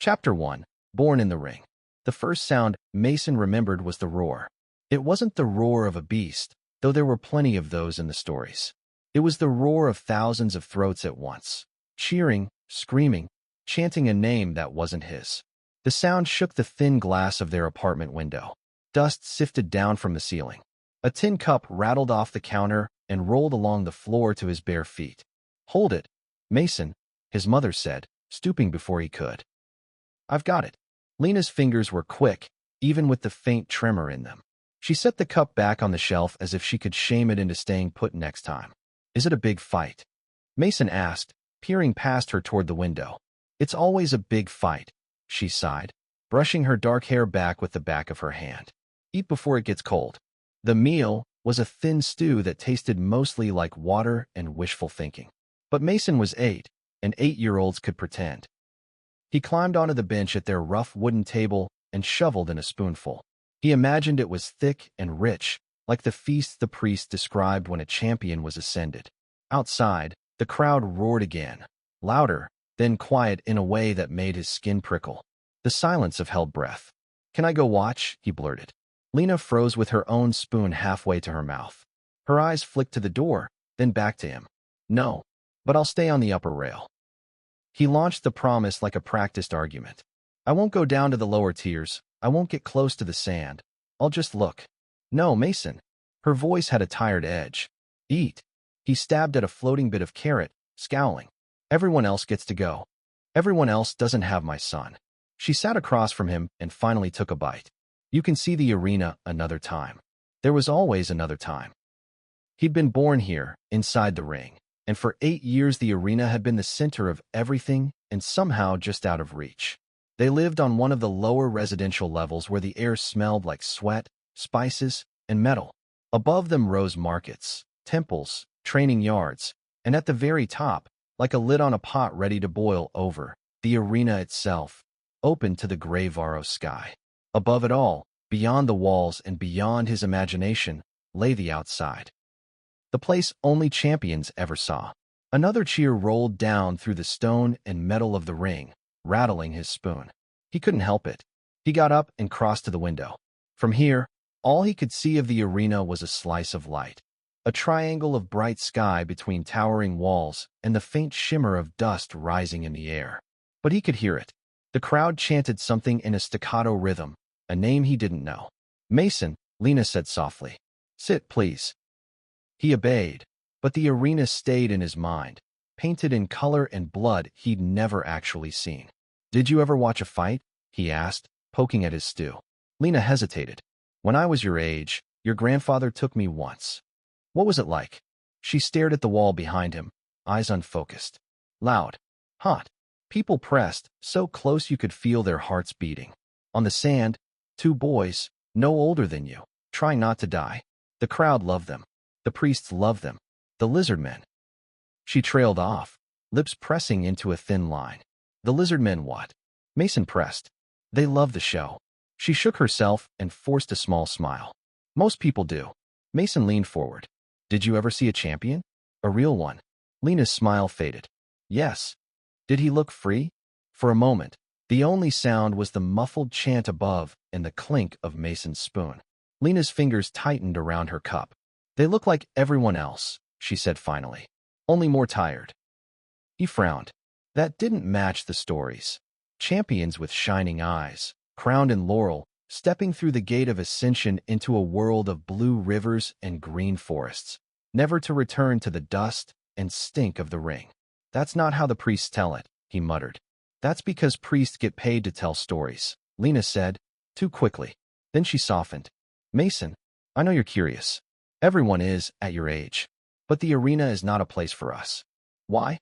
Chapter 1. Born in the Ring. The first sound Mason remembered was the roar. It wasn't the roar of a beast, though there were plenty of those in the stories. It was the roar of thousands of throats at once, cheering, screaming, chanting a name that wasn't his. The sound shook the thin glass of their apartment window. Dust sifted down from the ceiling. A tin cup rattled off the counter and rolled along the floor to his bare feet. "Hold it, Mason," his mother said, stooping before he could. "I've got it." Lena's fingers were quick, even with the faint tremor in them. She set the cup back on the shelf as if she could shame it into staying put next time. "Is it a big fight?" Mason asked, peering past her toward the window. "It's always a big fight," she sighed, brushing her dark hair back with the back of her hand. "Eat before it gets cold." The meal was a thin stew that tasted mostly like water and wishful thinking. But Mason was 8, and 8-year-olds could pretend. He climbed onto the bench at their rough wooden table and shoveled in a spoonful. He imagined it was thick and rich, like the feast the priest described when a champion was ascended. Outside, the crowd roared again, louder, then quiet in a way that made his skin prickle. The silence of held breath. "Can I go watch?" he blurted. Lena froze with her own spoon halfway to her mouth. Her eyes flicked to the door, then back to him. "No, but I'll stay on the upper rail." He launched the promise like a practiced argument. "I won't go down to the lower tiers. I won't get close to the sand. I'll just look." "No, Mason." Her voice had a tired edge. "Eat." He stabbed at a floating bit of carrot, scowling. "Everyone else gets to go. Everyone else doesn't have my son." She sat across from him and finally took a bite. You can see the arena another time. There was always another time. He'd been born here, inside the ring, and for 8 years the arena had been the center of everything and somehow just out of reach. They lived on one of the lower residential levels where the air smelled like sweat, spices, and metal. Above them rose markets, temples, training yards, and at the very top, like a lid on a pot ready to boil over, the arena itself, open to the gray Varos sky. Above it all, beyond the walls and beyond his imagination, lay the outside. The place only champions ever saw. Another cheer rolled down through the stone and metal of the ring, rattling his spoon. He couldn't help it. He got up and crossed to the window. From here, all he could see of the arena was a slice of light, a triangle of bright sky between towering walls and the faint shimmer of dust rising in the air. But he could hear it. The crowd chanted something in a staccato rhythm, a name he didn't know. "Mason," Lena said softly. "Sit, please." He obeyed, but the arena stayed in his mind, painted in color and blood he'd never actually seen. "Did you ever watch a fight?" he asked, poking at his stew. Lena hesitated. "When I was your age, your grandfather took me once." "What was it like?" She stared at the wall behind him, eyes unfocused. "Loud. Hot. People pressed, so close you could feel their hearts beating. On the sand, 2 boys, no older than you, trying not to die. The crowd loved them. The priests loved them. The lizardmen." She trailed off, lips pressing into a thin line. "The lizardmen what?" Mason pressed. "They love the show." She shook herself and forced a small smile. "Most people do." Mason leaned forward. "Did you ever see a champion? A real one?" Lena's smile faded. "Yes." "Did he look free?" For a moment, the only sound was the muffled chant above and the clink of Mason's spoon. Lena's fingers tightened around her cup. "They look like everyone else," she said finally, "only more tired." He frowned. That didn't match the stories. Champions with shining eyes, crowned in laurel, stepping through the gate of ascension into a world of blue rivers and green forests, never to return to the dust and stink of the ring. "That's not how the priests tell it," he muttered. "That's because priests get paid to tell stories," Lena said, too quickly. Then she softened. "Mason, I know you're curious. Everyone is, at your age. But the arena is not a place for us." "Why?"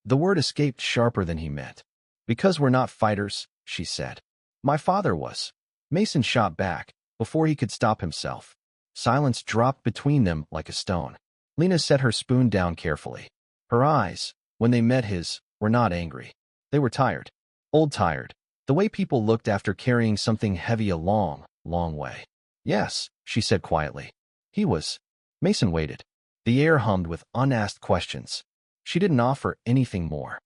The word escaped sharper than he meant. "Because we're not fighters," she said. "My father was." Mason shot back, before he could stop himself. Silence dropped between them like a stone. Lena set her spoon down carefully. Her eyes, when they met his, were not angry. They were tired. Old tired. The way people looked after carrying something heavy a long, long way. "Yes," she said quietly. "He was." Mason waited. The air hummed with unasked questions. She didn't offer anything more.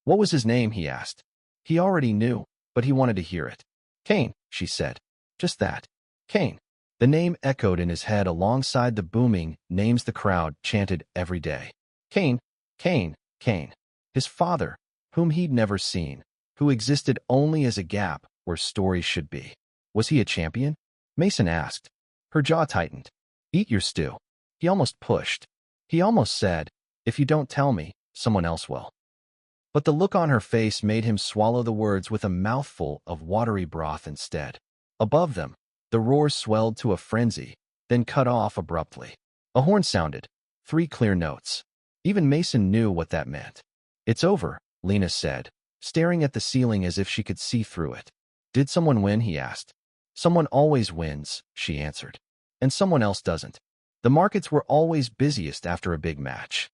"What was his name?" he asked. He already knew, but he wanted to hear it. Cain, she said. Just that. Cain. The name echoed in his head alongside the booming names the crowd chanted every day. Cain, Cain, Cain. His father, whom he'd never seen, who existed only as a gap where stories should be. Was he a champion? Mason asked. Her jaw tightened. Eat your stew. He almost pushed. He almost said, if you don't tell me, someone else will. But the look on her face made him swallow the words with a mouthful of watery broth instead. Above them, the roar swelled to a frenzy, then cut off abruptly. A horn sounded, 3 clear notes. Even Mason knew what that meant. It's over, Lena said, staring at the ceiling as if she could see through it. Did someone win? He asked. Someone always wins, she answered. And someone else doesn't. The markets were always busiest after a big match.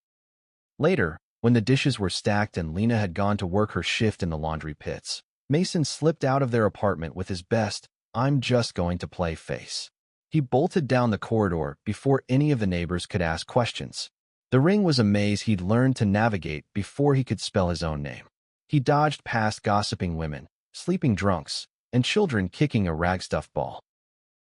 Later, when the dishes were stacked and Lena had gone to work her shift in the laundry pits, Mason slipped out of their apartment with his best, I'm just going to play face. He bolted down the corridor before any of the neighbors could ask questions. The ring was a maze he'd learned to navigate before he could spell his own name. He dodged past gossiping women, sleeping drunks, and children kicking a ragstuff ball.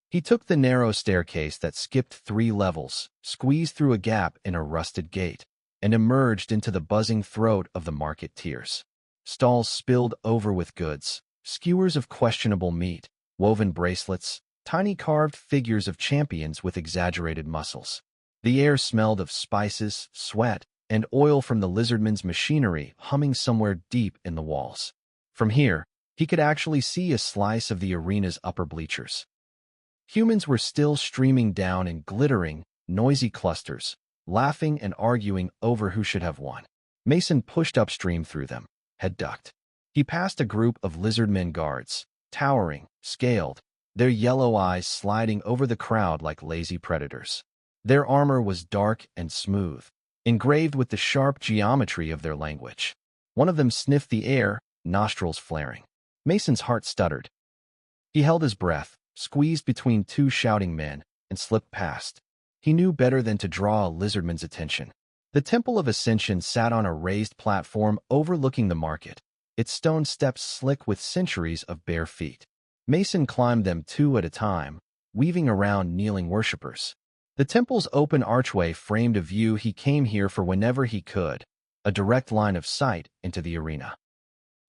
He took the narrow staircase that skipped 3 levels, squeezed through a gap in a rusted gate, and emerged into the buzzing throat of the market tiers. Stalls spilled over with goods, skewers of questionable meat, woven bracelets, tiny carved figures of champions with exaggerated muscles. The air smelled of spices, sweat, and oil from the lizardmen's machinery humming somewhere deep in the walls. From here, he could actually see a slice of the arena's upper bleachers. Humans were still streaming down in glittering, noisy clusters, laughing and arguing over who should have won. Mason pushed upstream through them, head ducked. He passed a group of lizardmen guards, towering, scaled, their yellow eyes sliding over the crowd like lazy predators. Their armor was dark and smooth, engraved with the sharp geometry of their language. One of them sniffed the air, nostrils flaring. Mason's heart stuttered. He held his breath, squeezed between 2 shouting men, and slipped past. He knew better than to draw a lizardman's attention. The Temple of Ascension sat on a raised platform overlooking the market, its stone steps slick with centuries of bare feet. Mason climbed them 2 at a time, weaving around kneeling worshippers. The temple's open archway framed a view he came here for whenever he could, a direct line of sight into the arena.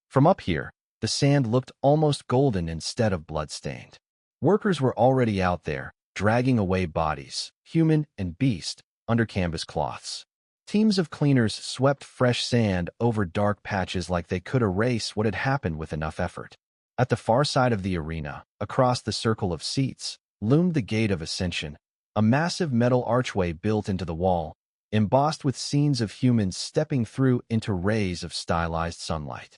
From up here, the sand looked almost golden instead of blood-stained. Workers were already out there, dragging away bodies, human and beast, under canvas cloths. Teams of cleaners swept fresh sand over dark patches like they could erase what had happened with enough effort. At the far side of the arena, across the circle of seats, loomed the Gate of Ascension, a massive metal archway built into the wall, embossed with scenes of humans stepping through into rays of stylized sunlight.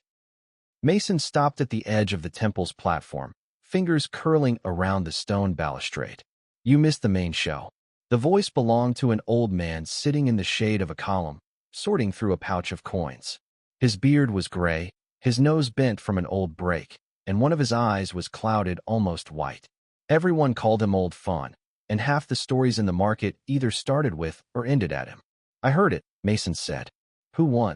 Mason stopped at the edge of the temple's platform, fingers curling around the stone balustrade. You missed the main show. The voice belonged to an old man sitting in the shade of a column, sorting through a pouch of coins. His beard was gray, his nose bent from an old break, and one of his eyes was clouded almost white. Everyone called him Old Fawn, and half the stories in the market either started with or ended at him. I heard it, Mason said. Who won?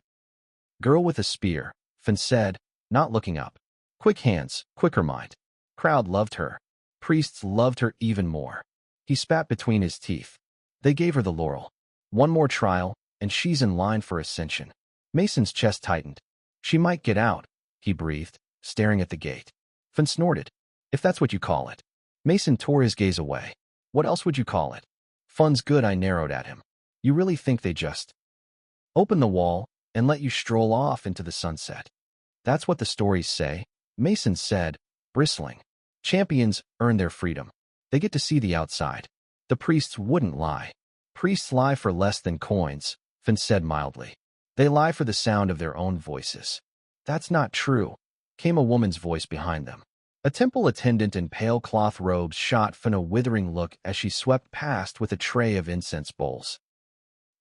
Girl with a spear, Finn said, not looking up. Quick hands, quicker mind. Crowd loved her. Priests loved her even more. He spat between his teeth. They gave her the laurel. One more trial, and she's in line for ascension. Mason's chest tightened. She might get out, he breathed, staring at the gate. Finn snorted. If that's what you call it. Mason tore his gaze away. What else would you call it? Fun's good, I narrowed at him. You really think they just open the wall and let you stroll off into the sunset? That's what the stories say, Mason said, bristling. Champions earn their freedom. They get to see the outside. The priests wouldn't lie. Priests lie for less than coins, Finn said mildly. They lie for the sound of their own voices. That's not true, came a woman's voice behind them. A temple attendant in pale cloth robes shot Finn a withering look as she swept past with a tray of incense bowls.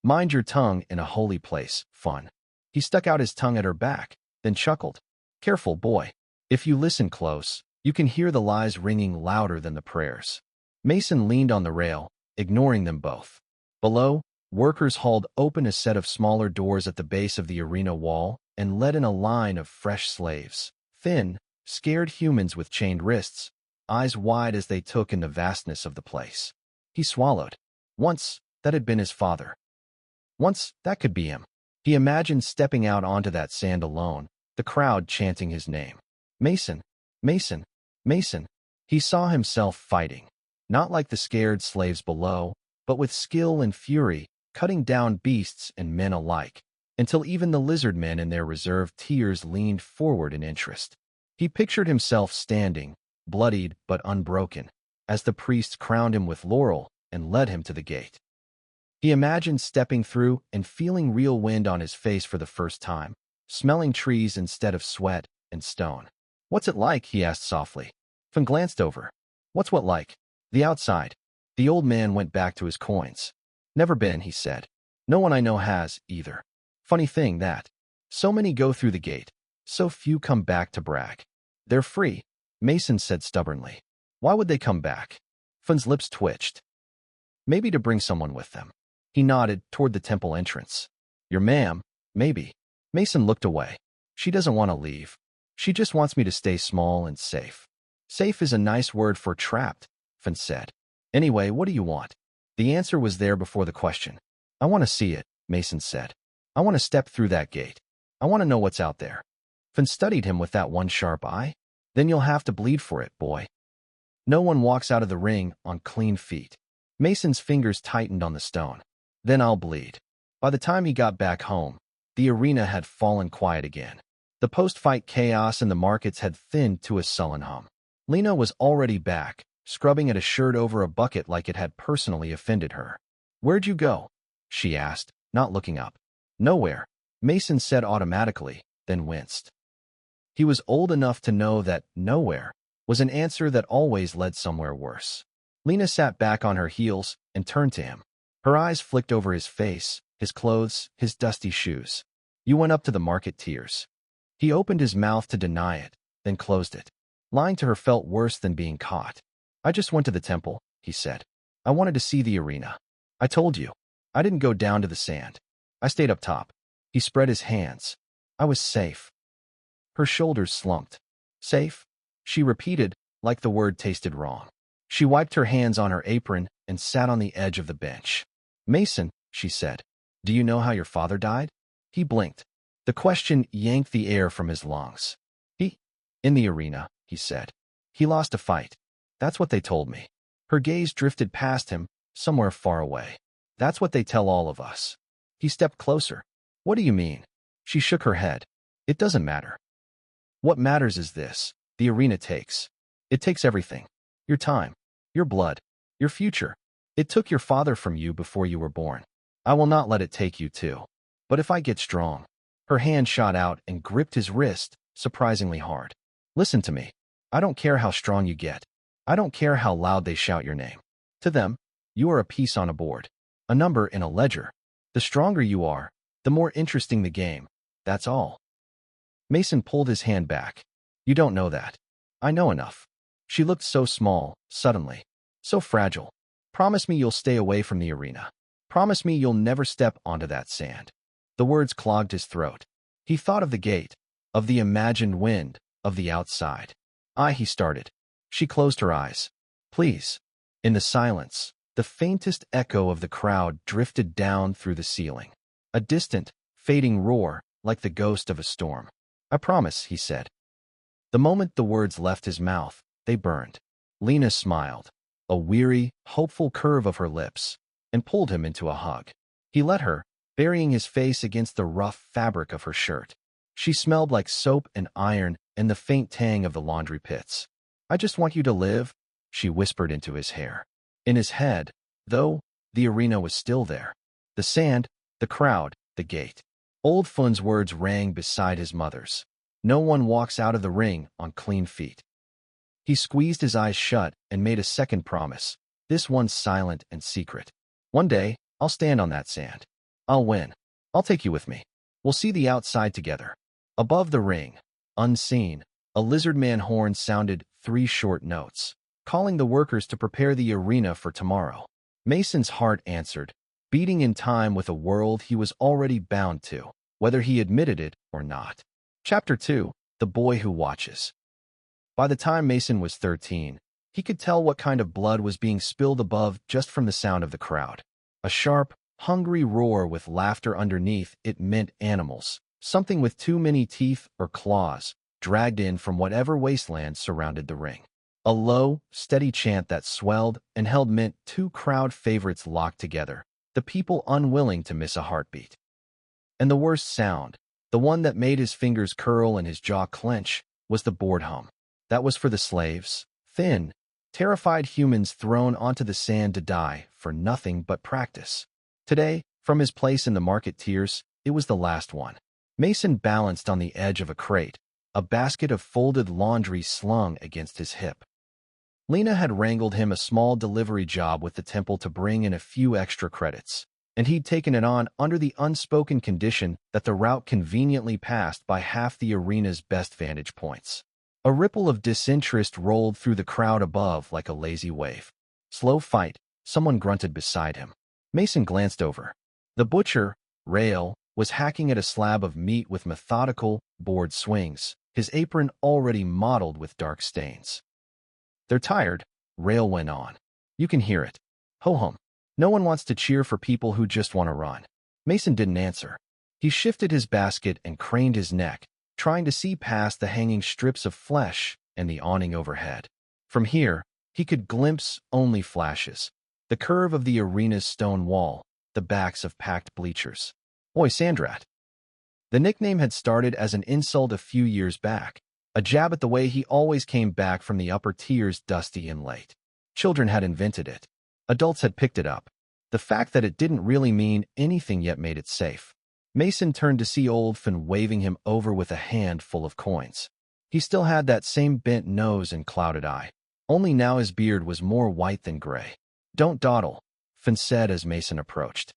Mind your tongue in a holy place, Fun. He stuck out his tongue at her back, then chuckled. Careful, boy. If you listen close, you can hear the lies ringing louder than the prayers. Mason leaned on the rail, ignoring them both. Below, workers hauled open a set of smaller doors at the base of the arena wall and let in a line of fresh slaves, Thin, scared humans with chained wrists, eyes wide as they took in the vastness of the place. He swallowed. Once, that had been his father. Once, that could be him. He imagined stepping out onto that sand alone, the crowd chanting his name. Mason, Mason, Mason. He saw himself fighting, not like the scared slaves below, but with skill and fury, cutting down beasts and men alike, until even the lizardmen in their reserved tiers leaned forward in interest. He pictured himself standing, bloodied but unbroken, as the priests crowned him with laurel and led him to the gate. He imagined stepping through and feeling real wind on his face for the first time, smelling trees instead of sweat and stone. "What's it like?" he asked softly. Finn glanced over. "What's what like?" "The outside." The old man went back to his coins. "Never been," he said. "No one I know has, either. Funny thing that. So many go through the gate. So few come back to brag." "They're free," Mason said stubbornly. "Why would they come back?" Finn's lips twitched. "Maybe to bring someone with them." He nodded toward the temple entrance. "Your ma'am, maybe." Mason looked away. "She doesn't want to leave. She just wants me to stay small and safe." "Safe is a nice word for trapped," Finn said. "Anyway, what do you want?" The answer was there before the question. "I want to see it," Mason said. "I want to step through that gate. I want to know what's out there." Finn studied him with that one sharp eye. "Then you'll have to bleed for it, boy. No one walks out of the ring on clean feet." Mason's fingers tightened on the stone. "Then I'll bleed." By the time he got back home, the arena had fallen quiet again. The post-fight chaos in the markets had thinned to a sullen hum. Lena was already back, scrubbing at a shirt over a bucket like it had personally offended her. "Where'd you go?" she asked, not looking up. "Nowhere," Mason said automatically, then winced. He was old enough to know that nowhere was an answer that always led somewhere worse. Lena sat back on her heels and turned to him. Her eyes flicked over his face, his clothes, his dusty shoes. "You went up to the market tiers." He opened his mouth to deny it, then closed it. Lying to her felt worse than being caught. "I just went to the temple," he said. "I wanted to see the arena. I told you. I didn't go down to the sand. I stayed up top." He spread his hands. "I was safe." Her shoulders slumped. "Safe?" she repeated, like the word tasted wrong. She wiped her hands on her apron and sat on the edge of the bench. "Mason," she said, "do you know how your father died?" He blinked. The question yanked the air from his lungs. In the arena," he said. "He lost a fight. That's what they told me." Her gaze drifted past him, somewhere far away. "That's what they tell all of us." He stepped closer. "What do you mean?" She shook her head. "It doesn't matter. What matters is this. The arena takes. It takes everything. Your time, your blood, your future. It took your father from you before you were born. I will not let it take you too. But if I get strong." Her hand shot out and gripped his wrist, surprisingly hard. "Listen to me. I don't care how strong you get. I don't care how loud they shout your name. To them, you are a piece on a board, a number in a ledger. The stronger you are, the more interesting the game. That's all." Mason pulled his hand back. "You don't know that. I know enough." She looked so small, suddenly. So fragile. "Promise me you'll stay away from the arena. Promise me you'll never step onto that sand." The words clogged his throat. He thought of the gate, of the imagined wind, of the outside. He started. She closed her eyes. "Please." In the silence, the faintest echo of the crowd drifted down through the ceiling. A distant, fading roar, like the ghost of a storm. "I promise," he said. The moment the words left his mouth, they burned. Lena smiled, a weary, hopeful curve of her lips, and pulled him into a hug. He let her, burying his face against the rough fabric of her shirt. She smelled like soap and iron and the faint tang of the laundry pits. "I just want you to live," she whispered into his hair. In his head, though, the arena was still there. The sand, the crowd, the gate. Old Fun's words rang beside his mother's. No one walks out of the ring on clean feet. He squeezed his eyes shut and made a second promise, this one silent and secret. "One day, I'll stand on that sand. I'll win. I'll take you with me. We'll see the outside together." Above the ring, unseen, a lizardman horn sounded 3 short notes, calling the workers to prepare the arena for tomorrow. Mason's heart answered, beating in time with a world he was already bound to, whether he admitted it or not. Chapter 2. the boy who watches. By the time Mason was 13, he could tell what kind of blood was being spilled above just from the sound of the crowd. A sharp, hungry roar with laughter underneath it meant animals, something with too many teeth or claws, dragged in from whatever wasteland surrounded the ring. A low, steady chant that swelled and held meant two crowd favorites locked together, the people unwilling to miss a heartbeat. And the worst sound, the one that made his fingers curl and his jaw clench, was the board hum. That was for the slaves, thin, terrified humans thrown onto the sand to die for nothing but practice. Today, from his place in the market tiers, it was the last one. Mason balanced on the edge of a crate, a basket of folded laundry slung against his hip. Lena had wrangled him a small delivery job with the temple to bring in a few extra credits, and he'd taken it on under the unspoken condition that the route conveniently passed by half the arena's best vantage points. A ripple of disinterest rolled through the crowd above like a lazy wave. Slow fight, someone grunted beside him. Mason glanced over. The butcher, Rael, was hacking at a slab of meat with methodical, bored swings, his apron already mottled with dark stains. "They're tired," Rael went on. "You can hear it. Ho-hum. No one wants to cheer for people who just want to run." Mason didn't answer. He shifted his basket and craned his neck, trying to see past the hanging strips of flesh and the awning overhead. From here, he could glimpse only flashes. The curve of the arena's stone wall, the backs of packed bleachers. Oi, Sandrat. The nickname had started as an insult a few years back, a jab at the way he always came back from the upper tiers dusty and late. Children had invented it. Adults had picked it up. The fact that it didn't really mean anything yet made it safe. Mason turned to see old Finn waving him over with a hand full of coins. He still had that same bent nose and clouded eye, only now his beard was more white than gray. "Don't dawdle," Finn said as Mason approached.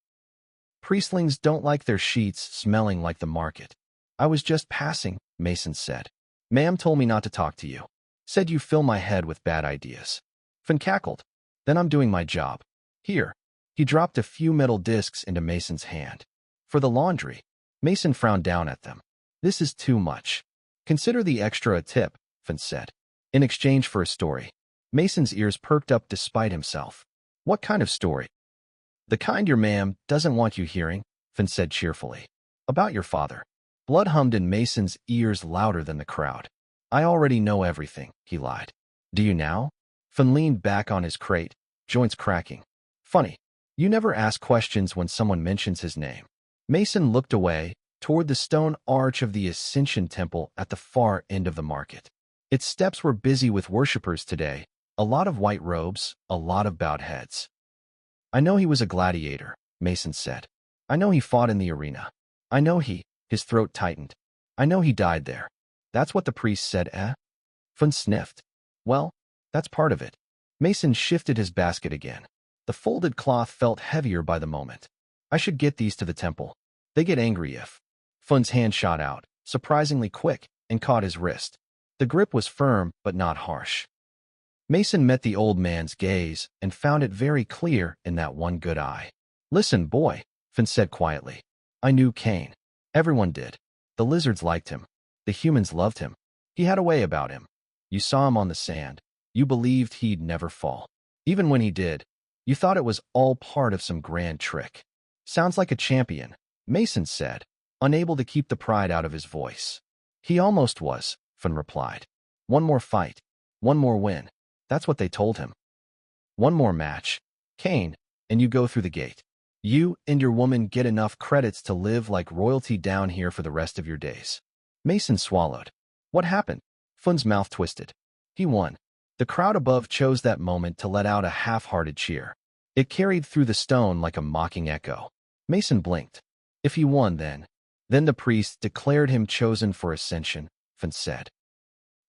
"Priestlings don't like their sheets smelling like the market." "I was just passing," Mason said. "Ma'am told me not to talk to you. Said you fill my head with bad ideas." Finn cackled. "Then I'm doing my job. Here." He dropped a few metal discs into Mason's hand. "For the laundry." Mason frowned down at them. "This is too much. Consider the extra a tip," Finn said. "In exchange for a story." Mason's ears perked up despite himself. "What kind of story?" "The kind your ma'am doesn't want you hearing," Finn said cheerfully. "About your father." Blood hummed in Mason's ears louder than the crowd. "I already know everything," he lied. "Do you now?" Finn leaned back on his crate, joints cracking. "Funny. You never ask questions when someone mentions his name." Mason looked away, toward the stone arch of the Ascension Temple at the far end of the market. Its steps were busy with worshippers today, a lot of white robes, a lot of bowed heads. "I know he was a gladiator," Mason said. "I know he fought in the arena. I know his throat tightened. I know he died there." "That's what the priest said, eh?" Fun sniffed. "Well, that's part of it." Mason shifted his basket again. The folded cloth felt heavier by the moment. "I should get these to the temple. They get angry if..." Fun's hand shot out, surprisingly quick, and caught his wrist. The grip was firm, but not harsh. Mason met the old man's gaze and found it very clear in that one good eye. "Listen, boy," Finn said quietly. "I knew Cain. Everyone did. The lizards liked him. The humans loved him. He had a way about him. You saw him on the sand. You believed he'd never fall. Even when he did, you thought it was all part of some grand trick." "Sounds like a champion," Mason said, unable to keep the pride out of his voice. "He almost was," Finn replied. "One more fight. One more win. That's what they told him. One more match, Cain, and you go through the gate. You and your woman get enough credits to live like royalty down here for the rest of your days." Mason swallowed. "What happened?" Fun's mouth twisted. "He won." The crowd above chose that moment to let out a half-hearted cheer. It carried through the stone like a mocking echo. Mason blinked. "If he won, then the priest declared him chosen for ascension," Finn said.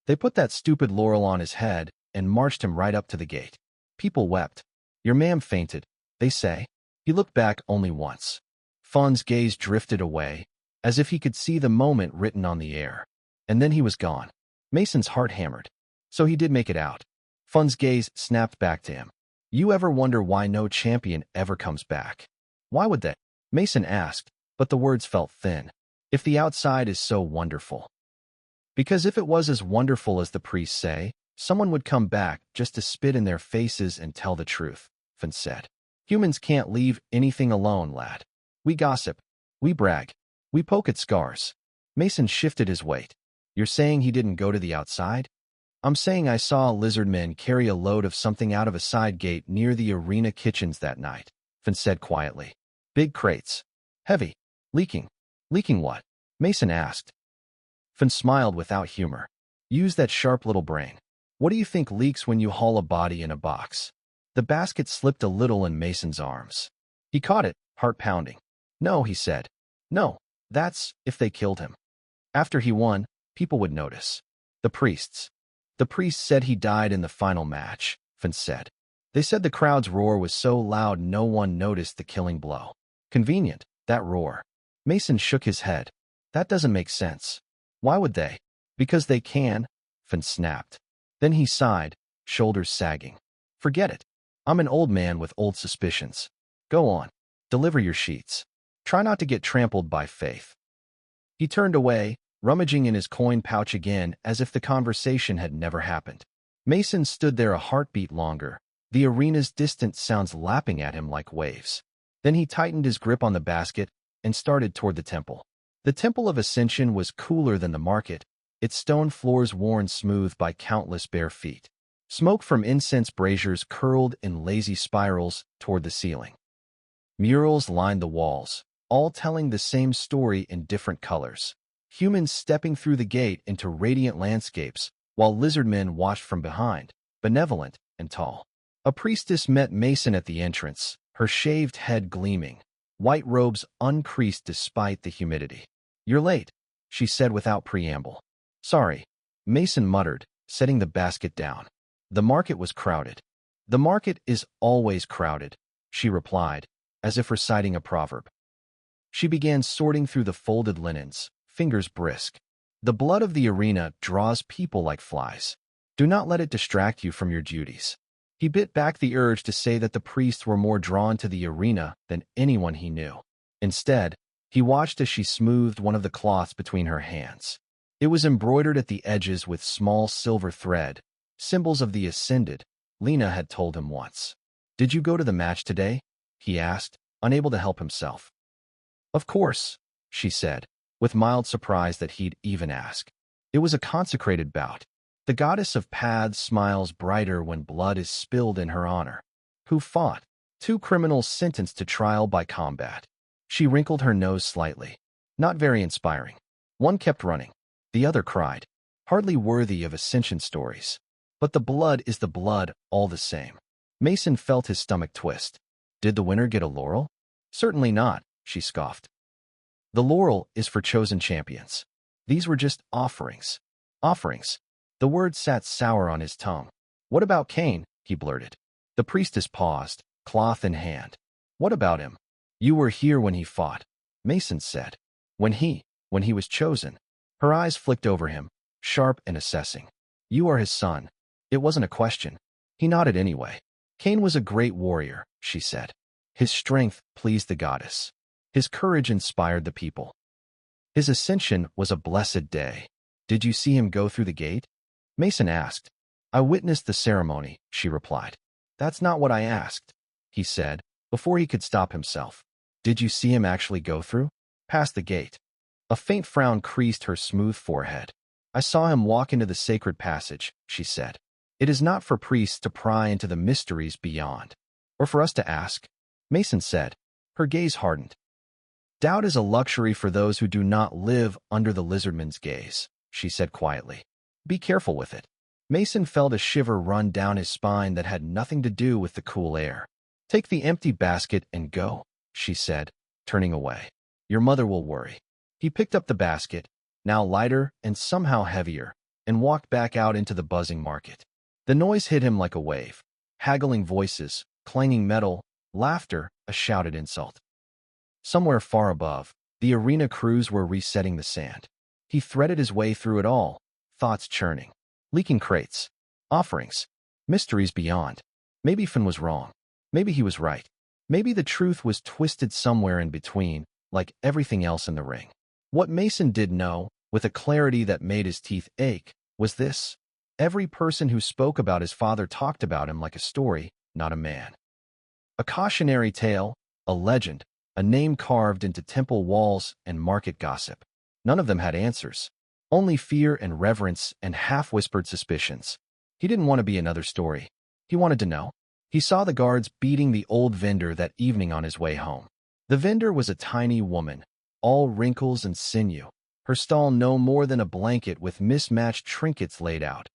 "They put that stupid laurel on his head and marched him right up to the gate. People wept. Your ma'am fainted, they say." He looked back only once. Fun's gaze drifted away, as if he could see the moment written on the air. And then he was gone. Mason's heart hammered. So he did make it out. Fun's gaze snapped back to him. "You ever wonder why no champion ever comes back?" "Why would they?" Mason asked, but the words felt thin. "If the outside is so wonderful." Because if it was as wonderful as the priests say, someone would come back just to spit in their faces and tell the truth, Finn said. Humans can't leave anything alone, lad. We gossip. We brag. We poke at scars. Mason shifted his weight. You're saying he didn't go to the outside? I'm saying I saw lizardmen carry a load of something out of a side gate near the arena kitchens that night, Finn said quietly. Big crates. Heavy. Leaking. Leaking what? Mason asked. Finn smiled without humor. Use that sharp little brain. What do you think leaks when you haul a body in a box? The basket slipped a little in Mason's arms. He caught it, heart pounding. No, he said. No, that's if they killed him. After he won, people would notice. The priests. The priests said he died in the final match, Finn said. They said the crowd's roar was so loud no one noticed the killing blow. Convenient, that roar. Mason shook his head. That doesn't make sense. Why would they? Because they can, Finn snapped. Then he sighed, shoulders sagging. Forget it. I'm an old man with old suspicions. Go on. Deliver your sheets. Try not to get trampled by faith. He turned away, rummaging in his coin pouch again as if the conversation had never happened. Mason stood there a heartbeat longer, the arena's distant sounds lapping at him like waves. Then he tightened his grip on the basket and started toward the temple. The Temple of Ascension was cooler than the market, its stone floors worn smooth by countless bare feet. Smoke from incense braziers curled in lazy spirals toward the ceiling. Murals lined the walls, all telling the same story in different colors. Humans stepping through the gate into radiant landscapes, while lizardmen watched from behind, benevolent and tall. A priestess met Mason at the entrance, her shaved head gleaming, white robes uncreased despite the humidity. You're late, she said without preamble. Sorry, Mason muttered, setting the basket down. The market was crowded. The market is always crowded, she replied, as if reciting a proverb. She began sorting through the folded linens, fingers brisk. The blood of the arena draws people like flies. Do not let it distract you from your duties. He bit back the urge to say that the priests were more drawn to the arena than anyone he knew. Instead, he watched as she smoothed one of the cloths between her hands. It was embroidered at the edges with small silver thread, symbols of the ascended, Lena had told him once. Did you go to the match today? He asked, unable to help himself. Of course, she said, with mild surprise that he'd even ask. It was a consecrated bout. The goddess of paths smiles brighter when blood is spilled in her honor. Who fought? 2 criminals sentenced to trial by combat. She wrinkled her nose slightly. Not very inspiring. One kept running. The other cried. Hardly worthy of ascension stories. But the blood is the blood, all the same. Mason felt his stomach twist. Did the winner get a laurel? Certainly not, she scoffed. The laurel is for chosen champions. These were just offerings. Offerings. The word sat sour on his tongue. What about Cain? He blurted. The priestess paused, cloth in hand. What about him? You were here when he fought, Mason said. When he was chosen. Her eyes flicked over him, sharp and assessing. You are his son. It wasn't a question. He nodded anyway. Cain was a great warrior, she said. His strength pleased the goddess. His courage inspired the people. His ascension was a blessed day. Did you see him go through the gate? Mason asked. I witnessed the ceremony, she replied. That's not what I asked, he said, before he could stop himself. Did you see him actually go through? Past the gate. A faint frown creased her smooth forehead. I saw him walk into the sacred passage, she said. It is not for priests to pry into the mysteries beyond. Or for us to ask, Mason said. Her gaze hardened. Doubt is a luxury for those who do not live under the lizardman's gaze, she said quietly. Be careful with it. Mason felt a shiver run down his spine that had nothing to do with the cool air. Take the empty basket and go, she said, turning away. Your mother will worry. He picked up the basket, now lighter and somehow heavier, and walked back out into the buzzing market. The noise hit him like a wave. Haggling voices, clanging metal, laughter, a shouted insult. Somewhere far above, the arena crews were resetting the sand. He threaded his way through it all, thoughts churning. Leaking crates. Offerings. Mysteries beyond. Maybe Finn was wrong. Maybe he was right. Maybe the truth was twisted somewhere in between, like everything else in the ring. What Mason did know with a clarity that made his teeth ache, was this: every person who spoke about his father talked about him like a story, not a man. A cautionary tale, a legend, a name carved into temple walls and market gossip. None of them had answers. Only fear and reverence and half-whispered suspicions. He didn't want to be another story. He wanted to know. He saw the guards beating the old vendor that evening on his way home. The vendor was a tiny woman, all wrinkles and sinew, her stall no more than a blanket with mismatched trinkets laid out.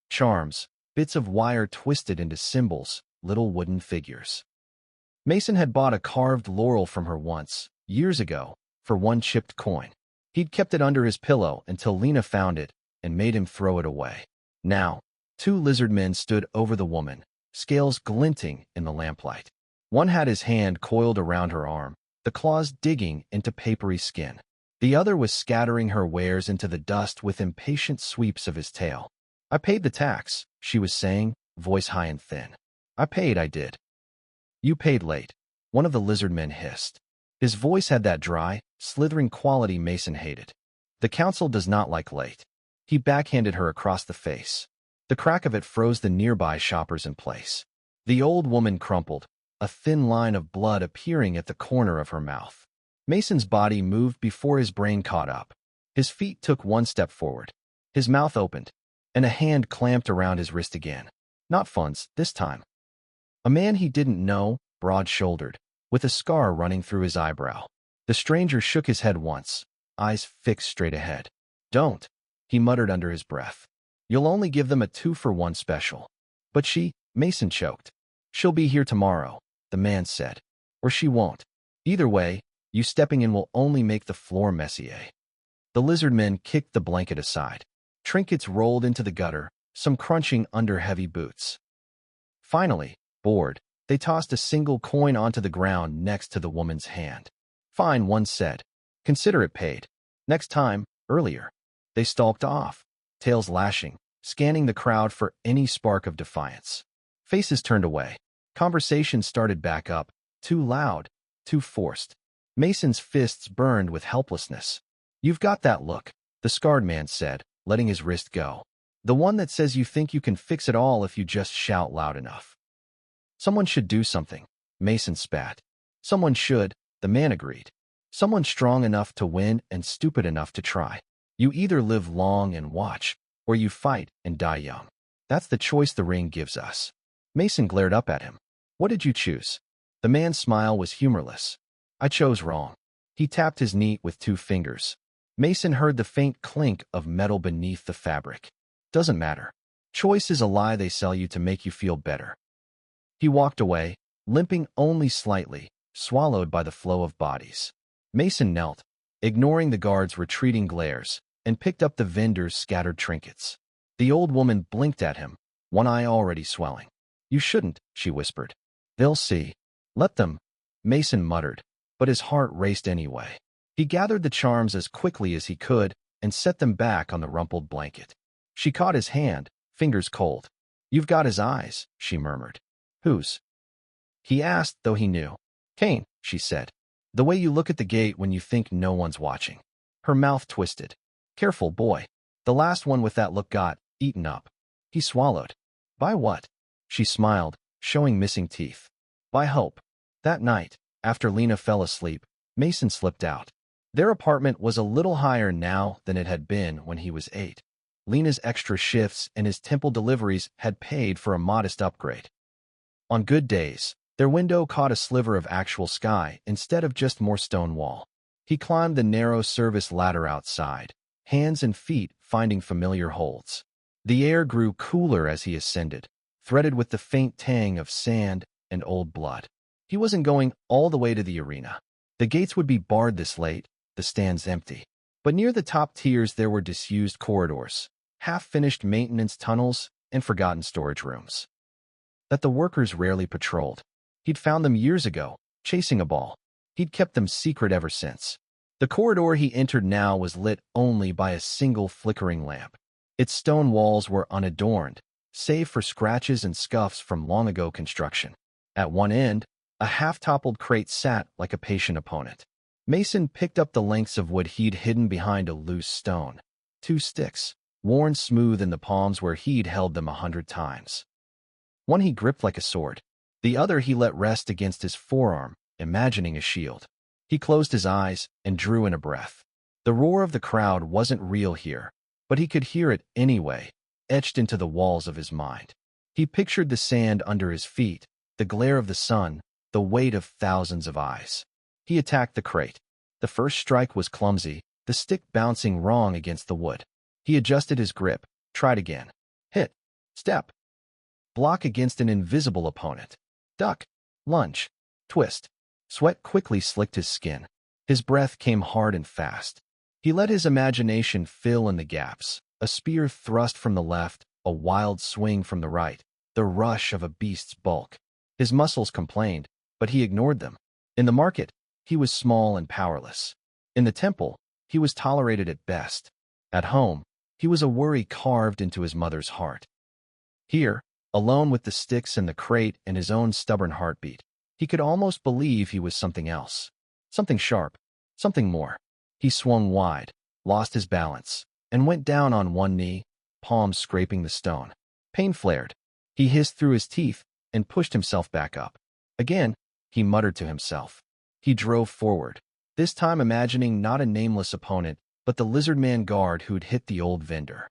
Charms, bits of wire twisted into symbols, little wooden figures. Mason had bought a carved laurel from her once, years ago, for one chipped coin. He'd kept it under his pillow until Lena found it and made him throw it away. Now, two lizardmen stood over the woman, scales glinting in the lamplight. One had his hand coiled around her arm, the claws digging into papery skin. The other was scattering her wares into the dust with impatient sweeps of his tail. "I paid the tax," she was saying, voice high and thin. "I paid, I did." "You paid late," one of the lizardmen hissed. His voice had that dry, slithering quality Mason hated. "The council does not like late." He backhanded her across the face. The crack of it froze the nearby shoppers in place. The old woman crumpled, a thin line of blood appearing at the corner of her mouth. Mason's body moved before his brain caught up. His feet took one step forward. His mouth opened, and a hand clamped around his wrist again. Not Fun's, this time. A man he didn't know, broad-shouldered, with a scar running through his eyebrow. The stranger shook his head once, eyes fixed straight ahead. "Don't," he muttered under his breath. "You'll only give them a 2-for-1 special." "But Mason choked. "She'll be here tomorrow," the man said. "Or she won't. Either way, you stepping in will only make the floor messier." The lizardmen kicked the blanket aside. Trinkets rolled into the gutter, some crunching under heavy boots. Finally, bored, they tossed a single coin onto the ground next to the woman's hand. "Fine," one said. "Consider it paid. Next time, earlier." They stalked off, tails lashing, scanning the crowd for any spark of defiance. Faces turned away. Conversation started back up, too loud, too forced. Mason's fists burned with helplessness. "You've got that look," the scarred man said, letting his wrist go. "The one that says you think you can fix it all if you just shout loud enough." "Someone should do something," Mason spat. "Someone should," the man agreed. "Someone strong enough to win and stupid enough to try. You either live long and watch, or you fight and die young. That's the choice the ring gives us." Mason glared up at him. "What did you choose?" The man's smile was humorless. "I chose wrong." He tapped his knee with 2 fingers. Mason heard the faint clink of metal beneath the fabric. "Doesn't matter. Choice is a lie they sell you to make you feel better." He walked away, limping only slightly, swallowed by the flow of bodies. Mason knelt, ignoring the guards' retreating glares, and picked up the vendor's scattered trinkets. The old woman blinked at him, one eye already swelling. "You shouldn't," she whispered. "They'll see." "Let them," Mason muttered, but his heart raced anyway. He gathered the charms as quickly as he could and set them back on the rumpled blanket. She caught his hand, fingers cold. "You've got his eyes," she murmured. "Whose?" he asked, though he knew. "Cain," she said. "The way you look at the gate when you think no one's watching." Her mouth twisted. "Careful, boy. The last one with that look got eaten up." He swallowed. "By what?" She smiled, showing missing teeth. "By hope." That night, after Lena fell asleep, Mason slipped out. Their apartment was a little higher now than it had been when he was 8. Lena's extra shifts and his temple deliveries had paid for a modest upgrade. On good days, their window caught a sliver of actual sky instead of just more stone wall. He climbed the narrow service ladder outside, hands and feet finding familiar holds. The air grew cooler as he ascended, threaded with the faint tang of sand and old blood. He wasn't going all the way to the arena. The gates would be barred this late, the stands empty. But near the top tiers there were disused corridors, half-finished maintenance tunnels, and forgotten storage rooms that the workers rarely patrolled. He'd found them years ago, chasing a ball. He'd kept them secret ever since. The corridor he entered now was lit only by a single flickering lamp. Its stone walls were unadorned, save for scratches and scuffs from long-ago construction. At one end, a half-toppled crate sat like a patient opponent. Mason picked up the lengths of wood he'd hidden behind a loose stone, 2 sticks, worn smooth in the palms where he'd held them 100 times. One he gripped like a sword. The other he let rest against his forearm, imagining a shield. He closed his eyes and drew in a breath. The roar of the crowd wasn't real here, but he could hear it anyway, etched into the walls of his mind. He pictured the sand under his feet, the glare of the sun, the weight of thousands of eyes. He attacked the crate. The first strike was clumsy, the stick bouncing wrong against the wood. He adjusted his grip, tried again. Hit. Step. Block against an invisible opponent. Duck. Lunge. Twist. Sweat quickly slicked his skin. His breath came hard and fast. He let his imagination fill in the gaps. A spear thrust from the left, a wild swing from the right, the rush of a beast's bulk. His muscles complained, but he ignored them. In the market, he was small and powerless. In the temple, he was tolerated at best. At home, he was a worry carved into his mother's heart. Here, alone with the sticks and the crate and his own stubborn heartbeat, he could almost believe he was something else. Something sharp. Something more. He swung wide, lost his balance, and went down on one knee, palms scraping the stone. Pain flared. He hissed through his teeth and pushed himself back up. Again, he muttered to himself. He drove forward, this time imagining not a nameless opponent, but the lizardman guard who'd hit the old vendor.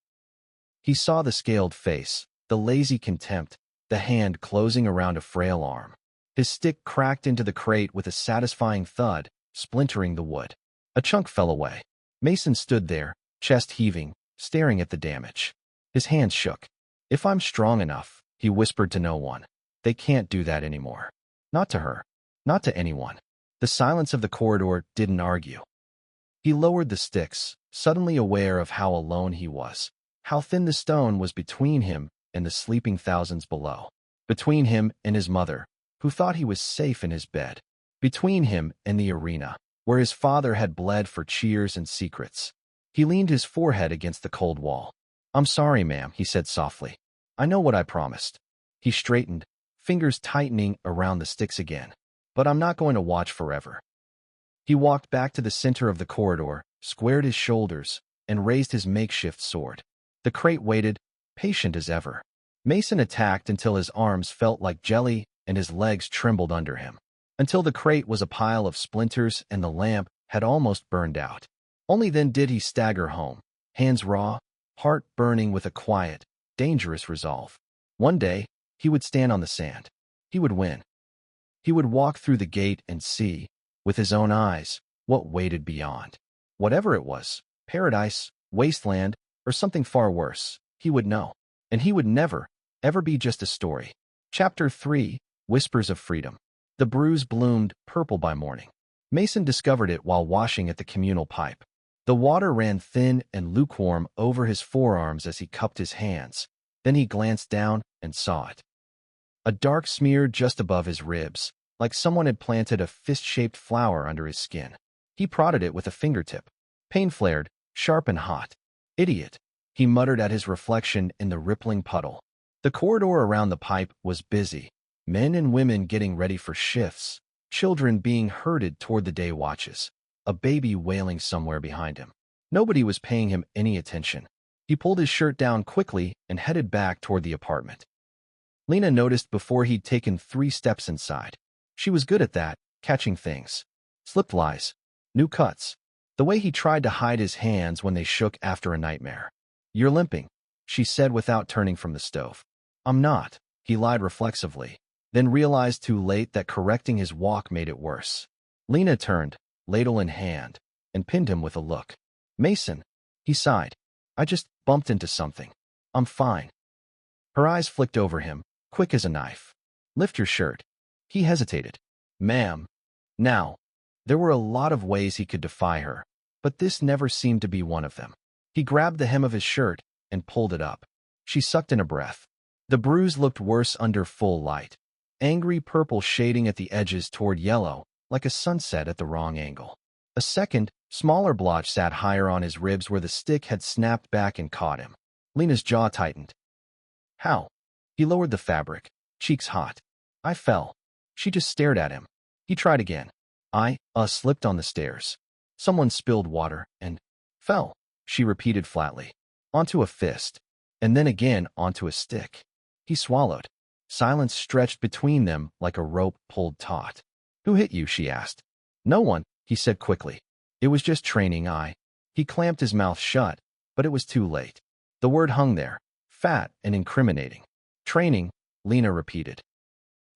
He saw the scaled face, the lazy contempt, the hand closing around a frail arm. His stick cracked into the crate with a satisfying thud, splintering the wood. A chunk fell away. Mason stood there, chest heaving, staring at the damage. His hands shook. "If I'm strong enough," he whispered to no one. "They can't do that anymore. Not to her. Not to anyone." The silence of the corridor didn't argue. He lowered the sticks, suddenly aware of how alone he was, how thin the stone was between him and the sleeping thousands below. Between him and his mother, who thought he was safe in his bed. Between him and the arena, where his father had bled for cheers and secrets. He leaned his forehead against the cold wall. "I'm sorry, ma'am," he said softly. "I know what I promised." He straightened, fingers tightening around the sticks again. "But I'm not going to watch forever." He walked back to the center of the corridor, squared his shoulders, and raised his makeshift sword. The crate waited, patient as ever. Mason attacked until his arms felt like jelly and his legs trembled under him. Until the crate was a pile of splinters and the lamp had almost burned out. Only then did he stagger home, hands raw, heart burning with a quiet, dangerous resolve. One day, he would stand on the sand. He would win. He would walk through the gate and see, with his own eyes, what waited beyond. Whatever it was, paradise, wasteland, or something far worse, he would know. And he would never, ever be just a story. Chapter 3, Whispers of Freedom. The bruise bloomed purple by morning. Mason discovered it while washing at the communal pipe. The water ran thin and lukewarm over his forearms as he cupped his hands. Then he glanced down and saw it. A dark smear just above his ribs, like someone had planted a fist-shaped flower under his skin. He prodded it with a fingertip. Pain flared, sharp and hot. "Idiot," he muttered at his reflection in the rippling puddle. The corridor around the pipe was busy, men and women getting ready for shifts, children being herded toward the day watches, a baby wailing somewhere behind him. Nobody was paying him any attention. He pulled his shirt down quickly and headed back toward the apartment. Lena noticed before he'd taken 3 steps inside. She was good at that, catching things. Slip flies. New cuts. The way he tried to hide his hands when they shook after a nightmare. "You're limping," she said without turning from the stove. "I'm not," he lied reflexively, then realized too late that correcting his walk made it worse. Lena turned, ladle in hand, and pinned him with a look. "Mason," he sighed. "I just bumped into something. I'm fine." Her eyes flicked over him, quick as a knife. "Lift your shirt." He hesitated. "Ma'am." Now, there were a lot of ways he could defy her, but this never seemed to be one of them. He grabbed the hem of his shirt and pulled it up. She sucked in a breath. The bruise looked worse under full light. Angry purple shading at the edges toward yellow, like a sunset at the wrong angle. A second, smaller blotch sat higher on his ribs where the stick had snapped back and caught him. Lena's jaw tightened. "How?" He lowered the fabric, cheeks hot. "I fell." She just stared at him. He tried again. I slipped on the stairs. Someone spilled water and fell." she repeated flatly. Onto a fist, and then again onto a stick. He swallowed. Silence stretched between them like a rope pulled taut. Who hit you? She asked. No one, he said quickly. It was just training. He clamped his mouth shut, but it was too late. The word hung there, fat and incriminating. Training, Lena repeated.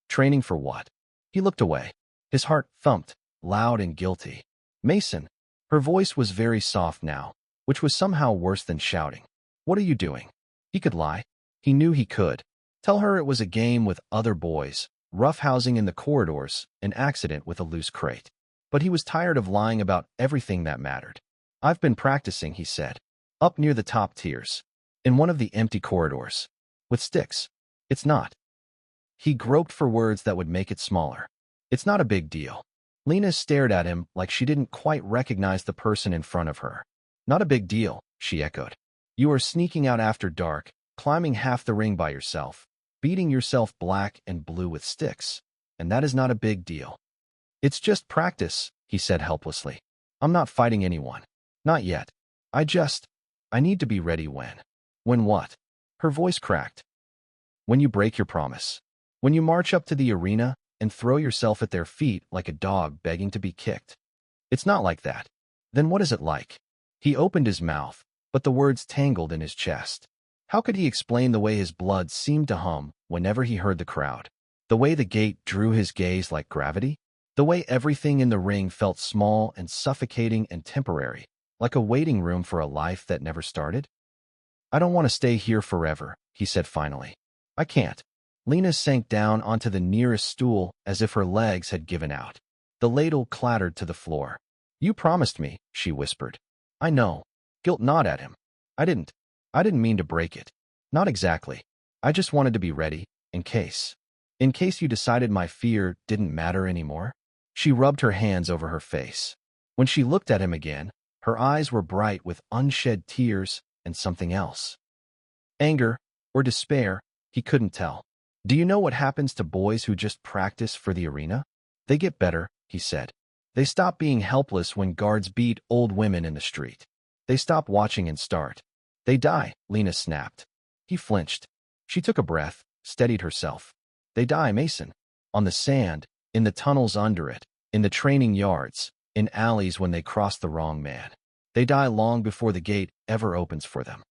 Training for what? He looked away. His heart thumped, loud and guilty. Mason. Her voice was very soft now, which was somehow worse than shouting. What are you doing? He could lie. He knew he could. Tell her it was a game with other boys, roughhousing in the corridors, an accident with a loose crate. But he was tired of lying about everything that mattered. I've been practicing, he said. Up near the top tiers. In one of the empty corridors. With sticks. It's not. He groped for words that would make it smaller. It's not a big deal. Lena stared at him like she didn't quite recognize the person in front of her. Not a big deal, she echoed. You are sneaking out after dark, climbing half the ring by yourself, beating yourself black and blue with sticks. And that is not a big deal. It's just practice, he said helplessly. I'm not fighting anyone. Not yet. I need to be ready when. When what? Her voice cracked. When you break your promise. When you march up to the arena and throw yourself at their feet like a dog begging to be kicked. It's not like that. Then what is it like? He opened his mouth, but the words tangled in his chest. How could he explain the way his blood seemed to hum whenever he heard the crowd? The way the gate drew his gaze like gravity? The way everything in the ring felt small and suffocating and temporary, like a waiting room for a life that never started? I don't want to stay here forever, he said finally. I can't. Lena sank down onto the nearest stool as if her legs had given out. The ladle clattered to the floor. You promised me, she whispered. I know. Guilt gnawed at him. I didn't mean to break it. Not exactly. I just wanted to be ready, in case. In case you decided my fear didn't matter anymore. She rubbed her hands over her face. When she looked at him again, her eyes were bright with unshed tears and something else. Anger or despair, he couldn't tell. Do you know what happens to boys who just practice for the arena? They get better, he said. They stop being helpless when guards beat old women in the street. They stop watching and start. They die, Lena snapped. He flinched. She took a breath, steadied herself. They die, Mason. On the sand, in the tunnels under it, in the training yards, in alleys when they cross the wrong man. They die long before the gate ever opens for them.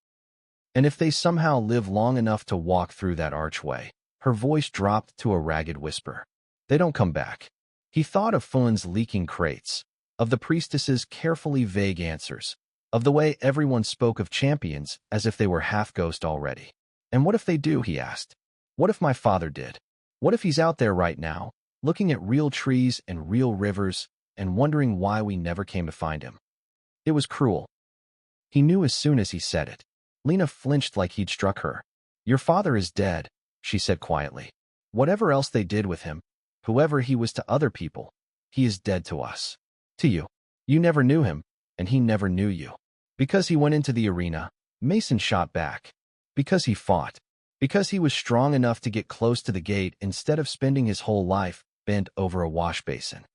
And if they somehow live long enough to walk through that archway, her voice dropped to a ragged whisper. They don't come back. He thought of Fulin's leaking crates, of the priestess's carefully vague answers, of the way everyone spoke of champions as if they were half-ghost already. And what if they do, he asked. What if my father did? What if he's out there right now, looking at real trees and real rivers and wondering why we never came to find him? It was cruel. He knew as soon as he said it. Lena flinched like he'd struck her. Your father is dead, she said quietly. Whatever else they did with him, whoever he was to other people, he is dead to us. To you. You never knew him, and he never knew you. Because he went into the arena, Mason shot back. Because he fought. Because he was strong enough to get close to the gate instead of spending his whole life bent over a wash basin.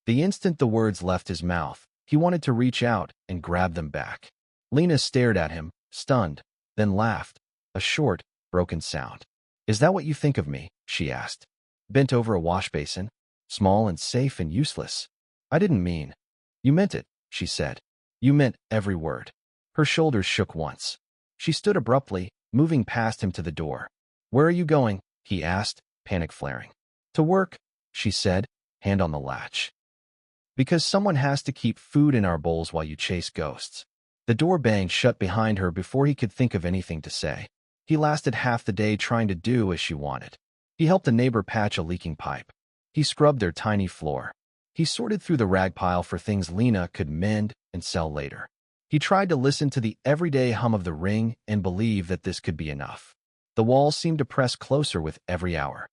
The instant the words left his mouth, he wanted to reach out and grab them back. Lena stared at him, stunned, then laughed, a short, broken sound. Is that what you think of me? She asked. Bent over a wash basin, small and safe and useless. I didn't mean. You meant it, she said. You meant every word. Her shoulders shook once. She stood abruptly, moving past him to the door. Where are you going? He asked, panic flaring. To work, she said, hand on the latch. Because someone has to keep food in our bowls while you chase ghosts. The door banged shut behind her before he could think of anything to say. He lasted half the day trying to do as she wanted. He helped a neighbor patch a leaking pipe. He scrubbed their tiny floor. He sorted through the rag pile for things Lena could mend and sell later. He tried to listen to the everyday hum of the ring and believe that this could be enough. The walls seemed to press closer with every hour.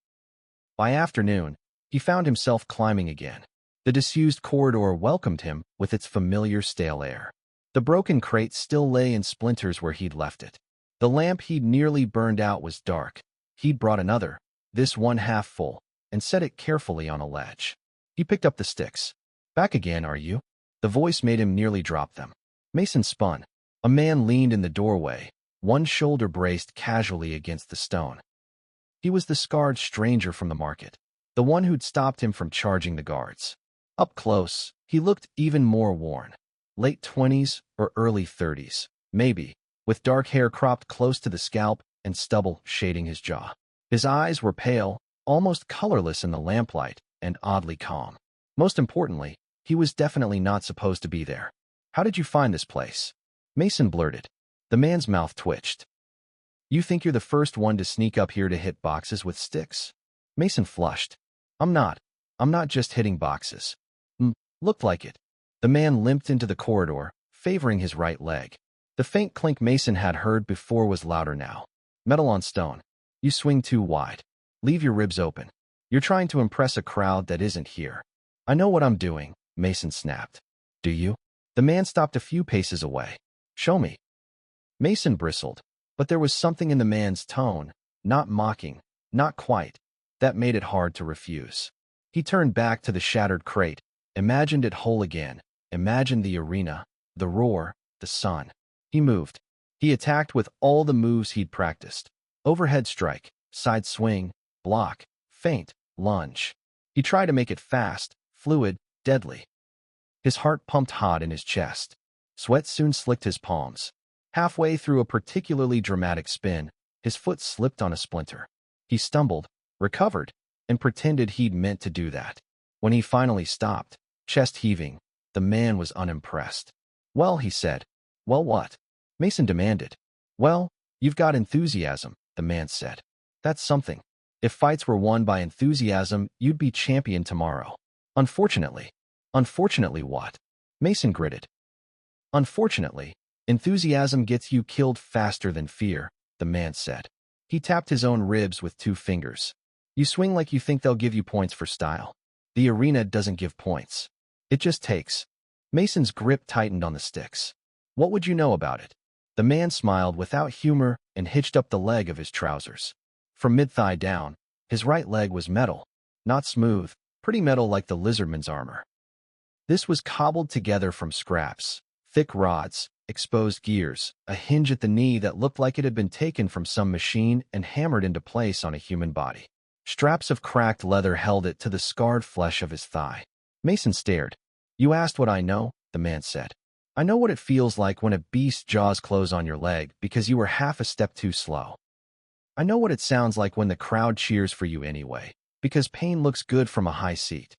By afternoon, he found himself climbing again. The disused corridor welcomed him with its familiar stale air. The broken crate still lay in splinters where he'd left it. The lamp he'd nearly burned out was dark. He'd brought another, this one half full, and set it carefully on a ledge. He picked up the sticks. Back again, are you? The voice made him nearly drop them. Mason spun. A man leaned in the doorway, one shoulder braced casually against the stone. He was the scarred stranger from the market, the one who'd stopped him from charging the guards. Up close, he looked even more worn. Late 20s or early 30s, maybe, with dark hair cropped close to the scalp and stubble shading his jaw. His eyes were pale, almost colorless in the lamplight, and oddly calm. Most importantly, he was definitely not supposed to be there. "How did you find this place?" Mason blurted. The man's mouth twitched. "You think you're the first one to sneak up here to hit boxes with sticks?" Mason flushed. I'm not just hitting boxes." Looked like it." The man limped into the corridor, favoring his right leg. The faint clink Mason had heard before was louder now. "Metal on stone. You swing too wide. Leave your ribs open. You're trying to impress a crowd that isn't here." "I know what I'm doing," Mason snapped. "Do you?" The man stopped a few paces away. "Show me." Mason bristled, but there was something in the man's tone, not mocking, not quite, that made it hard to refuse. He turned back to the shattered crate, imagined it whole again, imagined the arena, the roar, the sun. He moved. He attacked with all the moves he'd practiced. Overhead strike, side swing, block, feint, lunge. He tried to make it fast, fluid, deadly. His heart pumped hot in his chest. Sweat soon slicked his palms. Halfway through a particularly dramatic spin, his foot slipped on a splinter. He stumbled, recovered, and pretended he'd meant to do that. When he finally stopped, chest heaving, the man was unimpressed. "Well," he said. "Well, what?" Mason demanded. "Well, you've got enthusiasm," the man said. "That's something. If fights were won by enthusiasm, you'd be champion tomorrow." "Unfortunately." "Unfortunately what?" Mason gritted. "Unfortunately, enthusiasm gets you killed faster than fear," the man said. He tapped his own ribs with 2 fingers. "You swing like you think they'll give you points for style. The arena doesn't give points. It just takes." Mason's grip tightened on the sticks. "What would you know about it?" The man smiled without humor and hitched up the leg of his trousers. From mid-thigh down, his right leg was metal. Not smooth, pretty metal like the lizardmen's armor. This was cobbled together from scraps, thick rods, exposed gears, a hinge at the knee that looked like it had been taken from some machine and hammered into place on a human body. Straps of cracked leather held it to the scarred flesh of his thigh. Mason stared. "You asked what I know," the man said. "I know what it feels like when a beast's jaws close on your leg because you were half a step too slow. I know what it sounds like when the crowd cheers for you anyway, because pain looks good from a high seat."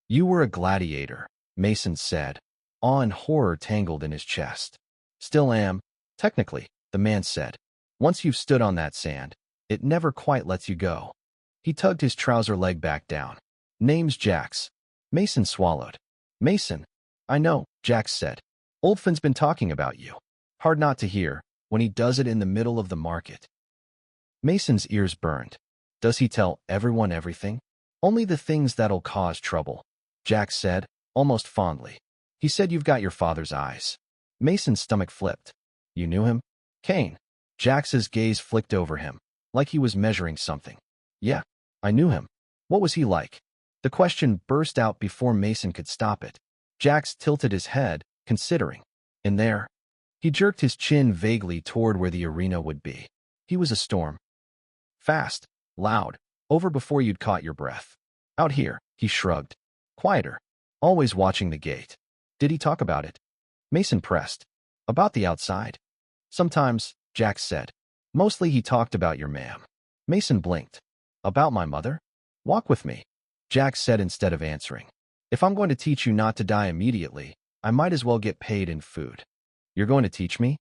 "You were a gladiator," Mason said, awe and horror tangled in his chest. "Still am, technically," the man said. "Once you've stood on that sand, it never quite lets you go." He tugged his trouser leg back down. "Name's Jax." Mason swallowed. "Mason." "I know," Jax said. "Oldfin's been talking about you. Hard not to hear, when he does it in the middle of the market." Mason's ears burned. "Does he tell everyone everything?" "Only the things that'll cause trouble," Jax said, almost fondly. "He said you've got your father's eyes." Mason's stomach flipped. "You knew him?" "Kane." Jax's gaze flicked over him, like he was measuring something. "Yeah, I knew him." "What was he like?" The question burst out before Mason could stop it. Jax tilted his head, considering. "In there?" He jerked his chin vaguely toward where the arena would be. "He was a storm. Fast, loud, over before you'd caught your breath. Out here," he shrugged. "Quieter. Always watching the gate." "Did he talk about it?" Mason pressed. "About the outside?" "Sometimes," Jax said. "Mostly he talked about your ma'am." Mason blinked. "About my mother?" "Walk with me," Jax said instead of answering. "If I'm going to teach you not to die immediately, I might as well get paid in food." "You're going to teach me?"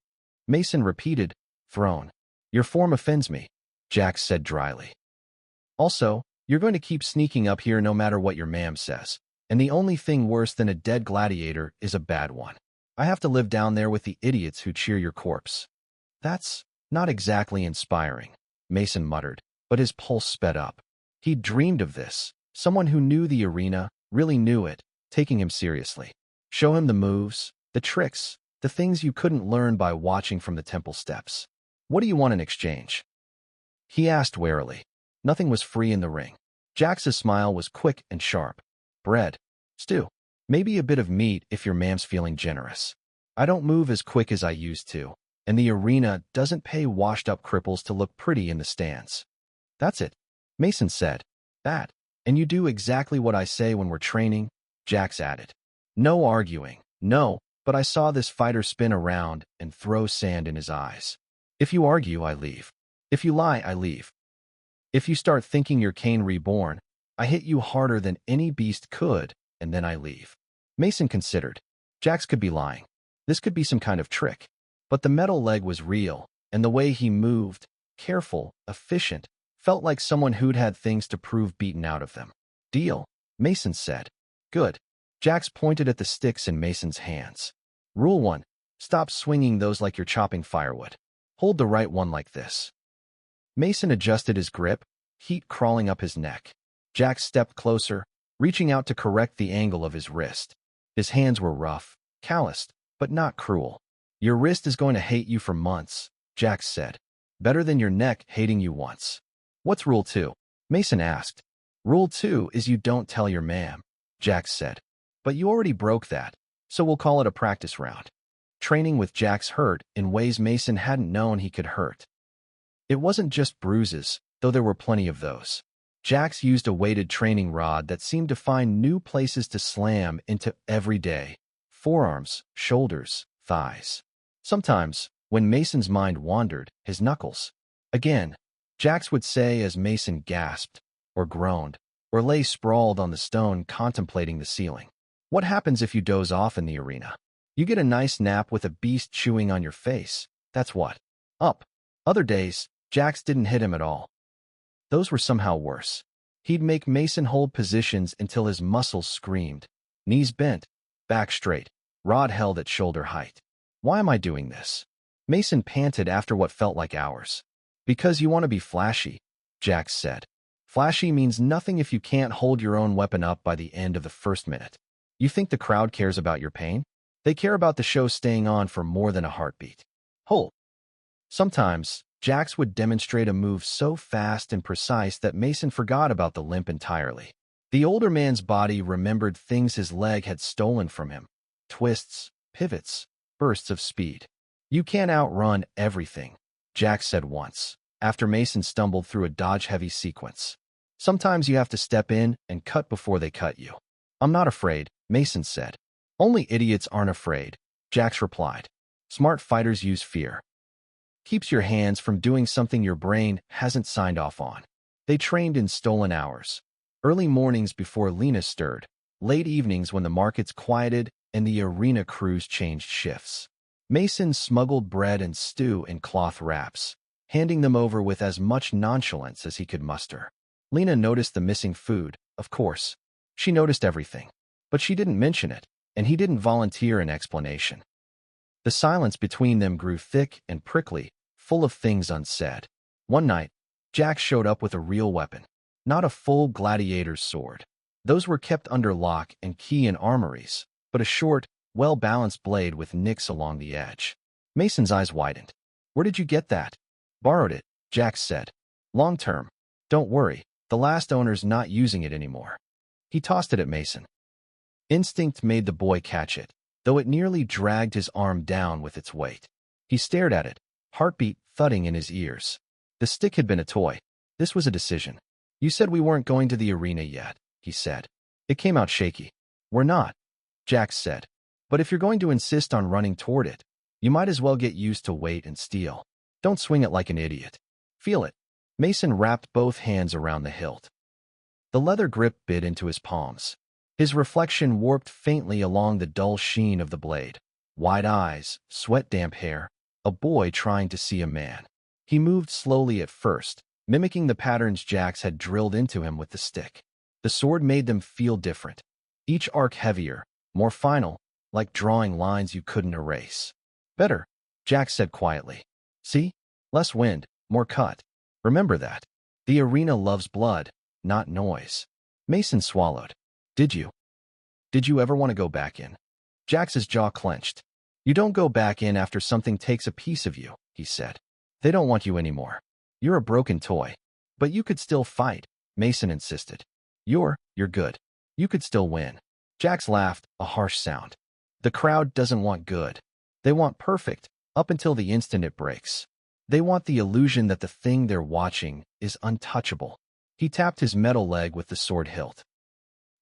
Mason repeated, thrown. "Your form offends me," Jax said dryly. "Also, you're going to keep sneaking up here no matter what your ma'am says. And the only thing worse than a dead gladiator is a bad one. I have to live down there with the idiots who cheer your corpse." "That's not exactly inspiring," Mason muttered, but his pulse sped up. He'd dreamed of this. Someone who knew the arena, really knew it, taking him seriously. Show him the moves, the tricks, the things you couldn't learn by watching from the temple steps. "What do you want in exchange?" he asked warily. Nothing was free in the ring. Jax's smile was quick and sharp. "Bread. Stew. Maybe a bit of meat if your ma'am's feeling generous." I don't move as quick as I used to, and the arena doesn't pay washed-up cripples to look pretty in the stands. That's it, Mason said. That. And you do exactly what I say when we're training, Jax added. No arguing, no, but I saw this fighter spin around and throw sand in his eyes. If you argue, I leave. If you lie, I leave. If you start thinking you're Cain reborn, I hit you harder than any beast could, and then I leave. Mason considered. Jax could be lying. This could be some kind of trick. But the metal leg was real, and the way he moved, careful, efficient, felt like someone who'd had things to prove beaten out of them. Deal, Mason said. Good. Jax pointed at the sticks in Mason's hands. Rule 1. Stop swinging those like you're chopping firewood. Hold the right one like this. Mason adjusted his grip, heat crawling up his neck. Jax stepped closer, reaching out to correct the angle of his wrist. His hands were rough, calloused, but not cruel. Your wrist is going to hate you for months, Jax said. Better than your neck hating you once. What's Rule 2? Mason asked. Rule 2 is you don't tell your ma'am, Jax said. But you already broke that, so we'll call it a practice round. Training with Jax hurt in ways Mason hadn't known he could hurt. It wasn't just bruises, though there were plenty of those. Jax used a weighted training rod that seemed to find new places to slam into every day. Forearms, shoulders, thighs. Sometimes, when Mason's mind wandered, his knuckles. Again, Jax would say as Mason gasped, or groaned, or lay sprawled on the stone contemplating the ceiling. What happens if you doze off in the arena? You get a nice nap with a beast chewing on your face. That's what. Up. Other days, Jax didn't hit him at all. Those were somehow worse. He'd make Mason hold positions until his muscles screamed. Knees bent, back straight, rod held at shoulder height. Why am I doing this? Mason panted after what felt like hours. Because you want to be flashy, Jax said. Flashy means nothing if you can't hold your own weapon up by the end of the first minute. You think the crowd cares about your pain? They care about the show staying on for more than a heartbeat. Hold. Sometimes, Jax would demonstrate a move so fast and precise that Mason forgot about the limp entirely. The older man's body remembered things his leg had stolen from him. Twists, pivots, bursts of speed. You can't outrun everything, Jax said once, after Mason stumbled through a dodge-heavy sequence. Sometimes you have to step in and cut before they cut you. I'm not afraid, Mason said. Only idiots aren't afraid, Jax replied. Smart fighters use fear. Keeps your hands from doing something your brain hasn't signed off on. They trained in stolen hours. Early mornings before Lena stirred, late evenings when the markets quieted and the arena crews changed shifts. Mason smuggled bread and stew in cloth wraps, handing them over with as much nonchalance as he could muster. Lena noticed the missing food, of course. She noticed everything. But she didn't mention it, and he didn't volunteer an explanation. The silence between them grew thick and prickly, full of things unsaid. One night, Jax showed up with a real weapon, not a full gladiator's sword. Those were kept under lock and key in armories, but a short, well-balanced blade with nicks along the edge. Mason's eyes widened. Where did you get that? Borrowed it, Jax said. Long term. Don't worry, the last owner's not using it anymore. He tossed it at Mason. Instinct made the boy catch it, though it nearly dragged his arm down with its weight. He stared at it, heartbeat thudding in his ears. The stick had been a toy. This was a decision. You said we weren't going to the arena yet, he said. It came out shaky. We're not, Jax said. But if you're going to insist on running toward it, you might as well get used to weight and steel. Don't swing it like an idiot. Feel it. Mason wrapped both hands around the hilt. The leather grip bit into his palms. His reflection warped faintly along the dull sheen of the blade. Wide eyes, sweat-damp hair, a boy trying to see a man. He moved slowly at first, mimicking the patterns Jax had drilled into him with the stick. The sword made them feel different. Each arc heavier, more final, like drawing lines you couldn't erase. Better, Jax said quietly. See? Less wind, more cut. Remember that. The arena loves blood, not noise. Mason swallowed. Did you ever want to go back in? Jax's jaw clenched. You don't go back in after something takes a piece of you, he said. They don't want you anymore. You're a broken toy. But you could still fight, Mason insisted. You're good. You could still win. Jax laughed, a harsh sound. The crowd doesn't want good. They want perfect, up until the instant it breaks. They want the illusion that the thing they're watching is untouchable. He tapped his metal leg with the sword hilt.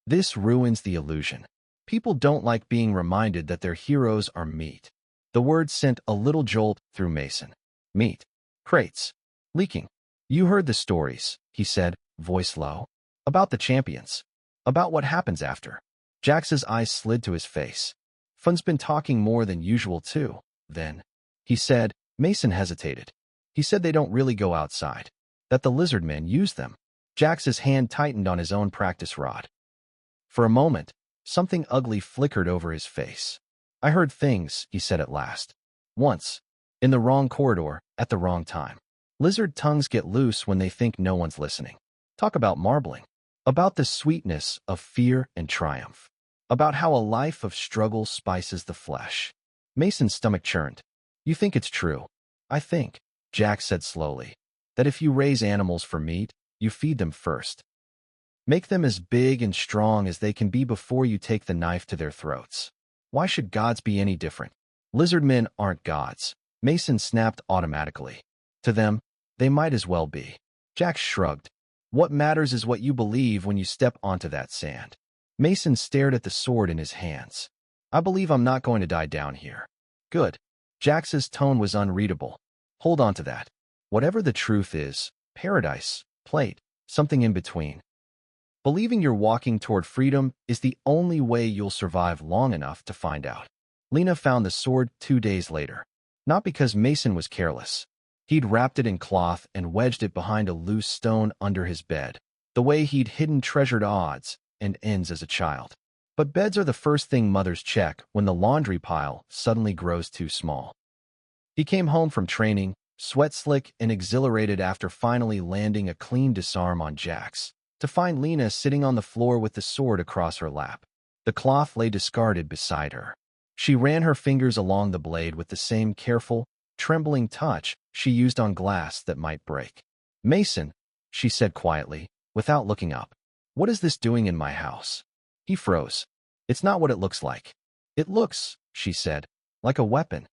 This ruins the illusion. People don't like being reminded that their heroes are meat. The word sent a little jolt through Mason. Meat. Crates. Leaking. You heard the stories, he said, voice low. About the champions. About what happens after. Jax's eyes slid to his face. Fun's been talking more than usual too, then. He said. Mason hesitated. He said they don't really go outside. That the lizardmen use them. Jax's hand tightened on his own practice rod. For a moment, something ugly flickered over his face. I heard things, he said at last. Once. In the wrong corridor, at the wrong time. Lizard tongues get loose when they think no one's listening. Talk about marbling. About the sweetness of fear and triumph. About how a life of struggle spices the flesh. Mason's stomach churned. You think it's true? I think, Jax said slowly, that if you raise animals for meat, you feed them first. Make them as big and strong as they can be before you take the knife to their throats. Why should gods be any different? Lizardmen aren't gods. Mason snapped automatically. To them, they might as well be. Jax shrugged. What matters is what you believe when you step onto that sand. Mason stared at the sword in his hands. I believe I'm not going to die down here. Good. Jax's tone was unreadable. Hold on to that. Whatever the truth is, paradise, plate, something in between. Believing you're walking toward freedom is the only way you'll survive long enough to find out. Lena found the sword 2 days later. Not because Mason was careless. He'd wrapped it in cloth and wedged it behind a loose stone under his bed, the way he'd hidden treasured odds and ends as a child. But beds are the first thing mothers check when the laundry pile suddenly grows too small. He came home from training, sweat-slick and exhilarated after finally landing a clean disarm on Jax, to find Lena sitting on the floor with the sword across her lap. The cloth lay discarded beside her. She ran her fingers along the blade with the same careful, trembling touch she used on glass that might break. Mason, she said quietly, without looking up. What is this doing in my house? He froze. It's not what it looks like. It looks, she said, like a weapon.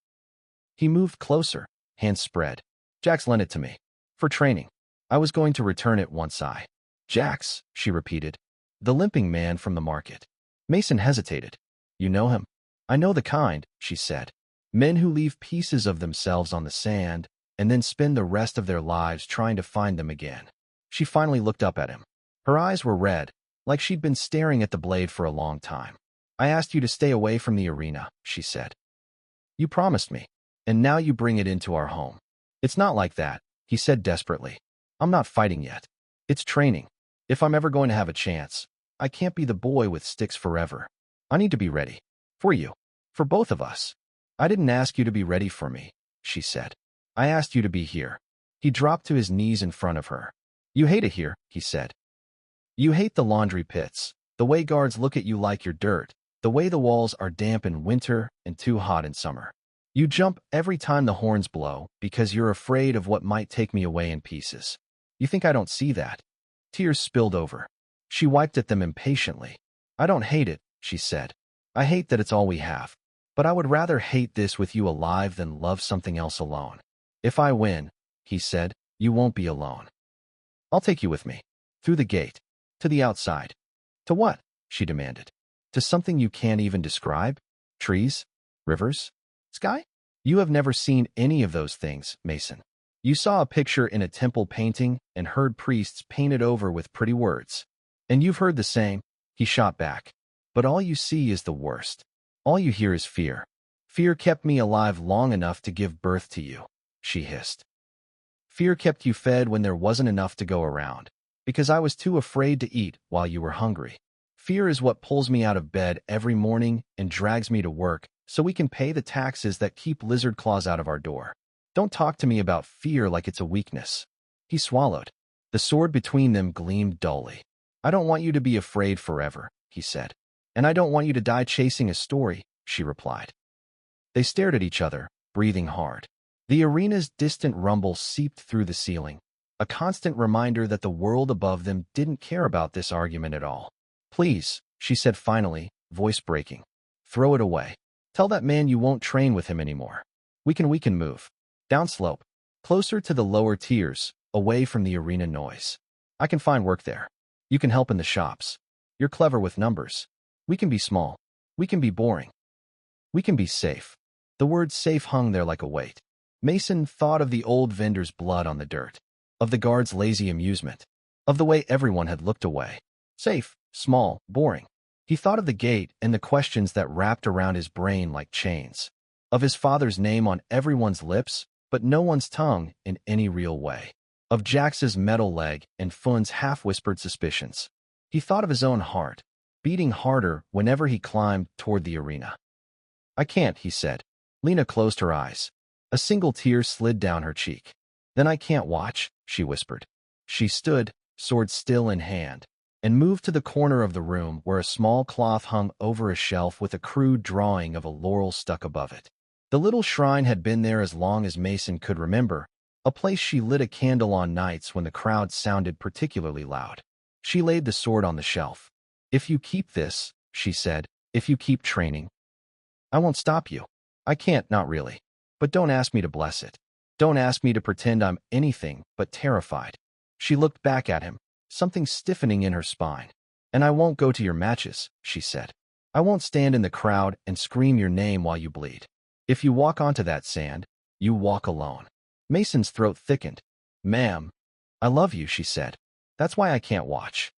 He moved closer, hands spread. Jax lent it to me. For training. I was going to return it once I. Jax, she repeated. The limping man from the market. Mason hesitated. You know him? I know the kind, she said. Men who leave pieces of themselves on the sand and then spend the rest of their lives trying to find them again. She finally looked up at him. Her eyes were red, like she'd been staring at the blade for a long time. I asked you to stay away from the arena, she said. You promised me, and now you bring it into our home. It's not like that, he said desperately. I'm not fighting yet. It's training. If I'm ever going to have a chance, I can't be the boy with sticks forever. I need to be ready. For you. For both of us. I didn't ask you to be ready for me, she said. I asked you to be here. He dropped to his knees in front of her. You hate it here, he said. You hate the laundry pits, the way guards look at you like you're dirt, the way the walls are damp in winter and too hot in summer. You jump every time the horns blow because you're afraid of what might take me away in pieces. You think I don't see that? Tears spilled over. She wiped at them impatiently. I don't hate it, she said. I hate that it's all we have. But I would rather hate this with you alive than love something else alone. If I win, he said, you won't be alone. I'll take you with me. Through the gate. To the outside. To what? She demanded. To something you can't even describe? Trees? Rivers? Sky? You have never seen any of those things, Mason. You saw a picture in a temple painting and heard priests paint it over with pretty words. And you've heard the same, he shot back. But all you see is the worst. All you hear is fear. Fear kept me alive long enough to give birth to you, she hissed. Fear kept you fed when there wasn't enough to go around, because I was too afraid to eat while you were hungry. Fear is what pulls me out of bed every morning and drags me to work so we can pay the taxes that keep lizard claws out of our door. Don't talk to me about fear like it's a weakness. He swallowed. The sword between them gleamed dully. I don't want you to be afraid forever, he said. And I don't want you to die chasing a story, she replied. They stared at each other, breathing hard. The arena's distant rumble seeped through the ceiling, a constant reminder that the world above them didn't care about this argument at all. Please, she said finally, voice breaking. Throw it away. Tell that man you won't train with him anymore. We can move. Downslope. Closer to the lower tiers, away from the arena noise. I can find work there. You can help in the shops. You're clever with numbers. We can be small. We can be boring. We can be safe. The word safe hung there like a weight. Mason thought of the old vendor's blood on the dirt, of the guard's lazy amusement, of the way everyone had looked away. Safe, small, boring. He thought of the gate and the questions that wrapped around his brain like chains, of his father's name on everyone's lips, but no one's tongue in any real way, of Jax's metal leg and Fun's half-whispered suspicions. He thought of his own heart, beating harder whenever he climbed toward the arena. I can't, he said. Lena closed her eyes. A single tear slid down her cheek. Then I can't watch, she whispered. She stood, sword still in hand, and moved to the corner of the room where a small cloth hung over a shelf with a crude drawing of a laurel stuck above it. The little shrine had been there as long as Mason could remember, a place she lit a candle on nights when the crowd sounded particularly loud. She laid the sword on the shelf. If you keep this, she said, if you keep training, I won't stop you. I can't, not really. But don't ask me to bless it. Don't ask me to pretend I'm anything but terrified. She looked back at him, something stiffening in her spine. And I won't go to your matches, she said. I won't stand in the crowd and scream your name while you bleed. If you walk onto that sand, you walk alone. Mason's throat thickened. Ma'am, I love you, she said. That's why I can't watch.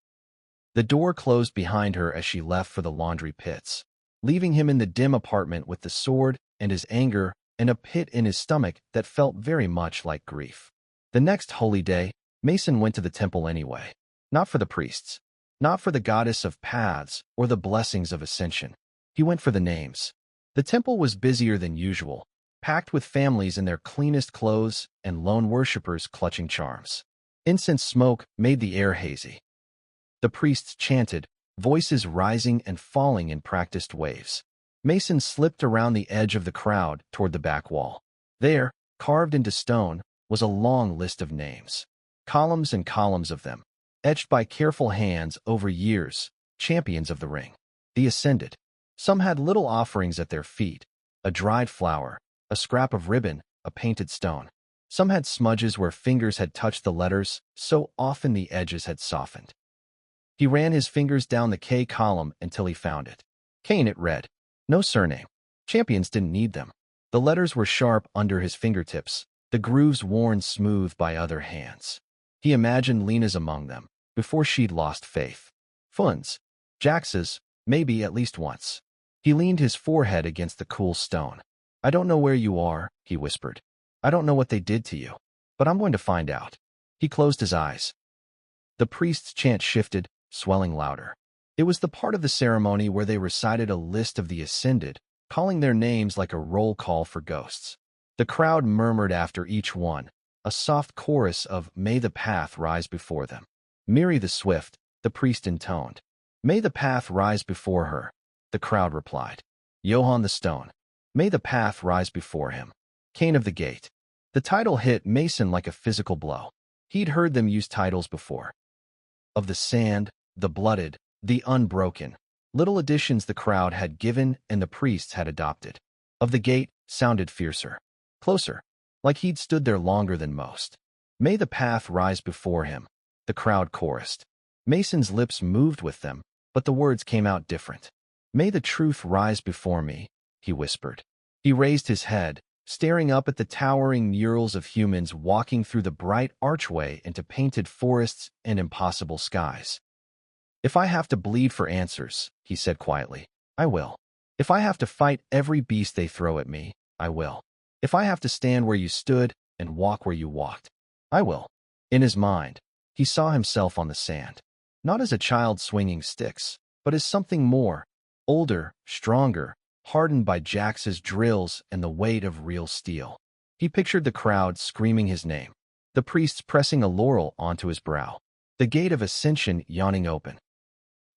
The door closed behind her as she left for the laundry pits, leaving him in the dim apartment with the sword and his anger and a pit in his stomach that felt very much like grief. The next holy day, Mason went to the temple anyway. Not for the priests, not for the goddess of paths or the blessings of ascension. He went for the names. The temple was busier than usual, packed with families in their cleanest clothes and lone worshippers clutching charms. Incense smoke made the air hazy. The priests chanted, voices rising and falling in practiced waves. Mason slipped around the edge of the crowd toward the back wall. There, carved into stone, was a long list of names. Columns and columns of them, etched by careful hands over years, champions of the ring. The ascended. Some had little offerings at their feet, a dried flower, a scrap of ribbon, a painted stone. Some had smudges where fingers had touched the letters, so often the edges had softened. He ran his fingers down the K column until he found it. Kane, it read. No surname. Champions didn't need them. The letters were sharp under his fingertips, the grooves worn smooth by other hands. He imagined Lena's among them, before she'd lost faith. Fun's. Jax's, maybe at least once. He leaned his forehead against the cool stone. I don't know where you are, he whispered. I don't know what they did to you, but I'm going to find out. He closed his eyes. The priest's chant shifted, swelling louder. It was the part of the ceremony where they recited a list of the ascended, calling their names like a roll call for ghosts. The crowd murmured after each one, a soft chorus of May the Path rise before them. Miri the Swift, the priest intoned. May the path rise before her, the crowd replied. Johann the Stone. May the path rise before him. Cain of the Gate. The title hit Mason like a physical blow. He'd heard them use titles before. Of the sand, the blooded, the unbroken. Little additions the crowd had given and the priests had adopted. Of the Gate sounded fiercer. Closer. Like he'd stood there longer than most. May the path rise before him, the crowd chorused. Mason's lips moved with them, but the words came out different. May the truth rise before me, he whispered. He raised his head, staring up at the towering murals of humans walking through the bright archway into painted forests and impossible skies. If I have to bleed for answers, he said quietly, I will. If I have to fight every beast they throw at me, I will. If I have to stand where you stood and walk where you walked, I will. In his mind, he saw himself on the sand, not as a child swinging sticks, but as something more, older, stronger, hardened by Jax's drills and the weight of real steel. He pictured the crowd screaming his name, the priests pressing a laurel onto his brow, the gate of ascension yawning open.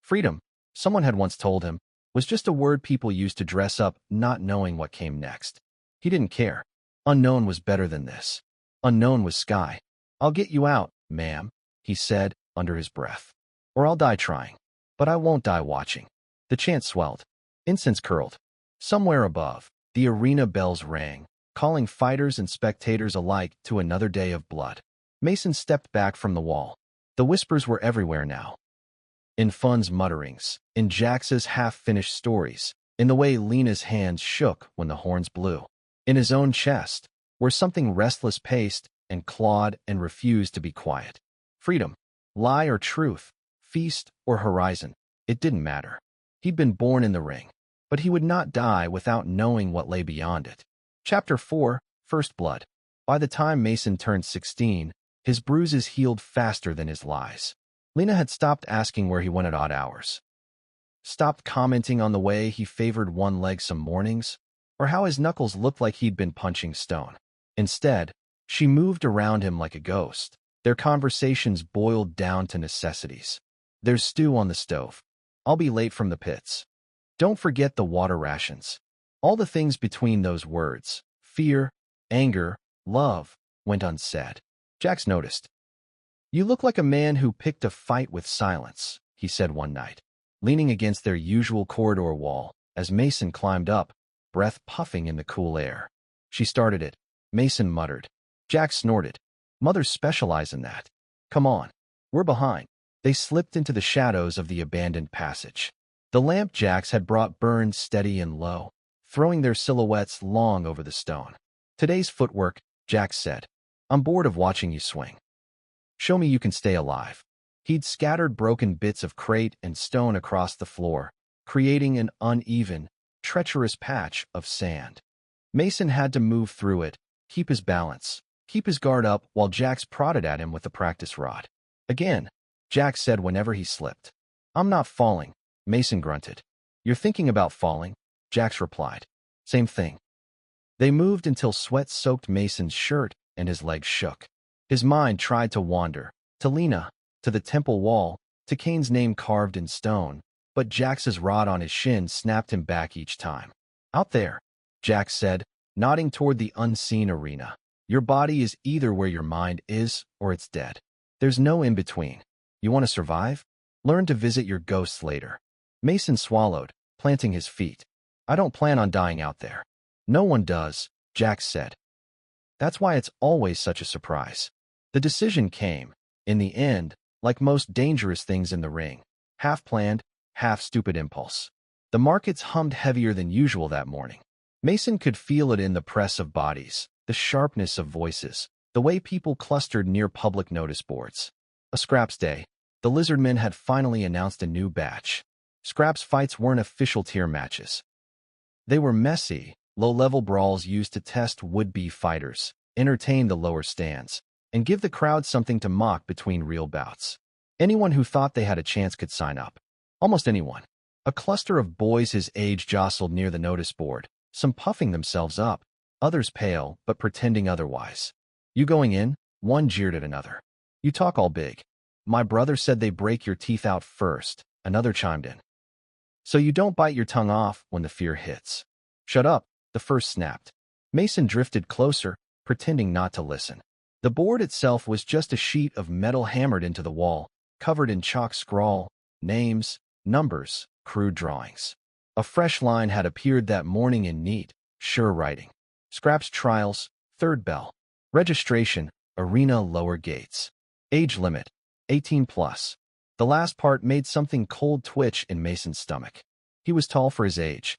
Freedom, someone had once told him, was just a word people used to dress up, not knowing what came next. He didn't care. Unknown was better than this. Unknown was sky. I'll get you out, ma'am, he said under his breath. Or I'll die trying. But I won't die watching. The chant swelled. Incense curled. Somewhere above, the arena bells rang, calling fighters and spectators alike to another day of blood. Mason stepped back from the wall. The whispers were everywhere now. In Fun's mutterings, in Jax's half-finished stories, in the way Lena's hands shook when the horns blew. In his own chest, where something restless paced and clawed and refused to be quiet. Freedom, lie or truth, feast or horizon, it didn't matter. He'd been born in the ring, but he would not die without knowing what lay beyond it. Chapter 4, First Blood. By the time Mason turned 16, his bruises healed faster than his lies. Lena had stopped asking where he went at odd hours, stopped commenting on the way he favored one leg some mornings, or how his knuckles looked like he'd been punching stone. Instead, she moved around him like a ghost. Their conversations boiled down to necessities. There's stew on the stove. I'll be late from the pits. Don't forget the water rations. All the things between those words, fear, anger, love, went unsaid. Jax noticed. You look like a man who picked a fight with silence, he said one night, leaning against their usual corridor wall as Mason climbed up, breath puffing in the cool air. She started it, Mason muttered. Jax snorted. Mothers specialize in that. Come on. We're behind. They slipped into the shadows of the abandoned passage. The lamp Jax had brought burned steady and low, throwing their silhouettes long over the stone. Today's footwork, Jax said. I'm bored of watching you swing. Show me you can stay alive. He'd scattered broken bits of crate and stone across the floor, creating an uneven, treacherous patch of sand. Mason had to move through it, keep his balance, keep his guard up while Jax prodded at him with the practice rod. Again, Jax said whenever he slipped. I'm not falling, Mason grunted. You're thinking about falling, Jax replied. Same thing. They moved until sweat soaked Mason's shirt and his legs shook. His mind tried to wander, to Lena, to the temple wall, to Cain's name carved in stone, but Jax's rod on his shin snapped him back each time. Out there, Jax said, nodding toward the unseen arena. Your body is either where your mind is, or it's dead. There's no in-between. You want to survive? Learn to visit your ghosts later. Mason swallowed, planting his feet. I don't plan on dying out there. No one does, Jax said. That's why it's always such a surprise. The decision came, in the end, like most dangerous things in the ring. Half planned, half stupid impulse. The markets hummed heavier than usual that morning. Mason could feel it in the press of bodies, the sharpness of voices, the way people clustered near public notice boards. A scraps day. The lizardmen had finally announced a new batch. Scraps fights weren't official tier matches. They were messy, low-level brawls used to test would-be fighters, entertain the lower stands, and give the crowd something to mock between real bouts. Anyone who thought they had a chance could sign up. Almost anyone. A cluster of boys his age jostled near the notice board, some puffing themselves up, others pale but pretending otherwise. You going in? One jeered at another. You talk all big. My brother said they break your teeth out first, another chimed in. So you don't bite your tongue off when the fear hits. Shut up, the first snapped. Mason drifted closer, pretending not to listen. The board itself was just a sheet of metal hammered into the wall, covered in chalk scrawl, names, numbers, crude drawings. A fresh line had appeared that morning in neat, sure writing. Scraps trials, third bell. Registration, arena lower gates. Age limit, 18 plus. The last part made something cold twitch in Mason's stomach. He was tall for his age.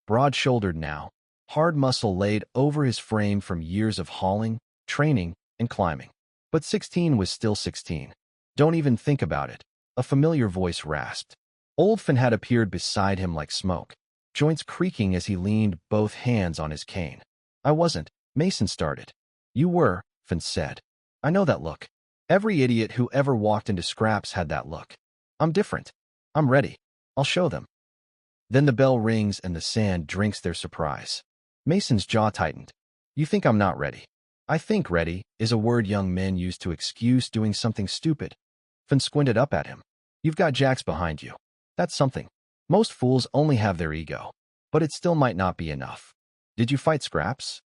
Broad-shouldered now, hard muscle laid over his frame from years of hauling, training, and climbing. But 16 was still 16. Don't even think about it, a familiar voice rasped. Old Finn had appeared beside him like smoke, joints creaking as he leaned both hands on his cane. I wasn't, Mason started. You were, Finn said. I know that look. Every idiot who ever walked into Scraps had that look. I'm different. I'm ready. I'll show them. Then the bell rings and the sand drinks their surprise. Mason's jaw tightened. You think I'm not ready? I think ready is a word young men use to excuse doing something stupid. Finn squinted up at him. You've got Jax behind you. That's something. Most fools only have their ego. But it still might not be enough. Did you fight Scraps?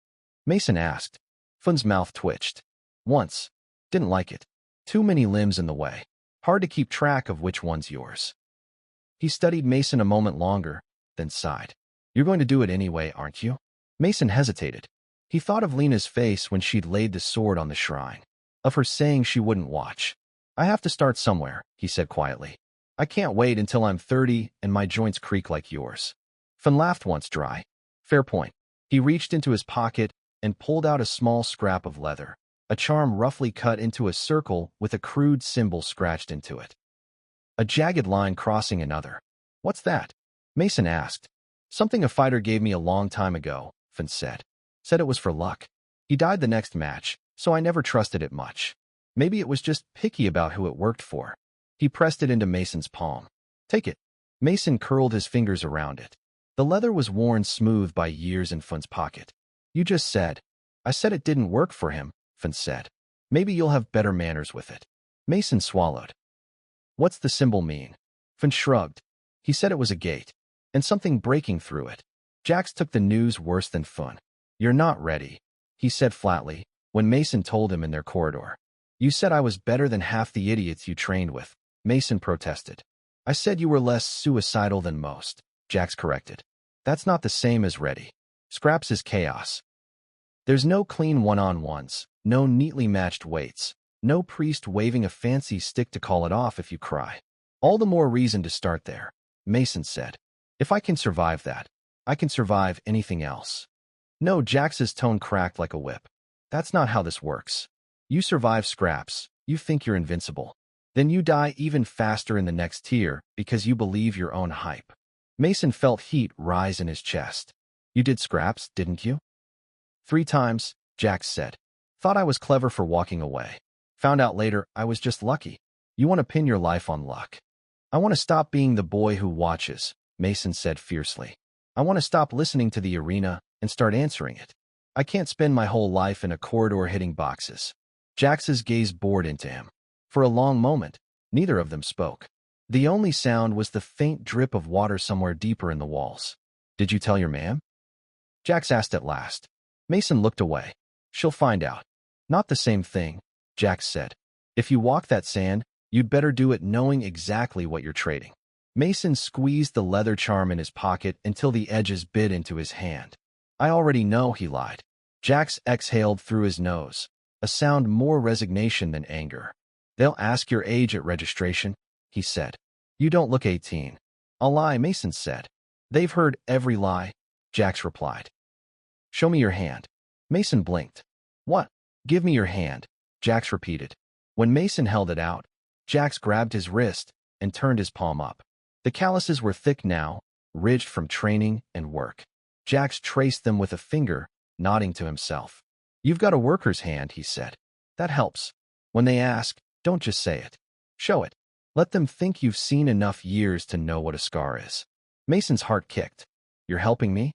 Mason asked. Finn's mouth twitched. Once. Didn't like it. Too many limbs in the way. Hard to keep track of which one's yours. He studied Mason a moment longer, then sighed. You're going to do it anyway, aren't you? Mason hesitated. He thought of Lena's face when she'd laid the sword on the shrine, of her saying she wouldn't watch. I have to start somewhere, he said quietly. I can't wait until I'm 30 and my joints creak like yours. Finn laughed once dry. Fair point. He reached into his pocket and pulled out a small scrap of leather, a charm roughly cut into a circle with a crude symbol scratched into it. A jagged line crossing another. What's that? Mason asked. Something a fighter gave me a long time ago, Finn said. Said it was for luck. He died the next match, so I never trusted it much. Maybe it was just picky about who it worked for. He pressed it into Mason's palm. Take it. Mason curled his fingers around it. The leather was worn smooth by years in Finn's pocket. You just said. I said it didn't work for him, Finn said. Maybe you'll have better manners with it. Mason swallowed. What's the symbol mean? Finn shrugged. He said it was a gate, and something breaking through it. Jax took the news worse than Finn. You're not ready, he said flatly, when Mason told him in their corridor. You said I was better than half the idiots you trained with, Mason protested. I said you were less suicidal than most, Jax corrected. That's not the same as ready. Scraps is chaos. There's no clean one-on-ones, no neatly matched weights, no priest waving a fancy stick to call it off if you cry. All the more reason to start there, Mason said. If I can survive that, I can survive anything else. No, Jax's tone cracked like a whip. That's not how this works. You survive scraps, you think you're invincible. Then you die even faster in the next tier because you believe your own hype. Mason felt heat rise in his chest. You did scraps, didn't you? 3 times, Jax said. Thought I was clever for walking away. Found out later I was just lucky. You want to pin your life on luck. I want to stop being the boy who watches, Mason said fiercely. I want to stop listening to the arena and start answering it. I can't spend my whole life in a corridor hitting boxes. Jax's gaze bored into him. For a long moment, neither of them spoke. The only sound was the faint drip of water somewhere deeper in the walls. Did you tell your ma'am? Jax asked at last. Mason looked away. She'll find out. Not the same thing, Jax said. If you walk that sand, you'd better do it knowing exactly what you're trading. Mason squeezed the leather charm in his pocket until the edges bit into his hand. I already know, he lied. Jax exhaled through his nose, a sound more resignation than anger. They'll ask your age at registration, he said. You don't look 18. I'll lie, Mason said. They've heard every lie, Jax replied. Show me your hand. Mason blinked. What? Give me your hand, Jax repeated. When Mason held it out, Jax grabbed his wrist and turned his palm up. The calluses were thick now, ridged from training and work. Jax traced them with a finger, nodding to himself. You've got a worker's hand, he said. That helps. When they ask, don't just say it. Show it. Let them think you've seen enough years to know what a scar is. Mason's heart kicked. You're helping me?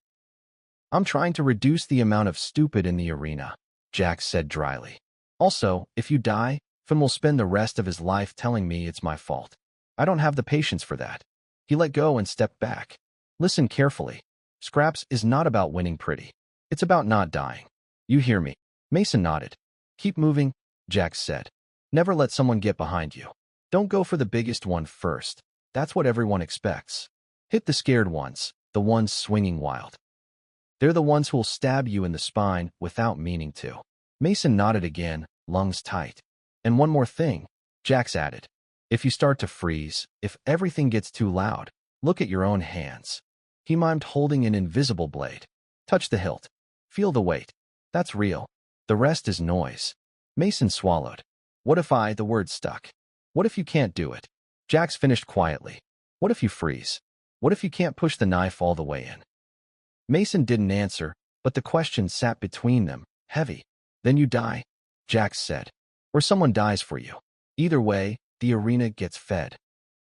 I'm trying to reduce the amount of stupid in the arena, Jax said dryly. Also, if you die, Finn will spend the rest of his life telling me it's my fault. I don't have the patience for that. He let go and stepped back. Listen carefully. Scraps is not about winning pretty. It's about not dying. You hear me? Mason nodded. Keep moving, Jax said. Never let someone get behind you. Don't go for the biggest one first. That's what everyone expects. Hit the scared ones, the ones swinging wild. They're the ones who'll stab you in the spine without meaning to. Mason nodded again, lungs tight. And one more thing, Jax added. If you start to freeze, if everything gets too loud, look at your own hands. He mimed holding an invisible blade. Touch the hilt. Feel the weight. That's real. The rest is noise. Mason swallowed. What if the word stuck? What if you can't do it? Jax finished quietly. What if you freeze? What if you can't push the knife all the way in? Mason didn't answer, but the question sat between them, heavy. Then you die, Jax said. Or someone dies for you. Either way, the arena gets fed.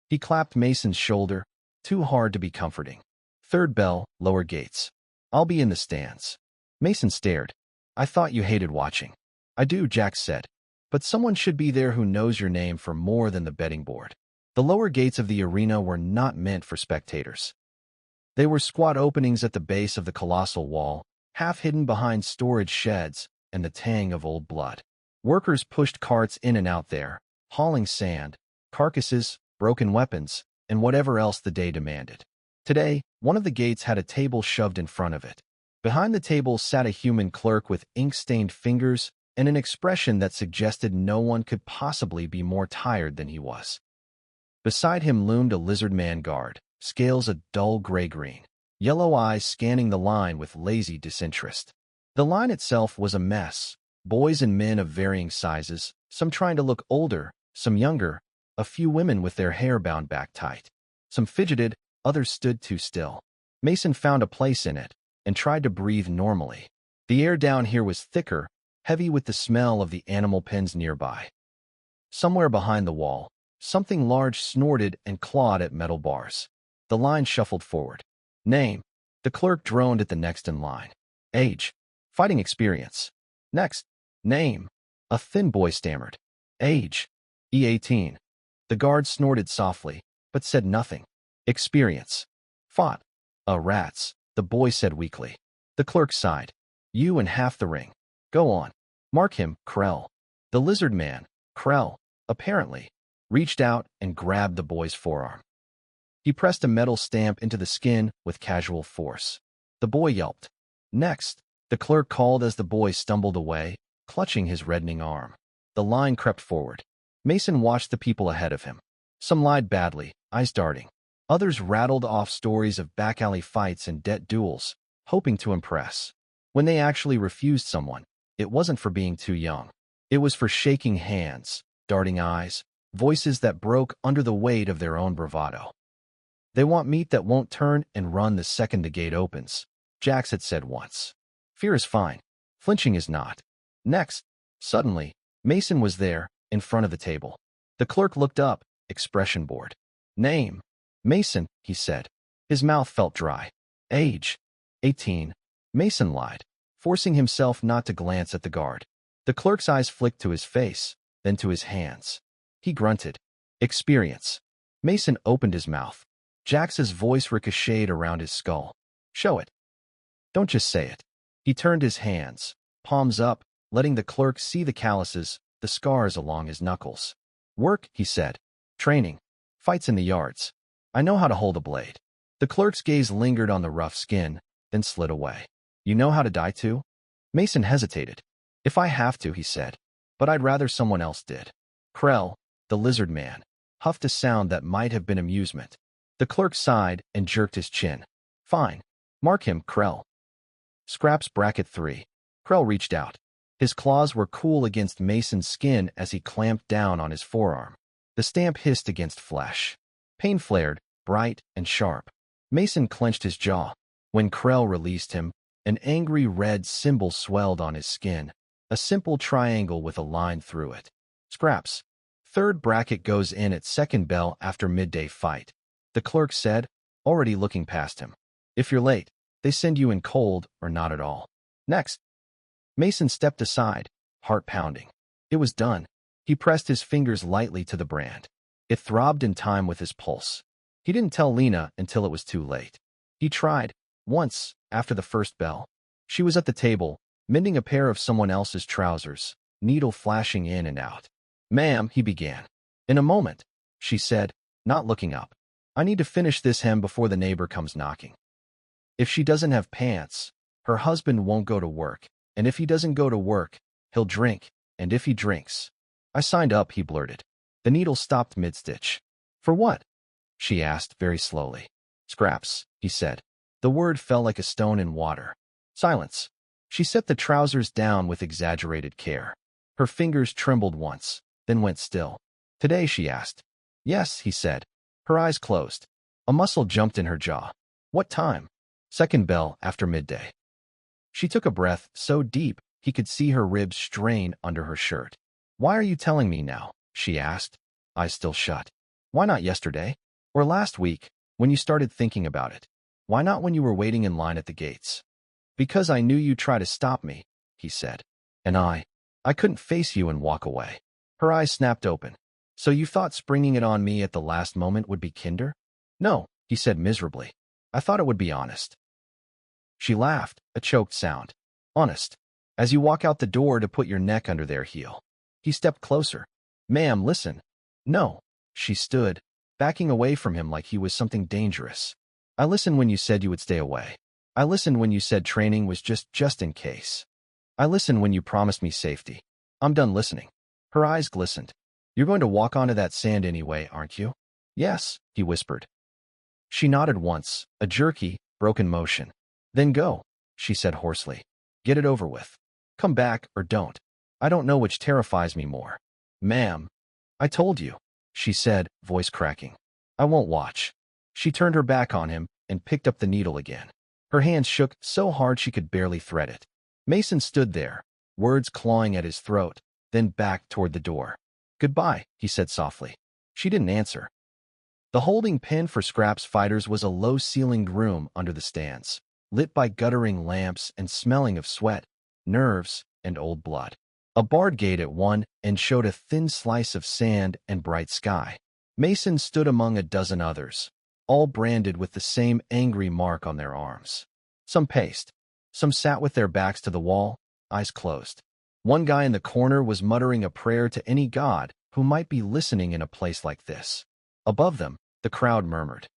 He clapped Mason's shoulder, too hard to be comforting. Third bell, lower gates. I'll be in the stands. Mason stared. I thought you hated watching. I do, Jax said. But someone should be there who knows your name for more than the betting board. The lower gates of the arena were not meant for spectators. They were squat openings at the base of the colossal wall, half hidden behind storage sheds and the tang of old blood. Workers pushed carts in and out there, hauling sand, carcasses, broken weapons, and whatever else the day demanded. Today, One of the gates had a table shoved in front of it. Behind the table sat a human clerk with ink-stained fingers and an expression that suggested no one could possibly be more tired than he was. Beside him loomed a lizardman guard, scales a dull gray-green, yellow eyes scanning the line with lazy disinterest. The line itself was a mess, boys and men of varying sizes, some trying to look older, some younger, a few women with their hair bound back tight. Some fidgeted, others stood too still. Mason found a place in it and tried to breathe normally. The air down here was thicker, heavy with the smell of the animal pens nearby. Somewhere behind the wall, something large snorted and clawed at metal bars. The line shuffled forward. Name. The clerk droned at the next in line. Age. Fighting experience. Next. Name. A thin boy stammered. Age. E18. The guard snorted softly, but said nothing. Experience. Fought. Rats, the boy said weakly. The clerk sighed. You and half the ring. Go on. Mark him, Krell. The lizard man, Krell, apparently, reached out and grabbed the boy's forearm. He pressed a metal stamp into the skin with casual force. The boy yelped. Next, the clerk called as the boy stumbled away, clutching his reddening arm. The line crept forward. Mason watched the people ahead of him. Some lied badly, eyes darting. Others rattled off stories of back-alley fights and debt duels, hoping to impress. When they actually refused someone, it wasn't for being too young. It was for shaking hands, darting eyes, voices that broke under the weight of their own bravado. They want meat that won't turn and run the second the gate opens, Jax had said once. Fear is fine. Flinching is not. Next, suddenly, Mason was there, in front of the table. The clerk looked up, expression bored. Name. Mason, he said. His mouth felt dry. Age. 18. Mason lied, forcing himself not to glance at the guard. The clerk's eyes flicked to his face, then to his hands. He grunted. Experience. Mason opened his mouth. Jax's voice ricocheted around his skull. Show it. Don't just say it. He turned his hands, palms up, letting the clerk see the calluses, the scars along his knuckles. Work, he said. Training. Fights in the yards. I know how to hold a blade. The clerk's gaze lingered on the rough skin, then slid away. You know how to die too? Mason hesitated. If I have to, he said, but I'd rather someone else did. Krell, the lizard man, huffed a sound that might have been amusement. The clerk sighed and jerked his chin. Fine. Mark him, Krell. Scraps bracket 3. Krell reached out. His claws were cool against Mason's skin as he clamped down on his forearm. The stamp hissed against flesh. Pain flared, bright and sharp. Mason clenched his jaw. When Krell released him, an angry red symbol swelled on his skin, a simple triangle with a line through it. Scraps. Third bracket goes in at second bell after midday fight, the clerk said, already looking past him. If you're late, they send you in cold or not at all. Next. Mason stepped aside, heart pounding. It was done. He pressed his fingers lightly to the brand. It throbbed in time with his pulse. He didn't tell Lena until it was too late. He tried, once, after the first bell. She was at the table, mending a pair of someone else's trousers, needle flashing in and out. Ma'am, he began. In a moment, she said, not looking up. I need to finish this hem before the neighbor comes knocking. If she doesn't have pants, her husband won't go to work, and if he doesn't go to work, he'll drink, and if he drinks. I signed up, he blurted. The needle stopped mid-stitch. For what? She asked very slowly. Scraps, he said. The word fell like a stone in water. Silence. She set the trousers down with exaggerated care. Her fingers trembled once, then went still. Today, she asked. Yes, he said. Her eyes closed. A muscle jumped in her jaw. What time? Second bell after midday. She took a breath so deep he could see her ribs strain under her shirt. Why are you telling me now? She asked, eyes still shut. Why not yesterday? Or last week, when you started thinking about it? Why not when you were waiting in line at the gates? Because I knew you'd try to stop me, he said. And I couldn't face you and walk away. Her eyes snapped open. So you thought springing it on me at the last moment would be kinder? No, he said miserably. I thought it would be honest. She laughed, a choked sound. Honest. As you walk out the door to put your neck under their heel. He stepped closer. Ma'am, listen. No. She stood, backing away from him like he was something dangerous. I listened when you said you would stay away. I listened when you said training was just in case. I listened when you promised me safety. I'm done listening." Her eyes glistened. "You're going to walk onto that sand anyway, aren't you?" "Yes," he whispered. She nodded once, a jerky, broken motion. "Then go," she said hoarsely. "Get it over with. Come back or don't. I don't know which terrifies me more." "Ma'am, I told you," she said, voice cracking. "I won't watch." She turned her back on him and picked up the needle again. Her hands shook so hard she could barely thread it. Mason stood there, words clawing at his throat, then backed toward the door. "Goodbye," he said softly. She didn't answer. The holding pen for Scrap's fighters was a low-ceilinged room under the stands, lit by guttering lamps and smelling of sweat, nerves, and old blood. A barred gate at one end showed a thin slice of sand and bright sky. Mason stood among a dozen others, all branded with the same angry mark on their arms. Some paced. Some sat with their backs to the wall, eyes closed. One guy in the corner was muttering a prayer to any god who might be listening in a place like this. Above them, the crowd murmured.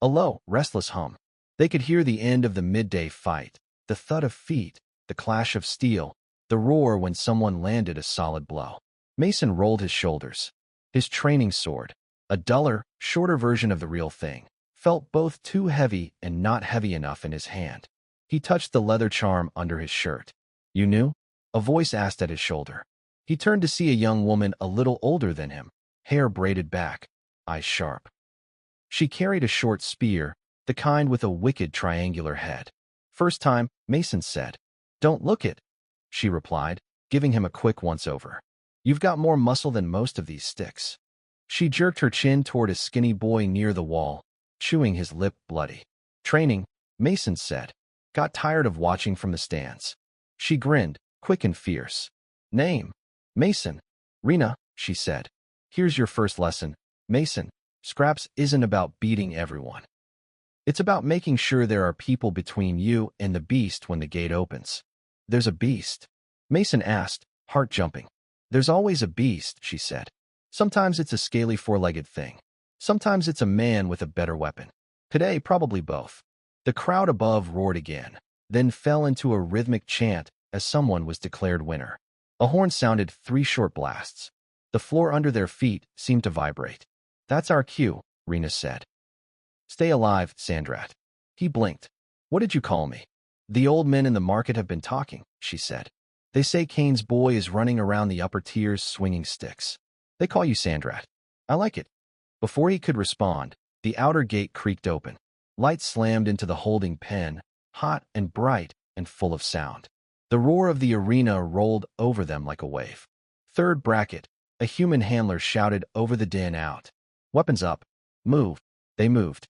A low, restless hum. They could hear the end of the midday fight, the thud of feet, the clash of steel, the roar when someone landed a solid blow. Mason rolled his shoulders. His training sword, a duller, shorter version of the real thing, felt both too heavy and not heavy enough in his hand. He touched the leather charm under his shirt. "You knew?" A voice asked at his shoulder. He turned to see a young woman a little older than him, hair braided back, eyes sharp. She carried a short spear, the kind with a wicked triangular head. "First time," Mason said. "Don't look it," she replied, giving him a quick once-over. "You've got more muscle than most of these sticks." She jerked her chin toward a skinny boy near the wall, chewing his lip bloody. "Training," Mason said. "Got tired of watching from the stands." She grinned, quick and fierce. "Name?" "Mason." "Rena," she said. "Here's your first lesson, Mason. Scraps isn't about beating everyone. It's about making sure there are people between you and the beast when the gate opens." "There's a beast?" Mason asked, heart jumping. "There's always a beast," she said. "Sometimes it's a scaly four-legged thing. Sometimes it's a man with a better weapon. Today, probably both." The crowd above roared again, then fell into a rhythmic chant as someone was declared winner. A horn sounded 3 short blasts. The floor under their feet seemed to vibrate. "That's our cue," Rena said. "Stay alive, Sandrat." He blinked. "What did you call me?" "The old men in the market have been talking," she said. "They say Cain's boy is running around the upper tiers swinging sticks. They call you Sandrat. I like it." Before he could respond, the outer gate creaked open. Light slammed into the holding pen, hot and bright and full of sound. The roar of the arena rolled over them like a wave. "Third bracket," a human handler shouted over the din out. "Weapons up. Move." They moved.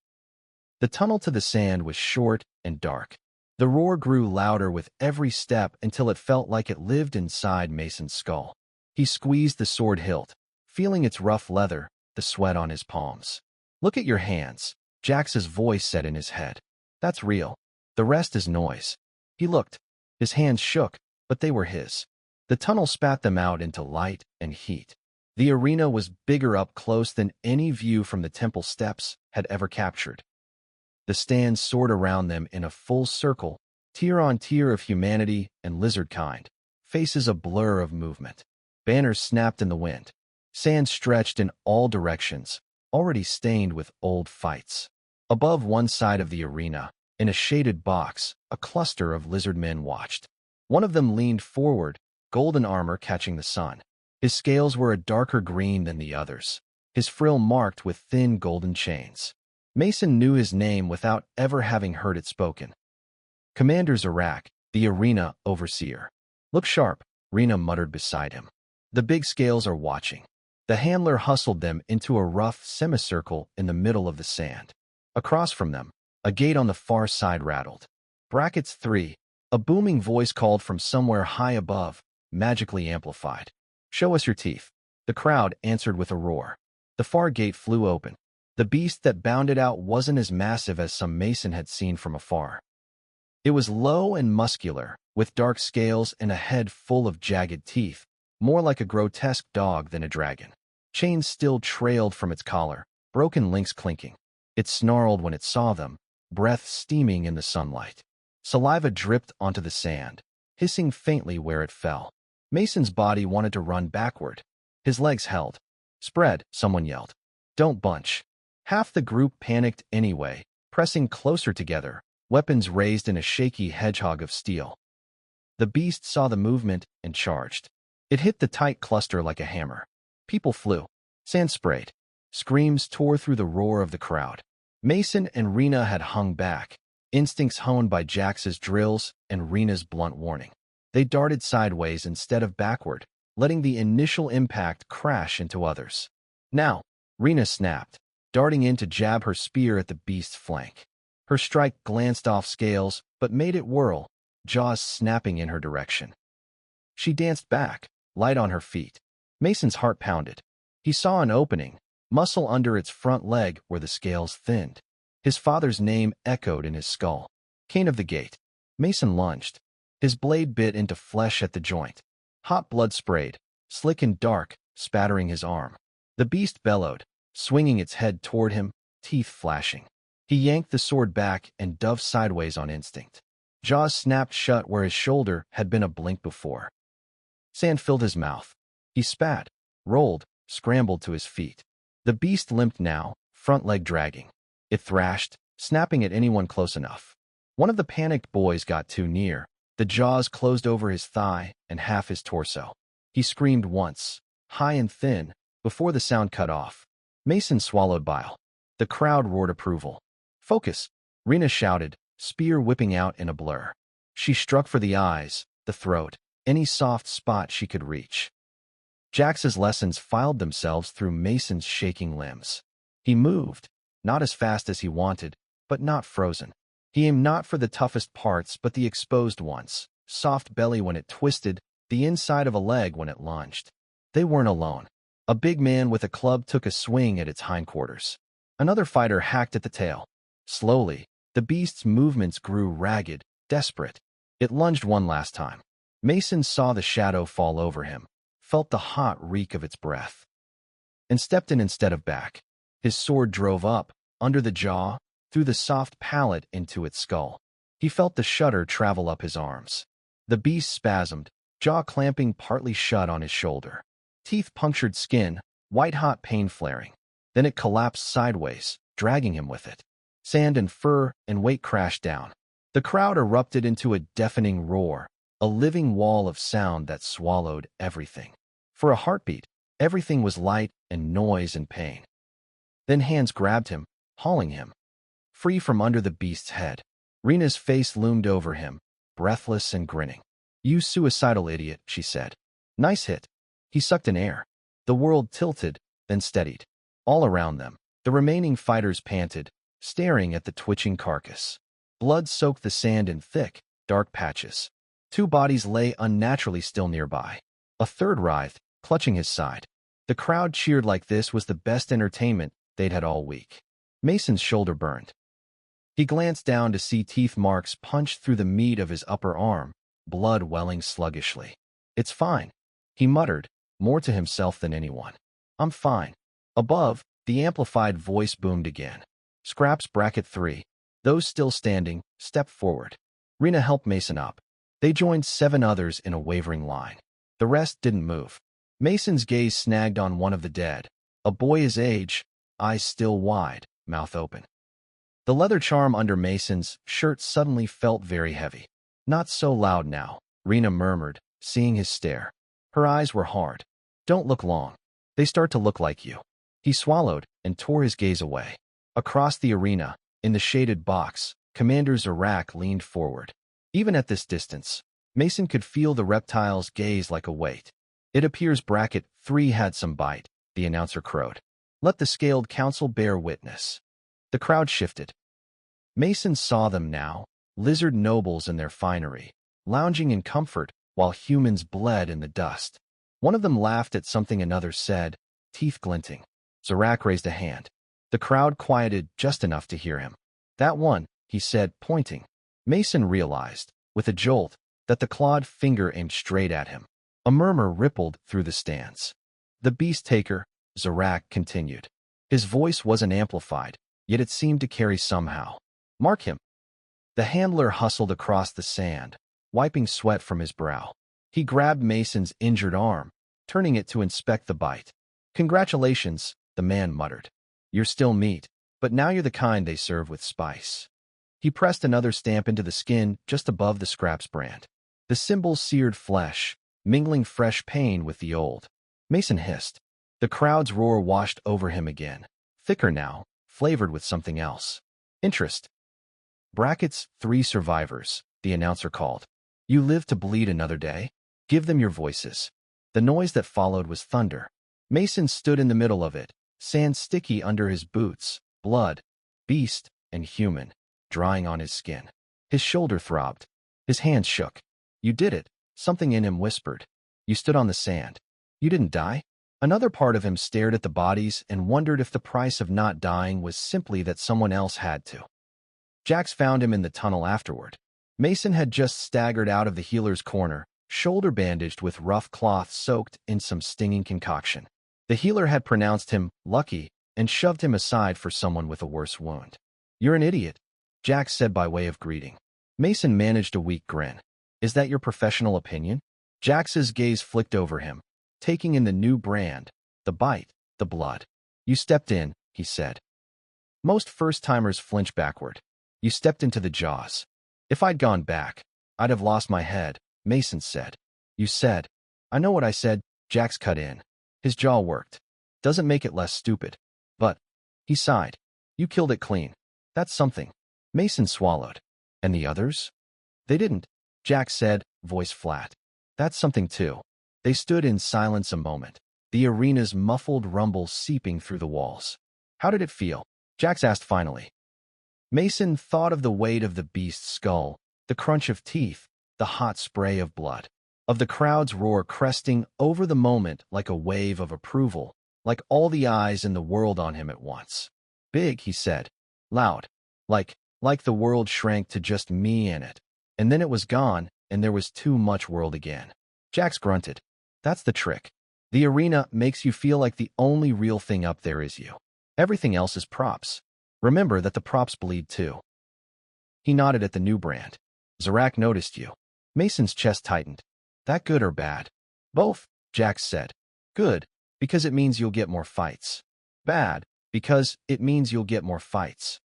The tunnel to the sand was short and dark. The roar grew louder with every step until it felt like it lived inside Mason's skull. He squeezed the sword hilt, feeling its rough leather, the sweat on his palms. "Look at your hands," Jax's voice said in his head. "That's real. The rest is noise." He looked. His hands shook, but they were his. The tunnel spat them out into light and heat. The arena was bigger up close than any view from the temple steps had ever captured. The stands soared around them in a full circle, tier on tier of humanity and lizard kind, faces a blur of movement. Banners snapped in the wind. Sand stretched in all directions, already stained with old fights. Above one side of the arena, in a shaded box, a cluster of lizardmen watched. One of them leaned forward, golden armor catching the sun. His scales were a darker green than the others, his frill marked with thin golden chains. Mason knew his name without ever having heard it spoken. Commander Zarak, the arena overseer. "Look sharp," Rena muttered beside him. "The big scales are watching." The handler hustled them into a rough semicircle in the middle of the sand. Across from them, a gate on the far side rattled. "Brackets 3, a booming voice called from somewhere high above, magically amplified. "Show us your teeth." The crowd answered with a roar. The far gate flew open. The beast that bounded out wasn't as massive as some Mason had seen from afar. It was low and muscular, with dark scales and a head full of jagged teeth, more like a grotesque dog than a dragon. Chains still trailed from its collar, broken links clinking. It snarled when it saw them, breath steaming in the sunlight. Saliva dripped onto the sand, hissing faintly where it fell. Mason's body wanted to run backward. His legs held. "Spread," someone yelled. "Don't bunch." Half the group panicked anyway, pressing closer together, weapons raised in a shaky hedgehog of steel. The beast saw the movement and charged. It hit the tight cluster like a hammer. People flew. Sand sprayed. Screams tore through the roar of the crowd. Mason and Rena had hung back, instincts honed by Jax's drills and Rena's blunt warning. They darted sideways instead of backward, letting the initial impact crash into others. Now, Rena snapped, darting in to jab her spear at the beast's flank. Her strike glanced off scales, but made it whirl, jaws snapping in her direction. She danced back, light on her feet. Mason's heart pounded. He saw an opening, muscle under its front leg where the scales thinned. His father's name echoed in his skull. Cain of the Gate. Mason lunged. His blade bit into flesh at the joint. Hot blood sprayed, slick and dark, spattering his arm. The beast bellowed, swinging its head toward him, teeth flashing. He yanked the sword back and dove sideways on instinct. Jaws snapped shut where his shoulder had been a blink before. Sand filled his mouth. He spat, rolled, scrambled to his feet. The beast limped now, front leg dragging. It thrashed, snapping at anyone close enough. One of the panicked boys got too near. The jaws closed over his thigh and half his torso. He screamed once, high and thin, before the sound cut off. Mason swallowed bile. The crowd roared approval. "Focus!" Rena shouted, spear whipping out in a blur. She struck for the eyes, the throat, any soft spot she could reach. Jax's lessons filed themselves through Mason's shaking limbs. He moved, not as fast as he wanted, but not frozen. He aimed not for the toughest parts but the exposed ones, soft belly when it twisted, the inside of a leg when it lunged. They weren't alone. A big man with a club took a swing at its hindquarters. Another fighter hacked at the tail. Slowly, the beast's movements grew ragged, desperate. It lunged one last time. Mason saw the shadow fall over him, felt the hot reek of its breath, and stepped in instead of back. His sword drove up, under the jaw, through the soft palate into its skull. He felt the shudder travel up his arms. The beast spasmed, jaw clamping partly shut on his shoulder. Teeth punctured skin, white-hot pain flaring. Then it collapsed sideways, dragging him with it. Sand and fur and weight crashed down. The crowd erupted into a deafening roar, a living wall of sound that swallowed everything. For a heartbeat, everything was light and noise and pain. Then hands grabbed him, hauling him free from under the beast's head. Rena's face loomed over him, breathless and grinning. "You suicidal idiot," she said. "Nice hit." He sucked in air. The world tilted, then steadied. All around them, the remaining fighters panted, staring at the twitching carcass. Blood soaked the sand in thick, dark patches. Two bodies lay unnaturally still nearby. A third writhed, clutching his side. The crowd cheered like this was the best entertainment they'd had all week. Mason's shoulder burned. He glanced down to see teeth marks punch through the meat of his upper arm, blood welling sluggishly. "It's fine," he muttered, more to himself than anyone. "I'm fine." Above, the amplified voice boomed again. "Scraps bracket 3. Those still standing, step forward." Rena helped Mason up. They joined 7 others in a wavering line. The rest didn't move. Mason's gaze snagged on one of the dead, a boy his age, eyes still wide, mouth open. The leather charm under Mason's shirt suddenly felt very heavy. "Not so loud now," Rena murmured, seeing his stare. Her eyes were hard. "Don't look long. They start to look like you." He swallowed and tore his gaze away. Across the arena, in the shaded box, Commander Zarak leaned forward. Even at this distance, Mason could feel the reptile's gaze like a weight. "It appears bracket 3 had some bite," the announcer crowed. "Let the scaled council bear witness." The crowd shifted. Mason saw them now, lizard nobles in their finery, lounging in comfort while humans bled in the dust. One of them laughed at something another said, teeth glinting. Zarak raised a hand. The crowd quieted just enough to hear him. "That one," he said, pointing. Mason realized, with a jolt, that the clawed finger aimed straight at him. A murmur rippled through the stands. "The beast taker," Zarak continued. His voice wasn't amplified, yet it seemed to carry somehow. Mark him. The handler hustled across the sand, wiping sweat from his brow. He grabbed Mason's injured arm, turning it to inspect the bite. Congratulations, the man muttered. You're still meat, but now you're the kind they serve with spice. He pressed another stamp into the skin just above the scraps brand. The symbol seared flesh, mingling fresh pain with the old. Mason hissed. The crowd's roar washed over him again, thicker now, flavored with something else. Interest. Brackets, 3 survivors, the announcer called. You live to bleed another day? Give them your voices. The noise that followed was thunder. Mason stood in the middle of it, sand sticky under his boots, blood, beast, and human, drying on his skin. His shoulder throbbed. His hands shook. You did it, something in him whispered. You stood on the sand. You didn't die? Another part of him stared at the bodies and wondered if the price of not dying was simply that someone else had to. Jax found him in the tunnel afterward. Mason had just staggered out of the healer's corner, shoulder bandaged with rough cloth soaked in some stinging concoction. The healer had pronounced him lucky and shoved him aside for someone with a worse wound. You're an idiot, Jax said by way of greeting. Mason managed a weak grin. Is that your professional opinion? Jax's gaze flicked over him, taking in the new brand, the bite, the blood. You stepped in, he said. Most first-timers flinch backward. You stepped into the jaws. If I'd gone back, I'd have lost my head, Mason said. You said. I know what I said, Jax cut in. His jaw worked. Doesn't make it less stupid. But, he sighed. You killed it clean. That's something. Mason swallowed. And the others? They didn't, Jax said, voice flat. That's something too. They stood in silence a moment, the arena's muffled rumble seeping through the walls. How did it feel? Jax asked finally. Mason thought of the weight of the beast's skull, the crunch of teeth, the hot spray of blood, of the crowd's roar cresting over the moment like a wave of approval, like all the eyes in the world on him at once. Big, he said. Loud. Like the world shrank to just me in it. And then it was gone, and there was too much world again. Jax grunted. That's the trick. The arena makes you feel like the only real thing up there is you. Everything else is props. Remember that the props bleed too. He nodded at the new brand. Zarak noticed you. Mason's chest tightened. That good or bad? Both, Jax said. Good, because it means you'll get more fights. Bad, because it means you'll get more fights.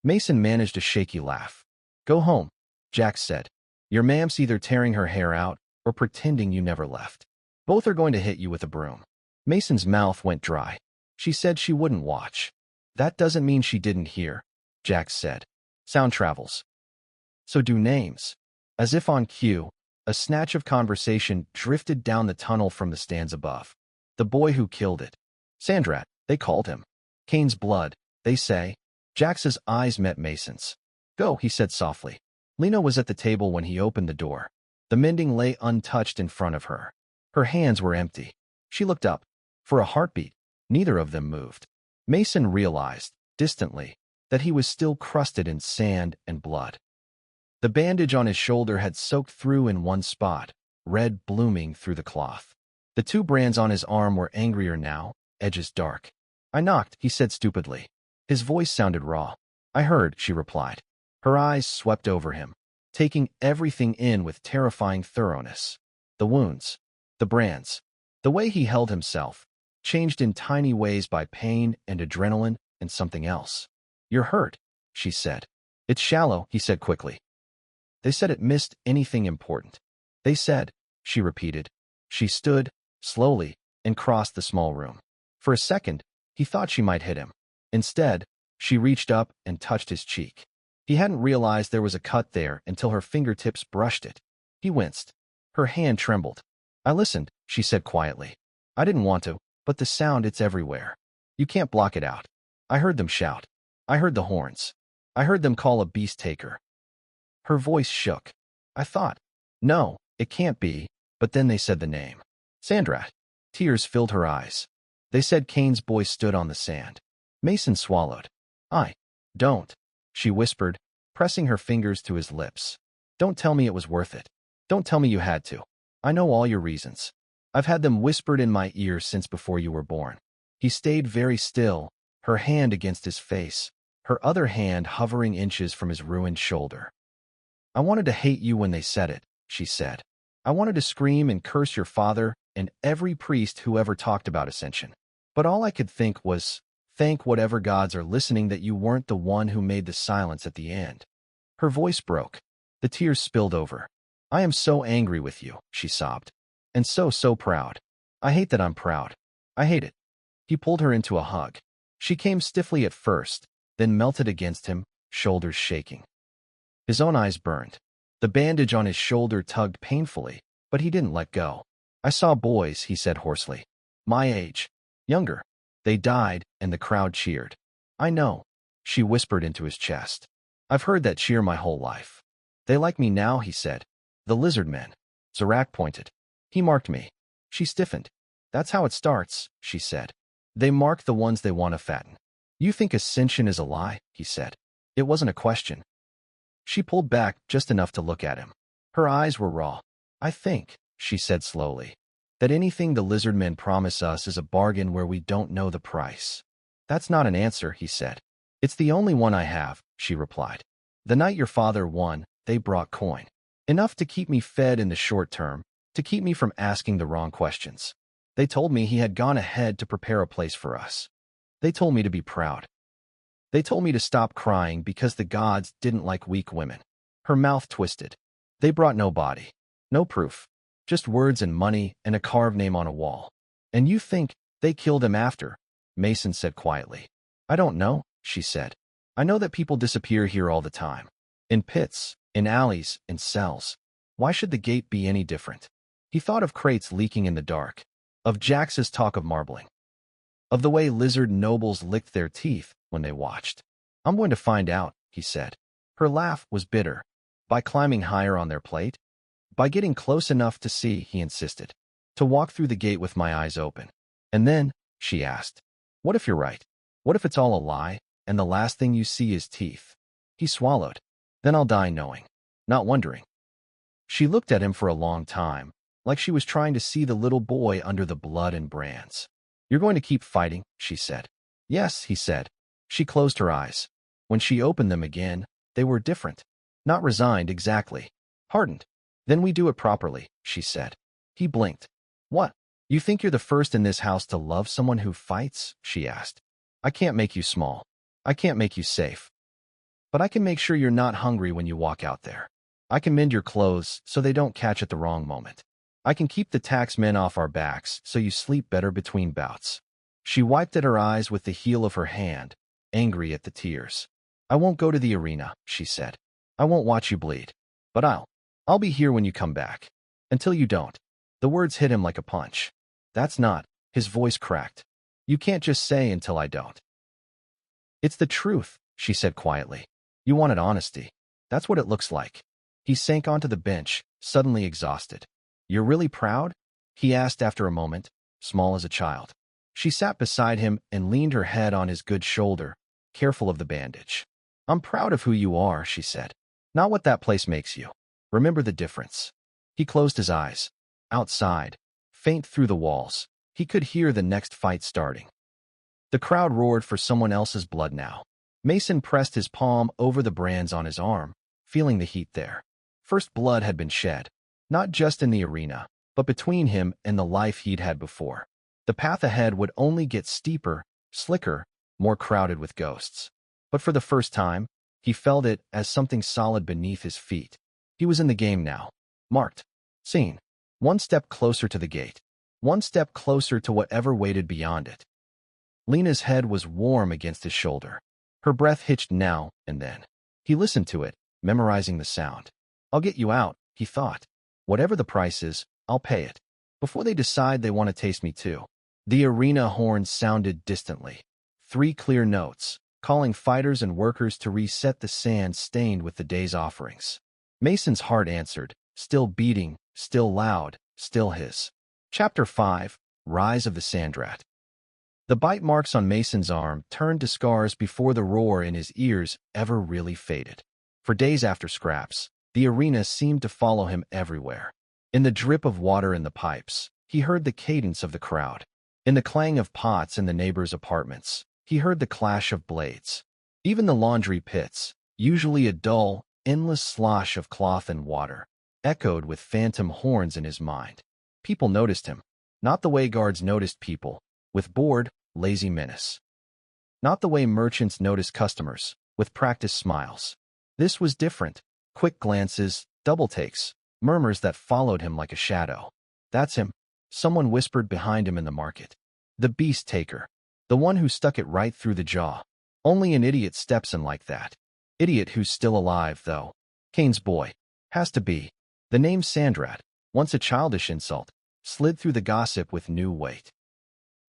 Mason managed a shaky laugh. Go home, Jax said. Your mam's either tearing her hair out or pretending you never left. Both are going to hit you with a broom. Mason's mouth went dry. She said she wouldn't watch. That doesn't mean she didn't hear, Jax said. Sound travels. So do names. As if on cue, a snatch of conversation drifted down the tunnel from the stands above. The boy who killed it. Sandrat, they called him. Cain's blood, they say. Jax's eyes met Mason's. Go, he said softly. Lena was at the table when he opened the door. The mending lay untouched in front of her. Her hands were empty. She looked up. For a heartbeat, neither of them moved. Mason realized, distantly, that he was still crusted in sand and blood. The bandage on his shoulder had soaked through in one spot, red blooming through the cloth. The 2 brands on his arm were angrier now, edges dark. I knocked, he said stupidly. His voice sounded raw. I heard, she replied. Her eyes swept over him, taking everything in with terrifying thoroughness. The wounds, the brands, the way he held himself, changed in tiny ways by pain and adrenaline and something else. You're hurt, she said. It's shallow, he said quickly. They said it missed anything important. They said, she repeated. She stood, slowly, and crossed the small room. For a second, he thought she might hit him. Instead, she reached up and touched his cheek. He hadn't realized there was a cut there until her fingertips brushed it. He winced. Her hand trembled. I listened, she said quietly. I didn't want to, but the sound, it's everywhere. You can't block it out. I heard them shout. I heard the horns. I heard them call a beast taker. Her voice shook. I thought, no, it can't be, but then they said the name. Sandrat. Tears filled her eyes. They said Cain's boy stood on the sand. Mason swallowed. Don't, she whispered, pressing her fingers to his lips. Don't tell me it was worth it. Don't tell me you had to. I know all your reasons. I've had them whispered in my ear since before you were born. He stayed very still, her hand against his face, her other hand hovering inches from his ruined shoulder. "I wanted to hate you when they said it," she said. "I wanted to scream and curse your father and every priest who ever talked about ascension. But all I could think was, thank whatever gods are listening that you weren't the one who made the silence at the end." Her voice broke. The tears spilled over. "I am so angry with you," she sobbed. "And so proud. I hate that I'm proud. I hate it." He pulled her into a hug. She came stiffly at first, then melted against him, shoulders shaking. His own eyes burned. The bandage on his shoulder tugged painfully, but he didn't let go. "I saw boys," he said hoarsely. "My age. Younger. They died, and the crowd cheered." "I know," she whispered into his chest. "I've heard that cheer my whole life." "They like me now," he said. "The lizardmen." Sandrat pointed. "He marked me." She stiffened. "That's how it starts," she said. "They mark the ones they want to fatten." "You think ascension is a lie?" he said. It wasn't a question. She pulled back just enough to look at him. Her eyes were raw. "I think," she said slowly, "that anything the lizardmen promise us is a bargain where we don't know the price." "That's not an answer," he said. "It's the only one I have," she replied. "The night your father won, they brought coin. Enough to keep me fed in the short term, to keep me from asking the wrong questions. They told me he had gone ahead to prepare a place for us. They told me to be proud. They told me to stop crying because the gods didn't like weak women." Her mouth twisted. "They brought no body, no proof, just words and money and a carved name on a wall. And you think they killed him after?" Mason said quietly. "I don't know," she said. "I know that people disappear here all the time. In pits, in alleys, in cells. Why should the gate be any different?" He thought of crates leaking in the dark, of Jax's talk of marbling, of the way lizard nobles licked their teeth when they watched. "I'm going to find out," he said. Her laugh was bitter. "By climbing higher on their plate? By getting close enough to see," he insisted. "To walk through the gate with my eyes open." "And then," she asked, "what if you're right? What if it's all a lie, and the last thing you see is teeth?" He swallowed. "Then I'll die knowing, not wondering." She looked at him for a long time, like she was trying to see the little boy under the blood and brands. "You're going to keep fighting," she said. "Yes," he said. She closed her eyes. When she opened them again, they were different. Not resigned exactly. Hardened. "Then we do it properly," she said. He blinked. "What? You think you're the first in this house to love someone who fights?" she asked. "I can't make you small. I can't make you safe. But I can make sure you're not hungry when you walk out there. I can mend your clothes so they don't catch at the wrong moment. I can keep the tax men off our backs so you sleep better between bouts." She wiped at her eyes with the heel of her hand, angry at the tears. "I won't go to the arena," she said. "I won't watch you bleed. But I'll be here when you come back. Until you don't." The words hit him like a punch. "That's not," his voice cracked. "You can't just say until I don't." "It's the truth," she said quietly. "You wanted honesty. That's what it looks like." He sank onto the bench, suddenly exhausted. "You're really proud?" he asked after a moment, small as a child. She sat beside him and leaned her head on his good shoulder, careful of the bandage. "I'm proud of who you are," she said. "Not what that place makes you. Remember the difference." He closed his eyes. Outside, faint through the walls, he could hear the next fight starting. The crowd roared for someone else's blood now. Mason pressed his palm over the brands on his arm, feeling the heat there. First blood had been shed, not just in the arena, but between him and the life he'd had before. The path ahead would only get steeper, slicker, more crowded with ghosts. But for the first time, he felt it as something solid beneath his feet. He was in the game now. Marked. Seen. One step closer to the gate. One step closer to whatever waited beyond it. Lena's head was warm against his shoulder. Her breath hitched now and then. He listened to it, memorizing the sound. "I'll get you out," he thought. "Whatever the price is, I'll pay it. Before they decide they want to taste me too." The arena horn sounded distantly. 3 clear notes, calling fighters and workers to reset the sand stained with the day's offerings. Mason's heart answered, still beating, still loud, still his. Chapter 5, Rise of the Sandrat. The bite marks on Mason's arm turned to scars before the roar in his ears ever really faded. For days after scraps, the arena seemed to follow him everywhere. In the drip of water in the pipes, he heard the cadence of the crowd. In the clang of pots in the neighbors' apartments, he heard the clash of blades. Even the laundry pits, usually a dull, endless slosh of cloth and water, echoed with phantom horns in his mind. People noticed him, not the way guards noticed people, with bored, lazy menace. Not the way merchants notice customers, with practiced smiles. This was different. Quick glances, double takes, murmurs that followed him like a shadow. That's him, someone whispered behind him in the market. The beast taker. The one who stuck it right through the jaw. Only an idiot steps in like that. Idiot who's still alive, though. Cain's boy. Has to be. The name Sandrat, once a childish insult, slid through the gossip with new weight.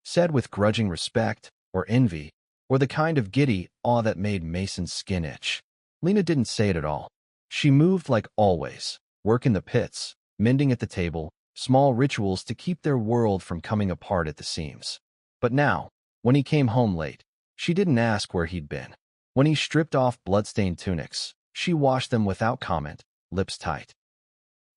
Said with grudging respect, or envy, or the kind of giddy awe that made Mason's skin itch. Lena didn't say it at all. She moved like always, work in the pits, mending at the table, small rituals to keep their world from coming apart at the seams. But now, when he came home late, she didn't ask where he'd been. When he stripped off bloodstained tunics, she washed them without comment, lips tight.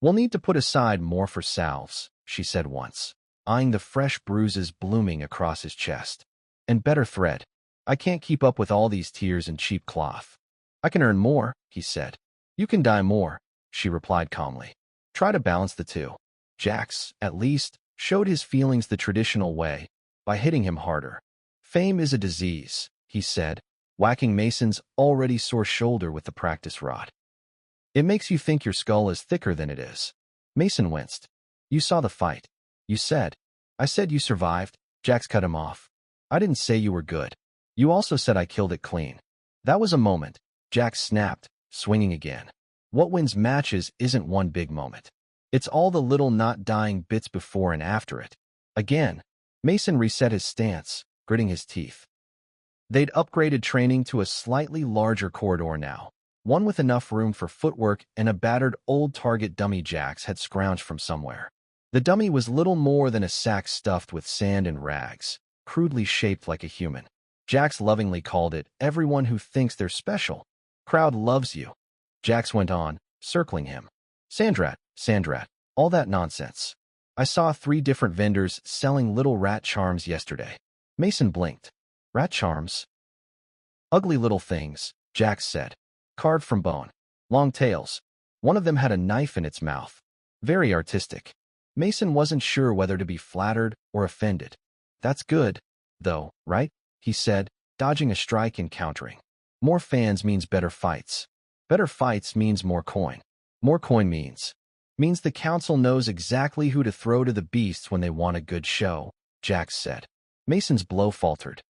"We'll need to put aside more for salves," she said once, eyeing the fresh bruises blooming across his chest. "And better thread. I can't keep up with all these tears and cheap cloth." "I can earn more," he said. "You can die more," she replied calmly. "Try to balance the two." Jax, at least, showed his feelings the traditional way, by hitting him harder. "Fame is a disease," he said, whacking Mason's already sore shoulder with the practice rod. "It makes you think your skull is thicker than it is." Mason winced. "You saw the fight. You said." "I said you survived," Jax cut him off. "I didn't say you were good. You also said I killed it clean." That was a moment, Jax snapped, swinging again. What wins matches isn't one big moment. It's all the little not dying bits before and after it. Again, Mason reset his stance, gritting his teeth. They'd upgraded training to a slightly larger corridor now, one with enough room for footwork and a battered old target dummy Jax had scrounged from somewhere. The dummy was little more than a sack stuffed with sand and rags, crudely shaped like a human. Jax lovingly called it, "Everyone who thinks they're special. Crowd loves you." Jax went on, circling him. Sandrat, Sandrat, all that nonsense. I saw 3 different vendors selling little rat charms yesterday." Mason blinked. "Rat charms?" "Ugly little things," Jax said. "Carved from bone. Long tails. One of them had a knife in its mouth. Very artistic." Mason wasn't sure whether to be flattered or offended. "That's good, though, right?" he said, dodging a strike and countering. "More fans means better fights. Better fights means more coin. More coin means the council knows exactly who to throw to the beasts when they want a good show," Jax said. Mason's blow faltered.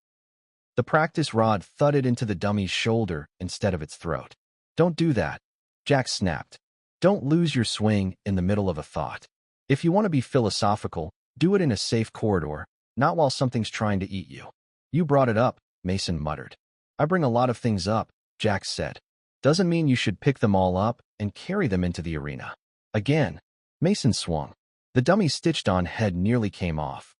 The practice rod thudded into the dummy's shoulder instead of its throat. "Don't do that," Jax snapped. "Don't lose your swing in the middle of a thought. If you want to be philosophical, do it in a safe corridor, not while something's trying to eat you." "You brought it up," Mason muttered. "I bring a lot of things up," Jax said. "Doesn't mean you should pick them all up and carry them into the arena." Again, Mason swung. The dummy's stitched-on head nearly came off.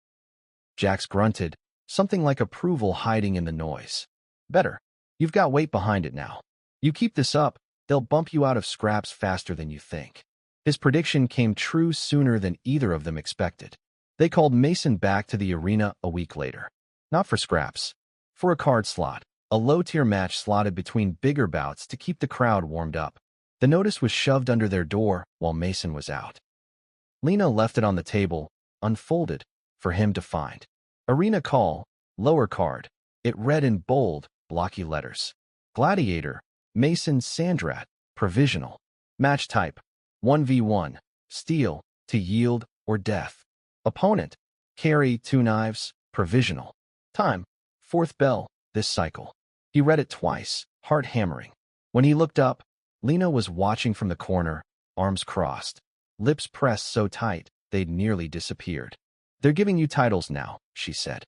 Jax grunted, something like approval hiding in the noise. "Better. You've got weight behind it now. You keep this up, they'll bump you out of scraps faster than you think." His prediction came true sooner than either of them expected. They called Mason back to the arena a week later. Not for scraps. For a card slot, a low-tier match slotted between bigger bouts to keep the crowd warmed up. The notice was shoved under their door while Mason was out. Lena left it on the table, unfolded, for him to find. Arena call, lower card. It read in bold, blocky letters. Gladiator, Mason Sandrat, provisional. Match type, 1v1, steel, to yield or death. Opponent, carry 2 knives, provisional. Time, 4th bell, this cycle. He read it twice, heart hammering. When he looked up, Lena was watching from the corner, arms crossed, lips pressed so tight they'd nearly disappeared. "They're giving you titles now," she said.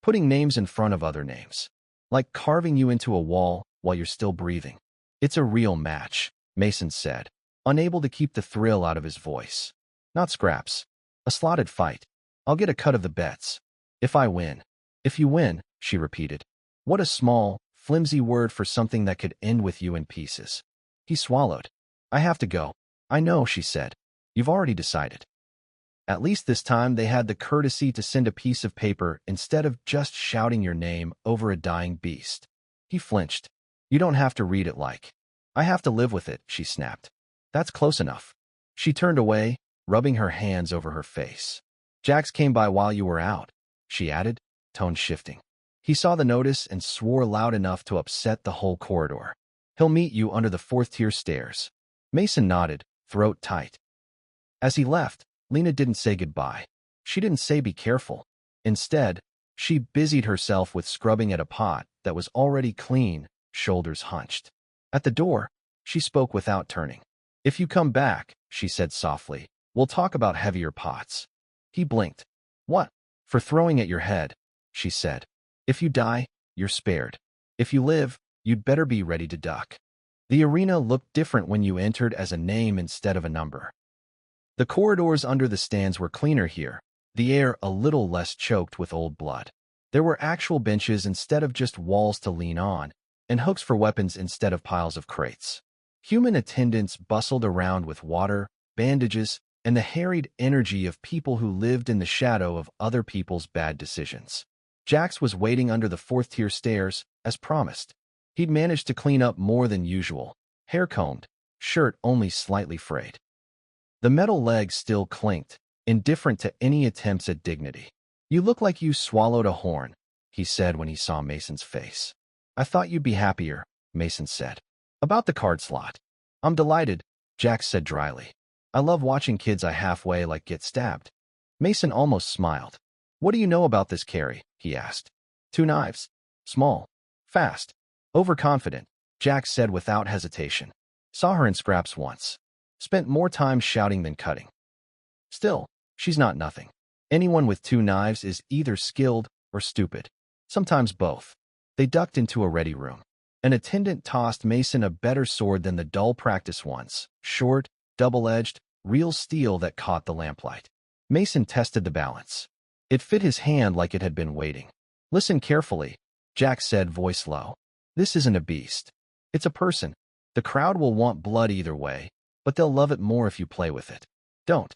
"Putting names in front of other names. Like carving you into a wall while you're still breathing." "It's a real match," Mason said, unable to keep the thrill out of his voice. "Not scraps. A slotted fight. I'll get a cut of the bets. If I win." "If you win," she repeated. What a small, flimsy word for something that could end with you in pieces. He swallowed. "I have to go." "I know," she said. "You've already decided." At least this time they had the courtesy to send a piece of paper instead of just shouting your name over a dying beast. He flinched. You don't have to read it like. I have to live with it, she snapped. That's close enough. She turned away, rubbing her hands over her face. Jax came by while you were out, she added, tone shifting. He saw the notice and swore loud enough to upset the whole corridor. He'll meet you under the 4th-tier stairs. Mason nodded, throat tight. As he left, Lena didn't say goodbye. She didn't say be careful. Instead, she busied herself with scrubbing at a pot that was already clean, shoulders hunched. At the door, she spoke without turning. If you come back, she said softly, we'll talk about heavier pots. He blinked. What? For throwing at your head, she said. If you die, you're spared. If you live, you'd better be ready to duck. The arena looked different when you entered as a name instead of a number. The corridors under the stands were cleaner here, the air a little less choked with old blood. There were actual benches instead of just walls to lean on, and hooks for weapons instead of piles of crates. Human attendants bustled around with water, bandages, and the harried energy of people who lived in the shadow of other people's bad decisions. Jax was waiting under the 4th-tier stairs, as promised. He'd managed to clean up more than usual, hair combed, shirt only slightly frayed. The metal legs still clinked, indifferent to any attempts at dignity. You look like you swallowed a horn, he said when he saw Mason's face. I thought you'd be happier, Mason said. About the card slot. I'm delighted, Jax said dryly. I love watching kids I halfway like get stabbed. Mason almost smiled. What do you know about this carry? He asked. 2 knives. Small. Fast. Overconfident, Jax said without hesitation. Saw her in scraps once. Spent more time shouting than cutting. Still, she's not nothing. Anyone with 2 knives is either skilled or stupid. Sometimes both. They ducked into a ready room. An attendant tossed Mason a better sword than the dull practice ones, short, double-edged, real steel that caught the lamplight. Mason tested the balance. It fit his hand like it had been waiting. Listen carefully, Jax said, voice low. This isn't a beast. It's a person. The crowd will want blood either way, but they'll love it more if you play with it. Don't.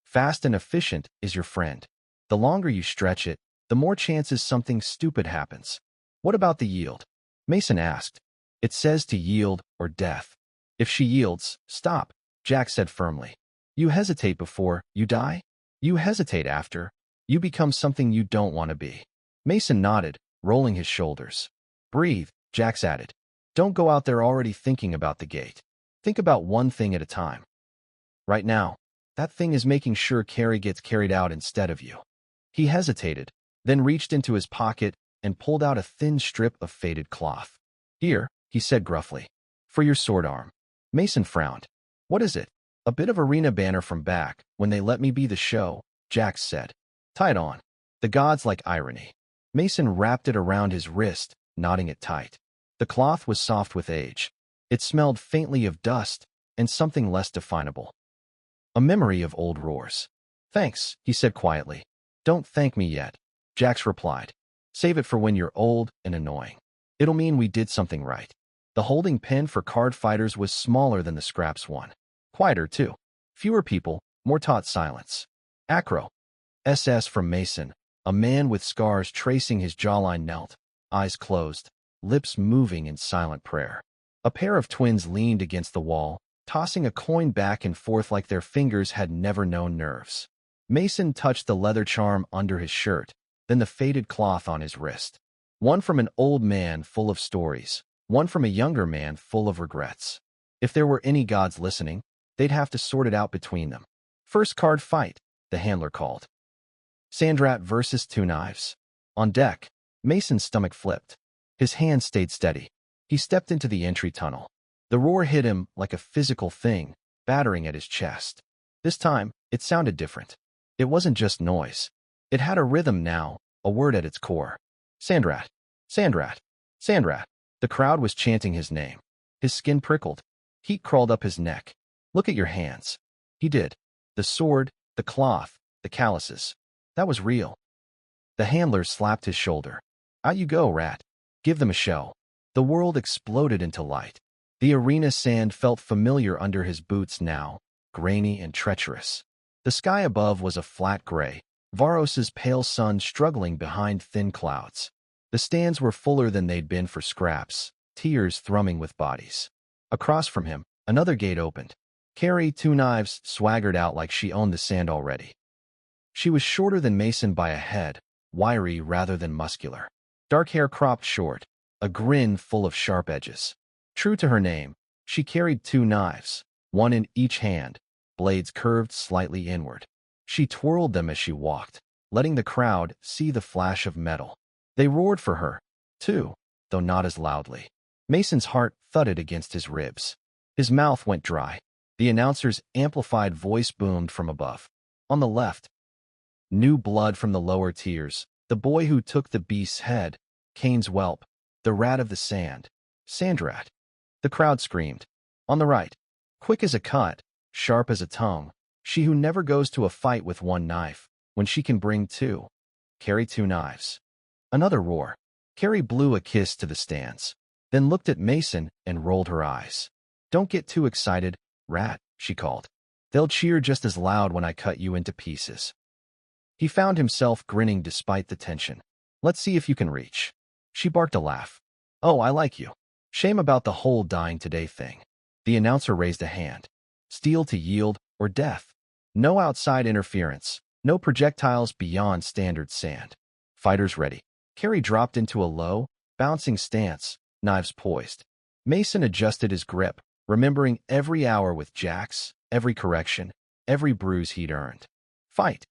Fast and efficient is your friend. The longer you stretch it, the more chances something stupid happens. What about the yield? Mason asked. It says to yield or death. If she yields, stop, Jax said firmly. You hesitate before you die. You hesitate after you become something you don't want to be. Mason nodded, rolling his shoulders. Breathe, Jax added. Don't go out there already thinking about the gate. Think about one thing at a time. Right now, that thing is making sure Carrie gets carried out instead of you. He hesitated, then reached into his pocket and pulled out a thin strip of faded cloth. Here, he said gruffly. For your sword arm. Mason frowned. What is it? A bit of arena banner from back when they let me be the show, Jax said. Tie it on. The gods like irony. Mason wrapped it around his wrist, knotting it tight. The cloth was soft with age. It smelled faintly of dust and something less definable. A memory of old roars. Thanks, he said quietly. Don't thank me yet, Jax replied. Save it for when you're old and annoying. It'll mean we did something right. The holding pen for card fighters was smaller than the scraps one. Quieter, too. Fewer people, more taut silence. Acro. SS from Mason, a man with scars tracing his jawline knelt, eyes closed, lips moving in silent prayer. A pair of twins leaned against the wall, tossing a coin back and forth like their fingers had never known nerves. Mason touched the leather charm under his shirt, then the faded cloth on his wrist. One from an old man full of stories, one from a younger man full of regrets. If there were any gods listening, they'd have to sort it out between them. First card fight, the handler called. Sandrat versus 2 knives. On deck, Mason's stomach flipped. His hand stayed steady. He stepped into the entry tunnel. The roar hit him like a physical thing, battering at his chest. This time, it sounded different. It wasn't just noise. It had a rhythm now, a word at its core. Sandrat. Sandrat. Sandrat. The crowd was chanting his name. His skin prickled. Heat crawled up his neck. Look at your hands. He did. The sword, the cloth, the calluses. That was real. The handler slapped his shoulder. Out you go, rat. Give them a show. The world exploded into light. The arena sand felt familiar under his boots now, grainy and treacherous. The sky above was a flat gray, Varos's pale sun struggling behind thin clouds. The stands were fuller than they'd been for scraps, tiers thrumming with bodies. Across from him, another gate opened. Carrie, Two Knives, swaggered out like she owned the sand already. She was shorter than Mason by a head, wiry rather than muscular. Dark hair cropped short, a grin full of sharp edges. True to her name, she carried 2 knives, one in each hand, blades curved slightly inward. She twirled them as she walked, letting the crowd see the flash of metal. They roared for her, too, though not as loudly. Mason's heart thudded against his ribs. His mouth went dry. The announcer's amplified voice boomed from above. On the left, new blood from the lower tiers, the boy who took the beast's head, Cain's whelp, the rat of the sand, Sandrat. The crowd screamed. On the right, quick as a cut, sharp as a tongue, she who never goes to a fight with 1 knife, when she can bring 2. Carry 2 knives. Another roar. Carrie blew a kiss to the stands, then looked at Mason and rolled her eyes. Don't get too excited, rat, she called. They'll cheer just as loud when I cut you into pieces. He found himself grinning despite the tension. Let's see if you can reach. She barked a laugh. Oh, I like you. Shame about the whole dying today thing. The announcer raised a hand. Steel to yield or death. No outside interference. No projectiles beyond standard sand. Fighters ready. Carrie dropped into a low, bouncing stance, knives poised. Mason adjusted his grip, remembering every hour with Jax, every correction, every bruise he'd earned. Fight.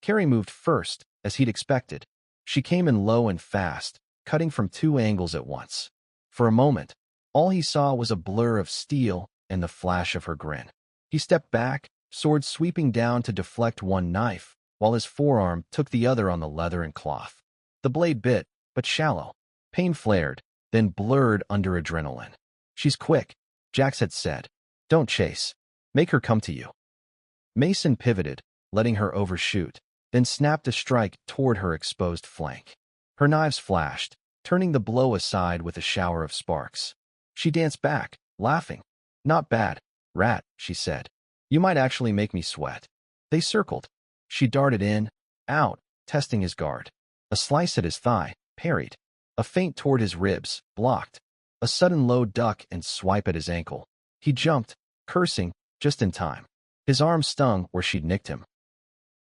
Carrie moved first, as he'd expected. She came in low and fast, cutting from 2 angles at once. For a moment, all he saw was a blur of steel and the flash of her grin. He stepped back, sword sweeping down to deflect 1 knife, while his forearm took the other on the leather and cloth. The blade bit, but shallow. Pain flared, then blurred under adrenaline. She's quick, Jax had said. Don't chase. Make her come to you. Mason pivoted, letting her overshoot, then snapped a strike toward her exposed flank. Her knives flashed, turning the blow aside with a shower of sparks. She danced back, laughing. Not bad, rat, she said. You might actually make me sweat. They circled. She darted in, out, testing his guard. A slice at his thigh, parried. A feint toward his ribs, blocked. A sudden low duck and swipe at his ankle. He jumped, cursing, just in time. His arm stung where she'd nicked him.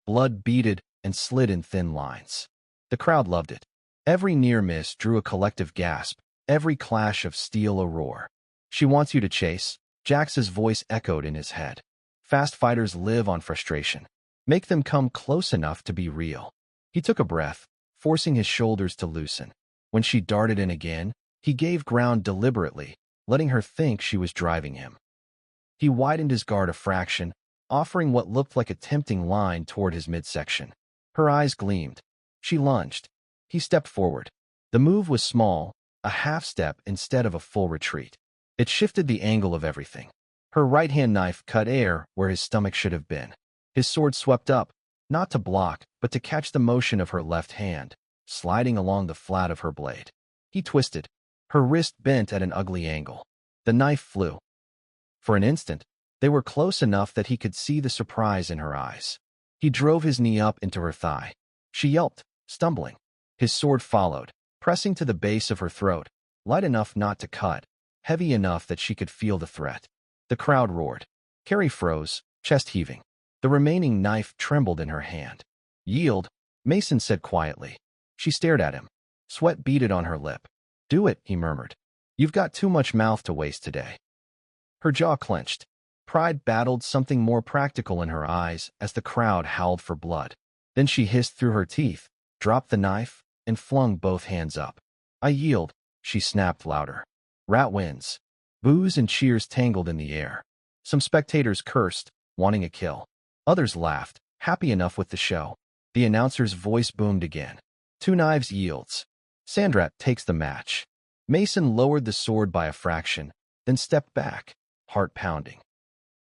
Blood beaded and slid in thin lines. The crowd loved it. Every near miss drew a collective gasp, every clash of steel a roar. She wants you to chase, Jax's voice echoed in his head. Fast fighters live on frustration. Make them come close enough to be real. He took a breath, forcing his shoulders to loosen. When she darted in again, he gave ground deliberately, letting her think she was driving him. He widened his guard a fraction, offering what looked like a tempting line toward his midsection. Her eyes gleamed. She lunged. He stepped forward. The move was small, a half step instead of a full retreat. It shifted the angle of everything. Her right-hand knife cut air where his stomach should have been. His sword swept up, not to block, but to catch the motion of her left hand, sliding along the flat of her blade. He twisted. Her wrist bent at an ugly angle. The knife flew. For an instant, they were close enough that he could see the surprise in her eyes. He drove his knee up into her thigh. She yelped, stumbling. His sword followed, pressing to the base of her throat, light enough not to cut, heavy enough that she could feel the threat. The crowd roared. Carrie froze, chest heaving. The remaining knife trembled in her hand. Yield, Mason said quietly. She stared at him. Sweat beaded on her lip. Do it, he murmured. You've got too much mouth to waste today. Her jaw clenched. Pride battled something more practical in her eyes as the crowd howled for blood. Then she hissed through her teeth, dropped the knife, and flung both hands up. I yield, she snapped louder. Rat wins. Boos and cheers tangled in the air. Some spectators cursed, wanting a kill. Others laughed, happy enough with the show. The announcer's voice boomed again. 2 knives yields. Sandrat takes the match. Mason lowered the sword by a fraction, then stepped back, heart pounding.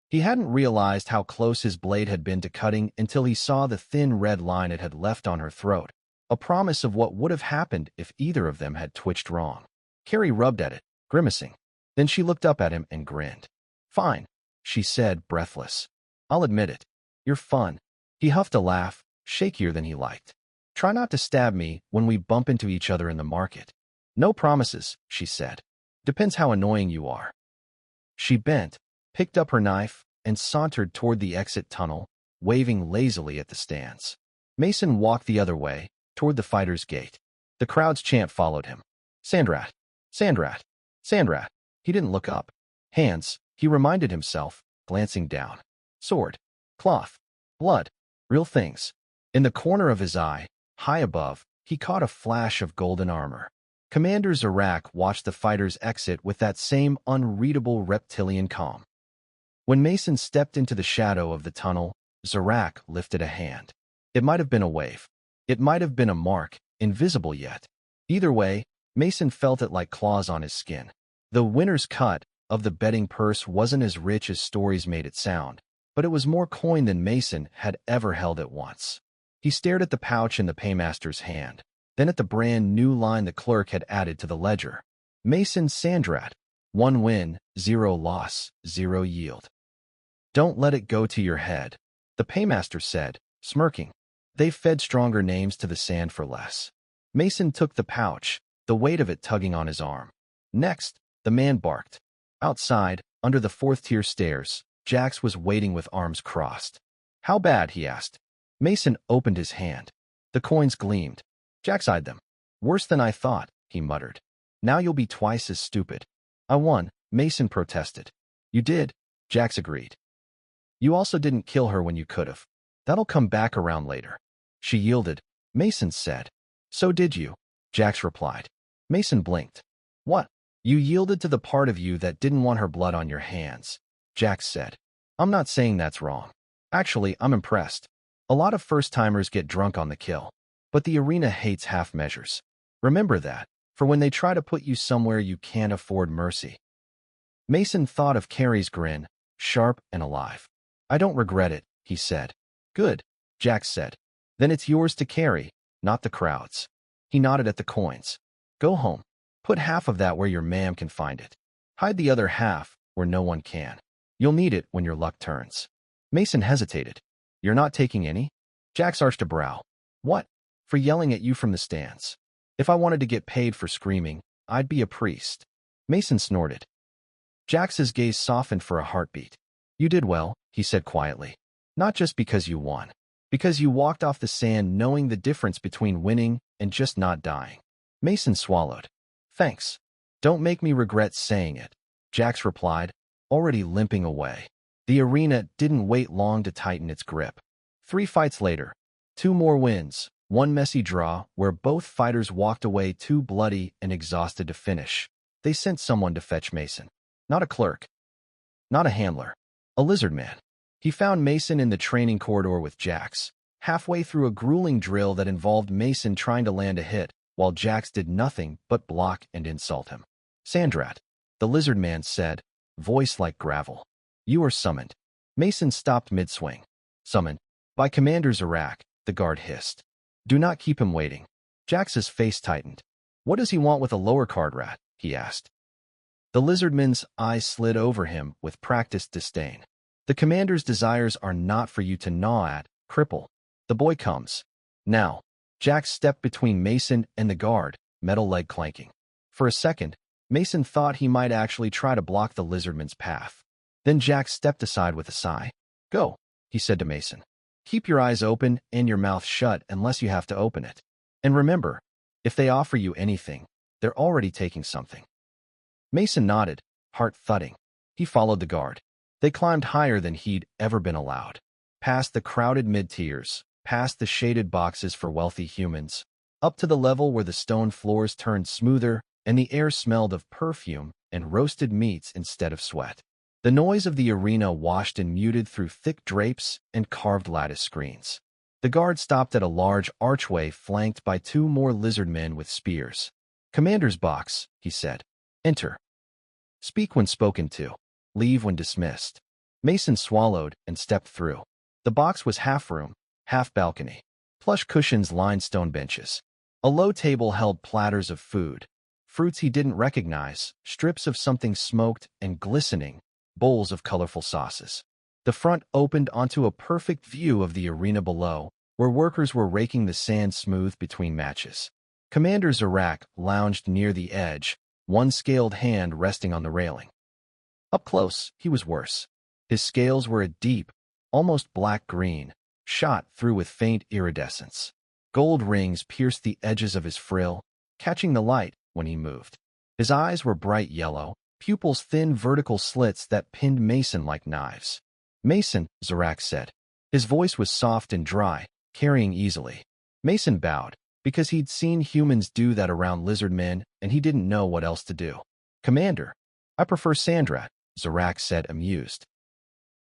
He hadn't realized how close his blade had been to cutting until he saw the thin red line it had left on her throat, a promise of what would have happened if either of them had twitched wrong. Carrie rubbed at it, grimacing. Then she looked up at him and grinned. Fine, she said, breathless. I'll admit it. You're fun. He huffed a laugh, shakier than he liked. Try not to stab me when we bump into each other in the market. No promises, she said. Depends how annoying you are. She bent, picked up her knife, and sauntered toward the exit tunnel, waving lazily at the stands. Mason walked the other way, toward the fighter's gate. The crowd's chant followed him. Sandrat! Sandrat! Sandrat! He didn't look up. Hands, he reminded himself, glancing down. Sword. Cloth. Blood. Real things. In the corner of his eye, high above, he caught a flash of golden armor. Commander Sandrat watched the fighters exit with that same unreadable reptilian calm. When Mason stepped into the shadow of the tunnel, Sandrat lifted a hand. It might have been a wave. It might have been a mark, invisible yet. Either way, Mason felt it like claws on his skin. The winner's cut of the betting purse wasn't as rich as stories made it sound, but it was more coin than Mason had ever held at once. He stared at the pouch in the paymaster's hand, then at the brand new line the clerk had added to the ledger. Mason Sandrat, 1 win, 0 loss, 0 yield. Don't let it go to your head, the paymaster said, smirking. They've fed stronger names to the sand for less. Mason took the pouch, the weight of it tugging on his arm. Next, the man barked. Outside, under the 4th-tier stairs, Jax was waiting with arms crossed. How bad, he asked. Mason opened his hand. The coins gleamed. Jax eyed them. Worse than I thought, he muttered. Now you'll be twice as stupid. I won, Mason protested. You did, Jax agreed. You also didn't kill her when you could have. That'll come back around later. She yielded, Mason said. So did you, Jax replied. Mason blinked. What? You yielded to the part of you that didn't want her blood on your hands, Jax said. I'm not saying that's wrong. Actually, I'm impressed. A lot of first-timers get drunk on the kill. But the arena hates half measures. Remember that, for when they try to put you somewhere you can't afford mercy. Mason thought of Carrie's grin, sharp and alive. I don't regret it, he said. Good, Jax said. Then it's yours to carry, not the crowd's. He nodded at the coins. Go home. Put half of that where your ma'am can find it. Hide the other half where no one can. You'll need it when your luck turns. Mason hesitated. You're not taking any? Jax arched a brow. What? For yelling at you from the stands. If I wanted to get paid for screaming, I'd be a priest. Mason snorted. Jax's gaze softened for a heartbeat. You did well, he said quietly. Not just because you won. Because you walked off the sand knowing the difference between winning and just not dying. Mason swallowed. Thanks. Don't make me regret saying it, Jax replied, already limping away. The arena didn't wait long to tighten its grip. 3 fights later, 2 more wins, 1 messy draw where both fighters walked away too bloody and exhausted to finish. They sent someone to fetch Mason. Not a clerk. Not a handler. A lizardman. He found Mason in the training corridor with Jax, halfway through a grueling drill that involved Mason trying to land a hit, while Jax did nothing but block and insult him. Sandrat, the lizardman said, voice like gravel. You are summoned. Mason stopped mid-swing. Summoned. By Commander Sandrat, the guard hissed. Do not keep him waiting. Jax's face tightened. What does he want with a lower card rat? He asked. The lizardman's eyes slid over him with practiced disdain. The commander's desires are not for you to gnaw at, cripple. The boy comes. Now. Jax stepped between Mason and the guard, metal leg clanking. For a second, Mason thought he might actually try to block the lizardman's path. Then Jax stepped aside with a sigh. Go, he said to Mason. Keep your eyes open and your mouth shut unless you have to open it. And remember, if they offer you anything, they're already taking something. Mason nodded, heart thudding. He followed the guard. They climbed higher than he'd ever been allowed. Past the crowded mid-tiers, past the shaded boxes for wealthy humans, up to the level where the stone floors turned smoother and the air smelled of perfume and roasted meats instead of sweat. The noise of the arena washed and muted through thick drapes and carved lattice screens. The guard stopped at a large archway flanked by 2 more lizardmen with spears. Commander's box, he said. Enter. Speak when spoken to. Leave when dismissed. Mason swallowed and stepped through. The box was half room, half balcony. Plush cushions lined stone benches. A low table held platters of food. Fruits he didn't recognize, strips of something smoked and glistening, bowls of colorful sauces. The front opened onto a perfect view of the arena below, where workers were raking the sand smooth between matches. Commander Zarak lounged near the edge, one scaled hand resting on the railing. Up close, he was worse. His scales were a deep, almost black-green, shot through with faint iridescence. Gold rings pierced the edges of his frill, catching the light when he moved. His eyes were bright yellow, pupils thin vertical slits that pinned Mason like knives. "Mason," Zarak said. His voice was soft and dry, carrying easily. Mason bowed, because he'd seen humans do that around lizardmen, and he didn't know what else to do. "Commander, I prefer Sandrat," Zarak said, amused.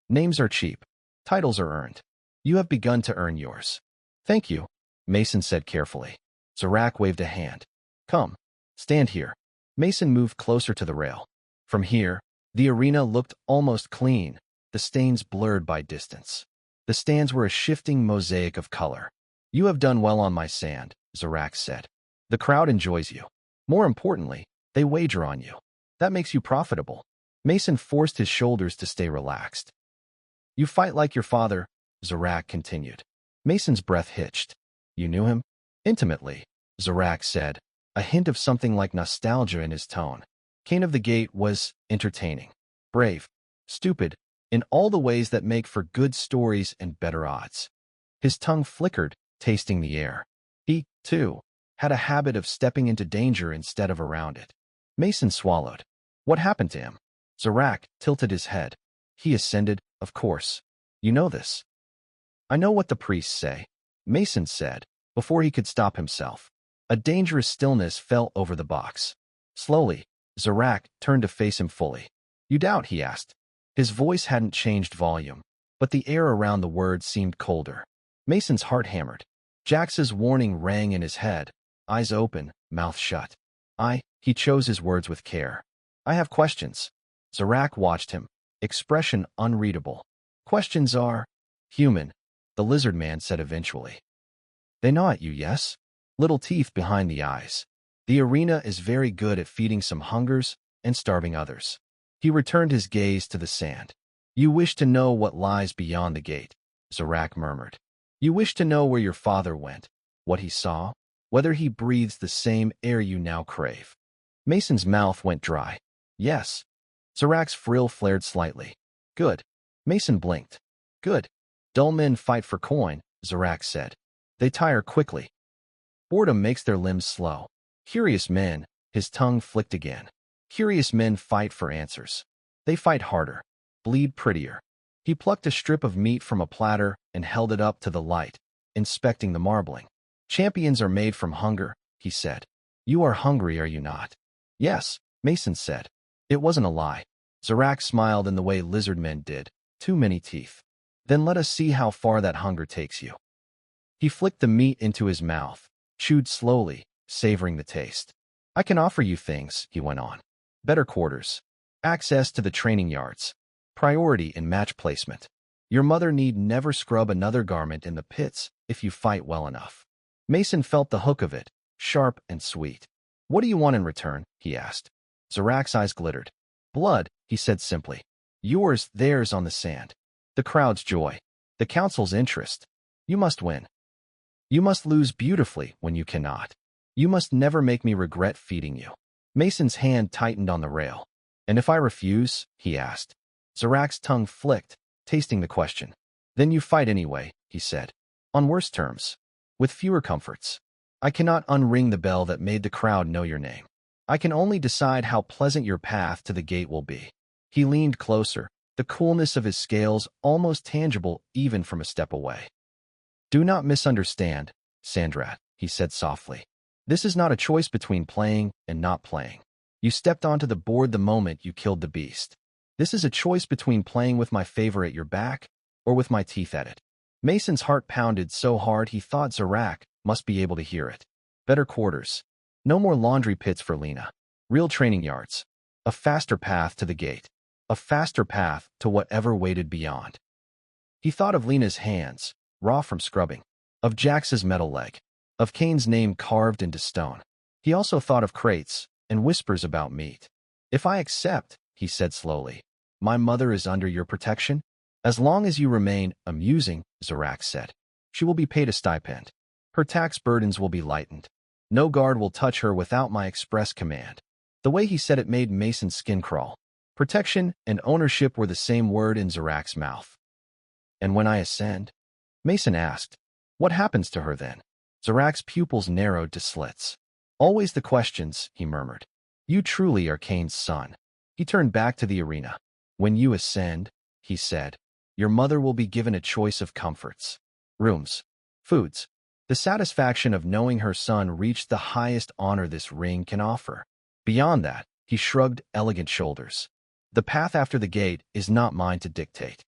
"Names are cheap. Titles are earned. You have begun to earn yours." "Thank you," Mason said carefully. Zarak waved a hand. "Come, stand here." Mason moved closer to the rail. From here, the arena looked almost clean, the stains blurred by distance. The stands were a shifting mosaic of color. "You have done well on my sand," Zarak said. "The crowd enjoys you. More importantly, they wager on you. That makes you profitable." Mason forced his shoulders to stay relaxed. "You fight like your father," Zarak continued. Mason's breath hitched. "You knew him?" "Intimately," Zarak said, a hint of something like nostalgia in his tone. Cain of the Gate was entertaining, brave, stupid, in all the ways that make for good stories and better odds. His tongue flickered, tasting the air. He, too, had a habit of stepping into danger instead of around it. Mason swallowed. What happened to him? Zarak tilted his head. "He ascended, of course. You know this." "I know what the priests say," Mason said, before he could stop himself. A dangerous stillness fell over the box. Slowly, Zarak turned to face him fully. "You doubt?" he asked. His voice hadn't changed volume, but the air around the words seemed colder. Mason's heart hammered. Jax's warning rang in his head, eyes open, mouth shut. He chose his words with care. "I have questions." Zarak watched him, expression unreadable. "Questions are human," the lizard man said eventually. "They gnaw at you, yes?" Little teeth behind the eyes. "The arena is very good at feeding some hungers and starving others." He returned his gaze to the sand. "You wish to know what lies beyond the gate," Zarak murmured. "You wish to know where your father went, what he saw, whether he breathes the same air you now crave." Mason's mouth went dry. "Yes." Zarak's frill flared slightly. "Good." Mason blinked. "Good. Dull men fight for coin," Zarak said. "They tire quickly. Boredom makes their limbs slow. Curious men," his tongue flicked again. "Curious men fight for answers. They fight harder, bleed prettier." He plucked a strip of meat from a platter and held it up to the light, inspecting the marbling. "Champions are made from hunger," he said. "You are hungry, are you not?" "Yes," Mason said. It wasn't a lie. Zarak smiled in the way lizardmen did. "Too many teeth. Then let us see how far that hunger takes you." He flicked the meat into his mouth, chewed slowly, savoring the taste. "I can offer you things," he went on. "Better quarters, access to the training yards, priority in match placement. Your mother need never scrub another garment in the pits if you fight well enough." Mason felt the hook of it, sharp and sweet. "What do you want in return?" he asked. Zarak's eyes glittered. "Blood," he said simply. "Yours, theirs on the sand. The crowd's joy. The council's interest. You must win. You must lose beautifully when you cannot. You must never make me regret feeding you." Mason's hand tightened on the rail. "And if I refuse?" he asked. Zarak's tongue flicked, tasting the question. "Then you fight anyway," he said. "On worse terms. With fewer comforts. I cannot unring the bell that made the crowd know your name. I can only decide how pleasant your path to the gate will be." He leaned closer, the coolness of his scales almost tangible even from a step away. "Do not misunderstand, Sandrat," he said softly. "This is not a choice between playing and not playing. You stepped onto the board the moment you killed the beast. This is a choice between playing with my favor at your back or with my teeth at it." Mason's heart pounded so hard he thought Zarak must be able to hear it. Better quarters. No more laundry pits for Lena. Real training yards. A faster path to the gate. A faster path to whatever waited beyond. He thought of Lena's hands, raw from scrubbing, of Jax's metal leg, of Cain's name carved into stone. He also thought of crates and whispers about meat. "If I accept," he said slowly, "my mother is under your protection?" "As long as you remain amusing," Zarak said. She will be paid a stipend. Her tax burdens will be lightened. No guard will touch her without my express command. The way he said it made Mason's skin crawl. Protection and ownership were the same word in Zarak's mouth. And when I ascend? Mason asked. What happens to her then? Zarak's pupils narrowed to slits. Always the questions, he murmured. You truly are Cain's son. He turned back to the arena. When you ascend, he said, your mother will be given a choice of comforts, rooms, foods, the satisfaction of knowing her son reached the highest honor this ring can offer. Beyond that, he shrugged elegant shoulders. The path after the gate is not mine to dictate.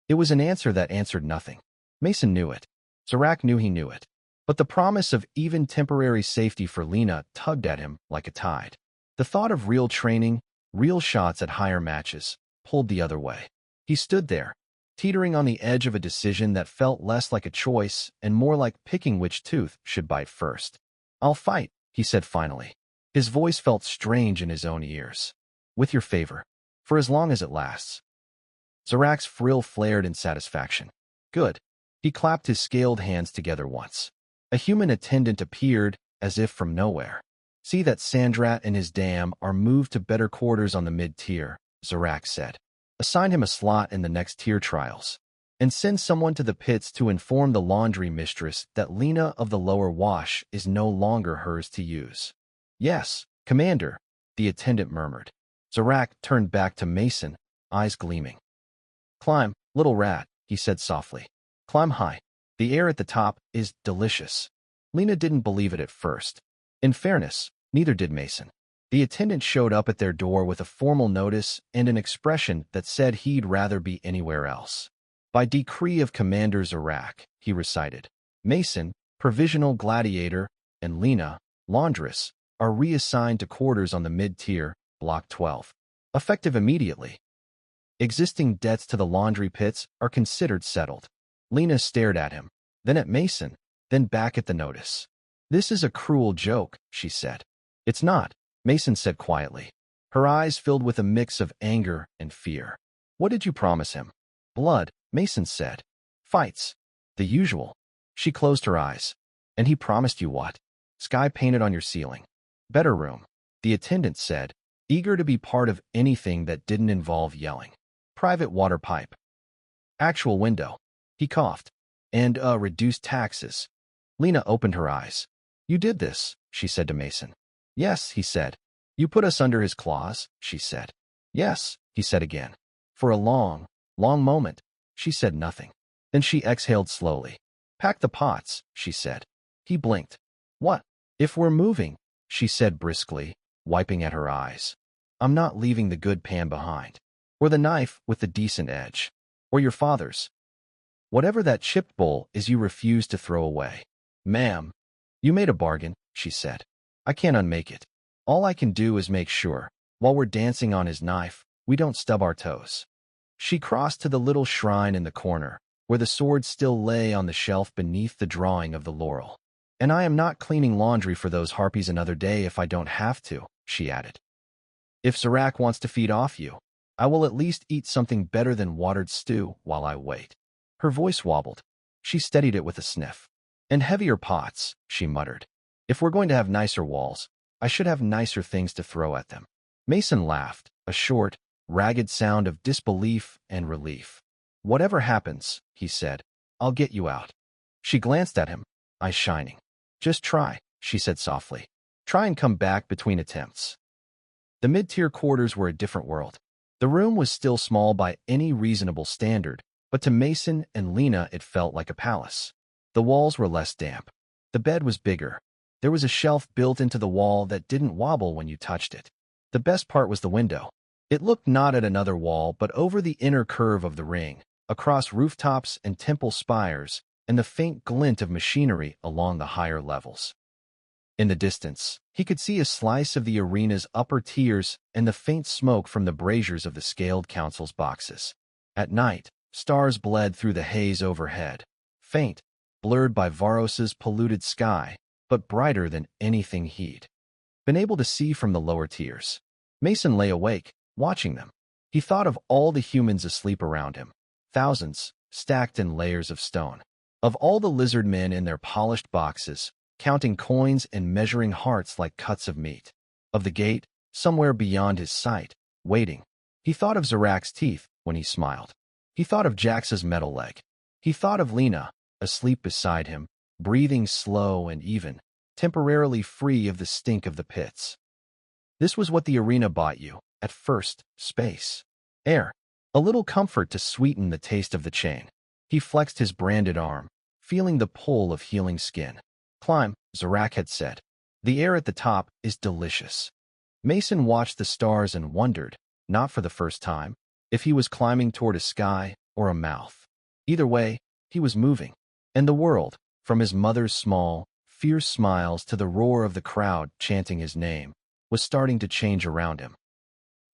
It was an answer that answered nothing. Mason knew it. Zarak knew he knew it. But the promise of even temporary safety for Lena tugged at him like a tide. The thought of real training, real shots at higher matches, pulled the other way. He stood there, teetering on the edge of a decision that felt less like a choice and more like picking which tooth should bite first. I'll fight, he said finally. His voice felt strange in his own ears. With your favor. For as long as it lasts. Zarak's frill flared in satisfaction. Good. He clapped his scaled hands together once. A human attendant appeared, as if from nowhere. See that Sandrat and his dam are moved to better quarters on the mid-tier, Zarak said. Assign him a slot in the next tier trials. And send someone to the pits to inform the laundry mistress that Lena of the lower wash is no longer hers to use. Yes, Commander, the attendant murmured. Zarak turned back to Mason, eyes gleaming. Climb, little rat, he said softly. Climb high. The air at the top is delicious. Lena didn't believe it at first. In fairness, neither did Mason. The attendant showed up at their door with a formal notice and an expression that said he'd rather be anywhere else. By decree of Commander Zarak, he recited, Mason, provisional gladiator, and Lena, laundress, are reassigned to quarters on the mid-tier, Block 12. Effective immediately. Existing debts to the laundry pits are considered settled. Lena stared at him, then at Mason, then back at the notice. This is a cruel joke, she said. It's not, Mason said quietly. Her eyes filled with a mix of anger and fear. What did you promise him? Blood, Mason said. Fights. The usual. She closed her eyes. And he promised you what? Sky painted on your ceiling. Better room, the attendant said, eager to be part of anything that didn't involve yelling. Private water pipe. Actual window. He coughed. And, reduced taxes. Lena opened her eyes. You did this, she said to Mason. Yes, he said. You put us under his claws, she said. Yes, he said again. For a long, long moment, she said nothing. Then she exhaled slowly. Pack the pots, she said. He blinked. What? If we're moving, she said briskly, wiping at her eyes. I'm not leaving the good pan behind. Or the knife with the decent edge. Or your father's. Whatever that chipped bowl is you refuse to throw away. Ma'am, you made a bargain, she said. I can't unmake it. All I can do is make sure, while we're dancing on his knife, we don't stub our toes. She crossed to the little shrine in the corner, where the sword still lay on the shelf beneath the drawing of the laurel. And I am not cleaning laundry for those harpies another day if I don't have to, she added. If Zarak wants to feed off you, I will at least eat something better than watered stew while I wait. Her voice wobbled. She steadied it with a sniff. And heavier pots, she muttered. If we're going to have nicer walls, I should have nicer things to throw at them. Mason laughed, a short, ragged sound of disbelief and relief. Whatever happens, he said, I'll get you out. She glanced at him, eyes shining. Just try, she said softly. Try and come back between attempts. The mid-tier quarters were a different world. The room was still small by any reasonable standard, but to Mason and Lena it felt like a palace. The walls were less damp. The bed was bigger. There was a shelf built into the wall that didn't wobble when you touched it. The best part was the window. It looked not at another wall but over the inner curve of the ring, across rooftops and temple spires, and the faint glint of machinery along the higher levels. In the distance, he could see a slice of the arena's upper tiers and the faint smoke from the braziers of the scaled council's boxes. At night, stars bled through the haze overhead, faint, blurred by Varos's polluted sky, but brighter than anything he'd been able to see from the lower tiers. Mason lay awake, watching them. He thought of all the humans asleep around him, thousands, stacked in layers of stone. Of all the lizardmen in their polished boxes, counting coins and measuring hearts like cuts of meat. Of the gate, somewhere beyond his sight, waiting. He thought of Zarak's teeth when he smiled. He thought of Jax's metal leg. He thought of Lena, asleep beside him, breathing slow and even, temporarily free of the stink of the pits. This was what the arena bought you, at first, space. Air. A little comfort to sweeten the taste of the chain. He flexed his branded arm, feeling the pull of healing skin. Climb, Zarak had said. The air at the top is delicious. Mason watched the stars and wondered, not for the first time, if he was climbing toward a sky or a mouth. Either way, he was moving. And the world, from his mother's small, fierce smiles to the roar of the crowd chanting his name, was starting to change around him.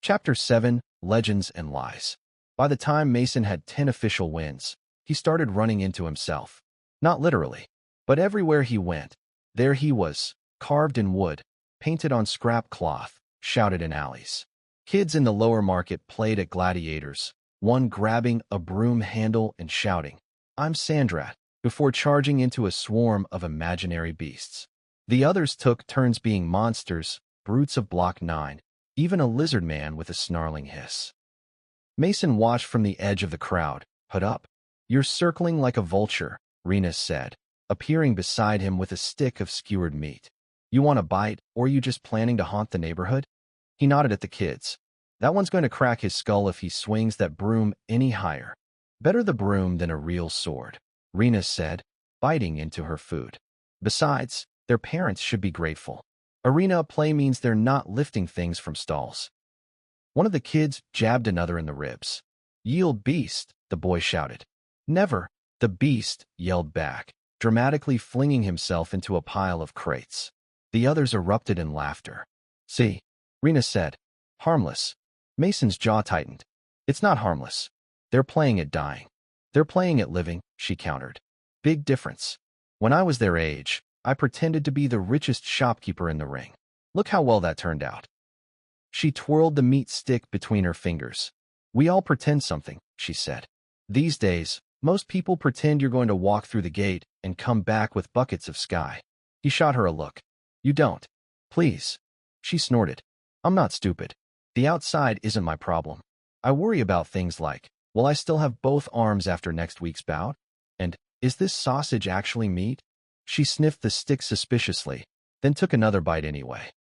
Chapter 7, Legends and Lies. By the time Mason had 10 official wins, he started running into himself. Not literally, but everywhere he went, there he was, carved in wood, painted on scrap cloth, shouted in alleys. Kids in the lower market played at gladiators, one grabbing a broom handle and shouting, "I'm Sandrat," before charging into a swarm of imaginary beasts. The others took turns being monsters, brutes of Block 9, even a lizard man with a snarling hiss. Mason watched from the edge of the crowd. "Put up. You're circling like a vulture," Rena said, appearing beside him with a stick of skewered meat. "You want a bite, or are you just planning to haunt the neighborhood?" He nodded at the kids. "That one's going to crack his skull if he swings that broom any higher. Better the broom than a real sword," Rena said, biting into her food. "Besides, their parents should be grateful. Arena play means they're not lifting things from stalls." One of the kids jabbed another in the ribs. "Yield, beast," the boy shouted. "Never," the beast yelled back, dramatically flinging himself into a pile of crates. The others erupted in laughter. "See," Rena said. "Harmless." Mason's jaw tightened. "It's not harmless. They're playing at dying. They're playing at living," she countered. "Big difference. When I was their age, I pretended to be the richest shopkeeper in the ring. Look how well that turned out." She twirled the meat stick between her fingers. "We all pretend something," she said. "These days, most people pretend you're going to walk through the gate and come back with buckets of sky." He shot her a look. "You don't. Please." She snorted. "I'm not stupid. The outside isn't my problem. I worry about things like, will I still have both arms after next week's bout? And, is this sausage actually meat?" She sniffed the stick suspiciously, then took another bite anyway.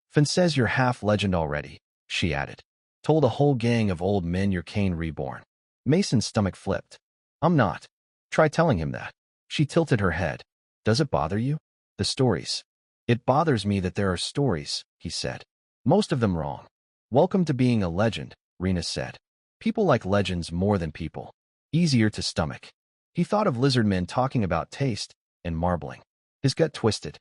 "Fin says you're half legend already," she added. "Told a whole gang of old men you're Cain reborn." Mason's stomach flipped. "I'm not. Try telling him that." She tilted her head. "Does it bother you? The stories?" "It bothers me that there are stories," he said. "Most of them wrong." "Welcome to being a legend," Rena said. "People like legends more than people. Easier to stomach." He thought of lizardmen talking about taste and marbling. His gut twisted.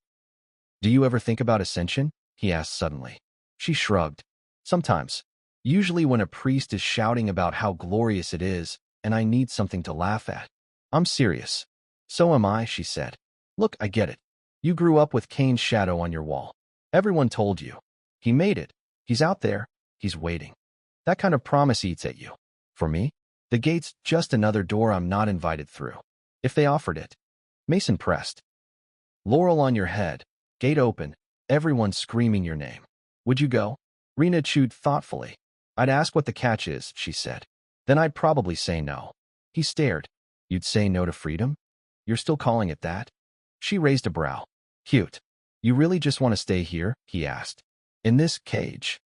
"Do you ever think about ascension?" he asked suddenly. She shrugged. "Sometimes. Usually when a priest is shouting about how glorious it is, and I need something to laugh at." "I'm serious." "So am I," she said. "Look, I get it. You grew up with Cain's shadow on your wall. Everyone told you. He made it. He's out there. He's waiting. That kind of promise eats at you. For me, the gate's just another door I'm not invited through. If they offered it." Mason pressed. "Laurel on your head, gate open, everyone screaming your name. Would you go?" Rena chewed thoughtfully. "I'd ask what the catch is," she said. "Then I'd probably say no." He stared. "You'd say no to freedom? You're still calling it that?" She raised a brow. "Cute. You really just want to stay here?" he asked. "In this cage?"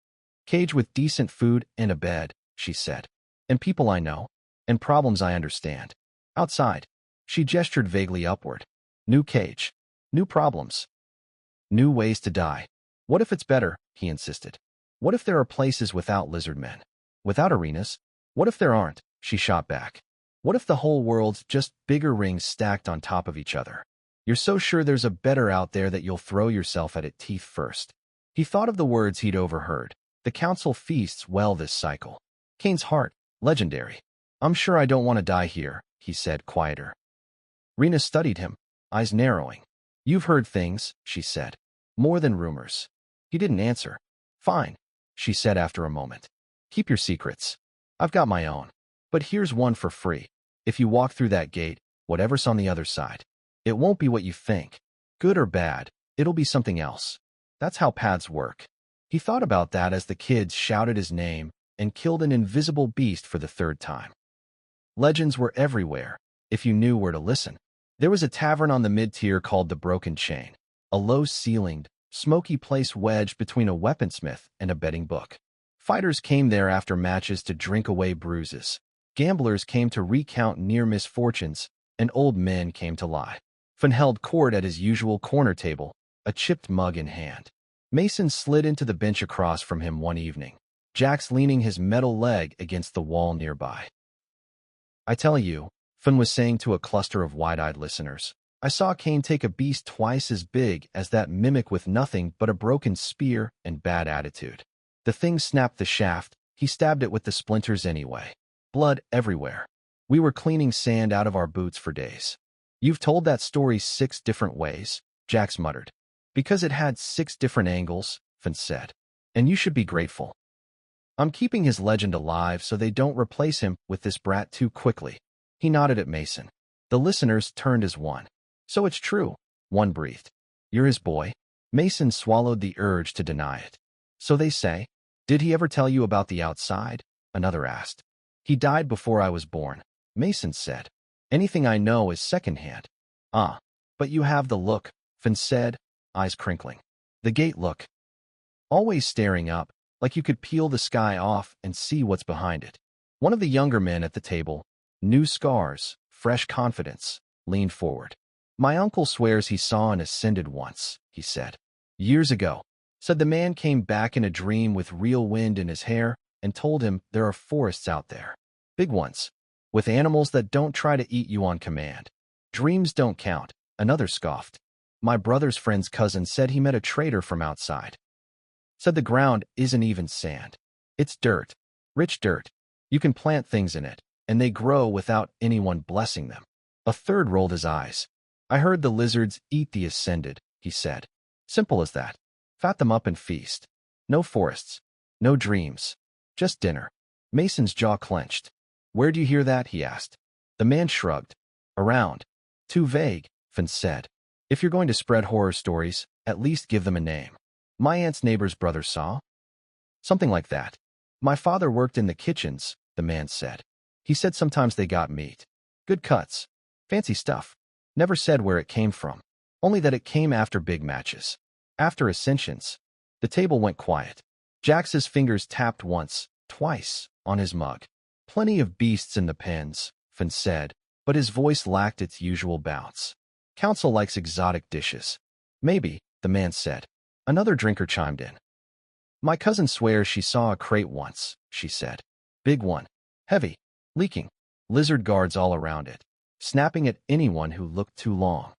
"Cage with decent food and a bed," she said. "And people I know. And problems I understand. Outside." She gestured vaguely upward. "New cage. New problems. New ways to die. What if it's better?" he insisted. "What if there are places without lizardmen? Without arenas? What if there aren't?" she shot back. "What if the whole world's just bigger rings stacked on top of each other? You're so sure there's a better out there that you'll throw yourself at it teeth first." He thought of the words he'd overheard. The council feasts well this cycle. Cain's heart, legendary. "I'm sure I don't want to die here," he said, quieter. Rena studied him, eyes narrowing. "You've heard things," she said. "More than rumors." He didn't answer. "Fine," she said after a moment. "Keep your secrets. I've got my own. But here's one for free. If you walk through that gate, Whatever's on the other side. It won't be what you think. Good or bad, it'll be something else. That's how paths work. He thought about that as the kids shouted his name and killed an invisible beast for the third time. Legends were everywhere, if you knew where to listen. There was a tavern on the mid-tier called the Broken Chain, a low-ceilinged, smoky place wedged between a weaponsmith and a betting book. Fighters came there after matches to drink away bruises. Gamblers came to recount near misfortunes, and old men came to lie. Finn held court at his usual corner table, a chipped mug in hand. Mason slid into the bench across from him one evening, Jax leaning his metal leg against the wall nearby. I tell you, Finn was saying to a cluster of wide-eyed listeners, I saw Kane take a beast twice as big as that mimic with nothing but a broken spear and bad attitude. The thing snapped the shaft, he stabbed it with the splinters anyway. Blood everywhere. We were cleaning sand out of our boots for days. You've told that story 6 different ways, Jax muttered. Because it had 6 different angles, Finn said. And you should be grateful. I'm keeping his legend alive so they don't replace him with this brat too quickly. He nodded at Mason. The listeners turned as one. So it's true, one breathed. You're his boy? Mason swallowed the urge to deny it. So they say. Did he ever tell you about the outside? Another asked. He died before I was born, Mason said. Anything I know is secondhand. Ah, but you have the look, Finn said, eyes crinkling. The gate look. Always staring up, like you could peel the sky off and see what's behind it. One of the younger men at the table, new scars, fresh confidence, leaned forward. My uncle swears he saw an ascended once, he said. Years ago. Said the man came back in a dream with real wind in his hair and told him there are forests out there. Big ones. With animals that don't try to eat you on command. Dreams don't count, another scoffed. My brother's friend's cousin said he met a trader from outside. Said the ground isn't even sand. It's dirt. Rich dirt. You can plant things in it, and they grow without anyone blessing them. A third rolled his eyes. I heard the lizards eat the ascended, he said. Simple as that. Fat them up and feast. No forests. No dreams. Just dinner. Mason's jaw clenched. Where'd you hear that? He asked. The man shrugged. Around. Too vague, Finn said. If you're going to spread horror stories, at least give them a name. My aunt's neighbor's brother saw? Something like that. My father worked in the kitchens, the man said. He said sometimes they got meat. Good cuts. Fancy stuff. Never said where it came from. Only that it came after big matches. After ascensions. The table went quiet. Jax's fingers tapped once, twice, on his mug. Plenty of beasts in the pens, Finn said, but his voice lacked its usual bounce. Council likes exotic dishes. Maybe, the man said. Another drinker chimed in. My cousin swears she saw a crate once, she said. Big one. Heavy. Leaking. Lizard guards all around it. Snapping at anyone who looked too long.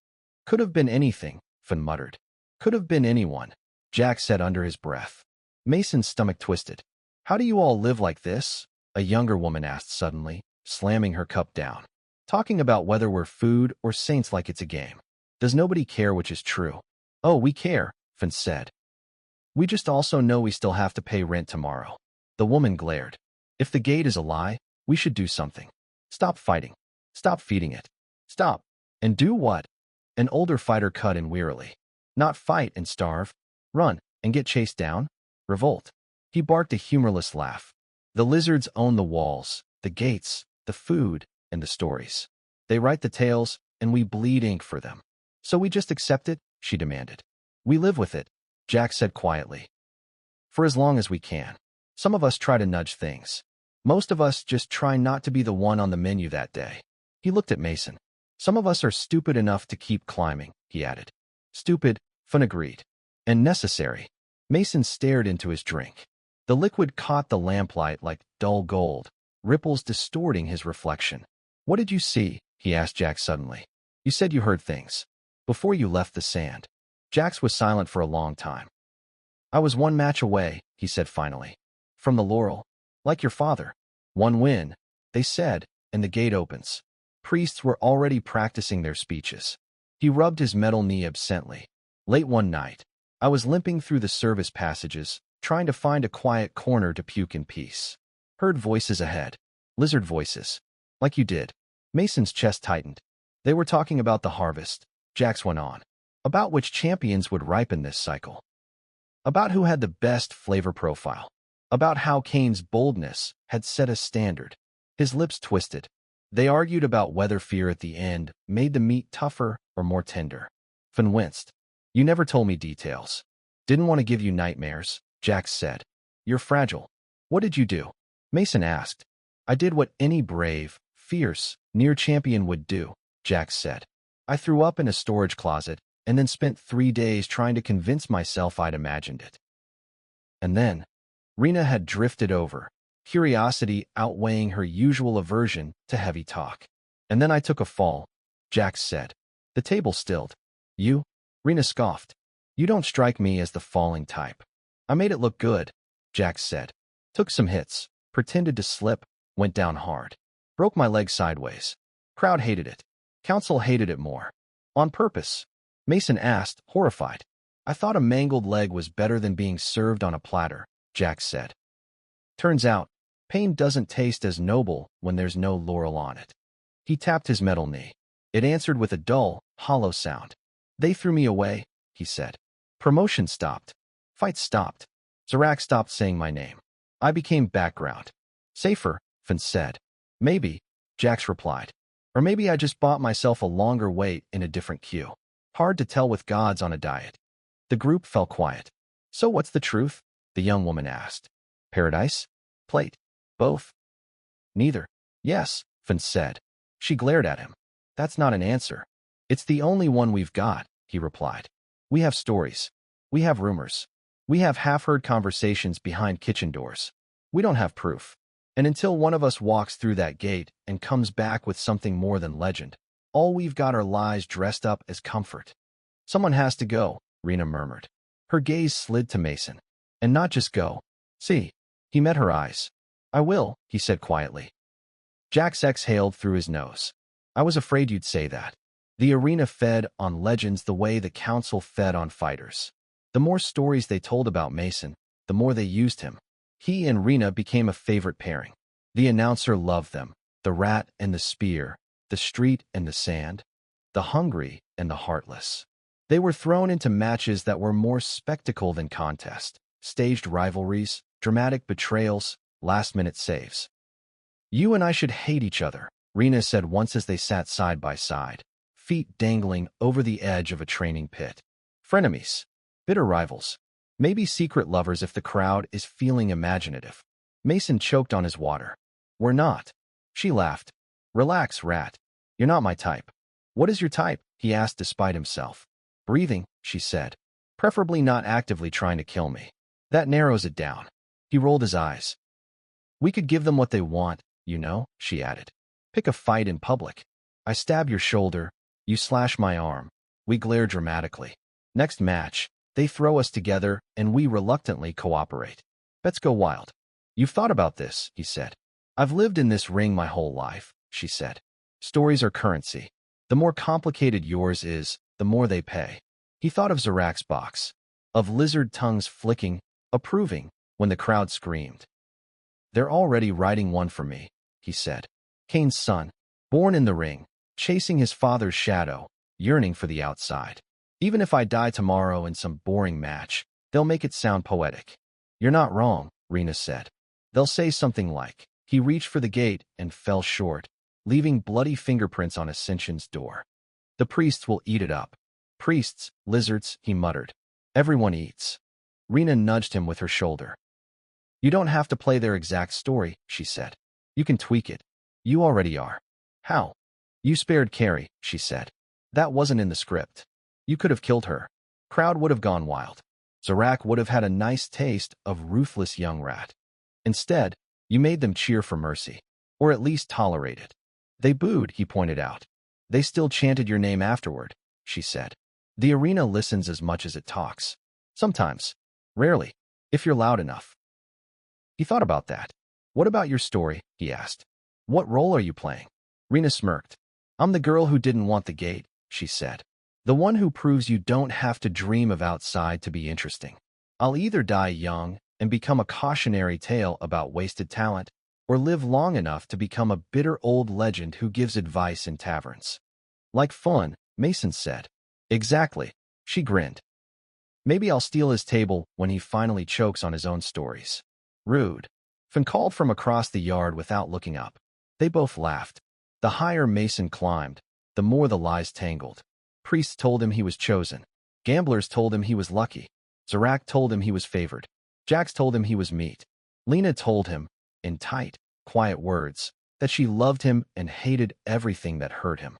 Could have been anything, Finn muttered. Could have been anyone, Jax said under his breath. Mason's stomach twisted. How do you all live like this? A younger woman asked suddenly, slamming her cup down. Talking about whether we're food or saints like it's a game. Does nobody care which is true? Oh, we care, Finn said. We just also know we still have to pay rent tomorrow. The woman glared. If the gate is a lie, we should do something. Stop fighting. Stop feeding it. Stop. And do what? An older fighter cut in wearily. Not fight and starve. Run and get chased down. Revolt. He barked a humorless laugh. The lizards own the walls, the gates, the food, and the stories. They write the tales, and we bleed ink for them. So we just accept it, she demanded. We live with it, Jack said quietly. For as long as we can. Some of us try to nudge things. Most of us just try not to be the one on the menu that day. He looked at Mason. Some of us are stupid enough to keep climbing, he added. Stupid, Finn agreed. And necessary. Mason stared into his drink. The liquid caught the lamplight like dull gold, ripples distorting his reflection. What did you see? He asked Jax suddenly. You said you heard things. Before you left the sand. Jax was silent for a long time. I was one match away, he said finally. From the laurel. Like your father. One win, they said, and the gate opens. Priests were already practicing their speeches. He rubbed his metal knee absently. Late one night, I was limping through the service passages, trying to find a quiet corner to puke in peace. Heard voices ahead. Lizard voices. Like you did. Mason's chest tightened. They were talking about the harvest, Jax went on, about which champions would ripen this cycle, about who had the best flavor profile, about how Kane's boldness had set a standard. His lips twisted. They argued about whether fear at the end made the meat tougher or more tender. Finn winced. You never told me details. Didn't want to give you nightmares, Jax said. You're fragile. What did you do? Mason asked. I did what any brave, fierce, near champion would do, Jax said. I threw up in a storage closet and then spent 3 days trying to convince myself I'd imagined it. And then, Rena had drifted over, curiosity outweighing her usual aversion to heavy talk. And then I took a fall, Jax said. The table stilled. You? Rena scoffed. You don't strike me as the falling type. I made it look good, Jax said. Took some hits, pretended to slip, went down hard. Broke my leg sideways. Crowd hated it. Council hated it more. On purpose. Mason asked, horrified. I thought a mangled leg was better than being served on a platter, Jax said. Turns out, pain doesn't taste as noble when there's no laurel on it. He tapped his metal knee. It answered with a dull, hollow sound. They threw me away, he said. Promotion stopped. Fights stopped. Sandrat stopped saying my name. I became background. Safer, Finn said. Maybe, Jax replied. Or maybe I just bought myself a longer wait in a different queue. Hard to tell with gods on a diet. The group fell quiet. So what's the truth? The young woman asked. Paradise? Plate? Both? Neither. Yes, Finn said. She glared at him. That's not an answer. It's the only one we've got, he replied. We have stories. We have rumors. We have half-heard conversations behind kitchen doors. We don't have proof. And until one of us walks through that gate and comes back with something more than legend, all we've got are lies dressed up as comfort. Someone has to go, Rena murmured. Her gaze slid to Mason. And not just go. See. He met her eyes. I will, he said quietly. Jax exhaled through his nose. I was afraid you'd say that. The arena fed on legends the way the council fed on fighters. The more stories they told about Mason, the more they used him. He and Rena became a favorite pairing. The announcer loved them, the rat and the spear, the street and the sand, the hungry and the heartless. They were thrown into matches that were more spectacle than contest, staged rivalries, dramatic betrayals, last-minute saves. You and I should hate each other, Rena said once as they sat side by side, feet dangling over the edge of a training pit. Frenemies. Bitter rivals. Maybe secret lovers if the crowd is feeling imaginative. Mason choked on his water. We're not. She laughed. Relax, rat. You're not my type. What is your type? He asked despite himself. Breathing, she said. Preferably not actively trying to kill me. That narrows it down. He rolled his eyes. We could give them what they want, you know, she added. Pick a fight in public. I stab your shoulder. You slash my arm. We glare dramatically. Next match. They throw us together, and we reluctantly cooperate. Bets go wild. You've thought about this, he said. I've lived in this ring my whole life, she said. Stories are currency. The more complicated yours is, the more they pay. He thought of Sandrat's box, of lizard tongues flicking, approving, when the crowd screamed. They're already writing one for me, he said. Kane's son, born in the ring, chasing his father's shadow, yearning for the outside. Even if I die tomorrow in some boring match, they'll make it sound poetic. You're not wrong, Rena said. They'll say something like, he reached for the gate and fell short, leaving bloody fingerprints on Ascension's door. The priests will eat it up. Priests, lizards, he muttered. Everyone eats. Rena nudged him with her shoulder. You don't have to play their exact story, she said. You can tweak it. You already are. How? You spared Carrie, she said. That wasn't in the script. You could have killed her. Crowd would have gone wild. Sandrat would have had a nice taste of ruthless young rat. Instead, you made them cheer for mercy. Or at least tolerate it. They booed, he pointed out. They still chanted your name afterward, she said. The arena listens as much as it talks. Sometimes. Rarely. If you're loud enough. He thought about that. What about your story? He asked. What role are you playing? Rena smirked. I'm the girl who didn't want the gate, she said. The one who proves you don't have to dream of outside to be interesting. I'll either die young and become a cautionary tale about wasted talent, or live long enough to become a bitter old legend who gives advice in taverns. Like fun, Mason said. Exactly. She grinned. Maybe I'll steal his table when he finally chokes on his own stories. Rude. Finn called from across the yard without looking up. They both laughed. The higher Mason climbed, the more the lies tangled. Priests told him he was chosen. Gamblers told him he was lucky. Zarak told him he was favored. Jax told him he was meat. Lena told him, in tight, quiet words, that she loved him and hated everything that hurt him.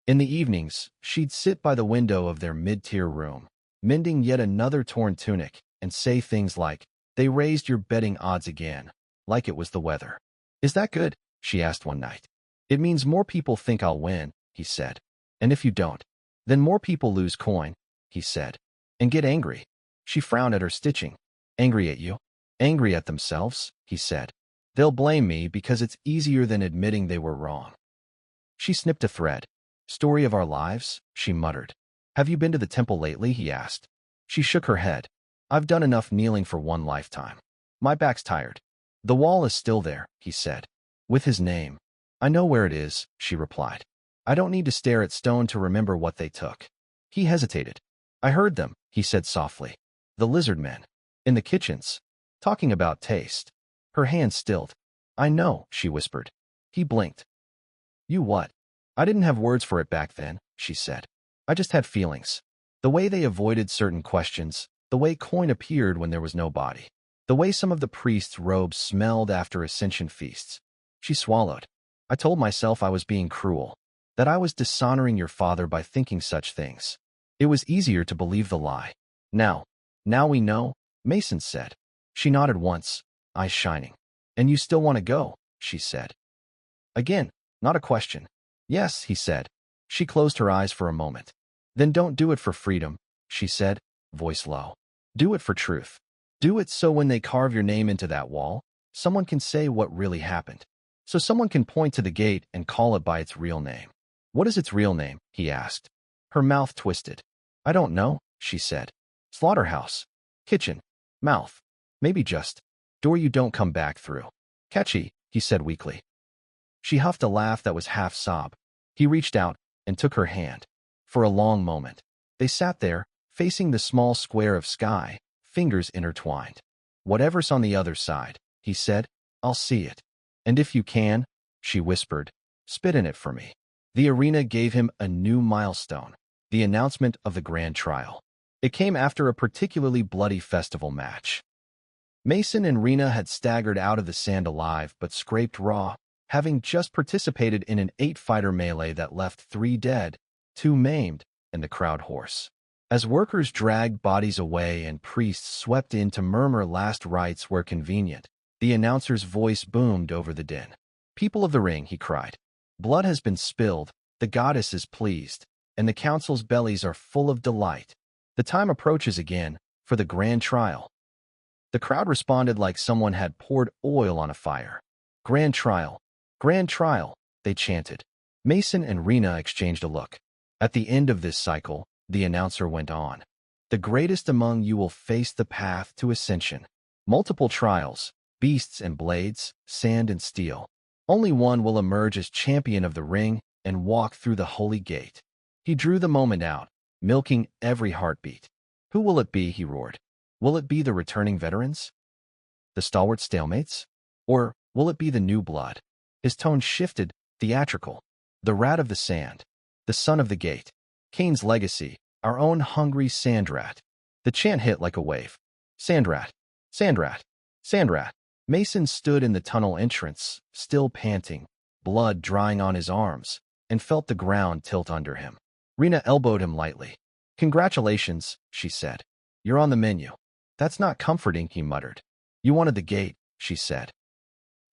In the evenings, she'd sit by the window of their mid-tier room, mending yet another torn tunic, and say things like, "They raised your betting odds again," like it was the weather. "Is that good?" she asked one night. "It means more people think I'll win," he said. "And if you don't, then more people lose coin," he said, "and get angry." She frowned at her stitching. "Angry at you? Angry at themselves," he said. "They'll blame me because it's easier than admitting they were wrong." She snipped a thread. "Story of our lives," she muttered. "Have you been to the temple lately?" he asked. She shook her head. "I've done enough kneeling for one lifetime. My back's tired." "The wall is still there," he said. "With his name." "I know where it is," she replied. "I don't need to stare at stone to remember what they took." He hesitated. "I heard them," he said softly. "The lizardmen. In the kitchens. Talking about taste." Her hand stilled. "I know," she whispered. He blinked. "You what?" "I didn't have words for it back then," she said. "I just had feelings. The way they avoided certain questions, the way coin appeared when there was no body, the way some of the priests' robes smelled after ascension feasts." She swallowed. "I told myself I was being cruel, that I was dishonoring your father by thinking such things. It was easier to believe the lie. Now we know," Mason said. She nodded once, eyes shining. "And you still want to go?" she said. Again, not a question. "Yes," he said. She closed her eyes for a moment. "Then don't do it for freedom," she said, voice low. "Do it for truth. Do it so when they carve your name into that wall, someone can say what really happened. So someone can point to the gate and call it by its real name." "What is its real name?" he asked. Her mouth twisted. "I don't know," she said. "Slaughterhouse. Kitchen. Mouth. Maybe just door you don't come back through." "Catchy," he said weakly. She huffed a laugh that was half sob. He reached out and took her hand. For a long moment, they sat there, facing the small square of sky, fingers intertwined. "Whatever's on the other side," he said, "I'll see it. And if you can," she whispered, "spit in it for me." The arena gave him a new milestone, the announcement of the grand trial. It came after a particularly bloody festival match. Mason and Rena had staggered out of the sand alive but scraped raw, having just participated in an 8-fighter melee that left 3 dead, 2 maimed, and the crowd hoarse. As workers dragged bodies away and priests swept in to murmur last rites where convenient, the announcer's voice boomed over the din. "People of the ring," he cried. "Blood has been spilled, the goddess is pleased, and the council's bellies are full of delight. The time approaches again for the grand trial." The crowd responded like someone had poured oil on a fire. "Grand trial. Grand trial," they chanted. Mason and Rena exchanged a look. "At the end of this cycle," the announcer went on, "the greatest among you will face the path to ascension. Multiple trials, beasts and blades, sand and steel. Only one will emerge as champion of the ring and walk through the holy gate." He drew the moment out, milking every heartbeat. "Who will it be?" he roared. "Will it be the returning veterans? The stalwart stalemates? Or will it be the new blood?" His tone shifted, theatrical. "The rat of the sand. The son of the gate. Cain's legacy. Our own hungry Sandrat." The chant hit like a wave. "Sandrat. Sandrat. Sandrat." Mason stood in the tunnel entrance, still panting, blood drying on his arms, and felt the ground tilt under him. Rena elbowed him lightly. "Congratulations," she said. "You're on the menu." "That's not comforting," he muttered. "You wanted the gate," she said.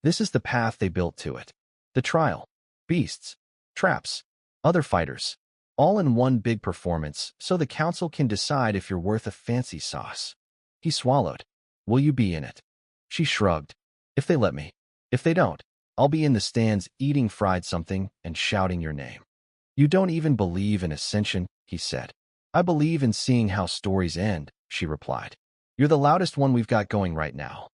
This is the path they built to it. The trial. Beasts. Traps. Other fighters. All in one big performance, so the council can decide if you're worth a fancy sauce. He swallowed. "Will you be in it?" She shrugged. "If they let me. If they don't, I'll be in the stands eating fried something and shouting your name." "You don't even believe in ascension," he said. "I believe in seeing how stories end," she replied. "You're the loudest one we've got going right now."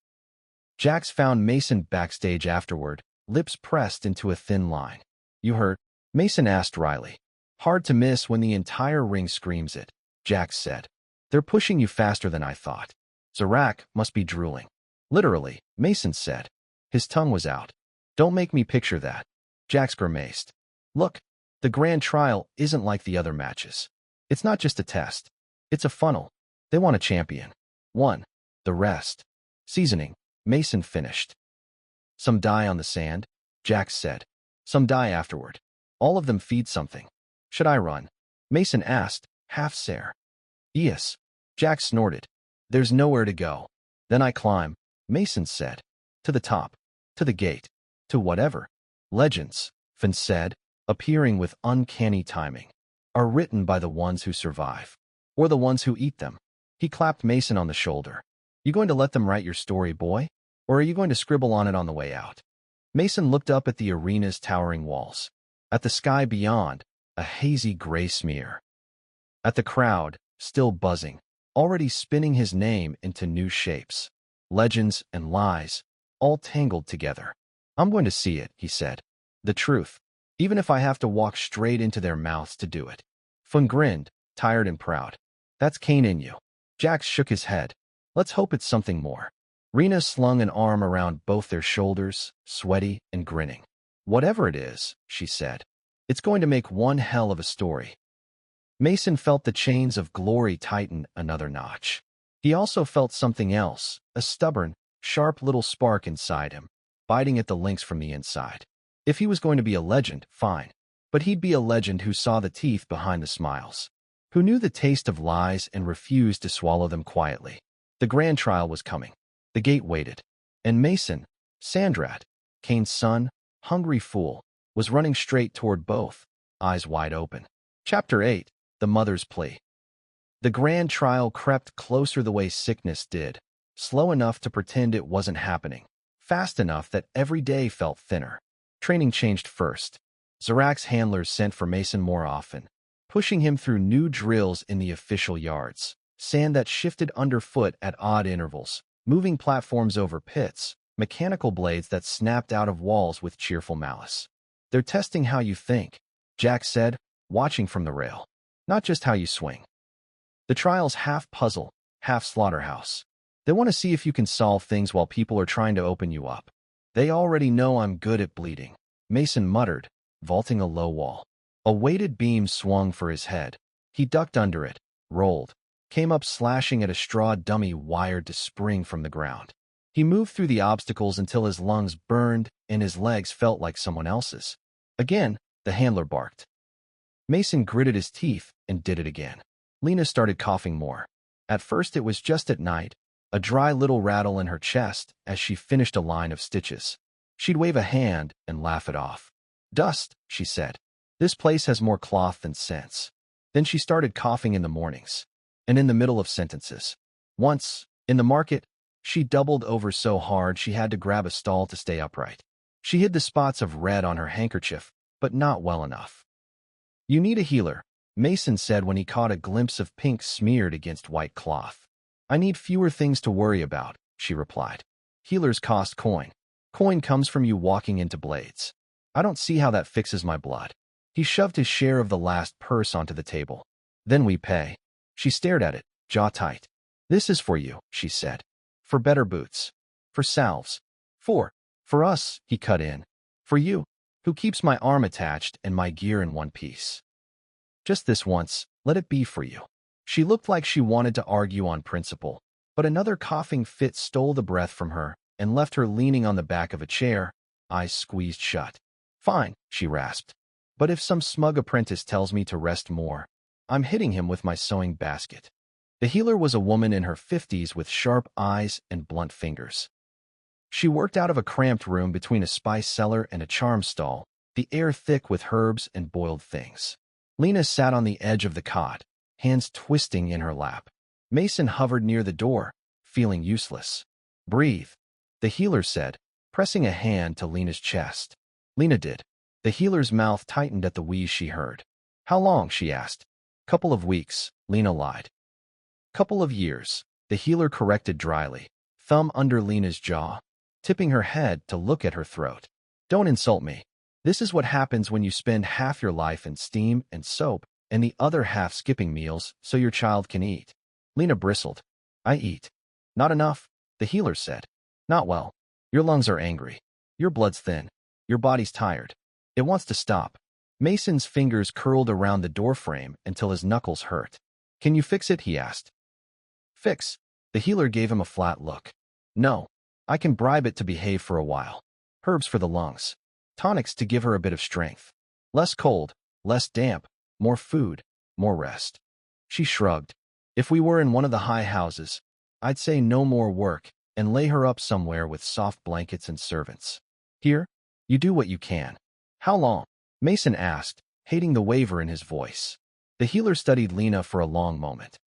Jax found Mason backstage afterward, lips pressed into a thin line. "You hurt?" Mason asked wryly. Hard to miss when the entire ring screams it, Jax said. They're pushing you faster than I thought. Sandrat must be drooling. Literally, Mason said. His tongue was out. Don't make me picture that. Jax grimaced. Look, the grand trial isn't like the other matches. It's not just a test. It's a funnel. They want a champion. One. The rest. Seasoning. Mason finished. Some die on the sand, Jax said. Some die afterward. All of them feed something. Should I run? Mason asked, half sare. Yes. Jax snorted. There's nowhere to go. Then I climb, Mason said. To the top. To the gate. To whatever. Legends, Finn said, appearing with uncanny timing, are written by the ones who survive. Or the ones who eat them. He clapped Mason on the shoulder. You going to let them write your story, boy? Or are you going to scribble on it on the way out? Mason looked up at the arena's towering walls. At the sky beyond, a hazy gray smear. At the crowd, still buzzing, already spinning his name into new shapes. Legends and lies, all tangled together. I'm going to see it, he said. The truth, even if I have to walk straight into their mouths to do it. Fun grinned, tired and proud. That's Cain in you. Jax shook his head. Let's hope it's something more. Rena slung an arm around both their shoulders, sweaty and grinning. Whatever it is, she said, it's going to make one hell of a story. Mason felt the chains of glory tighten another notch. He also felt something else, a stubborn, sharp little spark inside him, biting at the links from the inside. If he was going to be a legend, fine. But he'd be a legend who saw the teeth behind the smiles, who knew the taste of lies and refused to swallow them quietly. The grand trial was coming. The gate waited. And Mason, Sandrat, Cain's son, hungry fool, was running straight toward both, eyes wide open. Chapter 8. The Mother's Plea. The grand trial crept closer the way sickness did, slow enough to pretend it wasn't happening, fast enough that every day felt thinner. Training changed first. Sandrat's handlers sent for Mason more often, pushing him through new drills in the official yards, sand that shifted underfoot at odd intervals, moving platforms over pits, mechanical blades that snapped out of walls with cheerful malice. They're testing how you think, Jax said, watching from the rail. Not just how you swing. The trial's half puzzle, half slaughterhouse. They want to see if you can solve things while people are trying to open you up. They already know I'm good at bleeding, Mason muttered, vaulting a low wall. A weighted beam swung for his head. He ducked under it, rolled, came up slashing at a straw dummy wired to spring from the ground. He moved through the obstacles until his lungs burned and his legs felt like someone else's. Again, the handler barked. Mason gritted his teeth and did it again. Lena started coughing more. At first it was just at night, a dry little rattle in her chest as she finished a line of stitches. She'd wave a hand and laugh it off. Dust, she said. This place has more cloth than sense. Then she started coughing in the mornings, and in the middle of sentences. Once, in the market, she doubled over so hard she had to grab a stall to stay upright. She hid the spots of red on her handkerchief, but not well enough. You need a healer, Mason said when he caught a glimpse of pink smeared against white cloth. I need fewer things to worry about, she replied. Healers cost coin. Coin comes from you walking into blades. I don't see how that fixes my blood. He shoved his share of the last purse onto the table. Then we pay. She stared at it, jaw tight. This is for you, she said. For better boots. For salves. For us, he cut in. For you, who keeps my arm attached and my gear in one piece. Just this once, let it be for you. She looked like she wanted to argue on principle, but another coughing fit stole the breath from her and left her leaning on the back of a chair, eyes squeezed shut. Fine, she rasped. But if some smug apprentice tells me to rest more, I'm hitting him with my sewing basket. The healer was a woman in her 50s with sharp eyes and blunt fingers. She worked out of a cramped room between a spice cellar and a charm stall, the air thick with herbs and boiled things. Lena sat on the edge of the cot, hands twisting in her lap. Mason hovered near the door, feeling useless. Breathe, the healer said, pressing a hand to Lena's chest. Lena did. The healer's mouth tightened at the wheeze she heard. How long, she asked. Couple of weeks, Lena lied. Couple of years, the healer corrected dryly, thumb under Lena's jaw, tipping her head to look at her throat. Don't insult me. This is what happens when you spend half your life in steam and soap and the other half skipping meals so your child can eat. Lena bristled. I eat. Not enough, the healer said. Not well. Your lungs are angry. Your blood's thin. Your body's tired. It wants to stop. Mason's fingers curled around the doorframe until his knuckles hurt. Can you fix it? He asked. Fix? The healer gave him a flat look. No. I can bribe it to behave for a while. Herbs for the lungs. Tonics to give her a bit of strength. Less cold, less damp, more food, more rest. She shrugged. If we were in one of the high houses, I'd say no more work and lay her up somewhere with soft blankets and servants. Here, you do what you can. How long? Mason asked, hating the waver in his voice. The healer studied Lena for a long moment.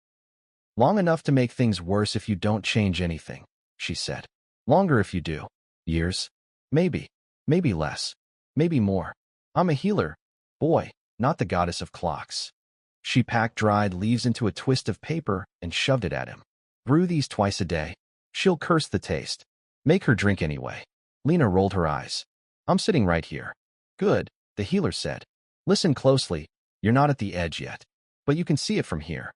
Long enough to make things worse if you don't change anything, she said. Longer if you do. Years? Maybe. Maybe less. Maybe more. I'm a healer, boy, not the goddess of clocks. She packed dried leaves into a twist of paper and shoved it at him. Brew these twice a day. She'll curse the taste. Make her drink anyway. Lena rolled her eyes. I'm sitting right here. Good, the healer said. Listen closely. You're not at the edge yet, but you can see it from here.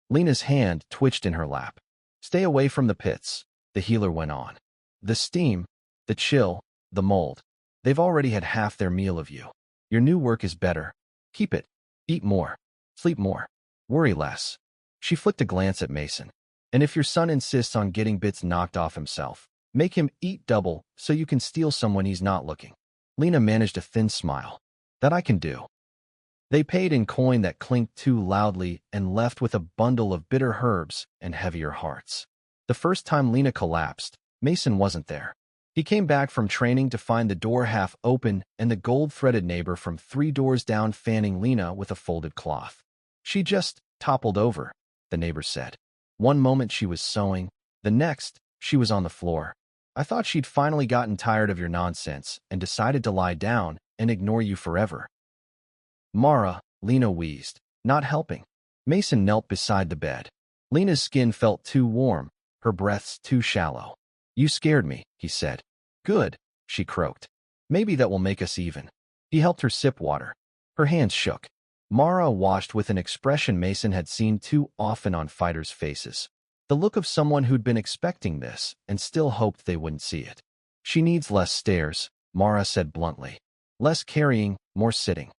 Lena's hand twitched in her lap. Stay away from the pits, the healer went on. The steam, the chill, the mold. They've already had half their meal of you. Your new work is better. Keep it. Eat more. Sleep more. Worry less. She flicked a glance at Mason. And if your son insists on getting bits knocked off himself, make him eat double so you can steal some when he's not looking. Lena managed a thin smile. That I can do. They paid in coin that clinked too loudly and left with a bundle of bitter herbs and heavier hearts. The first time Lena collapsed, Mason wasn't there. He came back from training to find the door half open and the gold-threaded neighbor from 3 doors down fanning Lena with a folded cloth. She just toppled over, the neighbor said. One moment she was sewing, the next, she was on the floor. I thought she'd finally gotten tired of your nonsense and decided to lie down and ignore you forever. Mara, Lena wheezed, not helping. Mason knelt beside the bed. Lena's skin felt too warm, her breaths too shallow. You scared me, he said. Good, she croaked. Maybe that will make us even. He helped her sip water. Her hands shook. Mara washed with an expression Mason had seen too often on fighters' faces. The look of someone who'd been expecting this and still hoped they wouldn't see it. She needs less stairs, Mara said bluntly. Less carrying, more sitting.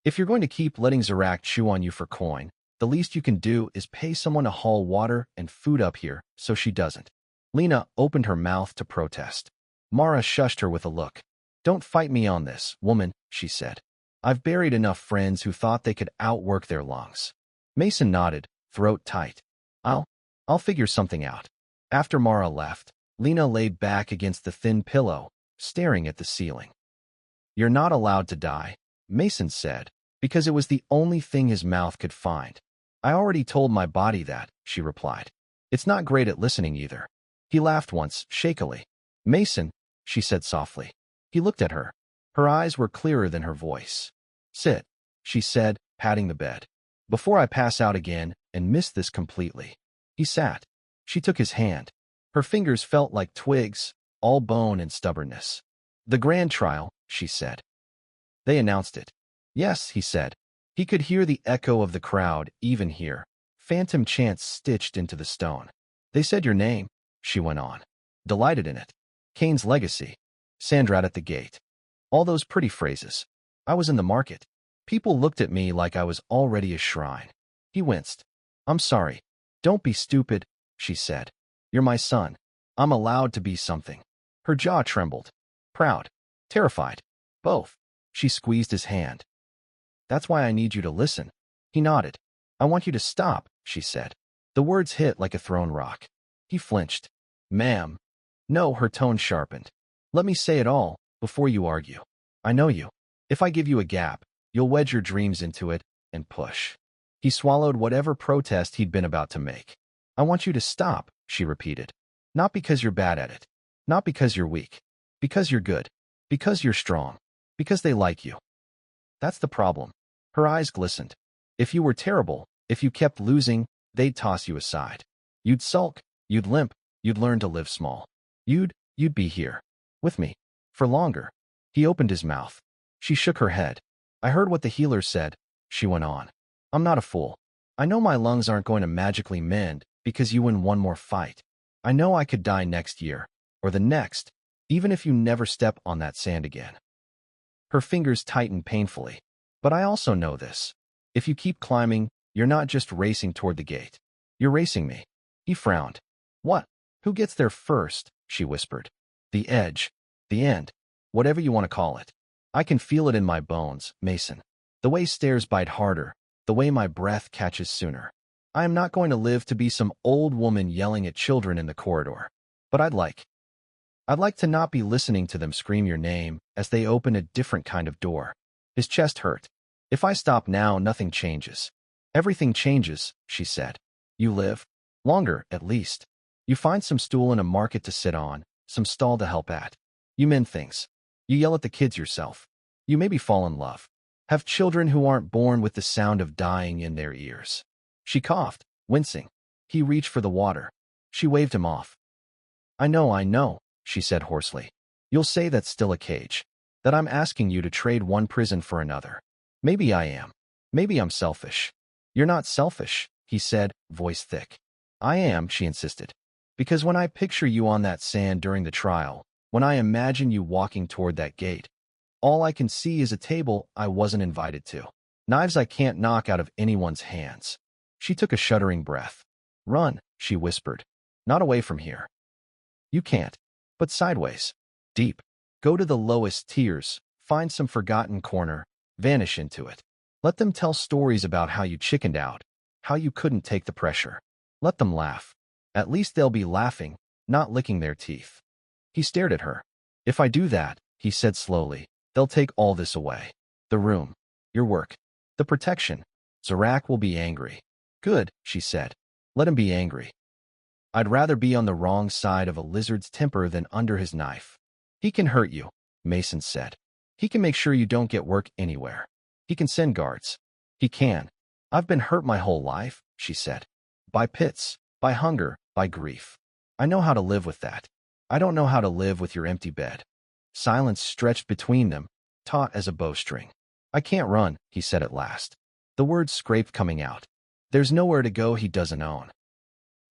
If you're going to keep letting Sandrat chew on you for coin, the least you can do is pay someone to haul water and food up here so she doesn't. Lena opened her mouth to protest. Mara shushed her with a look. Don't fight me on this, woman, she said. I've buried enough friends who thought they could outwork their lungs. Mason nodded, throat tight. I'll figure something out. After Mara left, Lena lay back against the thin pillow, staring at the ceiling. You're not allowed to die, Mason said, because it was the only thing his mouth could find. I already told my body that, she replied. It's not great at listening either. He laughed once, shakily. Mason, she said softly. He looked at her. Her eyes were clearer than her voice. Sit, she said, patting the bed. Before I pass out again and miss this completely. He sat. She took his hand. Her fingers felt like twigs, all bone and stubbornness. The grand trial, she said. They announced it. Yes, he said. He could hear the echo of the crowd, even here, phantom chants stitched into the stone. They said your name, she went on. Delighted in it. Cain's legacy. Sandrat at the gate. All those pretty phrases. I was in the market. People looked at me like I was already a shrine. He winced. I'm sorry. Don't be stupid, she said. You're my son. I'm allowed to be something. Her jaw trembled. Proud. Terrified. Both. She squeezed his hand. That's why I need you to listen. He nodded. I want you to stop, she said. The words hit like a thrown rock. He flinched. Ma'am. No, her tone sharpened. Let me say it all, before you argue. I know you. If I give you a gap, you'll wedge your dreams into it and push. He swallowed whatever protest he'd been about to make. I want you to stop, she repeated. Not because you're bad at it. Not because you're weak. Because you're good. Because you're strong. Because they like you. That's the problem. Her eyes glistened. If you were terrible, if you kept losing, they'd toss you aside. You'd sulk, you'd limp, you'd learn to live small. You'd be here. With me. For longer. He opened his mouth. She shook her head. I heard what the healer said, she went on. I'm not a fool. I know my lungs aren't going to magically mend because you win one more fight. I know I could die next year, or the next, even if you never step on that sand again. Her fingers tightened painfully. But I also know this. If you keep climbing, you're not just racing toward the gate. You're racing me. He frowned. What? Who gets there first? She whispered. The edge. The end. Whatever you want to call it. I can feel it in my bones, Mason. The way stairs bite harder, the way my breath catches sooner. I am not going to live to be some old woman yelling at children in the corridor. But I'd like to not be listening to them scream your name as they open a different kind of door. His chest hurt. If I stop now, nothing changes. Everything changes, she said. You live. Longer, at least. You find some stool in a market to sit on, some stall to help at. You mend things. You yell at the kids yourself. You maybe fall in love. Have children who aren't born with the sound of dying in their ears. She coughed, wincing. He reached for the water. She waved him off. I know, she said hoarsely. You'll say that's still a cage. That I'm asking you to trade one prison for another. Maybe I am. Maybe I'm selfish. You're not selfish, he said, voice thick. I am, she insisted. Because when I picture you on that sand during the trial, when I imagine you walking toward that gate, all I can see is a table I wasn't invited to. Knives I can't knock out of anyone's hands. She took a shuddering breath. Run, she whispered. Not away from here. You can't. But sideways. Deep. Go to the lowest tiers, find some forgotten corner, vanish into it. Let them tell stories about how you chickened out, how you couldn't take the pressure. Let them laugh. At least they'll be laughing, not licking their teeth. He stared at her. If I do that, he said slowly, they'll take all this away. The room. Your work. The protection. Zarak will be angry. Good, she said. Let him be angry. I'd rather be on the wrong side of a lizard's temper than under his knife. He can hurt you, Mason said. He can make sure you don't get work anywhere. He can send guards. He can. I've been hurt my whole life, she said. By pits, by hunger, by grief. I know how to live with that. I don't know how to live with your empty bed. Silence stretched between them, taut as a bowstring. I can't run, he said at last. The words scraped coming out. There's nowhere to go he doesn't own.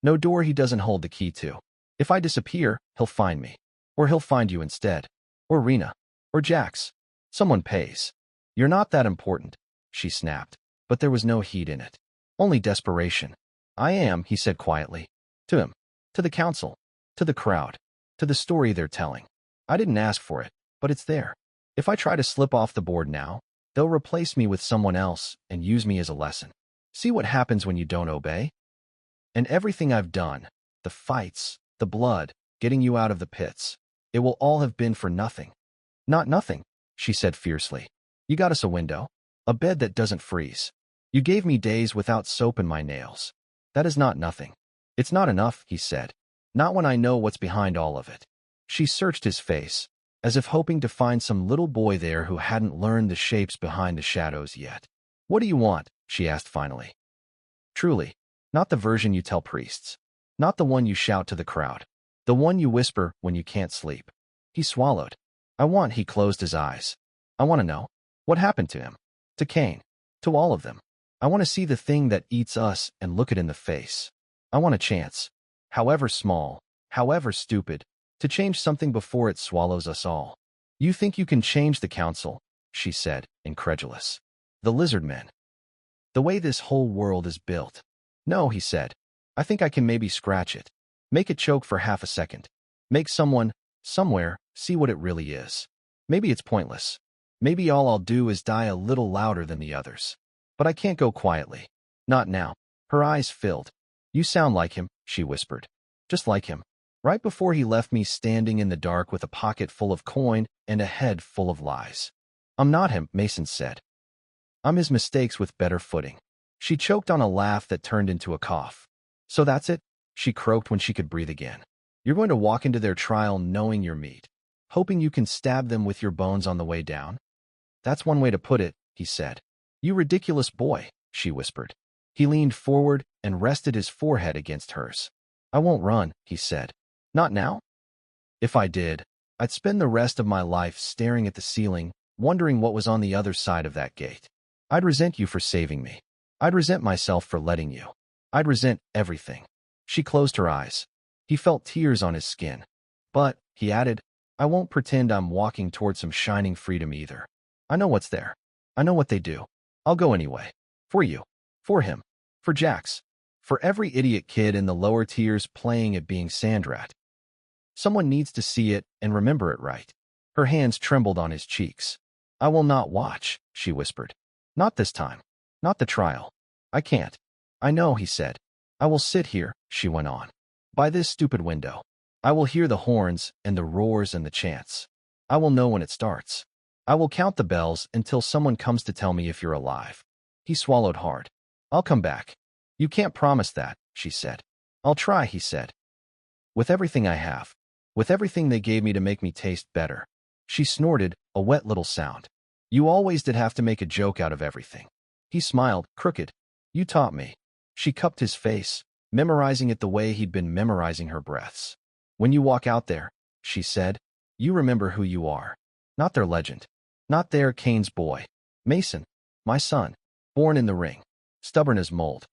No door he doesn't hold the key to. If I disappear, he'll find me. Or he'll find you instead. Or Rena. Or Jax. Someone pays. You're not that important, she snapped, but there was no heat in it. Only desperation. I am, he said quietly. To him. To the council. To the crowd. To the story they're telling. I didn't ask for it, but it's there. If I try to slip off the board now, they'll replace me with someone else and use me as a lesson. See what happens when you don't obey? And everything I've done, the fights, the blood, getting you out of the pits, it will all have been for nothing. Not nothing, she said fiercely. You got us a window, a bed that doesn't freeze. You gave me days without soap in my nails. That is not nothing. It's not enough, he said. Not when I know what's behind all of it. She searched his face, as if hoping to find some little boy there who hadn't learned the shapes behind the shadows yet. What do you want? She asked finally. Truly, not the version you tell priests. Not the one you shout to the crowd. The one you whisper when you can't sleep. He swallowed. He closed his eyes. I want to know. What happened to him? To Cain. To all of them. I want to see the thing that eats us and look it in the face. I want a chance. However small, however stupid, to change something before it swallows us all. You think you can change the council? She said, incredulous. The lizardmen. The way this whole world is built. No, he said. I think I can maybe scratch it. Make it choke for half a second. Make someone, somewhere, see what it really is. Maybe it's pointless. Maybe all I'll do is die a little louder than the others. But I can't go quietly. Not now. Her eyes filled. You sound like him, she whispered. Just like him. Right before he left me standing in the dark with a pocket full of coin and a head full of lies. I'm not him, Mason said. I'm his mistakes with better footing. She choked on a laugh that turned into a cough. So that's it? She croaked when she could breathe again. You're going to walk into their trial knowing your meat, hoping you can stab them with your bones on the way down? That's one way to put it, he said. You ridiculous boy, she whispered. He leaned forward and rested his forehead against hers. I won't run, he said. Not now? If I did, I'd spend the rest of my life staring at the ceiling, wondering what was on the other side of that gate. I'd resent you for saving me. I'd resent myself for letting you. I'd resent everything. She closed her eyes. He felt tears on his skin. But, he added, I won't pretend I'm walking toward some shining freedom either. I know what's there. I know what they do. I'll go anyway. For you. For him. For Jax. For every idiot kid in the lower tiers playing at being Sandrat. Someone needs to see it and remember it right. Her hands trembled on his cheeks. I will not watch, she whispered. Not this time. Not the trial. I can't. I know, he said. I will sit here, she went on. By this stupid window. I will hear the horns and the roars and the chants. I will know when it starts. I will count the bells until someone comes to tell me if you're alive. He swallowed hard. I'll come back. You can't promise that, she said. I'll try, he said. With everything I have. With everything they gave me to make me taste better. She snorted, a wet little sound. You always did have to make a joke out of everything. He smiled, crooked. You taught me. She cupped his face, memorizing it the way he'd been memorizing her breaths. When you walk out there, she said, you remember who you are. Not their legend. Not their Cain's boy. Mason. My son. Born in the ring. Stubborn as mold.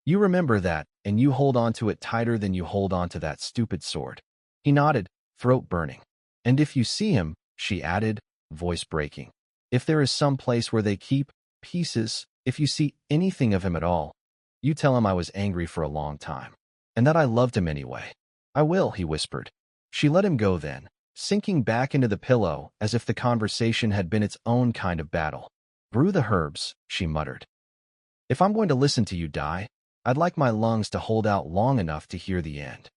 You remember that, and you hold on to it tighter than you hold on to that stupid sword. He nodded, throat burning. And if you see him, she added, voice breaking. If there is some place where they keep pieces, if you see anything of him at all, you tell him I was angry for a long time. And that I loved him anyway. I will, he whispered. She let him go then, sinking back into the pillow as if the conversation had been its own kind of battle. Brew the herbs, she muttered. If I'm going to listen to you die, I'd like my lungs to hold out long enough to hear the end.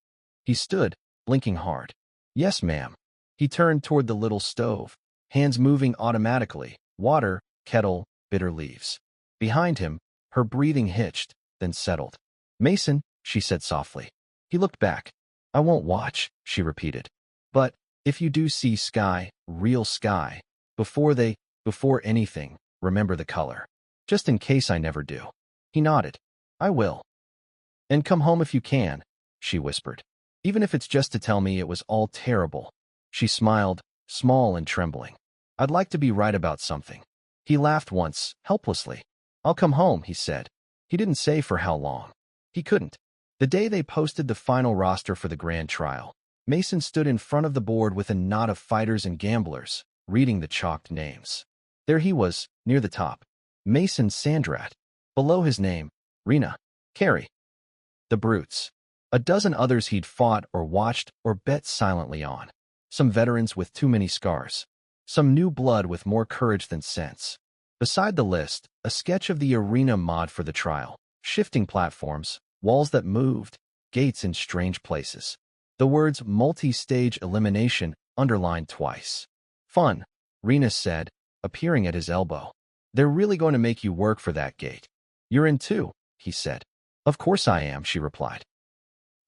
He stood, blinking hard. Yes, ma'am. He turned toward the little stove, hands moving automatically, water, kettle, bitter leaves. Behind him, her breathing hitched, then settled. Mason, she said softly. He looked back. I won't watch, she repeated. But, if you do see sky, real sky, before anything, remember the color. Just in case I never do. He nodded. I will. And come home if you can, she whispered. Even if it's just to tell me it was all terrible. She smiled, small and trembling. I'd like to be right about something. He laughed once, helplessly. I'll come home, he said. He didn't say for how long. He couldn't. The day they posted the final roster for the grand trial, Mason stood in front of the board with a knot of fighters and gamblers, reading the chalked names. There he was, near the top. Mason Sandrat. Below his name, Rena. Carey. The brutes. A dozen others he'd fought or watched or bet silently on. Some veterans with too many scars. Some new blood with more courage than sense. Beside the list, a sketch of the arena mod for the trial. Shifting platforms, walls that moved, gates in strange places. The words multi-stage elimination underlined twice. Fun, Rena said, appearing at his elbow. They're really going to make you work for that gate. You're in too, he said. Of course I am, she replied.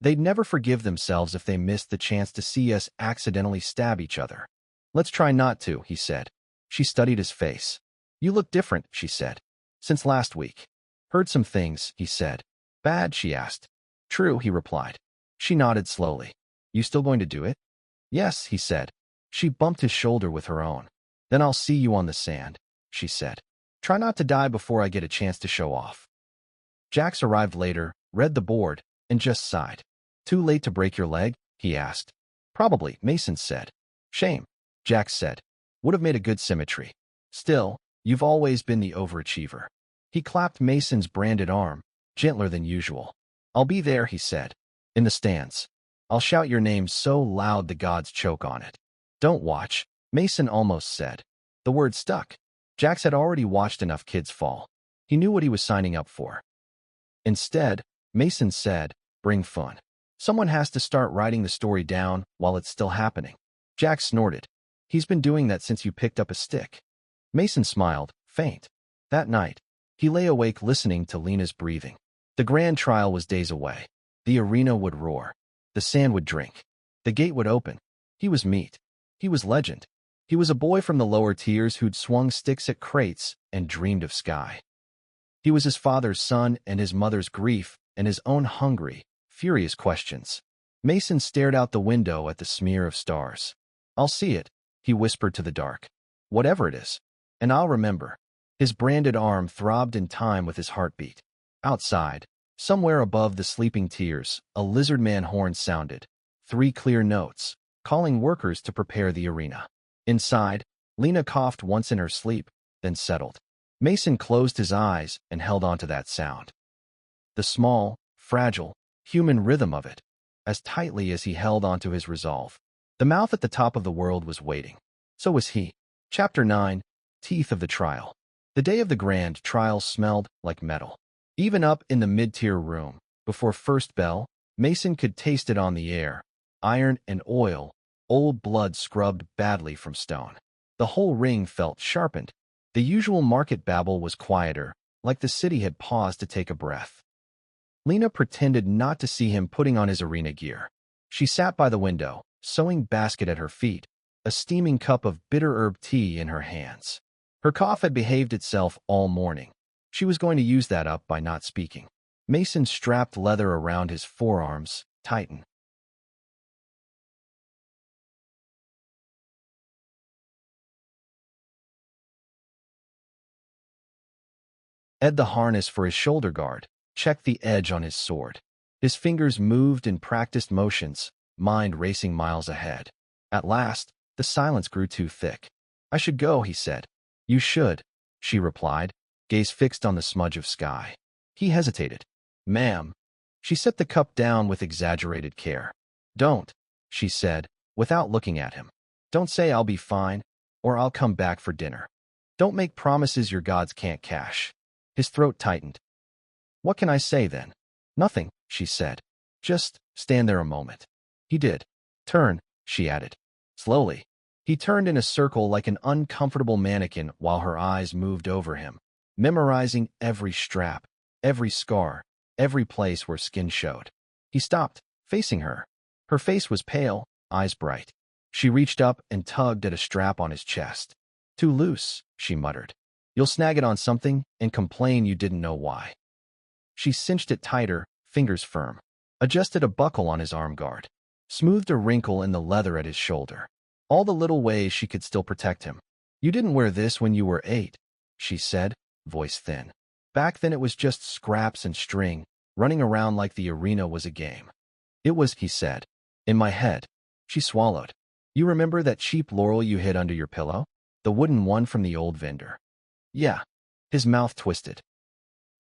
They'd never forgive themselves if they missed the chance to see us accidentally stab each other. Let's try not to, he said. She studied his face. You look different, she said. Since last week. Heard some things, he said. Bad, she asked. True, he replied. She nodded slowly. You still going to do it? Yes, he said. She bumped his shoulder with her own. Then I'll see you on the sand, she said. Try not to die before I get a chance to show off. Jax arrived later, read the board, and just sighed. Too late to break your leg? He asked. Probably, Mason said. Shame, Jax said. Would have made a good symmetry. Still, you've always been the overachiever. He clapped Mason's branded arm, gentler than usual. I'll be there, he said. In the stands. I'll shout your name so loud the gods choke on it. Don't watch, Mason almost said. The word stuck. Jax had already watched enough kids fall. He knew what he was signing up for. Instead, Mason said, bring fun. Someone has to start writing the story down while it's still happening. Jax snorted. He's been doing that since you picked up a stick. Mason smiled, faint. That night, he lay awake listening to Lena's breathing. The grand trial was days away. The arena would roar. The sand would drink. The gate would open. He was meat. He was legend. He was a boy from the lower tiers who'd swung sticks at crates and dreamed of sky. He was his father's son and his mother's grief and his own hungry, furious questions. Mason stared out the window at the smear of stars. I'll see it, he whispered to the dark. Whatever it is. And I'll remember. His branded arm throbbed in time with his heartbeat. Outside, somewhere above the sleeping tears, a lizardman horn sounded. 3 clear notes, calling workers to prepare the arena. Inside, Lena coughed once in her sleep, then settled. Mason closed his eyes and held on to that sound. The small, fragile, human rhythm of it, as tightly as he held onto his resolve. The mouth at the top of the world was waiting. So was he. Chapter 9, Teeth of the Trial. The day of the grand trial smelled like metal. Even up in the mid-tier room, before first bell, Mason could taste it on the air. Iron and oil, old blood scrubbed badly from stone. The whole ring felt sharpened. The usual market babble was quieter, like the city had paused to take a breath. Lena pretended not to see him putting on his arena gear. She sat by the window, sewing basket at her feet, a steaming cup of bitter herb tea in her hands. Her cough had behaved itself all morning. She was going to use that up by not speaking. Mason strapped leather around his forearms, tighten. Ed the harness for his shoulder guard, checked the edge on his sword. His fingers moved in practiced motions, mind racing miles ahead. At last, the silence grew too thick. I should go, he said. You should, she replied, gaze fixed on the smudge of sky. He hesitated. Ma'am. She set the cup down with exaggerated care. Don't, she said, without looking at him. Don't say I'll be fine, or I'll come back for dinner. Don't make promises your gods can't cash. His throat tightened. What can I say then? Nothing, she said. Just stand there a moment. He did. Turn, she added. Slowly. He turned in a circle like an uncomfortable mannequin while her eyes moved over him, memorizing every strap, every scar, every place where skin showed. He stopped, facing her. Her face was pale, eyes bright. She reached up and tugged at a strap on his chest. Too loose, she muttered. You'll snag it on something and complain you didn't know why. She cinched it tighter, fingers firm, adjusted a buckle on his arm guard, smoothed a wrinkle in the leather at his shoulder. All the little ways she could still protect him. You didn't wear this when you were 8, she said, voice thin. Back then it was just scraps and string, running around like the arena was a game. It was, he said. In my head. She swallowed. You remember that cheap laurel you hid under your pillow? The wooden one from the old vendor. Yeah. His mouth twisted.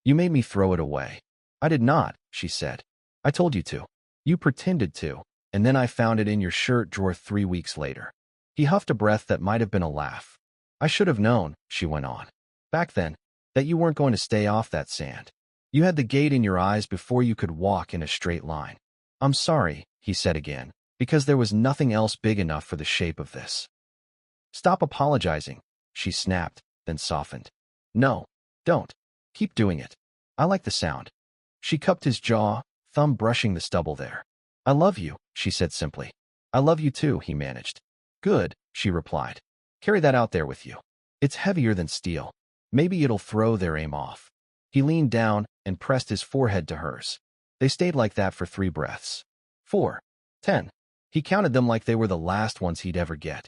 You made me throw it away. I did not, she said. I told you to. You pretended to, and then I found it in your shirt drawer 3 weeks later. He huffed a breath that might have been a laugh. I should have known, she went on. Back then, that you weren't going to stay off that sand. You had the gate in your eyes before you could walk in a straight line. I'm sorry, he said again, because there was nothing else big enough for the shape of this. Stop apologizing, she snapped, then softened. No, don't. Keep doing it. I like the sound. She cupped his jaw, thumb brushing the stubble there. I love you, she said simply. I love you too, he managed. Good, she replied. Carry that out there with you. It's heavier than steel. Maybe it'll throw their aim off. He leaned down and pressed his forehead to hers. They stayed like that for 3 breaths. 4. 10. He counted them like they were the last ones he'd ever get.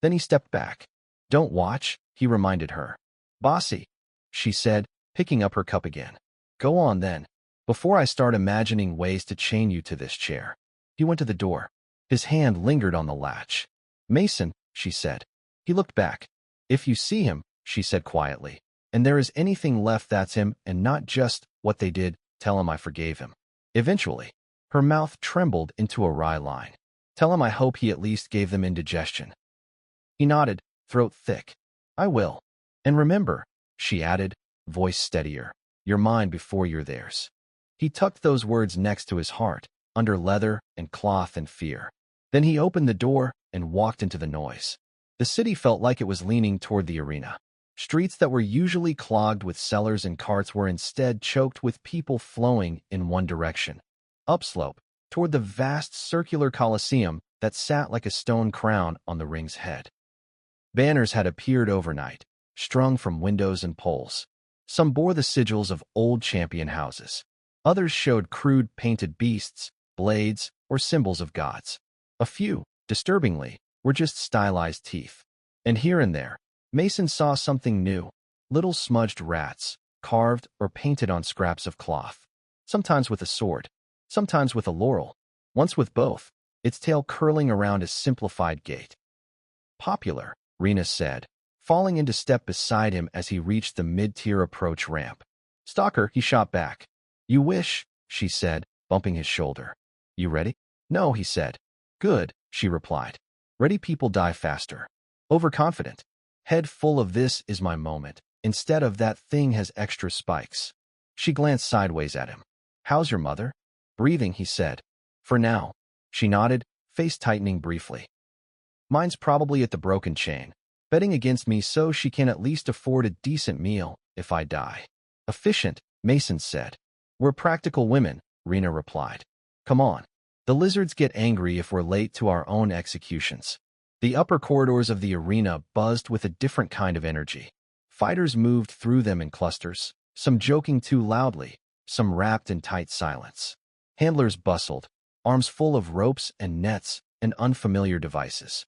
Then he stepped back. Don't watch, he reminded her. Bossy, she said, picking up her cup again. Go on then, before I start imagining ways to chain you to this chair. He went to the door. His hand lingered on the latch. Mason, she said. He looked back. If you see him, she said quietly, and there is anything left that's him and not just what they did, tell him I forgave him. Eventually, her mouth trembled into a wry line. Tell him I hope he at least gave them indigestion. He nodded, throat thick. I will. And remember, she added, voice steadier, you're mine before you're theirs. He tucked those words next to his heart, under leather and cloth and fear. Then he opened the door and walked into the noise. The city felt like it was leaning toward the arena. Streets that were usually clogged with sellers and carts were instead choked with people flowing in one direction. Upslope, toward the vast circular coliseum that sat like a stone crown on the ring's head. Banners had appeared overnight, strung from windows and poles. Some bore the sigils of old champion houses. Others showed crude painted beasts, blades, or symbols of gods. A few, disturbingly, were just stylized teeth. And here and there, Mason saw something new, little smudged rats, carved or painted on scraps of cloth, sometimes with a sword, sometimes with a laurel, once with both, its tail curling around a simplified gait. Popular, Rena said, falling into step beside him as he reached the mid-tier approach ramp. Stalker, he shot back. You wish, she said, bumping his shoulder. You ready? No, he said. Good, she replied. Ready people die faster. Overconfident. Head full of this is my moment. Instead of that thing has extra spikes. She glanced sideways at him. How's your mother? Breathing, he said. For now. She nodded, face tightening briefly. Mine's probably at the broken chain, betting against me so she can at least afford a decent meal if I die. Efficient, Mason said. We're practical women, Rena replied. Come on. The lizards get angry if we're late to our own executions. The upper corridors of the arena buzzed with a different kind of energy. Fighters moved through them in clusters, some joking too loudly, some wrapped in tight silence. Handlers bustled, arms full of ropes and nets and unfamiliar devices.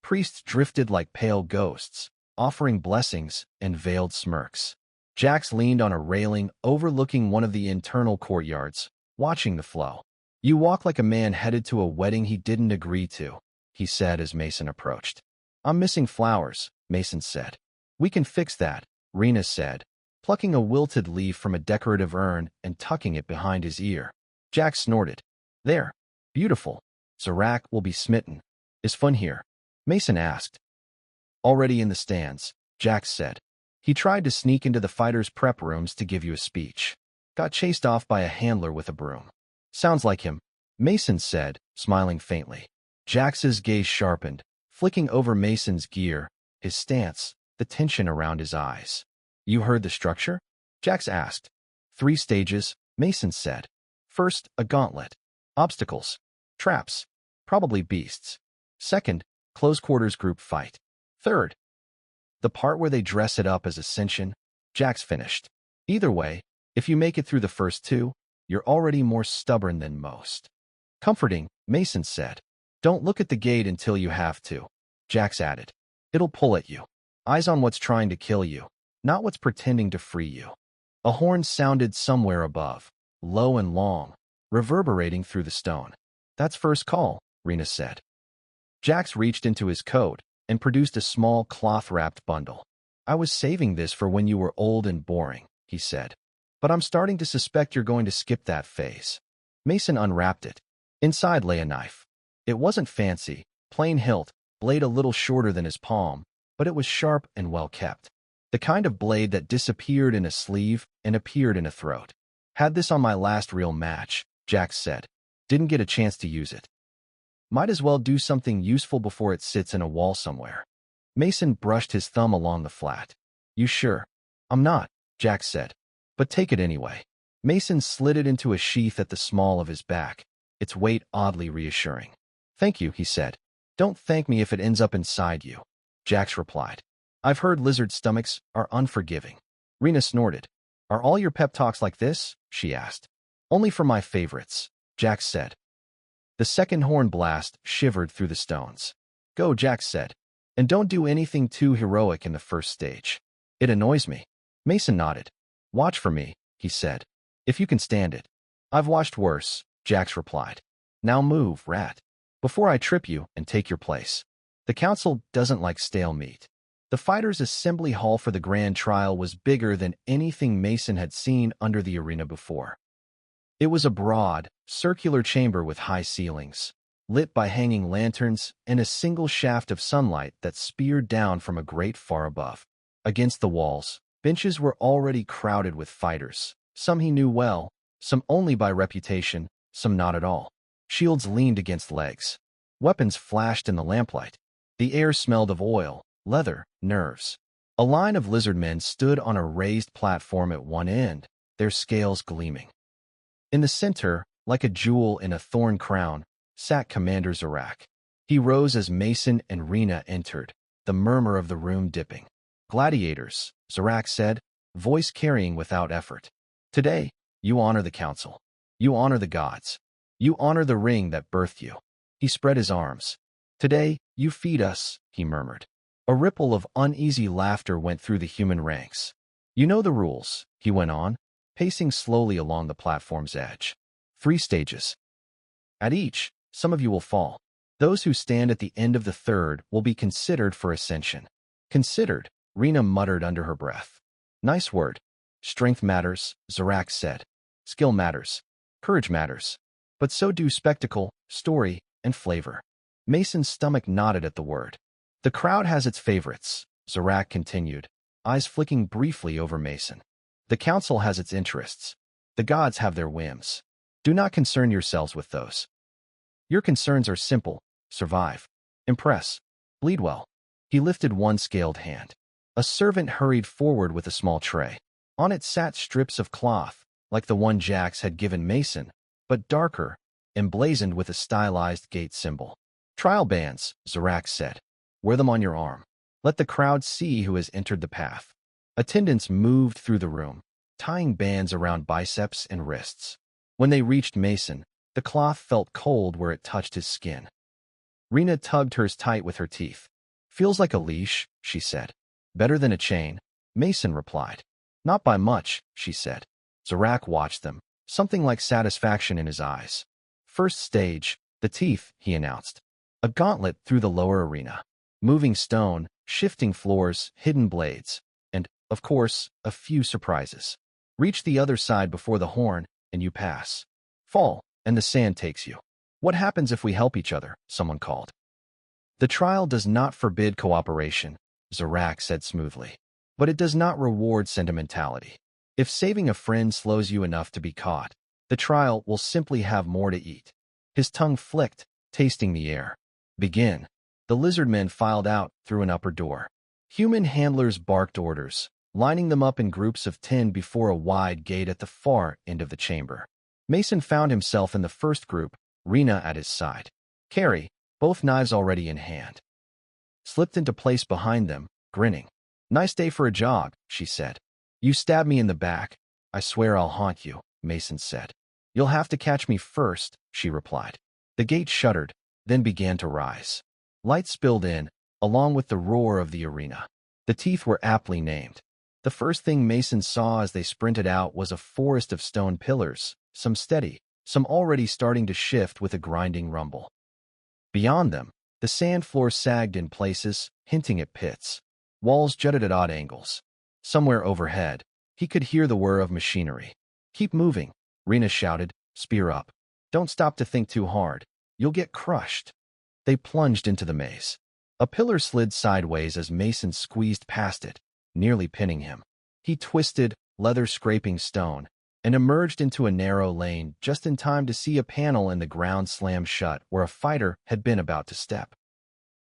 Priests drifted like pale ghosts, offering blessings and veiled smirks. Jax leaned on a railing overlooking one of the internal courtyards, watching the flow. You walk like a man headed to a wedding he didn't agree to, he said as Mason approached. I'm missing flowers, Mason said. We can fix that, Rena said, plucking a wilted leaf from a decorative urn and tucking it behind his ear. Jax snorted. There. Beautiful. Sandrat will be smitten. Is fun here? Mason asked. Already in the stands, Jax said. He tried to sneak into the fighters' prep rooms to give you a speech. Got chased off by a handler with a broom. Sounds like him, Mason said, smiling faintly. Jax's gaze sharpened, flicking over Mason's gear, his stance, the tension around his eyes. You heard the structure? Jax asked. 3 stages, Mason said. First, a gauntlet. Obstacles. Traps. Probably beasts. Second, close quarters group fight. Third, the part where they dress it up as ascension, Jax finished. Either way, if you make it through the first 2, you're already more stubborn than most. Comforting, Mason said. Don't look at the gate until you have to, Jax added. It'll pull at you. Eyes on what's trying to kill you, not what's pretending to free you. A horn sounded somewhere above, low and long, reverberating through the stone. That's first call, Rena said. Jax reached into his coat and produced a small cloth-wrapped bundle. I was saving this for when you were old and boring, he said. But I'm starting to suspect you're going to skip that phase. Mason unwrapped it. Inside lay a knife. It wasn't fancy, plain hilt, blade a little shorter than his palm, but it was sharp and well kept. The kind of blade that disappeared in a sleeve and appeared in a throat. Had this on my last real match, Jax said. Didn't get a chance to use it. Might as well do something useful before it sits in a wall somewhere. Mason brushed his thumb along the flat. You sure? I'm not, Jax said. But take it anyway. Mason slid it into a sheath at the small of his back, its weight oddly reassuring. Thank you, he said. Don't thank me if it ends up inside you, Jax replied. I've heard lizard stomachs are unforgiving. Rena snorted. Are all your pep talks like this? She asked. Only for my favorites, Jax said. The second horn blast shivered through the stones. Go, Jax said. And don't do anything too heroic in the first stage. It annoys me. Mason nodded. Watch for me, he said. If you can stand it. I've watched worse, Jax replied. Now move, rat. Before I trip you and take your place. The council doesn't like stale meat. The fighters' assembly hall for the grand trial was bigger than anything Mason had seen under the arena before. It was a broad, circular chamber with high ceilings, lit by hanging lanterns and a single shaft of sunlight that speared down from a grate far above. Against the walls, benches were already crowded with fighters, some he knew well, some only by reputation, some not at all. Shields leaned against legs. Weapons flashed in the lamplight. The air smelled of oil, leather, nerves. A line of lizardmen stood on a raised platform at one end, their scales gleaming. In the center, like a jewel in a thorn crown, sat Commander Sandrat. He rose as Mason and Rena entered, the murmur of the room dipping. Gladiators, Sandrat said, voice carrying without effort. Today, you honor the council. You honor the gods. You honor the ring that birthed you. He spread his arms. Today, you feed us, he murmured. A ripple of uneasy laughter went through the human ranks. You know the rules, he went on, pacing slowly along the platform's edge. 3 stages. At each, some of you will fall. Those who stand at the end of the third will be considered for ascension. Considered, Rena muttered under her breath. Nice word. Strength matters, Zarak said. Skill matters. Courage matters. But so do spectacle, story, and flavor. Mason's stomach nodded at the word. The crowd has its favorites, Zarak continued, eyes flicking briefly over Mason. The council has its interests. The gods have their whims. Do not concern yourselves with those. Your concerns are simple: survive, impress, bleed well. He lifted one scaled hand. A servant hurried forward with a small tray. On it sat strips of cloth, like the one Jax had given Mason, but darker, emblazoned with a stylized gate symbol. Trial bands, Zarak said. Wear them on your arm. Let the crowd see who has entered the path. Attendants moved through the room, tying bands around biceps and wrists. When they reached Mason, the cloth felt cold where it touched his skin. Rena tugged hers tight with her teeth. Feels like a leash, she said. Better than a chain, Mason replied. Not by much, she said. Zarak watched them, something like satisfaction in his eyes. First stage, the teeth, he announced. A gauntlet through the lower arena. Moving stone, shifting floors, hidden blades, and, of course, a few surprises. Reach the other side before the horn, and you pass. Fall, and the sand takes you. What happens if we help each other? Someone called. The trial does not forbid cooperation, Zarak said smoothly. But it does not reward sentimentality. If saving a friend slows you enough to be caught, the trial will simply have more to eat. His tongue flicked, tasting the air. Begin. The lizardmen filed out through an upper door. Human handlers barked orders, lining them up in groups of 10 before a wide gate at the far end of the chamber. Mason found himself in the first group, Rena at his side. Carrie, both knives already in hand, slipped into place behind them, grinning. Nice day for a jog, she said. You stabbed me in the back. I swear I'll haunt you, Mason said. You'll have to catch me first, she replied. The gate shuddered, then began to rise. Light spilled in, along with the roar of the arena. The teeth were aptly named. The first thing Mason saw as they sprinted out was a forest of stone pillars, some steady, some already starting to shift with a grinding rumble. Beyond them, the sand floor sagged in places, hinting at pits. Walls jutted at odd angles. Somewhere overhead, he could hear the whir of machinery. Keep moving, Rena shouted, spear up. Don't stop to think too hard. You'll get crushed. They plunged into the maze. A pillar slid sideways as Mason squeezed past it, nearly pinning him. He twisted, leather-scraping stone, and emerged into a narrow lane just in time to see a panel in the ground slam shut where a fighter had been about to step.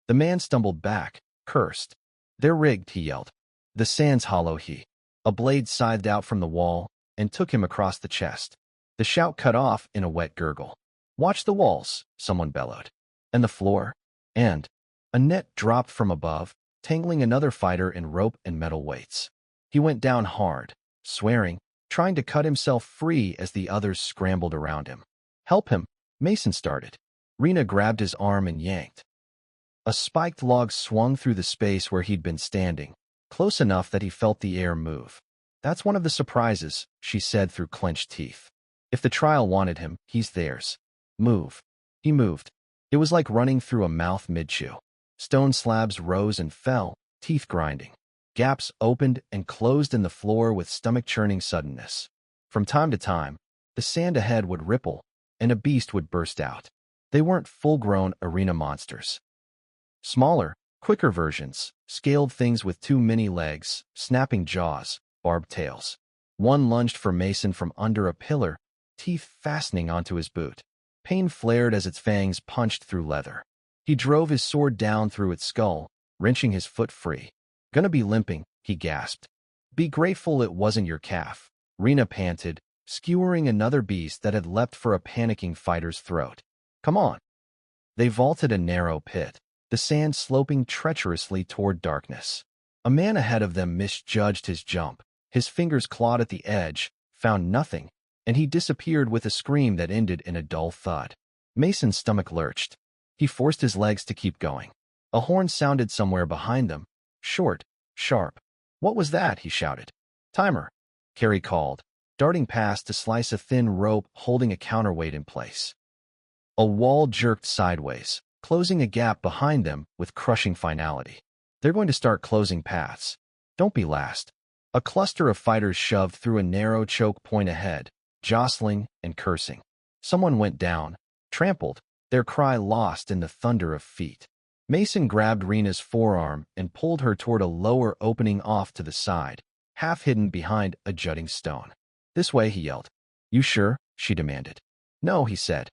The man stumbled back, cursed. They're rigged, he yelled. The sand's hollow, A blade scythed out from the wall and took him across the chest. The shout cut off in a wet gurgle. Watch the walls, someone bellowed. And the floor. And a net dropped from above, tangling another fighter in rope and metal weights. He went down hard, swearing, trying to cut himself free as the others scrambled around him. Help him, Mason started. Rena grabbed his arm and yanked. A spiked log swung through the space where he'd been standing, close enough that he felt the air move. That's one of the surprises, she said through clenched teeth. If the trial wanted him, he's theirs. Move. He moved. It was like running through a mouth mid-chew. Stone slabs rose and fell, teeth grinding. Gaps opened and closed in the floor with stomach-churning suddenness. From time to time, the sand ahead would ripple, and a beast would burst out. They weren't full-grown arena monsters. Smaller, quicker versions, scaled things with too many legs, snapping jaws, barbed tails. One lunged for Mason from under a pillar, teeth fastening onto his boot. Pain flared as its fangs punched through leather. He drove his sword down through its skull, wrenching his foot free. Gonna be limping, he gasped. Be grateful it wasn't your calf, Rena panted, skewering another beast that had leapt for a panicking fighter's throat. Come on. They vaulted a narrow pit, the sand sloping treacherously toward darkness. A man ahead of them misjudged his jump. His fingers clawed at the edge, found nothing, and he disappeared with a scream that ended in a dull thud. Mason's stomach lurched. He forced his legs to keep going. A horn sounded somewhere behind them, Short, sharp. What was that? He shouted. Timer, Carrie called, darting past to slice a thin rope holding a counterweight in place. A wall jerked sideways, closing a gap behind them with crushing finality. They're going to start closing paths. Don't be last. A cluster of fighters shoved through a narrow choke point ahead, jostling and cursing. Someone went down, trampled, their cry lost in the thunder of feet. Mason grabbed Rena's forearm and pulled her toward a lower opening off to the side, half hidden behind a jutting stone. This way, he yelled. You sure? She demanded. No, he said.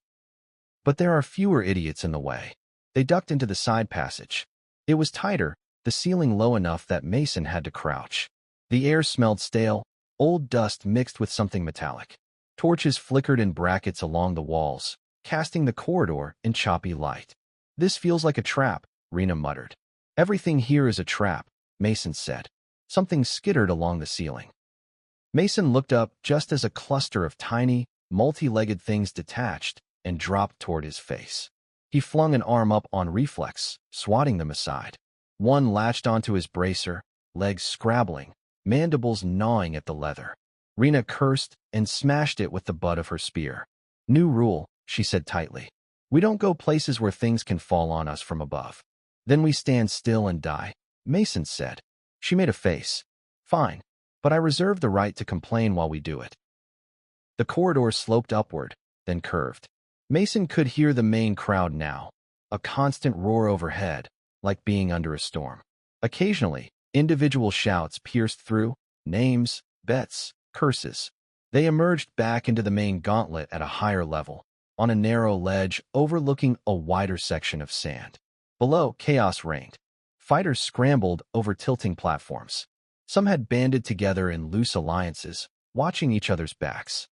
But there are fewer idiots in the way. They ducked into the side passage. It was tighter, the ceiling low enough that Mason had to crouch. The air smelled stale, old dust mixed with something metallic. Torches flickered in brackets along the walls, casting the corridor in choppy light. This feels like a trap, Rena muttered. Everything here is a trap, Mason said. Something skittered along the ceiling. Mason looked up just as a cluster of tiny, multi-legged things detached and dropped toward his face. He flung an arm up on reflex, swatting them aside. One latched onto his bracer, legs scrabbling, mandibles gnawing at the leather. Rena cursed and smashed it with the butt of her spear. New rule, she said tightly. We don't go places where things can fall on us from above. Then we stand still and die, Mason said. She made a face. Fine, but I reserve the right to complain while we do it. The corridor sloped upward, then curved. Mason could hear the main crowd now, a constant roar overhead, like being under a storm. Occasionally, individual shouts pierced through, names, bets, curses. They emerged back into the main gauntlet at a higher level, on a narrow ledge overlooking a wider section of sand. Below, chaos reigned. Fighters scrambled over tilting platforms. Some had banded together in loose alliances, watching each other's backs.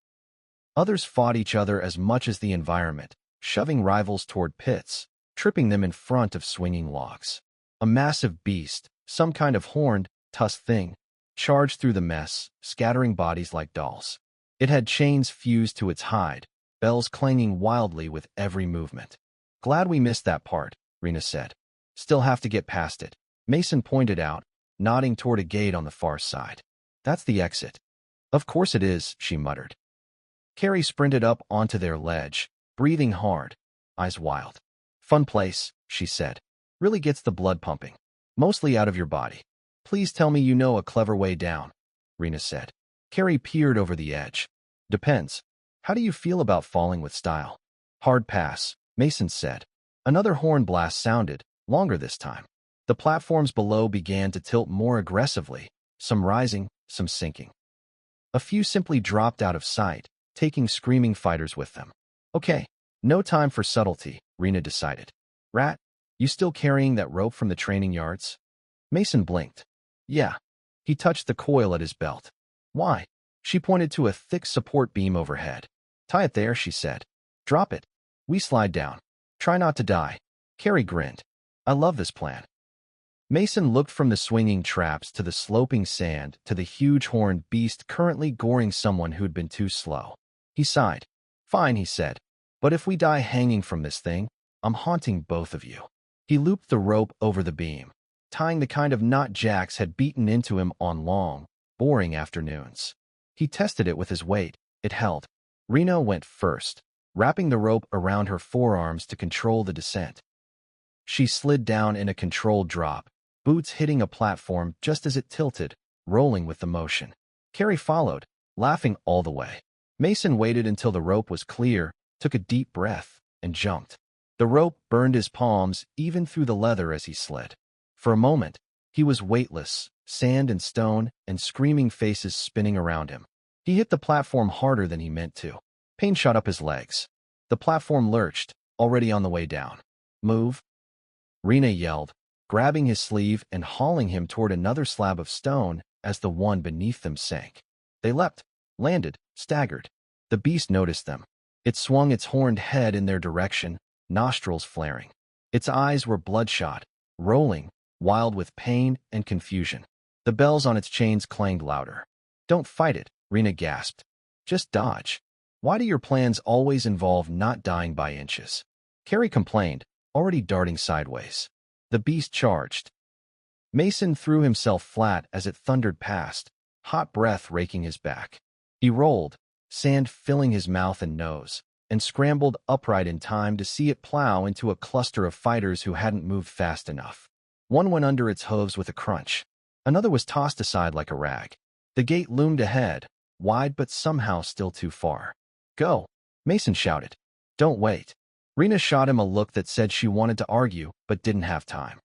Others fought each other as much as the environment, shoving rivals toward pits, tripping them in front of swinging logs. A massive beast, some kind of horned, tusked thing, charged through the mess, scattering bodies like dolls. It had chains fused to its hide, bells clanging wildly with every movement. Glad we missed that part, Rena said. Still have to get past it. Mason pointed out, nodding toward a gate on the far side. That's the exit. Of course it is, she muttered. Carrie sprinted up onto their ledge, breathing hard, eyes wild. Fun place, she said. Really gets the blood pumping. Mostly out of your body. Please tell me you know a clever way down, Rena said. Carrie peered over the edge. Depends. How do you feel about falling with style? Hard pass, Mason said. Another horn blast sounded, longer this time. The platforms below began to tilt more aggressively, some rising, some sinking. A few simply dropped out of sight, taking screaming fighters with them. Okay, no time for subtlety, Rena decided. Rat, you still carrying that rope from the training yards? Mason blinked. Yeah. He touched the coil at his belt. Why? She pointed to a thick support beam overhead. Tie it there, she said. Drop it. We slide down. Try not to die. Carrie grinned. I love this plan. Mason looked from the swinging traps to the sloping sand to the huge horned beast currently goring someone who'd been too slow. He sighed. Fine, he said. But if we die hanging from this thing, I'm haunting both of you. He looped the rope over the beam, tying the kind of knot Jax had beaten into him on long, boring afternoons. He tested it with his weight. It held. Reno went first, wrapping the rope around her forearms to control the descent. She slid down in a controlled drop, boots hitting a platform just as it tilted, rolling with the motion. Carrie followed, laughing all the way. Mason waited until the rope was clear, took a deep breath, and jumped. The rope burned his palms even through the leather as he slid. For a moment, he was weightless, sand and stone and screaming faces spinning around him. He hit the platform harder than he meant to. Pain shot up his legs. The platform lurched, already on the way down. Move. Rena yelled, grabbing his sleeve and hauling him toward another slab of stone as the one beneath them sank. They leapt, landed, staggered. The beast noticed them. It swung its horned head in their direction, nostrils flaring. Its eyes were bloodshot, rolling, wild with pain and confusion. The bells on its chains clanged louder. Don't fight it, Rena gasped. Just dodge. Why do your plans always involve not dying by inches? Carrie complained, already darting sideways. The beast charged. Mason threw himself flat as it thundered past, hot breath raking his back. He rolled, sand filling his mouth and nose, and scrambled upright in time to see it plow into a cluster of fighters who hadn't moved fast enough. One went under its hooves with a crunch. Another was tossed aside like a rag. The gate loomed ahead, wide but somehow still too far. "Go!" Mason shouted. "Don't wait." Rena shot him a look that said she wanted to argue but didn't have time.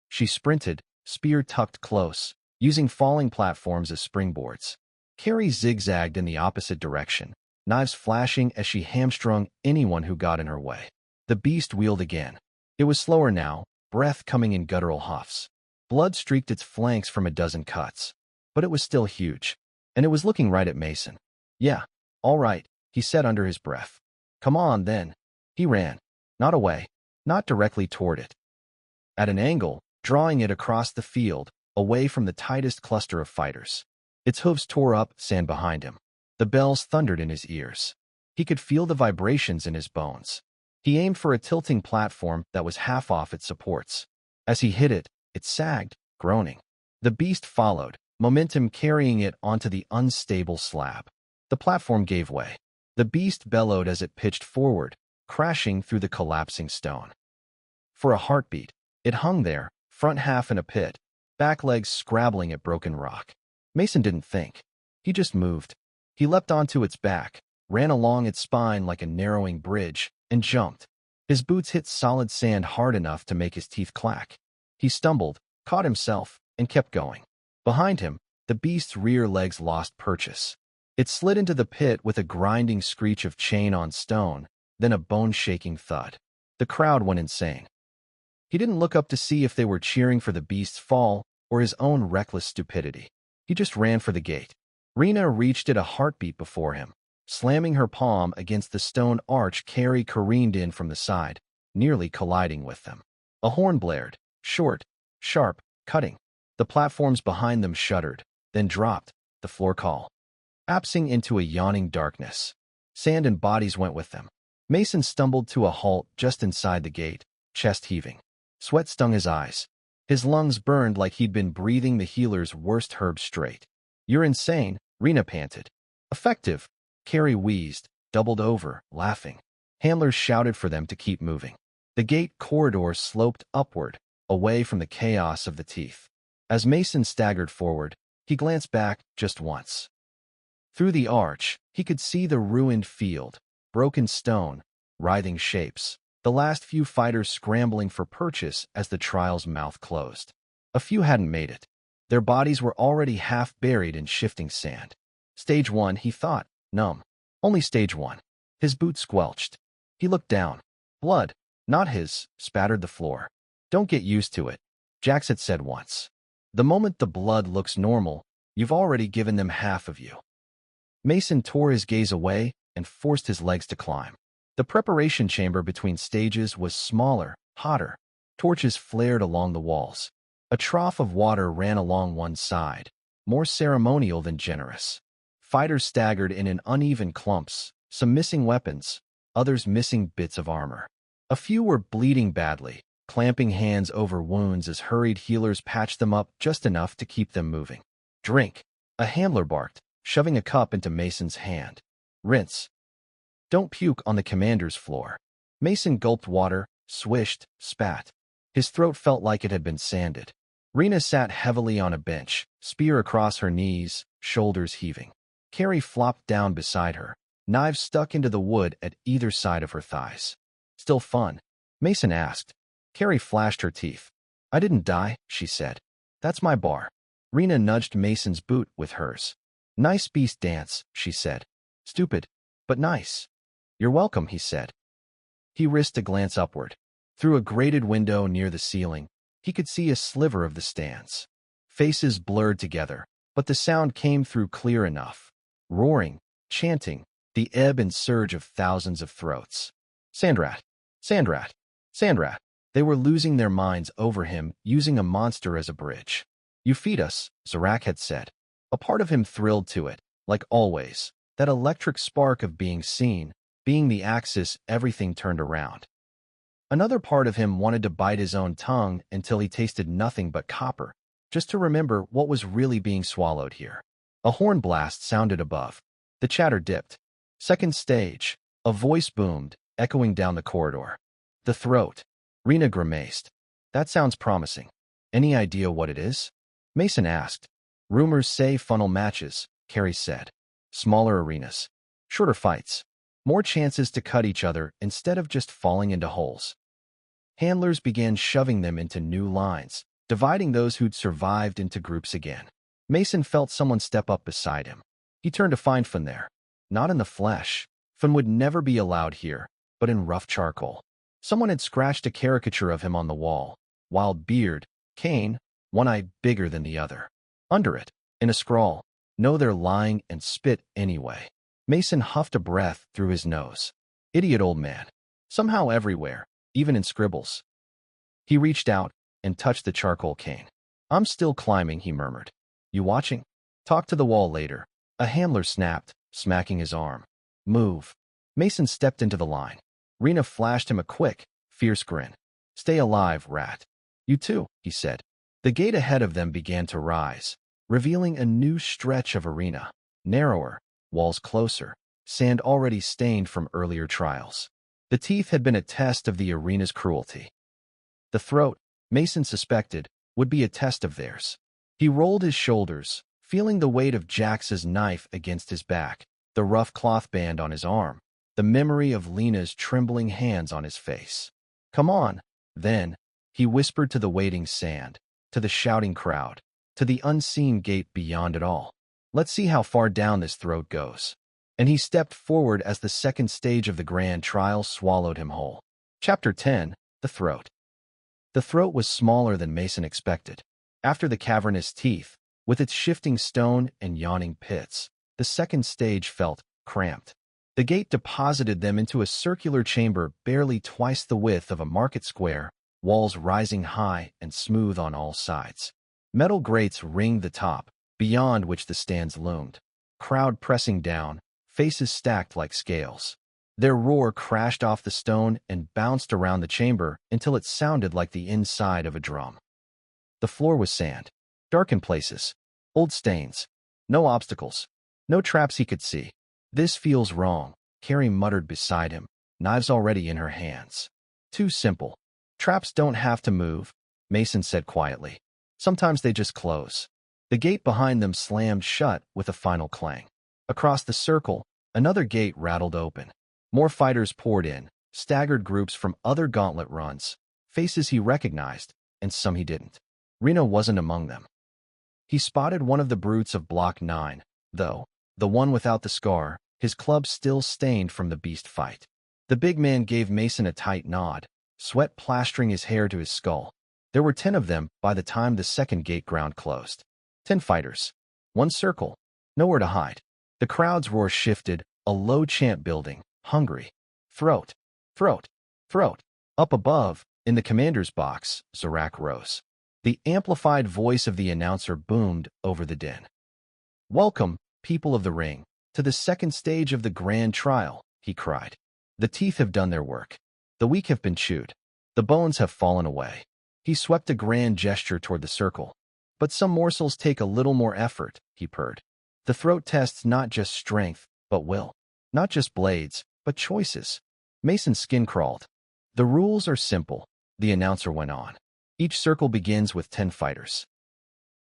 She sprinted, spear tucked close, using falling platforms as springboards. Carrie zigzagged in the opposite direction, knives flashing as she hamstrung anyone who got in her way. The beast wheeled again. It was slower now, breath coming in guttural huffs. Blood streaked its flanks from a dozen cuts. But it was still huge, and it was looking right at Mason. "Yeah, all right," he said under his breath. "Come on, then." He ran. Not away, not directly toward it. At an angle, drawing it across the field, away from the tightest cluster of fighters. Its hooves tore up sand behind him. The bells thundered in his ears. He could feel the vibrations in his bones. He aimed for a tilting platform that was half off its supports. As he hit it, it sagged, groaning. The beast followed, momentum carrying it onto the unstable slab. The platform gave way. The beast bellowed as it pitched forward, crashing through the collapsing stone. For a heartbeat, it hung there, front half in a pit, back legs scrabbling at broken rock. Mason didn't think. He just moved. He leapt onto its back, ran along its spine like a narrowing bridge, and jumped. His boots hit solid sand hard enough to make his teeth clack. He stumbled, caught himself, and kept going. Behind him, the beast's rear legs lost purchase. It slid into the pit with a grinding screech of chain on stone, then a bone-shaking thud. The crowd went insane. He didn't look up to see if they were cheering for the beast's fall or his own reckless stupidity. He just ran for the gate. Rena reached it a heartbeat before him. Slamming her palm against the stone arch, Carrie careened in from the side, nearly colliding with them. A horn blared, short, sharp, cutting. The platforms behind them shuddered, then dropped, the floor collapsing into a yawning darkness. Sand and bodies went with them. Mason stumbled to a halt just inside the gate, chest heaving. Sweat stung his eyes. His lungs burned like he'd been breathing the healer's worst herb straight. "You're insane," Rena panted. "Effective," Carrie wheezed, doubled over, laughing. Handlers shouted for them to keep moving. The gate corridor sloped upward, away from the chaos of the teeth. As Mason staggered forward, he glanced back just once. Through the arch, he could see the ruined field, broken stone, writhing shapes, the last few fighters scrambling for purchase as the trial's mouth closed. A few hadn't made it. Their bodies were already half buried in shifting sand. Stage 1, he thought, numb. Only stage 1. His boot squelched. He looked down. Blood, not his, spattered the floor. "Don't get used to it," Jax had said once. "The moment the blood looks normal, you've already given them half of you." Mason tore his gaze away and forced his legs to climb. The preparation chamber between stages was smaller, hotter. Torches flared along the walls. A trough of water ran along one side, more ceremonial than generous. Fighters staggered in uneven clumps, some missing weapons, others missing bits of armor. A few were bleeding badly, clamping hands over wounds as hurried healers patched them up just enough to keep them moving. "Drink," a handler barked, shoving a cup into Mason's hand. "Rinse. Don't puke on the commander's floor." Mason gulped water, swished, spat. His throat felt like it had been sanded. Rena sat heavily on a bench, spear across her knees, shoulders heaving. Carrie flopped down beside her, knives stuck into the wood at either side of her thighs. "Still fun?" Mason asked. Carrie flashed her teeth. "I didn't die," she said. "That's my bar." Rena nudged Mason's boot with hers. "Nice beast dance," she said. "Stupid, but nice." "You're welcome," he said. He risked a glance upward. Through a grated window near the ceiling, he could see a sliver of the stands. Faces blurred together, but the sound came through clear enough. Roaring, chanting, the ebb and surge of thousands of throats. "Sandrat! Sandrat! Sandrat!" They were losing their minds over him, using a monster as a bridge. "You feed us," Zarak had said. A part of him thrilled to it, like always, that electric spark of being seen, being the axis everything turned around. Another part of him wanted to bite his own tongue until he tasted nothing but copper, just to remember what was really being swallowed here. A horn blast sounded above. The chatter dipped. Second stage. A voice boomed, echoing down the corridor. The throat. Rena grimaced. That sounds promising. Any idea what it is? Mason asked. Rumors say funnel matches, Carrie said. Smaller arenas. Shorter fights. More chances to cut each other instead of just falling into holes. Handlers began shoving them into new lines, dividing those who'd survived into groups again. Mason felt someone step up beside him. He turned to find Fun there. Not in the flesh. Fun would never be allowed here, but in rough charcoal. Someone had scratched a caricature of him on the wall. Wild beard, cane, one eye bigger than the other. Under it, in a scrawl, "No, they're lying and spit anyway." Mason huffed a breath through his nose. Idiot old man. Somehow everywhere, even in scribbles. He reached out and touched the charcoal cane. I'm still climbing, he murmured. You watching? Talk to the wall later. A handler snapped, smacking his arm. Move. Mason stepped into the line. Rena flashed him a quick, fierce grin. Stay alive, rat. You too, he said. The gate ahead of them began to rise, revealing a new stretch of arena. Narrower, walls closer, sand already stained from earlier trials. The teeth had been a test of the arena's cruelty. The throat, Mason suspected, would be a test of theirs. He rolled his shoulders, feeling the weight of Jax's knife against his back, the rough cloth band on his arm, the memory of Lena's trembling hands on his face. Come on, then, he whispered to the waiting sand, to the shouting crowd, to the unseen gate beyond it all. Let's see how far down this throat goes. And he stepped forward as the second stage of the grand trial swallowed him whole. Chapter 10, The Throat. The throat was smaller than Mason expected. After the cavernous teeth, with its shifting stone and yawning pits, the second stage felt cramped. The gate deposited them into a circular chamber barely twice the width of a market square, walls rising high and smooth on all sides. Metal grates ringed the top, beyond which the stands loomed. Crowd pressing down, faces stacked like scales. Their roar crashed off the stone and bounced around the chamber until it sounded like the inside of a drum. The floor was sand, dark in places, old stains, no obstacles, no traps he could see. This feels wrong, Carrie muttered beside him, knives already in her hands. Too simple. Traps don't have to move, Mason said quietly. Sometimes they just close. The gate behind them slammed shut with a final clang. Across the circle, another gate rattled open. More fighters poured in, staggered groups from other gauntlet runs, faces he recognized, and some he didn't. Reno wasn't among them. He spotted one of the brutes of Block 9, though, the one without the scar, his club still stained from the beast fight. The big man gave Mason a tight nod, sweat plastering his hair to his skull. There were 10 of them by the time the second gate ground closed. 10 fighters. One circle. Nowhere to hide. The crowd's roar shifted, a low chant building. Hungry. Throat. Throat. Throat. Up above, in the commander's box, Sandrat rose. The amplified voice of the announcer boomed over the din. Welcome, people of the ring, to the second stage of the grand trial, he cried. The teeth have done their work. The weak have been chewed. The bones have fallen away. He swept a grand gesture toward the circle. But some morsels take a little more effort, he purred. The throat tests not just strength, but will. Not just blades, but choices. Mason's skin crawled. The rules are simple, the announcer went on. Each circle begins with 10 fighters.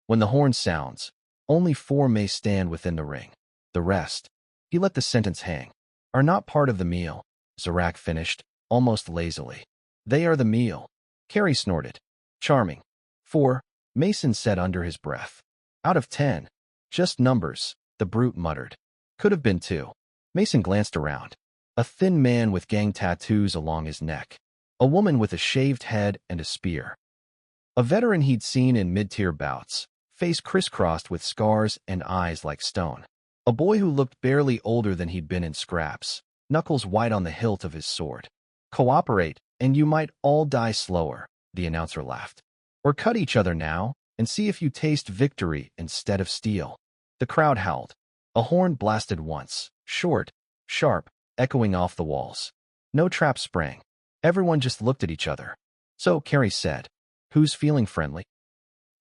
When the horn sounds, only 4 may stand within the ring. The rest, he let the sentence hang, are not part of the meal, Sandrat finished, almost lazily. They are the meal. Carrie snorted. Charming. 4, Mason said under his breath. Out of 10. Just numbers, the brute muttered. Could have been 2. Mason glanced around. A thin man with gang tattoos along his neck. A woman with a shaved head and a spear. A veteran he'd seen in mid-tier bouts, face crisscrossed with scars and eyes like stone. A boy who looked barely older than he'd been in scraps, knuckles white on the hilt of his sword. Cooperate, and you might all die slower, the announcer laughed. Or cut each other now, and see if you taste victory instead of steel. The crowd howled. A horn blasted once, short, sharp, echoing off the walls. No trap sprang. Everyone just looked at each other. So Carrie said, "Who's feeling friendly?"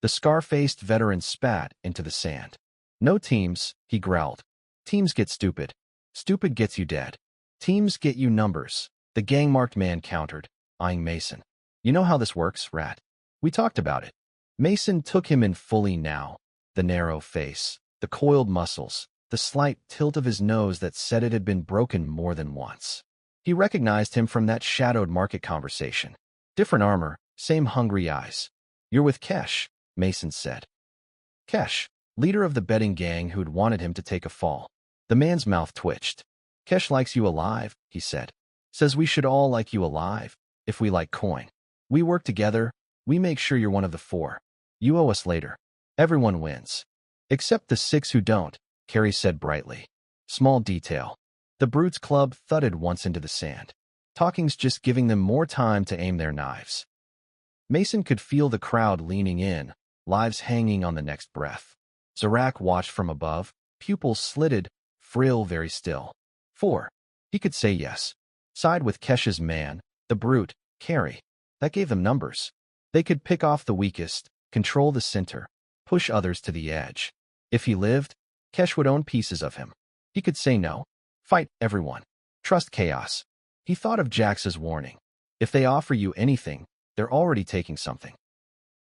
The scar-faced veteran spat into the sand. "No teams," he growled. "Teams get stupid. Stupid gets you dead. Teams get you numbers," the gang-marked man countered, eyeing Mason. "You know how this works, Rat. We talked about it." Mason took him in fully now. The narrow face, the coiled muscles, the slight tilt of his nose that said it had been broken more than once. He recognized him from that shadowed market conversation. Different armor, same hungry eyes. "You're with Kesh," Mason said. Kesh, leader of the betting gang who'd wanted him to take a fall. The man's mouth twitched. "Kesh likes you alive," he said. "Says we should all like you alive, if we like coin. We work together, we make sure you're one of the 4. You owe us later. Everyone wins. Except the 6 who don't," Carrie said brightly. Small detail. The Brutes Club thudded once into the sand. Talking's just giving them more time to aim their knives. Mason could feel the crowd leaning in, lives hanging on the next breath. Zarak watched from above, pupils slitted, frill very still. 4. He could say yes. Side with Kesh's man, the brute, Carrie. That gave them numbers. They could pick off the weakest, control the center, push others to the edge. If he lived, Kesh would own pieces of him. He could say no. Fight everyone. Trust chaos. He thought of Jax's warning. If they offer you anything, they're already taking something.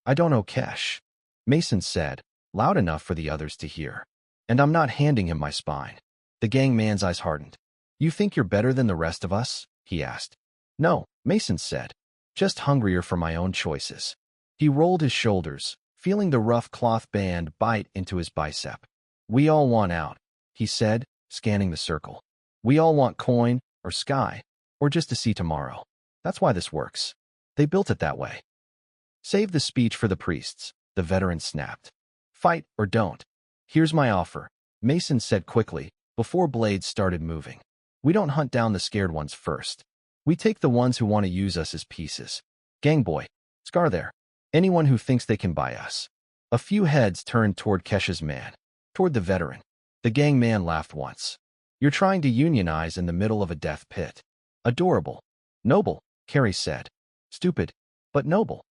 "I don't owe Kesh," Mason said, loud enough for the others to hear. "And I'm not handing him my spine." The gang man's eyes hardened. "You think you're better than the rest of us?" he asked. "No," Mason said. "Just hungrier for my own choices." He rolled his shoulders, feeling the rough cloth band bite into his bicep. "We all want out," he said, scanning the circle. "We all want coin, or sky, or just to see tomorrow. That's why this works. They built it that way." "Save the speech for the priests," the veteran snapped. "Fight or don't. Here's my offer," Mason said quickly, before blades started moving. "We don't hunt down the scared ones first. We take the ones who want to use us as pieces. Gangboy, Scar there. Anyone who thinks they can buy us." A few heads turned toward Kesh's man, toward the veteran. The gang man laughed once. "You're trying to unionize in the middle of a death pit." "Adorable. Noble," Carrie said. "Stupid, but noble."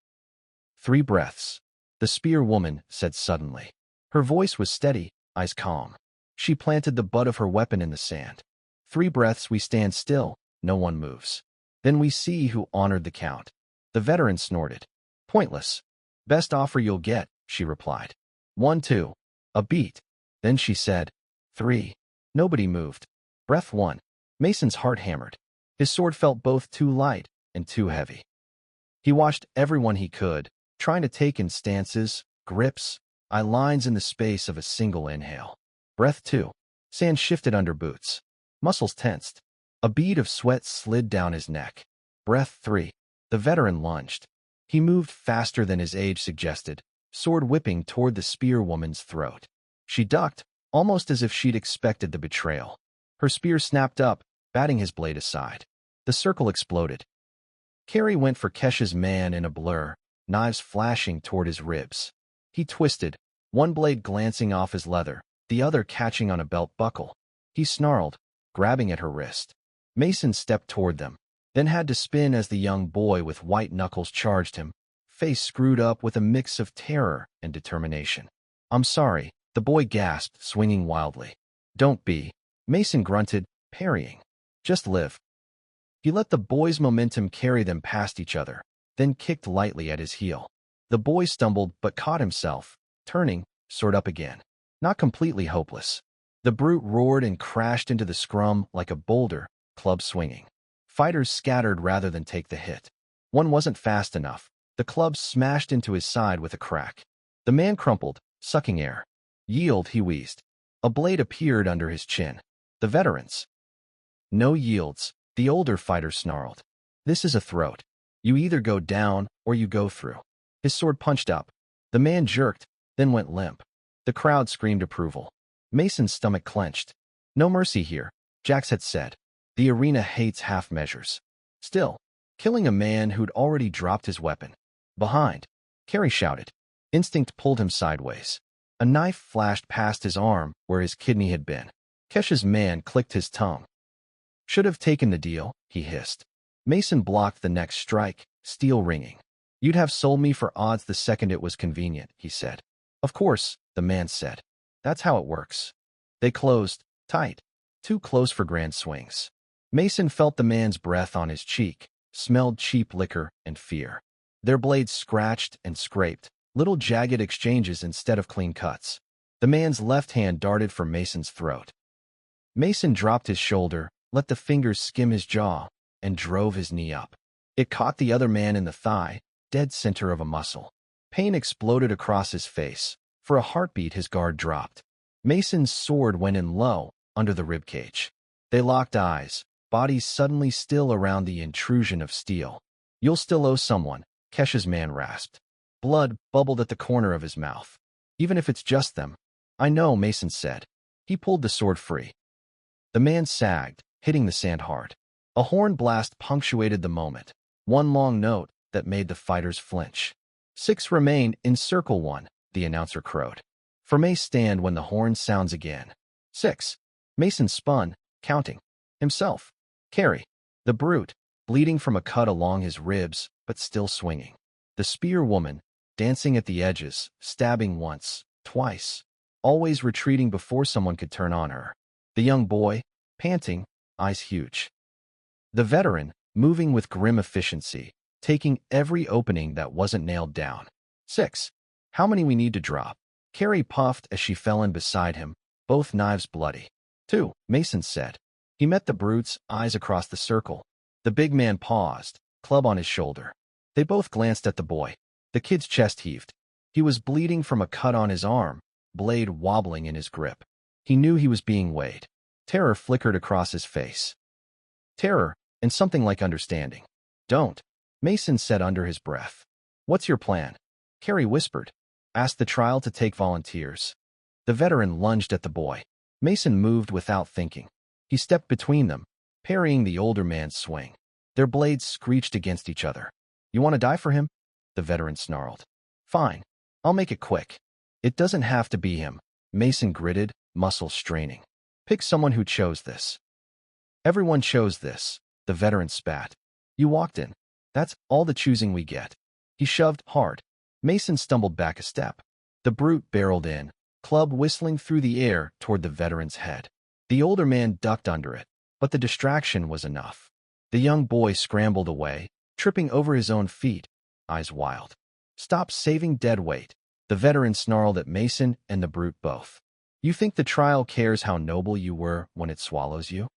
3 breaths. The spear woman said suddenly. Her voice was steady, eyes calm. She planted the butt of her weapon in the sand. 3 breaths we stand still, no one moves. Then we see who honored the count. The veteran snorted. "Pointless. Best offer you'll get," she replied. 1, 2. A beat. Then she said, 3. Nobody moved. Breath 1. Mason's heart hammered. His sword felt both too light and too heavy. He watched everyone he could, trying to take in stances, grips, eye lines in the space of a single inhale. Breath 2. Sand shifted under boots. Muscles tensed. A bead of sweat slid down his neck. Breath 3. The veteran lunged. He moved faster than his age suggested, sword whipping toward the spear woman's throat. She ducked, almost as if she'd expected the betrayal. Her spear snapped up, batting his blade aside. The circle exploded. Carrie went for Kesh's man in a blur, knives flashing toward his ribs. He twisted, one blade glancing off his leather, the other catching on a belt buckle. He snarled, grabbing at her wrist. Mason stepped toward them, then had to spin as the young boy with white knuckles charged him, face screwed up with a mix of terror and determination. "I'm sorry," the boy gasped, swinging wildly. "Don't be," Mason grunted, parrying. "Just live." He let the boy's momentum carry them past each other, then kicked lightly at his heel. The boy stumbled but caught himself, turning, sword up again. Not completely hopeless. The brute roared and crashed into the scrum like a boulder, club swinging. Fighters scattered rather than take the hit. One wasn't fast enough. The club smashed into his side with a crack. The man crumpled, sucking air. "Yield," he wheezed. A blade appeared under his chin. The veterans. "No yields," the older fighter snarled. "This is a throat. You either go down or you go through." His sword punched up. The man jerked, then went limp. The crowd screamed approval. Mason's stomach clenched. "No mercy here," Jax had said. "The arena hates half measures." Still, killing a man who'd already dropped his weapon. "Behind!" Carrie shouted. Instinct pulled him sideways. A knife flashed past his arm where his kidney had been. Kesh's man clicked his tongue. "Should have taken the deal," he hissed. Mason blocked the next strike, steel ringing. You'd have sold me for odds the second it was convenient, he said. Of course, the man said. That's how it works. They closed, tight, too close for grand swings. Mason felt the man's breath on his cheek, smelled cheap liquor and fear. Their blades scratched and scraped, little jagged exchanges instead of clean cuts. The man's left hand darted for Mason's throat. Mason dropped his shoulder, let the fingers skim his jaw, and drove his knee up. It caught the other man in the thigh, dead center of a muscle. Pain exploded across his face. For a heartbeat, his guard dropped. Mason's sword went in low, under the ribcage. They locked eyes, bodies suddenly still around the intrusion of steel. You'll still owe someone, Kesha's man rasped. Blood bubbled at the corner of his mouth. Even if it's just them. I know, Mason said. He pulled the sword free. The man sagged, hitting the sand hard. A horn blast punctuated the moment. One long note that made the fighters flinch. 6 remain in circle 1, the announcer crowed. For may stand when the horn sounds again. 6. Mason spun, counting. Himself. Carry. The brute, bleeding from a cut along his ribs, but still swinging. The spear woman, dancing at the edges, stabbing once, twice, always retreating before someone could turn on her. The young boy, panting, eyes huge. The veteran, moving with grim efficiency, taking every opening that wasn't nailed down. 6. How many we need to drop? Carrie puffed as she fell in beside him, both knives bloody. 2, Mason said. He met the brute's eyes across the circle. The big man paused, club on his shoulder. They both glanced at the boy. The kid's chest heaved. He was bleeding from a cut on his arm, blade wobbling in his grip. He knew he was being weighed. Terror flickered across his face. Terror, and something like understanding. Don't, Mason said under his breath. What's your plan? Carrie whispered. Ask the trial to take volunteers. The veteran lunged at the boy. Mason moved without thinking. He stepped between them, parrying the older man's swing. Their blades screeched against each other. You want to die for him? The veteran snarled. Fine. I'll make it quick. It doesn't have to be him. Mason gritted, muscles straining. Pick someone who chose this. Everyone chose this, the veteran spat. You walked in. That's all the choosing we get. He shoved hard. Mason stumbled back a step. The brute barreled in, club whistling through the air toward the veteran's head. The older man ducked under it, but the distraction was enough. The young boy scrambled away, tripping over his own feet, eyes wild. Stop saving dead weight, the veteran snarled at Mason and the brute both. You think the trial cares how noble you were when it swallows you?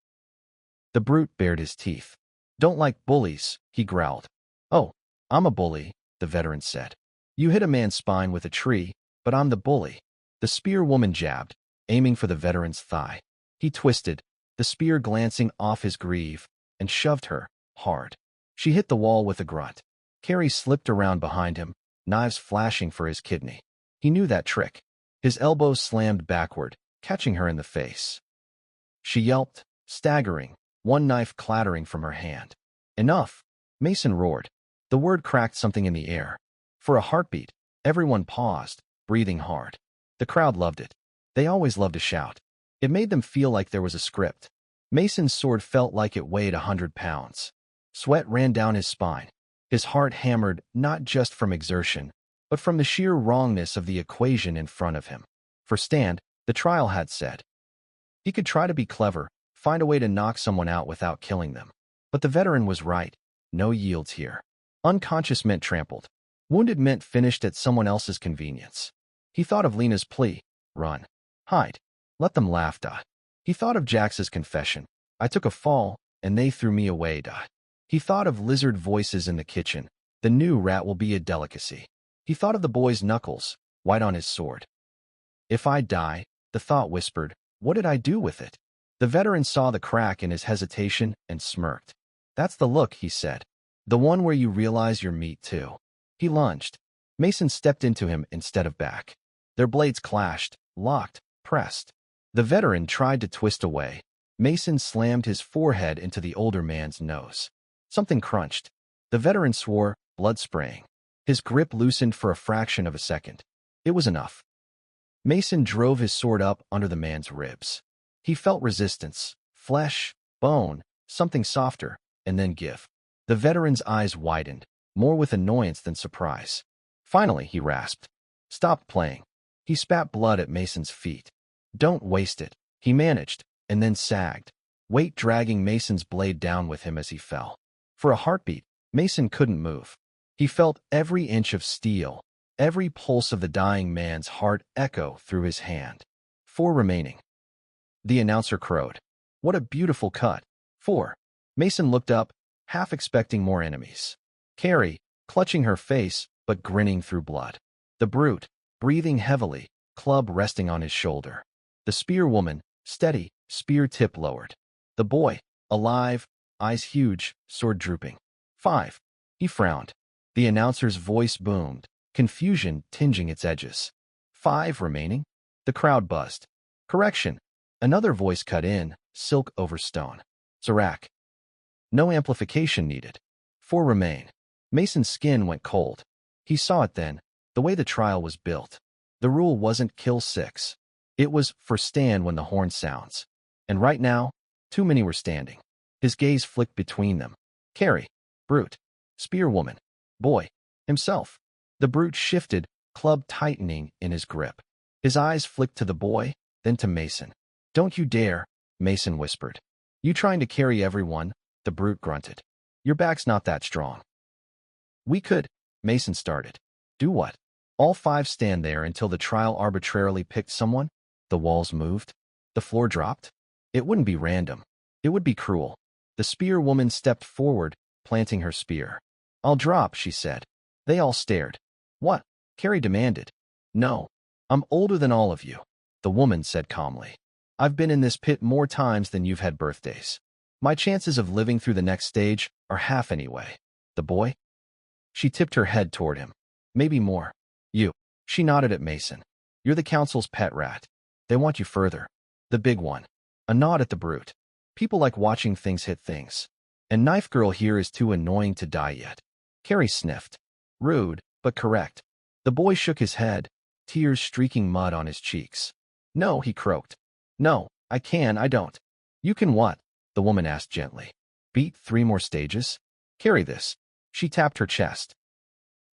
The brute bared his teeth. Don't like bullies, he growled. Oh, I'm a bully, the veteran said. You hit a man's spine with a tree, but I'm the bully. The spear woman jabbed, aiming for the veteran's thigh. He twisted, the spear glancing off his greave, and shoved her, hard. She hit the wall with a grunt. Carrie slipped around behind him, knives flashing for his kidney. He knew that trick. His elbows slammed backward, catching her in the face. She yelped, staggering, one knife clattering from her hand. Enough, Mason roared. The word cracked something in the air. For a heartbeat, everyone paused, breathing hard. The crowd loved it. They always loved to shout. It made them feel like there was a script. Mason's sword felt like it weighed 100 pounds. Sweat ran down his spine. His heart hammered not just from exertion, but from the sheer wrongness of the equation in front of him. For Stan, the trial had said. He could try to be clever, find a way to knock someone out without killing them. But the veteran was right. No yields here. Unconscious meant trampled. Wounded meant finished at someone else's convenience. He thought of Lena's plea. Run. Hide. Let them laugh. He thought of Jax's confession. I took a fall, and they threw me away. He thought of lizard voices in the kitchen. The new rat will be a delicacy. He thought of the boy's knuckles, white on his sword. If I die, the thought whispered, what did I do with it? The veteran saw the crack in his hesitation and smirked. That's the look, he said. The one where you realize you're meat too. He lunged. Mason stepped into him instead of back. Their blades clashed, locked, pressed. The veteran tried to twist away. Mason slammed his forehead into the older man's nose. Something crunched. The veteran swore, blood spraying. His grip loosened for a fraction of a second. It was enough. Mason drove his sword up under the man's ribs. He felt resistance, flesh, bone, something softer, and then give. The veteran's eyes widened, more with annoyance than surprise. Finally, he rasped, "Stop playing." He spat blood at Mason's feet. "Don't waste it," he managed, and then sagged, weight dragging Mason's blade down with him as he fell. For a heartbeat, Mason couldn't move. He felt every inch of steel, every pulse of the dying man's heart echo through his hand. 4 remaining. The announcer crowed. "What a beautiful cut." 4. Mason looked up, half expecting more enemies. Carrie, clutching her face, but grinning through blood. The brute, breathing heavily, club resting on his shoulder. The spear woman, steady, spear tip lowered. The boy, alive, eyes huge, sword drooping. 5. He frowned. The announcer's voice boomed, confusion tinging its edges. 5 remaining? The crowd buzzed. Correction. Another voice cut in, silk over stone. Zarak. No amplification needed. 4 remain. Mason's skin went cold. He saw it then, the way the trial was built. The rule wasn't kill 6. It was for stand when the horn sounds. And right now, too many were standing. His gaze flicked between them. Carrie, brute, spear woman, boy, himself. The brute shifted, club tightening in his grip. His eyes flicked to the boy, then to Mason. "Don't you dare," Mason whispered. "You trying to carry everyone?" The brute grunted. "Your back's not that strong." "We could," Mason started. "Do what?" "All 5 stand there until the trial arbitrarily picked someone." The walls moved. The floor dropped. It wouldn't be random. It would be cruel. The spear woman stepped forward, planting her spear. "I'll drop," she said. They all stared. "What?" Carrie demanded. "No. I'm older than all of you," the woman said calmly. "I've been in this pit more times than you've had birthdays. My chances of living through the next stage are half anyway." "The boy?" She tipped her head toward him. "Maybe more." "You." She nodded at Mason. "You're the council's pet rat. They want you further." "The big one." A nod at the brute. "People like watching things hit things. And Knife Girl here is too annoying to die yet." Carrie sniffed. "Rude, but correct." The boy shook his head, tears streaking mud on his cheeks. "No," he croaked. "No, I don't." "You can what?" the woman asked gently. "Beat 3 more stages?" "Carry this." She tapped her chest.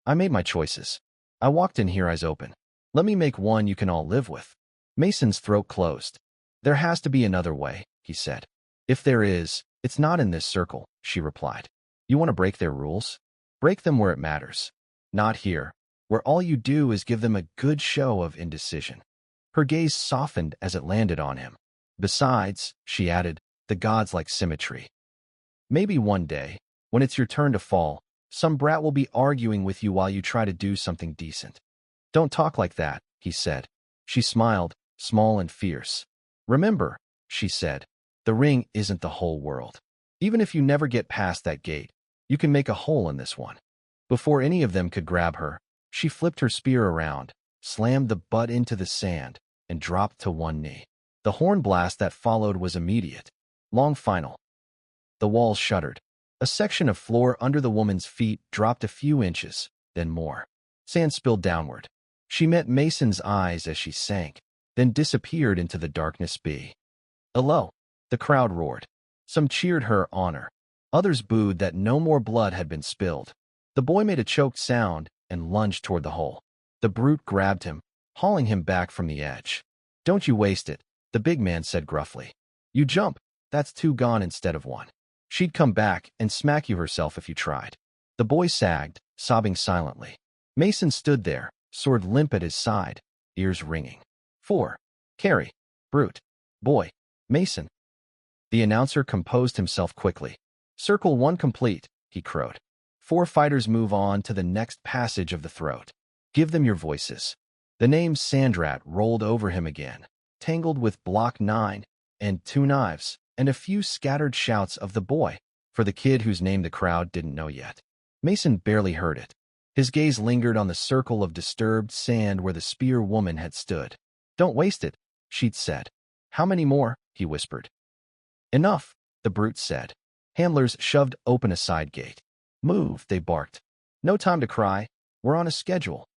"I made my choices. I walked in here eyes open. Let me make one you can all live with." Mason's throat closed. "There has to be another way," he said. "If there is, it's not in this circle," she replied. "You want to break their rules? Break them where it matters. Not here, where all you do is give them a good show of indecision." Her gaze softened as it landed on him. "Besides," she added, "the gods like symmetry. Maybe one day, when it's your turn to fall, some brat will be arguing with you while you try to do something decent." "Don't talk like that," he said. She smiled, small and fierce. "Remember," she said, "the ring isn't the whole world. Even if you never get past that gate, you can make a hole in this one." Before any of them could grab her, she flipped her spear around, slammed the butt into the sand, and dropped to one knee. The horn blast that followed was immediate. Long final. The walls shuddered. A section of floor under the woman's feet dropped a few inches, then more. Sand spilled downward. She met Mason's eyes as she sank, then disappeared into the darkness. "Hello," the crowd roared. Some cheered her honor. Others booed that no more blood had been spilled. The boy made a choked sound and lunged toward the hole. The brute grabbed him, hauling him back from the edge. "Don't you waste it," the big man said gruffly. "You jump, that's 2 gone instead of 1. She'd come back and smack you herself if you tried." The boy sagged, sobbing silently. Mason stood there, sword limp at his side, ears ringing. 4. Carrie, brute, boy, Mason. The announcer composed himself quickly. "Circle 1 complete," he crowed. 4 fighters move on to the next passage of the throat. Give them your voices." The name Sandrat rolled over him again, tangled with block 9 and 2 knives, and a few scattered shouts of the boy, for the kid whose name the crowd didn't know yet. Mason barely heard it. His gaze lingered on the circle of disturbed sand where the spear woman had stood. "Don't waste it," she'd said. "How many more?" he whispered. "Enough," the brute said. Handlers shoved open a side gate. "Move," they barked. "No time to cry. We're on a schedule."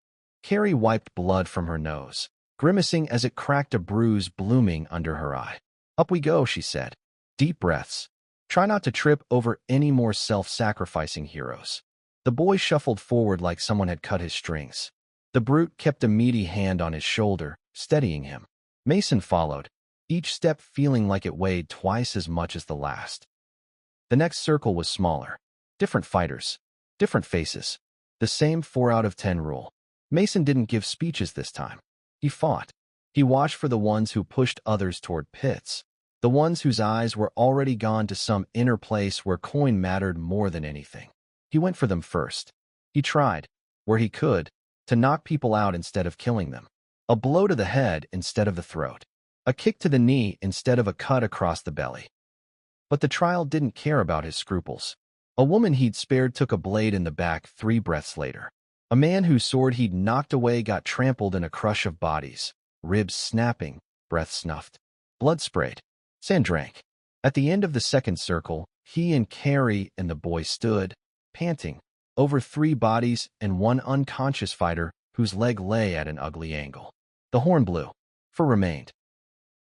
Carrie wiped blood from her nose, grimacing as it cracked a bruise blooming under her eye. "Up we go," she said. Deep breaths. Try not to trip over any more self-sacrificing heroes. The boy shuffled forward like someone had cut his strings. The brute kept a meaty hand on his shoulder, steadying him. Mason followed, each step feeling like it weighed twice as much as the last. The next circle was smaller. Different fighters, different faces. The same 4 out of 10 rule. Mason didn't give speeches this time. He fought. He watched for the ones who pushed others toward pits, the ones whose eyes were already gone to some inner place where coin mattered more than anything. He went for them first. He tried, where he could, to knock people out instead of killing them. A blow to the head instead of the throat. A kick to the knee instead of a cut across the belly. But the trial didn't care about his scruples. A woman he'd spared took a blade in the back 3 breaths later. A man whose sword he'd knocked away got trampled in a crush of bodies, ribs snapping, breath snuffed. Blood sprayed. Sand drank. At the end of the second circle, he and Carrie and the boy stood, panting, over 3 bodies and 1 unconscious fighter whose leg lay at an ugly angle. The horn blew. 4 remained.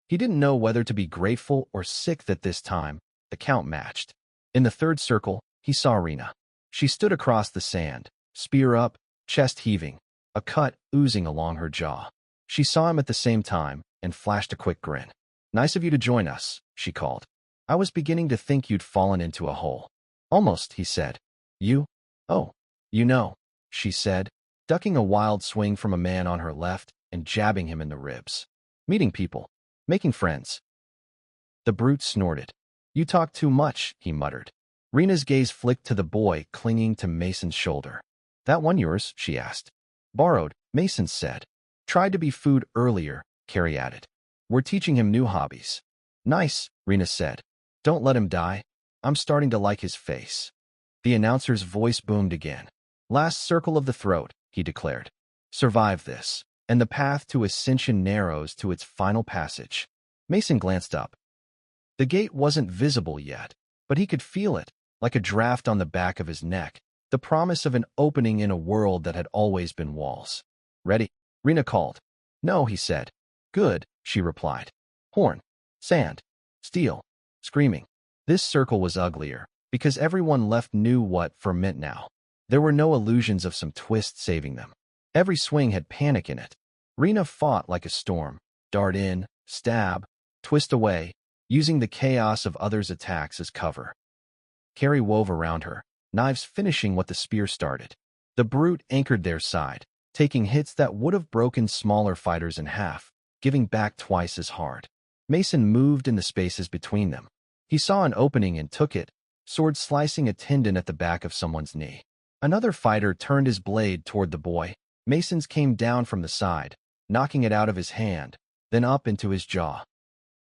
He didn't know whether to be grateful or sick that this time the count matched. In the third circle, he saw Rena. She stood across the sand, spear up, chest heaving, a cut oozing along her jaw. She saw him at the same time and flashed a quick grin. "Nice of you to join us," she called. "I was beginning to think you'd fallen into a hole." "Almost," he said. "You? Oh, you know," she said, ducking a wild swing from a man on her left and jabbing him in the ribs. "Meeting people. Making friends." The brute snorted. "You talk too much," he muttered. Rena's gaze flicked to the boy clinging to Mason's shoulder. "That one yours?" she asked. "Borrowed," Mason said. "Tried to be food earlier," Carrie added. "We're teaching him new hobbies." "Nice," Rena said. "Don't let him die. I'm starting to like his face." The announcer's voice boomed again. "Last circle of the throat," he declared. "Survive this, and the path to ascension narrows to its final passage." Mason glanced up. The gate wasn't visible yet, but he could feel it, like a draft on the back of his neck, the promise of an opening in a world that had always been walls. "Ready?" Rena called. "No," he said. "Good," she replied. Horn, sand, steel, screaming. This circle was uglier, because everyone left knew what for meant now. There were no illusions of some twist saving them. Every swing had panic in it. Rena fought like a storm, dart in, stab, twist away, using the chaos of others' attacks as cover. Carrie wove around her, knives finishing what the spear started. The brute anchored their side, taking hits that would have broken smaller fighters in half, giving back twice as hard. Mason moved in the spaces between them. He saw an opening and took it, sword slicing a tendon at the back of someone's knee. Another fighter turned his blade toward the boy. Mason's came down from the side, knocking it out of his hand, then up into his jaw.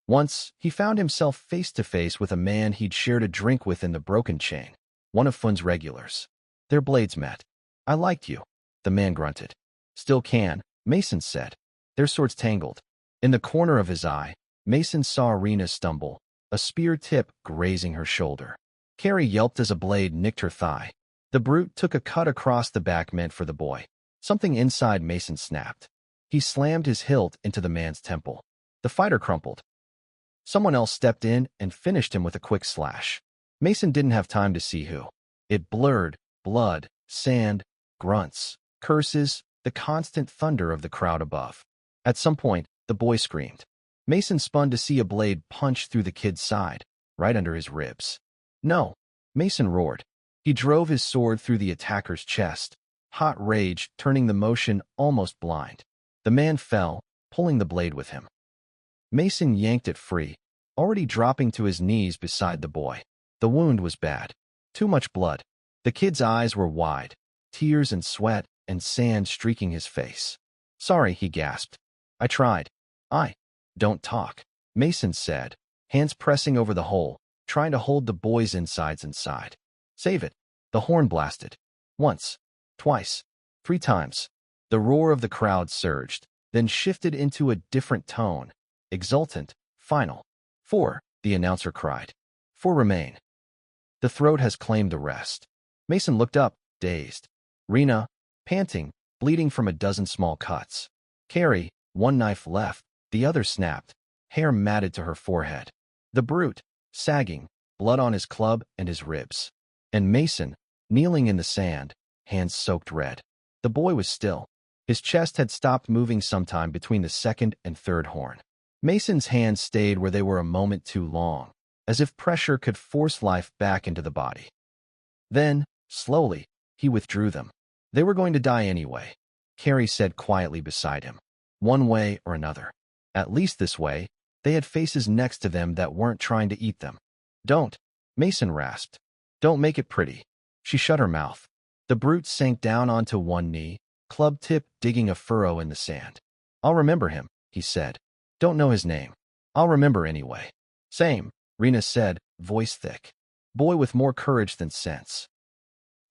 Once, he found himself face to face with a man he'd shared a drink with in the Broken Chain, one of Fun's regulars. Their blades met. "I liked you," the man grunted. "Still can," Mason said. Their swords tangled. In the corner of his eye, Mason saw Rena stumble, a spear tip grazing her shoulder. Carrie yelped as a blade nicked her thigh. The brute took a cut across the back meant for the boy. Something inside Mason snapped. He slammed his hilt into the man's temple. The fighter crumpled. Someone else stepped in and finished him with a quick slash. Mason didn't have time to see who. It blurred, blood, sand, grunts, curses, the constant thunder of the crowd above. At some point, the boy screamed. Mason spun to see a blade punch through the kid's side, right under his ribs. "No!" Mason roared. He drove his sword through the attacker's chest, hot rage turning the motion almost blind. The man fell, pulling the blade with him. Mason yanked it free, already dropping to his knees beside the boy. The wound was bad. Too much blood. The kid's eyes were wide, tears and sweat and sand streaking his face. "Sorry," he gasped. "I tried." Don't talk," Mason said, hands pressing over the hole, trying to hold the boy's insides inside. "Save it." The horn blasted. Once, twice, 3 times. The roar of the crowd surged, then shifted into a different tone, exultant, final. "4," the announcer cried. "4 remain. The throat has claimed the rest." Mason looked up, dazed. Rena, panting, bleeding from a dozen small cuts. Carrie, 1 knife left, the other snapped, hair matted to her forehead. The brute, sagging, blood on his club and his ribs. And Mason, kneeling in the sand, hands soaked red. The boy was still. His chest had stopped moving sometime between the second and third horn. Mason's hands stayed where they were a moment too long, as if pressure could force life back into the body. Then, slowly, he withdrew them. They were going to die anyway, Carrie said quietly beside him. One way or another. At least this way, they had faces next to them that weren't trying to eat them. Don't, Mason rasped. Don't make it pretty. She shut her mouth. The brute sank down onto one knee, club tip digging a furrow in the sand. I'll remember him, he said. Don't know his name. I'll remember anyway. Same, Rena said, voice thick. Boy with more courage than sense.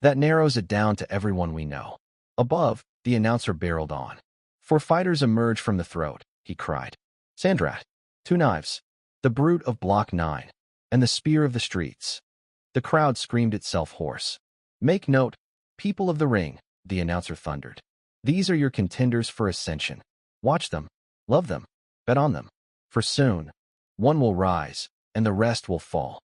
That narrows it down to everyone we know. Above, the announcer barreled on. Four fighters emerge from the throat, he cried. Sandrat. 2 knives. The brute of Block 9. And the spear of the streets. The crowd screamed itself hoarse. Make note, people of the ring, the announcer thundered. These are your contenders for ascension. Watch them. Love them. Bet on them. For soon, one will rise, and the rest will fall.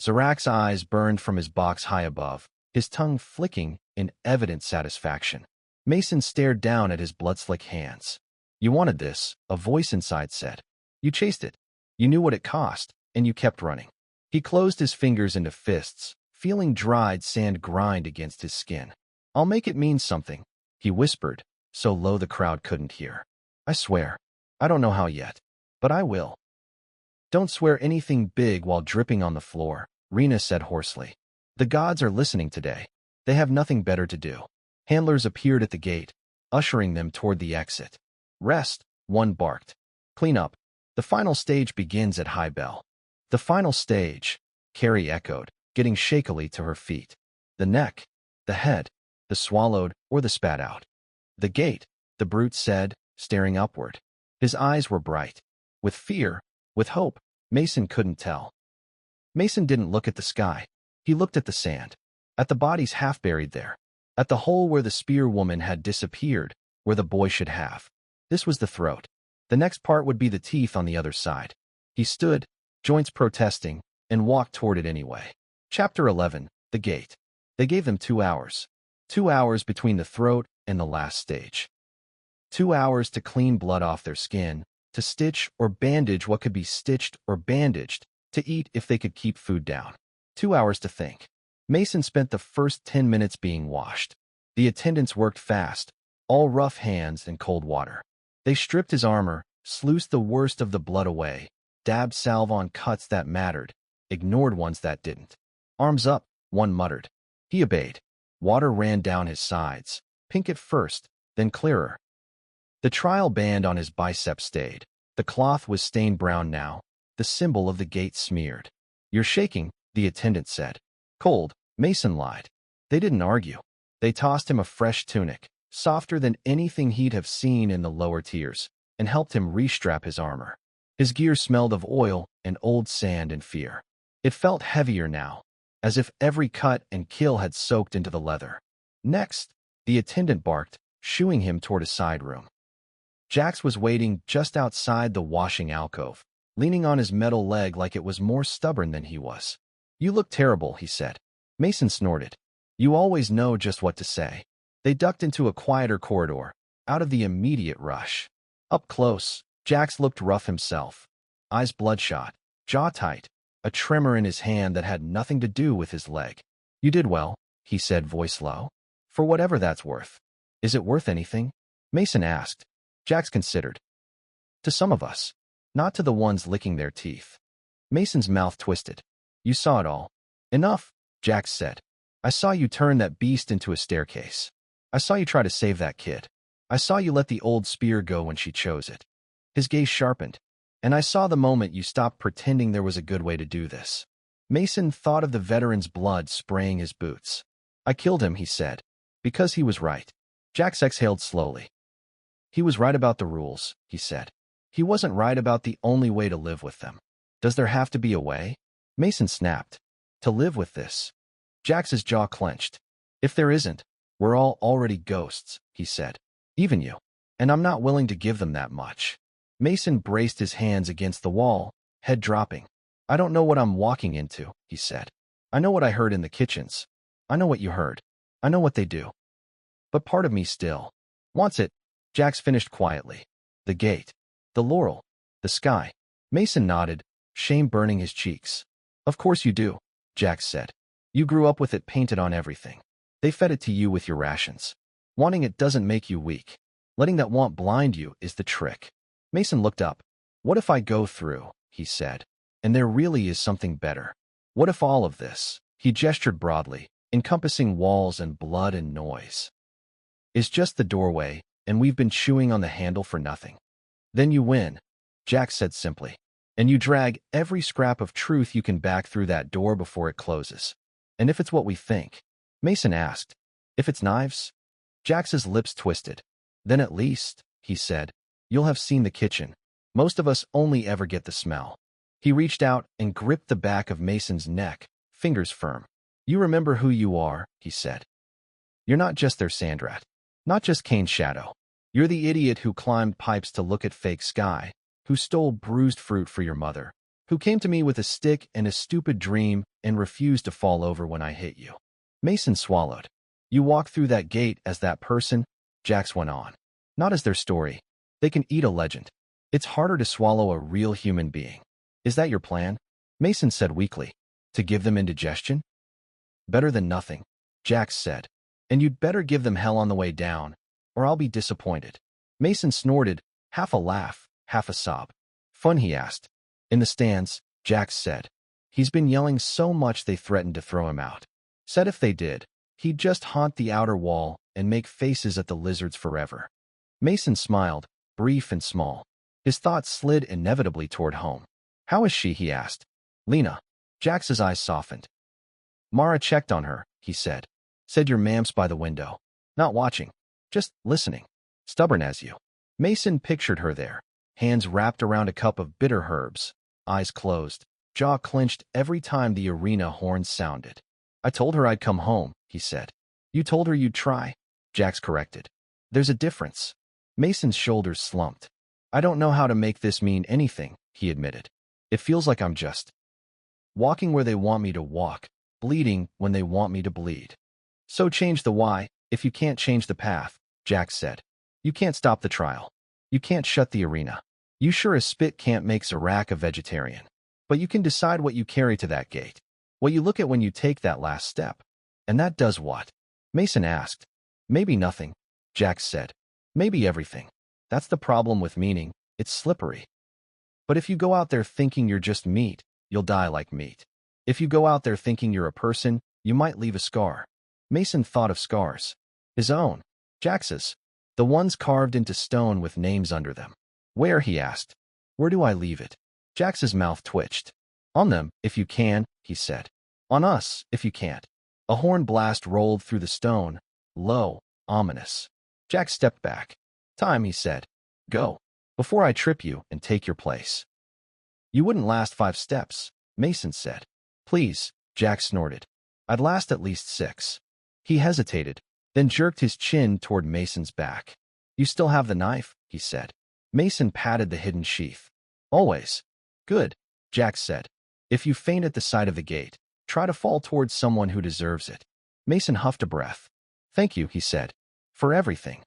Zarak's eyes burned from his box high above, his tongue flicking in evident satisfaction. Mason stared down at his blood-slick hands. You wanted this, a voice inside said. You chased it. You knew what it cost, and you kept running. He closed his fingers into fists, feeling dried sand grind against his skin. I'll make it mean something, he whispered, so low the crowd couldn't hear. I swear. I don't know how yet, but I will. Don't swear anything big while dripping on the floor, Rena said hoarsely. The gods are listening today. They have nothing better to do. Handlers appeared at the gate, ushering them toward the exit. Rest, one barked. Clean up. The final stage begins at high bell. The final stage, Carrie echoed, getting shakily to her feet. The neck, the head, the swallowed or the spat out. The gate, the brute said, staring upward. His eyes were bright. With fear, with hope, Mason couldn't tell. Mason didn't look at the sky. He looked at the sand. At the bodies half buried there. At the hole where the spear woman had disappeared, where the boy should have. This was the throat. The next part would be the teeth on the other side. He stood, joints protesting, and walked toward it anyway. Chapter 11, The Gate. They gave them 2 hours. 2 hours between the throat and the last stage. 2 hours to clean blood off their skin, to stitch or bandage what could be stitched or bandaged, to eat if they could keep food down. 2 hours to think. Mason spent the first 10 minutes being washed. The attendants worked fast, all rough hands and cold water. They stripped his armor, sluiced the worst of the blood away, dabbed salve on cuts that mattered, ignored ones that didn't. Arms up, one muttered. He obeyed. Water ran down his sides, pink at first, then clearer. The trial band on his bicep stayed. The cloth was stained brown now, the symbol of the gate smeared. You're shaking, the attendant said. Cold, Mason lied. They didn't argue. They tossed him a fresh tunic, softer than anything he'd have seen in the lower tiers, and helped him restrap his armor. His gear smelled of oil and old sand and fear. It felt heavier now, as if every cut and kill had soaked into the leather. Next, the attendant barked, shooing him toward a side room. Jax was waiting just outside the washing alcove, leaning on his metal leg like it was more stubborn than he was. You look terrible, he said. Mason snorted. You always know just what to say. They ducked into a quieter corridor, out of the immediate rush. Up close, Jax looked rough himself. Eyes bloodshot, jaw tight, a tremor in his hand that had nothing to do with his leg. You did well, he said, voice low. For whatever that's worth. Is it worth anything? Mason asked. Jax considered. To some of us. Not to the ones licking their teeth. Mason's mouth twisted. You saw it all. Enough, Jax said. I saw you turn that beast into a staircase. I saw you try to save that kid. I saw you let the old spear go when she chose it. His gaze sharpened. And I saw the moment you stopped pretending there was a good way to do this. Mason thought of the veteran's blood spraying his boots. I killed him, he said. Because he was right. Jax exhaled slowly. He was right about the rules, he said. He wasn't right about the only way to live with them. Does there have to be a way? Mason snapped. To live with this. Jax's jaw clenched. If there isn't, we're all already ghosts, he said. Even you. And I'm not willing to give them that much. Mason braced his hands against the wall, head dropping. I don't know what I'm walking into, he said. I know what I heard in the kitchens. I know what you heard. I know what they do. But part of me still wants it. Jax finished quietly. The gate. The laurel. The sky. Mason nodded, shame burning his cheeks. Of course you do, Jax said. You grew up with it painted on everything. They fed it to you with your rations. Wanting it doesn't make you weak. Letting that want blind you is the trick. Mason looked up. What if I go through, he said, and there really is something better? What if all of this, he gestured broadly, encompassing walls and blood and noise, is just the doorway, and we've been chewing on the handle for nothing? Then you win, Jax said simply, and you drag every scrap of truth you can back through that door before it closes. And if it's what we think, Mason asked, if it's knives? Jax's lips twisted. Then at least, he said, you'll have seen the kitchen. Most of us only ever get the smell. He reached out and gripped the back of Mason's neck, fingers firm. You remember who you are, he said. You're not just their Sandrat. Not just Kane's shadow. You're the idiot who climbed pipes to look at fake sky, who stole bruised fruit for your mother, who came to me with a stick and a stupid dream and refused to fall over when I hit you. Mason swallowed. You walk through that gate as that person, Jax went on. Not as their story. They can eat a legend. It's harder to swallow a real human being. Is that your plan? Mason said weakly. To give them indigestion? Better than nothing, Jax said. And you'd better give them hell on the way down, or I'll be disappointed. Mason snorted, half a laugh, half a sob. Fun, he asked. In the stands, Jax said. He's been yelling so much they threatened to throw him out. Said if they did, he'd just haunt the outer wall and make faces at the lizards forever. Mason smiled, brief and small. His thoughts slid inevitably toward home. How is she, he asked. Lena. Jax's eyes softened. Mara checked on her, he said. Said your mam's by the window. Not watching. Just listening. Stubborn as you. Mason pictured her there, hands wrapped around a cup of bitter herbs, eyes closed, jaw clenched every time the arena horn sounded. I told her I'd come home, he said. You told her you'd try, Jax corrected. There's a difference. Mason's shoulders slumped. I don't know how to make this mean anything, he admitted. It feels like I'm just walking where they want me to walk, bleeding when they want me to bleed. So change the why, if you can't change the path, Jax said. You can't stop the trial. You can't shut the arena. You sure as spit can't make Sandrat a vegetarian. But you can decide what you carry to that gate, what you look at when you take that last step. And that does what? Mason asked. Maybe nothing, Jax said. Maybe everything. That's the problem with meaning. It's slippery. But if you go out there thinking you're just meat, you'll die like meat. If you go out there thinking you're a person, you might leave a scar. Mason thought of scars. His own. Jax's. The ones carved into stone with names under them. Where, he asked. Where do I leave it? Jax's mouth twitched. On them, if you can, he said. On us, if you can't. A horn blast rolled through the stone, low, ominous. Jax stepped back. Time, he said. Go. Before I trip you and take your place. You wouldn't last 5 steps, Mason said. Please, Jax snorted. I'd last at least 6. He hesitated, then jerked his chin toward Mason's back. You still have the knife, he said. Mason patted the hidden sheath. Always. Good, Jax said. If you faint at the sight of the gate, try to fall towards someone who deserves it. Mason huffed a breath. Thank you, he said. For everything.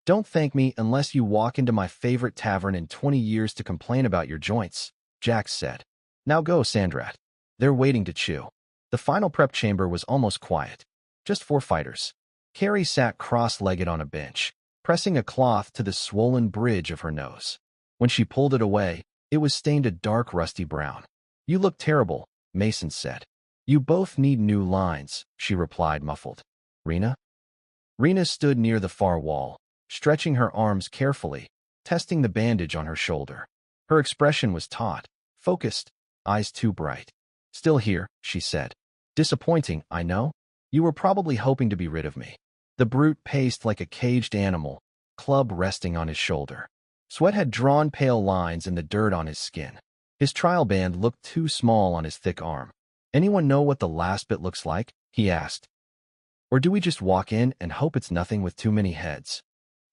Don't thank me unless you walk into my favorite tavern in 20 years to complain about your joints, Jax said. Now go, Sandrat. They're waiting to chew. The final prep chamber was almost quiet. Just 4 fighters. Carrie sat cross-legged on a bench, pressing a cloth to the swollen bridge of her nose. When she pulled it away, it was stained a dark rusty brown. You look terrible, Mason said. You both need new lines, she replied muffled. Rena? Rena stood near the far wall, stretching her arms carefully, testing the bandage on her shoulder. Her expression was taut, focused, eyes too bright. Still here, she said. Disappointing, I know. You were probably hoping to be rid of me. The brute paced like a caged animal, club resting on his shoulder. Sweat had drawn pale lines in the dirt on his skin. His trial band looked too small on his thick arm. Anyone know what the last bit looks like? He asked. Or do we just walk in and hope it's nothing with too many heads?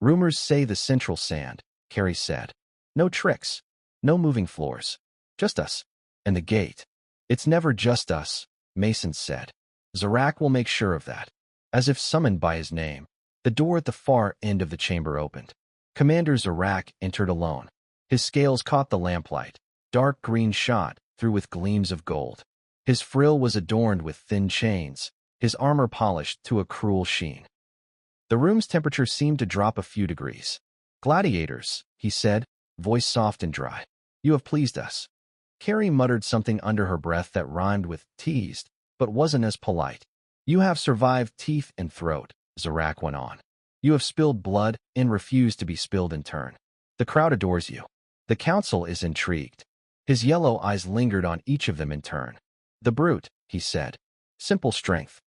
Rumors say the central sand, Carrie said. No tricks. No moving floors. Just us. And the gate. It's never just us, Mason said. Zarak will make sure of that. As if summoned by his name, the door at the far end of the chamber opened. Commander Zarak entered alone. His scales caught the lamplight, dark green shot through with gleams of gold. His frill was adorned with thin chains, his armor polished to a cruel sheen. The room's temperature seemed to drop a few degrees. Gladiators, he said, voice soft and dry. You have pleased us. Carrie muttered something under her breath that rhymed with teased, but wasn't as polite. You have survived teeth and throat, Zarak went on. You have spilled blood and refused to be spilled in turn. The crowd adores you. The council is intrigued. His yellow eyes lingered on each of them in turn. The brute, he said. Simple strength.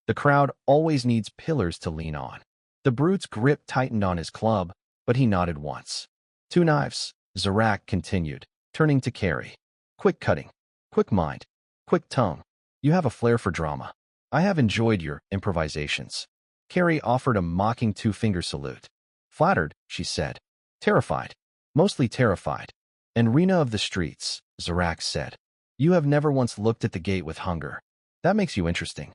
The crowd always needs pillars to lean on. The brute's grip tightened on his club, but he nodded once. 2 knives, Zarak continued, turning to Carrie. Quick cutting, quick mind, quick tongue. You have a flair for drama. I have enjoyed your improvisations. Carrie offered a mocking 2-finger salute. Flattered, she said. Terrified. Mostly terrified. And Rena of the streets, Zarak said. You have never once looked at the gate with hunger. That makes you interesting.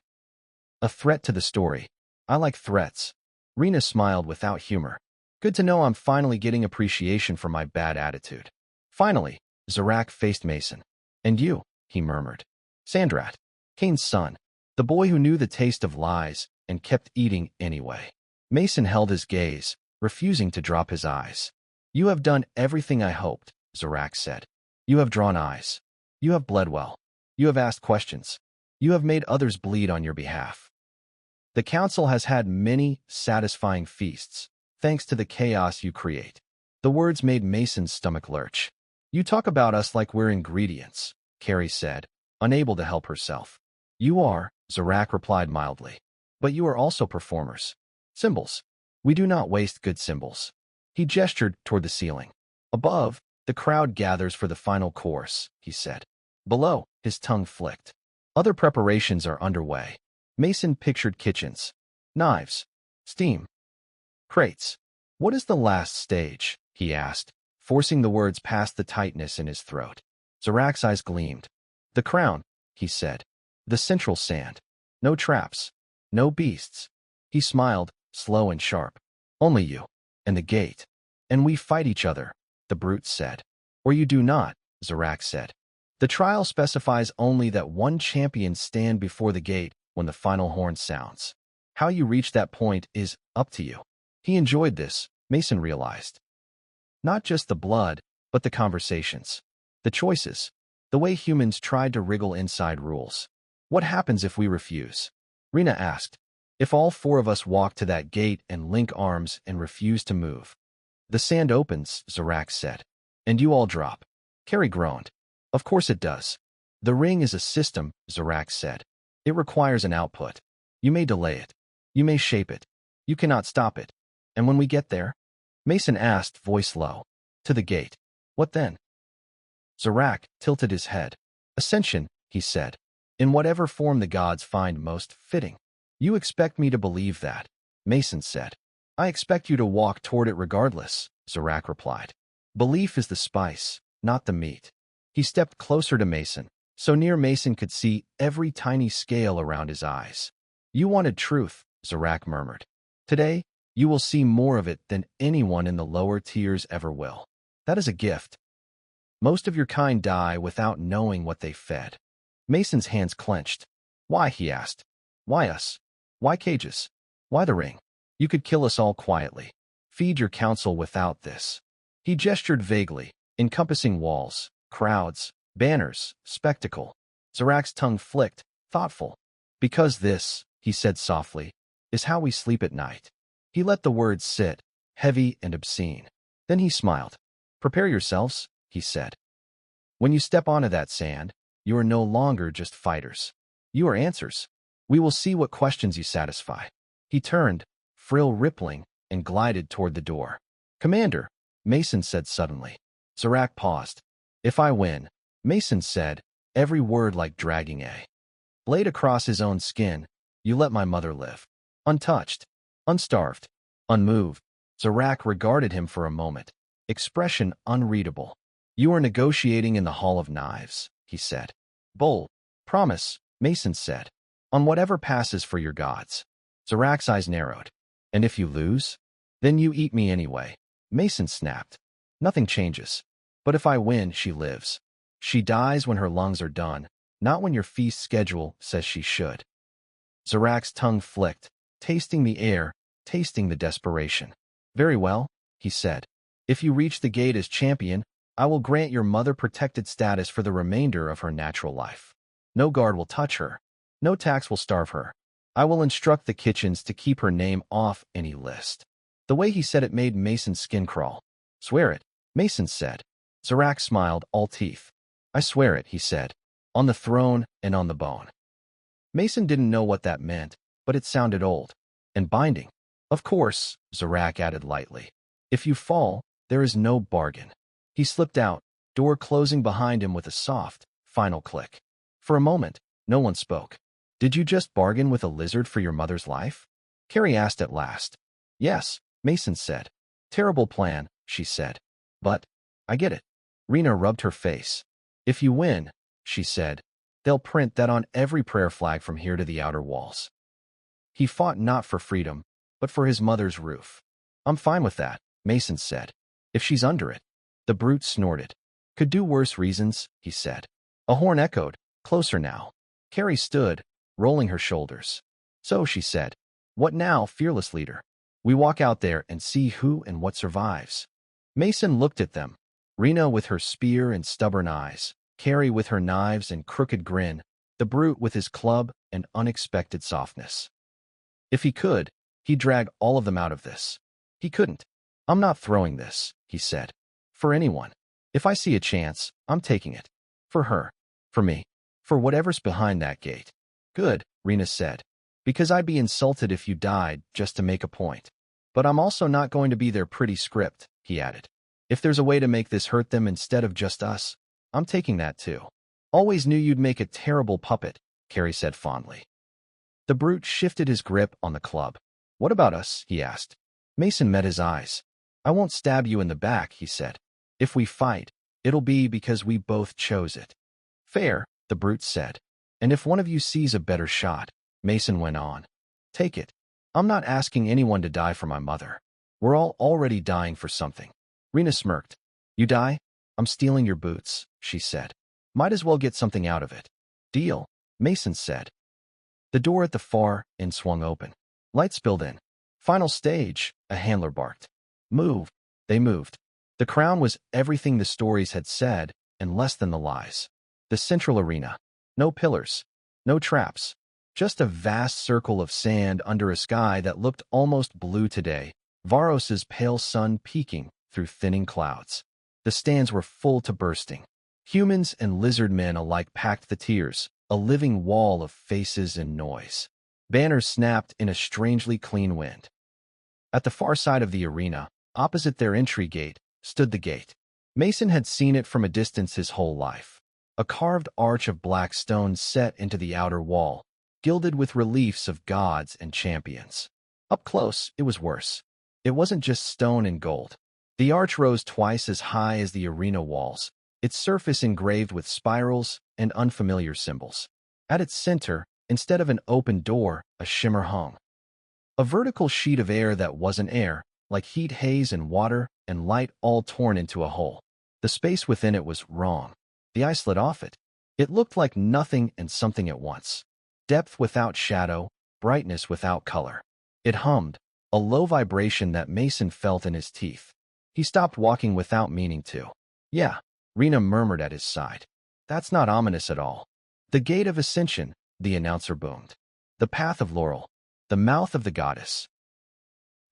A threat to the story. I like threats. Rena smiled without humor. Good to know I'm finally getting appreciation for my bad attitude. Finally, Zarak faced Mason. And you, he murmured. Sandrat, Kane's son, the boy who knew the taste of lies and kept eating anyway. Mason held his gaze, refusing to drop his eyes. You have done everything I hoped, Zarak said. You have drawn eyes. You have bled well. You have asked questions. You have made others bleed on your behalf. The council has had many satisfying feasts, thanks to the chaos you create. The words made Mason's stomach lurch. You talk about us like we're ingredients, Carrie said, unable to help herself. You are, Zarak replied mildly. But you are also performers. Symbols. We do not waste good symbols. He gestured toward the ceiling. Above, the crowd gathers for the final course, he said. Below, his tongue flicked. Other preparations are underway. Mason pictured kitchens, knives, steam, crates. What is the last stage? He asked, forcing the words past the tightness in his throat. Zarak's eyes gleamed. The crown, he said. The central sand. No traps. No beasts. He smiled, slow and sharp. Only you. And the gate. And we fight each other, the brute said. Or you do not, Zarak said. The trial specifies only that one champion stand before the gate when the final horn sounds. How you reach that point is up to you. He enjoyed this, Mason realized. Not just the blood, but the conversations. The choices. The way humans tried to wriggle inside rules. What happens if we refuse? Rena asked. If all 4 of us walk to that gate and link arms and refuse to move. The sand opens, Zarak said. And you all drop. Carrie groaned. Of course it does. The ring is a system, Zarak said. It requires an output. You may delay it. You may shape it. You cannot stop it. And when we get there? Mason asked, voice low. To the gate. What then? Zarak tilted his head. Ascension, he said. In whatever form the gods find most fitting. You expect me to believe that, Mason said. I expect you to walk toward it regardless, Zarak replied. Belief is the spice, not the meat. He stepped closer to Mason, so near Mason could see every tiny scale around his eyes. You wanted truth, Zarak murmured. Today, you will see more of it than anyone in the lower tiers ever will. That is a gift. Most of your kind die without knowing what they fed. Mason's hands clenched. Why, he asked. Why us? Why cages? Why the ring? You could kill us all quietly. Feed your council without this. He gestured vaguely, encompassing walls, crowds, banners, spectacle. Zarak's tongue flicked, thoughtful. Because this, he said softly, is how we sleep at night. He let the words sit, heavy and obscene. Then he smiled. Prepare yourselves, he said. When you step onto that sand, you are no longer just fighters. You are answers. We will see what questions you satisfy. He turned, frill rippling, and glided toward the door. Commander, Mason said suddenly. Zarak paused. If I win, Mason said, every word like dragging a blade across his own skin, you let my mother live. Untouched, unstarved, unmoved. Zarak regarded him for a moment, expression unreadable. You are negotiating in the Hall of Knives, he said. Bold. Promise, Mason said. On whatever passes for your gods. Zarak's eyes narrowed. And if you lose? Then you eat me anyway. Mason snapped. Nothing changes. But if I win, she lives. She dies when her lungs are done, not when your feast schedule says she should. Zarak's tongue flicked, tasting the air, tasting the desperation. Very well, he said. If you reach the gate as champion, I will grant your mother protected status for the remainder of her natural life. No guard will touch her. No tax will starve her. I will instruct the kitchens to keep her name off any list. The way he said it made Mason's skin crawl. Swear it, Mason said. Zarak smiled, all teeth. I swear it, he said. On the throne and on the bone. Mason didn't know what that meant, but it sounded old. And binding. Of course, Zarak added lightly. If you fall, there is no bargain. He slipped out, door closing behind him with a soft, final click. For a moment, no one spoke. Did you just bargain with a lizard for your mother's life? Carrie asked at last. Yes, Mason said. Terrible plan, she said. But, I get it. Rena rubbed her face. If you win, she said, they'll print that on every prayer flag from here to the outer walls. He fought not for freedom, but for his mother's roof. I'm fine with that, Mason said. If she's under it. The brute snorted. Could do worse reasons, he said. A horn echoed, closer now. Carrie stood, rolling her shoulders. So, she said. What now, fearless leader? We walk out there and see who and what survives. Mason looked at them. Rena with her spear and stubborn eyes, Carrie with her knives and crooked grin, the brute with his club and unexpected softness. If he could, he'd drag all of them out of this. He couldn't. I'm not throwing this, he said. For anyone. If I see a chance, I'm taking it. For her. For me. For whatever's behind that gate. Good, Rena said. Because I'd be insulted if you died just to make a point. But I'm also not going to be their pretty script, he added. If there's a way to make this hurt them instead of just us, I'm taking that too. Always knew you'd make a terrible puppet, Carrie said fondly. The brute shifted his grip on the club. What about us? He asked. Mason met his eyes. I won't stab you in the back, he said. If we fight, it'll be because we both chose it. Fair, the brute said. And if one of you sees a better shot, Mason went on. Take it. I'm not asking anyone to die for my mother. We're all already dying for something. Rena smirked. You die? I'm stealing your boots, she said. Might as well get something out of it. Deal, Mason said. The door at the far end swung open. Light spilled in. Final stage, a handler barked. Move. They moved. The crown was everything the stories had said, and less than the lies. The central arena. No pillars. No traps. Just a vast circle of sand under a sky that looked almost blue today, Varos's pale sun peeking through thinning clouds. The stands were full to bursting. Humans and lizardmen alike packed the tiers, a living wall of faces and noise. Banners snapped in a strangely clean wind. At the far side of the arena, opposite their entry gate, stood the gate. Mason had seen it from a distance his whole life. A carved arch of black stone set into the outer wall, gilded with reliefs of gods and champions. Up close, it was worse. It wasn't just stone and gold. The arch rose twice as high as the arena walls, its surface engraved with spirals and unfamiliar symbols. At its center, instead of an open door, a shimmer hung. A vertical sheet of air that wasn't air, like heat, haze, and water and light all torn into a hole. The space within it was wrong. The ice slid off it. It looked like nothing and something at once. Depth without shadow, brightness without color. It hummed, a low vibration that Mason felt in his teeth. He stopped walking without meaning to. Yeah, Rena murmured at his side. That's not ominous at all. The gate of ascension, the announcer boomed. The path of laurel. The mouth of the goddess.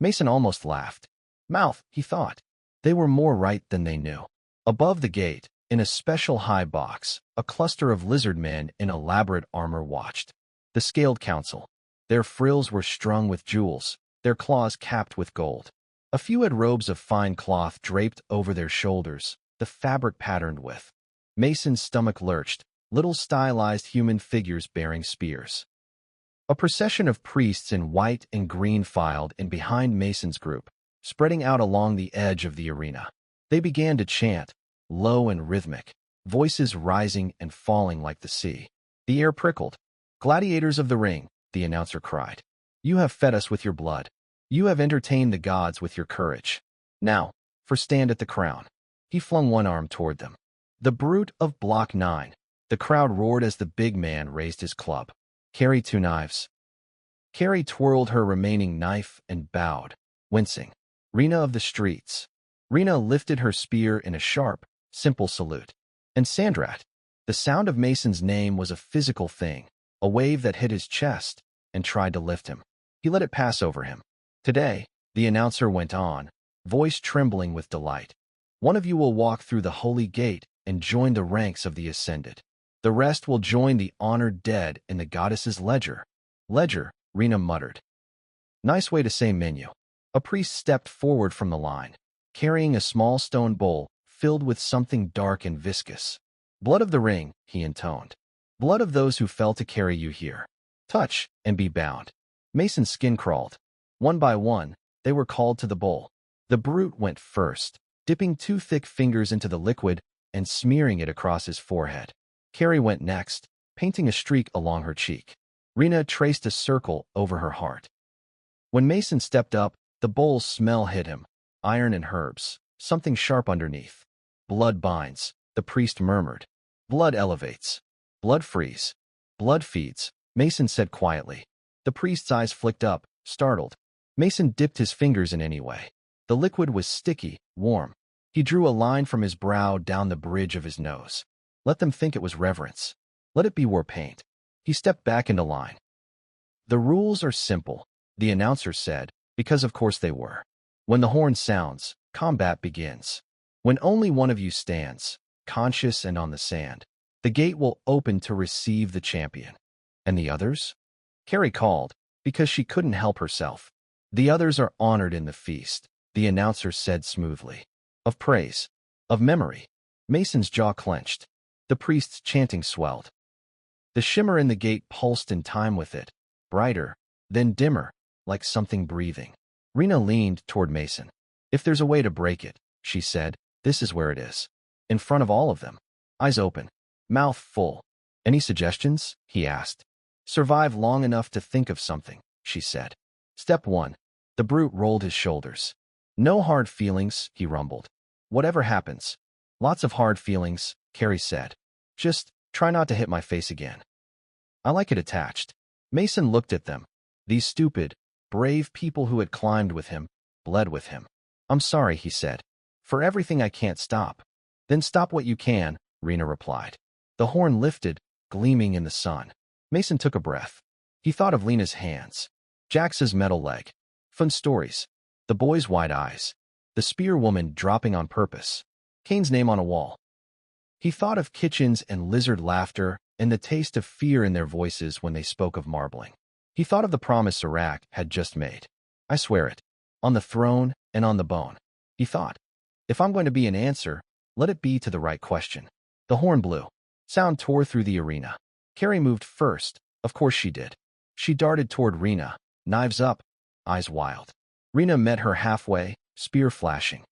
Mason almost laughed. Mouth, he thought. They were more right than they knew. Above the gate, in a special high box, a cluster of lizardmen in elaborate armor watched. The Scaled Council. Their frills were strung with jewels, their claws capped with gold. A few had robes of fine cloth draped over their shoulders, the fabric patterned with. Mason's stomach lurched, little stylized human figures bearing spears. A procession of priests in white and green filed in behind Mason's group, spreading out along the edge of the arena. They began to chant, low and rhythmic. voices rising and falling like the sea. The air prickled. "Gladiators of the ring," the announcer cried. "You have fed us with your blood. You have entertained the gods with your courage. Now, for stand at the crown." He flung one arm toward them. "The brute of Block 9. The crowd roared as the big man raised his club. "Carry 2 knives." Carrie twirled her remaining knife and bowed, wincing. "Rena of the streets." Rena lifted her spear in a sharp, simple salute. And Sandrat. The sound of Mason's name was a physical thing, a wave that hit his chest and tried to lift him. He let it pass over him. "Today," the announcer went on, voice trembling with delight, "one of you will walk through the holy gate and join the ranks of the ascended. The rest will join the honored dead in the goddess's ledger." "Ledger," Rena muttered. "Nice way to say menu." A priest stepped forward from the line, carrying a small stone bowl filled with something dark and viscous. "Blood of the ring," he intoned. "Blood of those who fell to carry you here. Touch and be bound." Mason's skin crawled. One by one, they were called to the bowl. The brute went first, dipping 2 thick fingers into the liquid and smearing it across his forehead. Carrie went next, painting a streak along her cheek. Rena traced a circle over her heart. When Mason stepped up, the bowl's smell hit him. Iron and herbs, something sharp underneath. "Blood binds," the priest murmured. "Blood elevates. Blood frees. Blood feeds," Mason said quietly. The priest's eyes flicked up, startled. Mason dipped his fingers in any way. The liquid was sticky, warm. He drew a line from his brow down the bridge of his nose. Let them think it was reverence. Let it be war paint. He stepped back into line. "The rules are simple," the announcer said, because of course they were. "When the horn sounds, combat begins. When only one of you stands, conscious and on the sand, the gate will open to receive the champion." "And the others?" Carrie called, because she couldn't help herself. "The others are honored in the feast," the announcer said smoothly. "Of praise. Of memory." Mason's jaw clenched. The priest's chanting swelled. The shimmer in the gate pulsed in time with it, brighter, then dimmer, like something breathing. Rena leaned toward Mason. "If there's a way to break it," she said, "this is where it is. In front of all of them. Eyes open. Mouth full." "Any suggestions?" he asked. "Survive long enough to think of something," she said. "Step 1. The brute rolled his shoulders. "No hard feelings," he rumbled. "Whatever happens." "Lots of hard feelings," Carrie said. "Just try not to hit my face again." "I like it attached." Mason looked at them. These stupid, brave people who had climbed with him, bled with him. "I'm sorry," he said. "For everything I can't stop." "Then stop what you can," Rena replied. The horn lifted, gleaming in the sun. Mason took a breath. He thought of Lena's hands, Jax's metal leg, fun stories, the boy's wide eyes, the spear woman dropping on purpose, Cain's name on a wall. He thought of kitchens and lizard laughter and the taste of fear in their voices when they spoke of marbling. He thought of the promise Sirach had just made. "I swear it, on the throne and on the bone." He thought, "If I'm going to be an answer, let it be to the right question." The horn blew. Sound tore through the arena. Carrie moved first. Of course she did. She darted toward Rena, knives up, eyes wild. Rena met her halfway, spear flashing.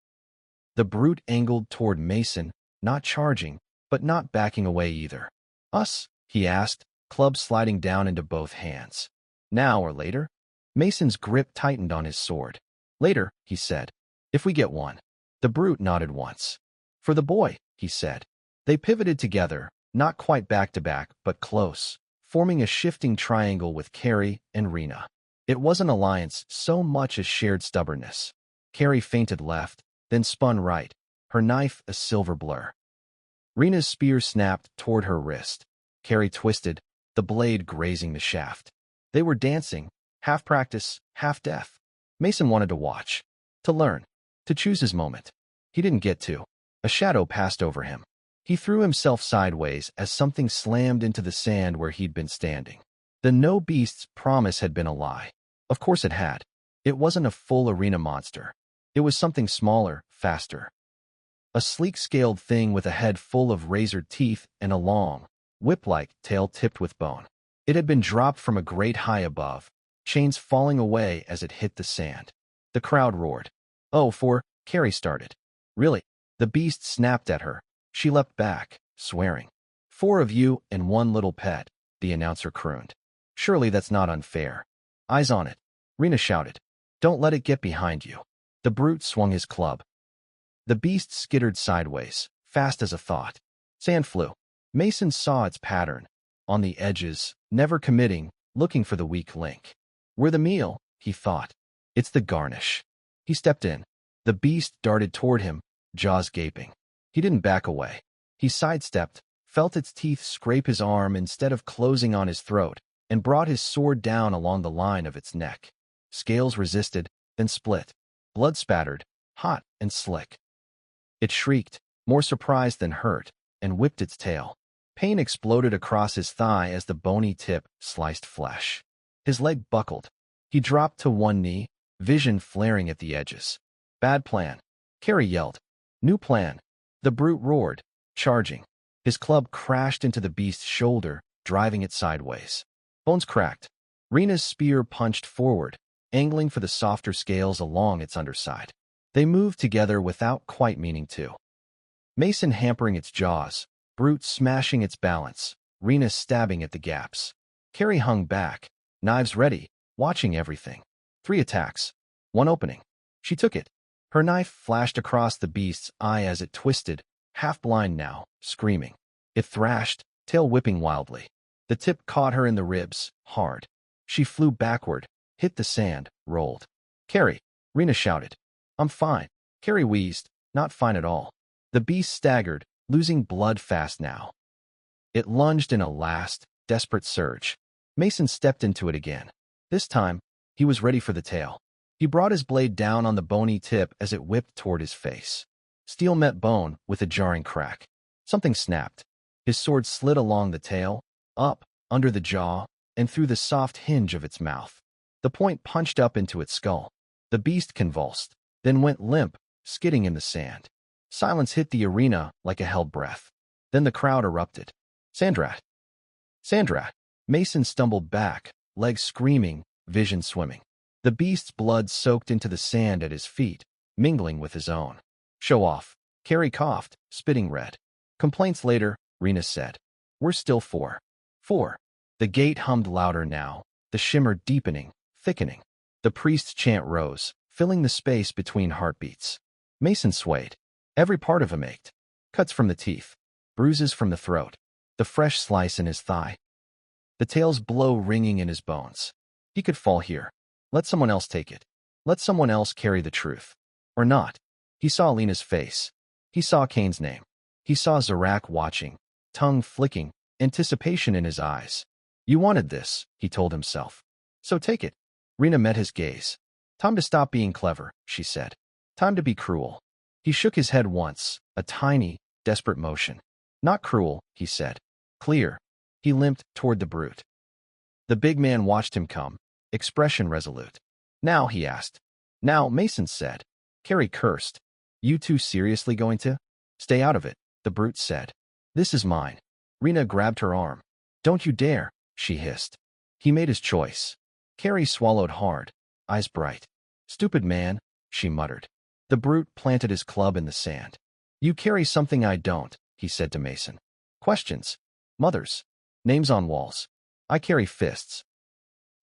The brute angled toward Mason, not charging, but not backing away either. "Us?" he asked, club sliding down into both hands. "Now or later?" Mason's grip tightened on his sword. "Later," he said. "If we get one." The brute nodded once. "For the boy," he said. They pivoted together, not quite back to back, but close, forming a shifting triangle with Carrie and Rena. It was an alliance so much as shared stubbornness. Carrie feinted left, then spun right, her knife a silver blur. Rena's spear snapped toward her wrist. Carrie twisted, the blade grazing the shaft. They were dancing, half practice, half death. Mason wanted to watch, to learn, to choose his moment. He didn't get to. A shadow passed over him. He threw himself sideways as something slammed into the sand where he'd been standing. The no beast's promise had been a lie. Of course it had. It wasn't a full arena monster. It was something smaller, faster. A sleek scaled thing with a head full of razored teeth and a long, whip-like tail tipped with bone. It had been dropped from a great high above, chains falling away as it hit the sand. The crowd roared. "Oh, Carrie started." "Really?" The beast snapped at her. She leapt back, swearing. 4 of you and 1 little pet, the announcer crooned. Surely that's not unfair. Eyes on it, Rena shouted. Don't let it get behind you. The brute swung his club. The beast skittered sideways, fast as a thought. Sand flew. Mason saw its pattern. On the edges, never committing, looking for the weak link. We're the meal, he thought. It's the garnish. He stepped in. The beast darted toward him, jaws gaping. He didn't back away. He sidestepped, felt its teeth scrape his arm instead of closing on his throat, and brought his sword down along the line of its neck. Scales resisted, then split. Blood spattered, hot and slick. It shrieked, more surprised than hurt, and whipped its tail. Pain exploded across his thigh as the bony tip sliced flesh. His leg buckled. He dropped to one knee, vision flaring at the edges. Bad plan. Carrie yelled. New plan. The brute roared, charging. His club crashed into the beast's shoulder, driving it sideways. Bones cracked. Rena's spear punched forward, angling for the softer scales along its underside. They moved together without quite meaning to. Mason hampering its jaws, brute smashing its balance, Rena stabbing at the gaps. Carrie hung back, knives ready, watching everything. 3 attacks. 1 opening. She took it. Her knife flashed across the beast's eye as it twisted, half blind now, screaming. It thrashed, tail whipping wildly. The tip caught her in the ribs, hard. She flew backward, hit the sand, rolled. Carrie, Rena shouted. I'm fine. Carrie wheezed, not fine at all. The beast staggered, losing blood fast now. It lunged in a last, desperate surge. Mason stepped into it again. This time, he was ready for the tail. He brought his blade down on the bony tip as it whipped toward his face. Steel met bone with a jarring crack. Something snapped. His sword slid along the tail, up, under the jaw, and through the soft hinge of its mouth. The point punched up into its skull. The beast convulsed, then went limp, skidding in the sand. Silence hit the arena like a held breath. Then the crowd erupted. Sandrat! Sandrat! Mason stumbled back, legs screaming, vision swimming. The beast's blood soaked into the sand at his feet, mingling with his own. Show off. Carrie coughed, spitting red. Complaints later, Rena said. We're still 4. 4. The gate hummed louder now, the shimmer deepening, thickening. The priest's chant rose, filling the space between heartbeats. Mason swayed. Every part of him ached. Cuts from the teeth, bruises from the throat, the fresh slice in his thigh. The tail's blow ringing in his bones. He could fall here. Let someone else take it. Let someone else carry the truth. Or not. He saw Lena's face. He saw Cain's name. He saw Zarak watching, tongue flicking, anticipation in his eyes. You wanted this, he told himself. So take it. Rena met his gaze. Time to stop being clever, she said. Time to be cruel. He shook his head once, a tiny, desperate motion. Not cruel, he said. Clear. He limped toward the brute. The big man watched him come, expression resolute. Now, he asked. Now, Mason said. Carrie cursed. You two seriously going to? Stay out of it, the brute said. This is mine. Rena grabbed her arm. Don't you dare, she hissed. He made his choice. Carrie swallowed hard, eyes bright. Stupid man, she muttered. The brute planted his club in the sand. You carry something I don't, he said to Mason. Questions. Mothers. Names on walls. I carry fists.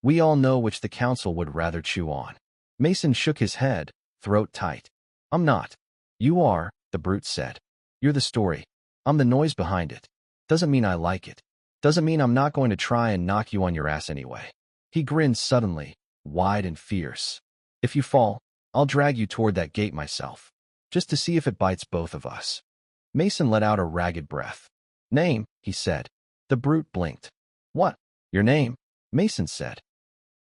We all know which the council would rather chew on. Mason shook his head, throat tight. I'm not. You are, the brute said. You're the story. I'm the noise behind it. Doesn't mean I like it. Doesn't mean I'm not going to try and knock you on your ass anyway. He grinned suddenly, wide and fierce. If you fall, I'll drag you toward that gate myself, just to see if it bites both of us. Mason let out a ragged breath. Name, he said. The brute blinked. What? Your name? Mason said.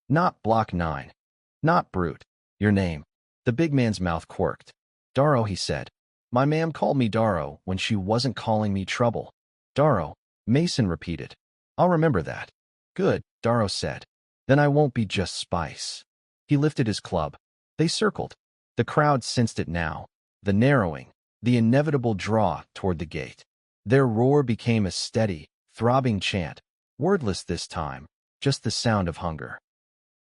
Not Block 9. Not brute. Your name. The big man's mouth quirked. Darrow, he said. My ma'am called me Darrow when she wasn't calling me trouble. Darrow, Mason repeated. I'll remember that. Good, Darrow said. Then I won't be just Spice. He lifted his club. They circled. The crowd sensed it now. The narrowing, the inevitable draw toward the gate. Their roar became a steady, throbbing chant, wordless this time, just the sound of hunger.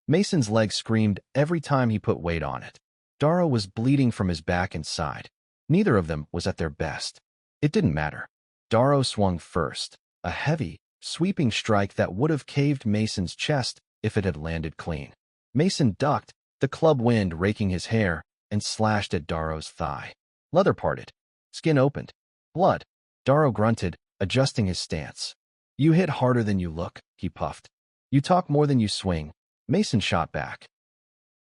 Mason's leg screamed every time he put weight on it. Darrow was bleeding from his back and side. Neither of them was at their best. It didn't matter. Darrow swung first, a heavy, sweeping strike that would have caved Mason's chest if it had landed clean. Mason ducked, the club wind raking his hair, and slashed at Darrow's thigh. Leather parted. Skin opened. Blood. Darrow grunted, adjusting his stance. You hit harder than you look, he puffed. You talk more than you swing. Mason shot back.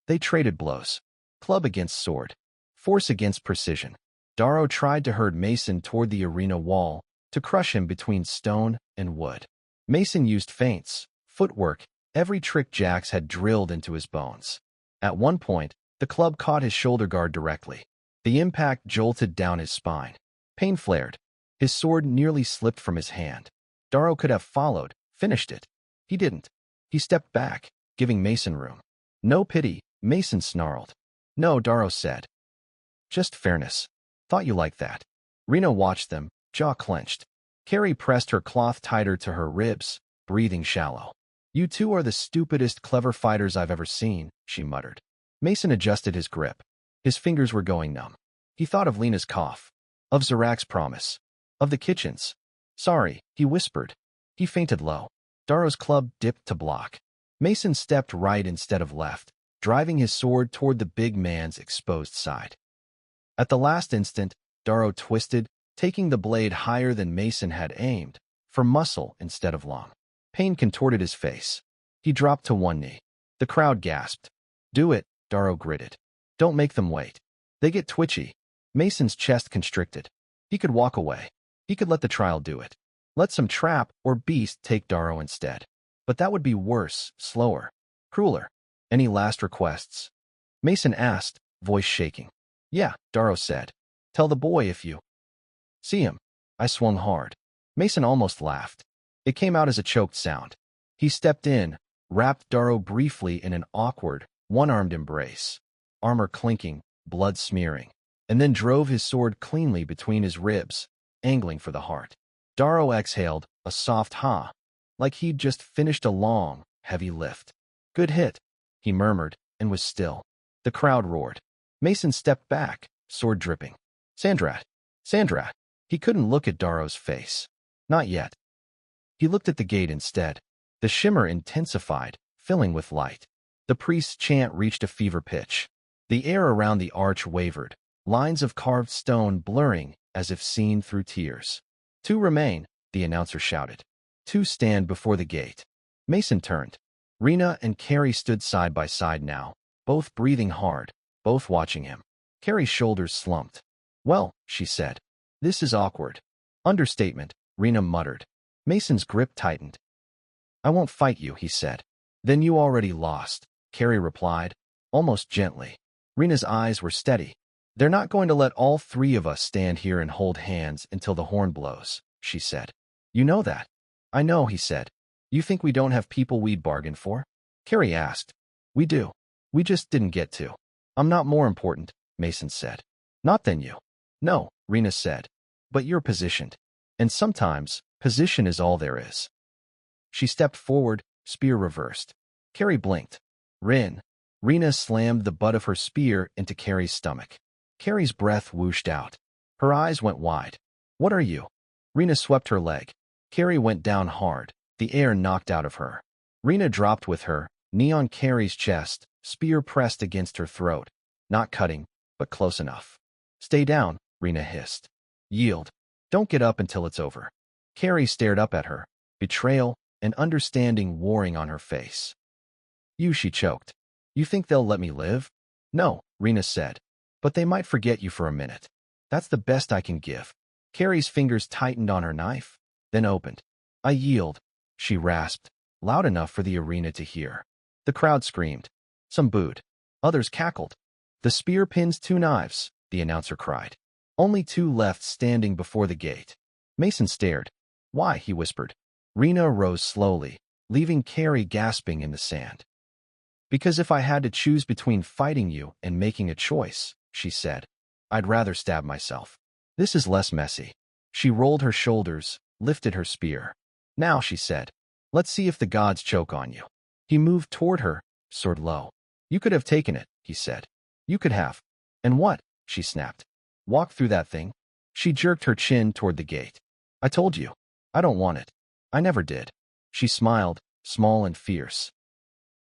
They traded blows. Club against sword. Force against precision. Darrow tried to herd Mason toward the arena wall, to crush him between stone and wood. Mason used feints, footwork, every trick Jax had drilled into his bones. At one point, the club caught his shoulder guard directly. The impact jolted down his spine. Pain flared. His sword nearly slipped from his hand. Darrow could have followed, finished it. He didn't. He stepped back, giving Mason room. No pity, Mason snarled. No, Darrow said. Just fairness. Thought you liked that. Rena watched them, jaw clenched. Carrie pressed her cloth tighter to her ribs, breathing shallow. You two are the stupidest clever fighters I've ever seen, she muttered. Mason adjusted his grip. His fingers were going numb. He thought of Lena's cough, of Zarak's promise, of the kitchens. Sorry, he whispered. He fainted low. Darrow's club dipped to block. Mason stepped right instead of left, driving his sword toward the big man's exposed side. At the last instant, Darrow twisted, taking the blade higher than Mason had aimed, for muscle instead of long. Pain contorted his face. He dropped to one knee. The crowd gasped. Do it, Darrow gritted. Don't make them wait. They get twitchy. Mason's chest constricted. He could walk away. He could let the trial do it. Let some trap or beast take Darrow instead. But that would be worse, slower, crueler. Any last requests? Mason asked, voice shaking. Yeah, Darrow said. Tell the boy if you see him. I swung hard. Mason almost laughed. It came out as a choked sound. He stepped in, wrapped Darrow briefly in an awkward, one-armed embrace, armor clinking, blood smearing, and then drove his sword cleanly between his ribs, angling for the heart. Darrow exhaled, a soft ha, like he'd just finished a long, heavy lift. Good hit, he murmured, and was still. The crowd roared. Mason stepped back, sword dripping. Sandrat. Sandrat. He couldn't look at Darrow's face. Not yet. He looked at the gate instead. The shimmer intensified, filling with light. The priest's chant reached a fever pitch. The air around the arch wavered, lines of carved stone blurring as if seen through tears. Two remain, the announcer shouted. Two stand before the gate. Mason turned. Rena and Carrie stood side by side now, both breathing hard, both watching him. Carrie's shoulders slumped. Well, she said. This is awkward. Understatement, Rena muttered. Mason's grip tightened. I won't fight you, he said. Then you already lost, Carrie replied, almost gently. Rena's eyes were steady. They're not going to let all three of us stand here and hold hands until the horn blows, she said. You know that. I know, he said. You think we don't have people we'd bargain for? Carrie asked. We do. We just didn't get to. I'm not more important, Mason said. Not than you. No, Rena said. But you're positioned. And sometimes, position is all there is. She stepped forward, spear reversed. Carrie blinked. Rena slammed the butt of her spear into Carrie's stomach. Carrie's breath whooshed out. Her eyes went wide. What are you? Rena swept her leg. Carrie went down hard, the air knocked out of her. Rena dropped with her, knee on Carrie's chest, spear pressed against her throat. Not cutting, but close enough. Stay down, Rena hissed. Yield. Don't get up until it's over. Carrie stared up at her, betrayal and understanding warring on her face. You, she choked. You think they'll let me live? No, Rena said. But they might forget you for a minute. That's the best I can give. Carrie's fingers tightened on her knife, then opened. I yield, she rasped, loud enough for the arena to hear. The crowd screamed. Some booed. Others cackled. The spear pins two knives, the announcer cried. Only two left standing before the gate. Mason stared. Why, he whispered. Rena rose slowly, leaving Carrie gasping in the sand. Because if I had to choose between fighting you and making a choice, she said, I'd rather stab myself. This is less messy. She rolled her shoulders, lifted her spear. Now, she said, let's see if the gods choke on you. He moved toward her, sword low. You could have taken it, he said. You could have. And what? She snapped. Walk through that thing. She jerked her chin toward the gate. I told you. I don't want it. I never did. She smiled, small and fierce.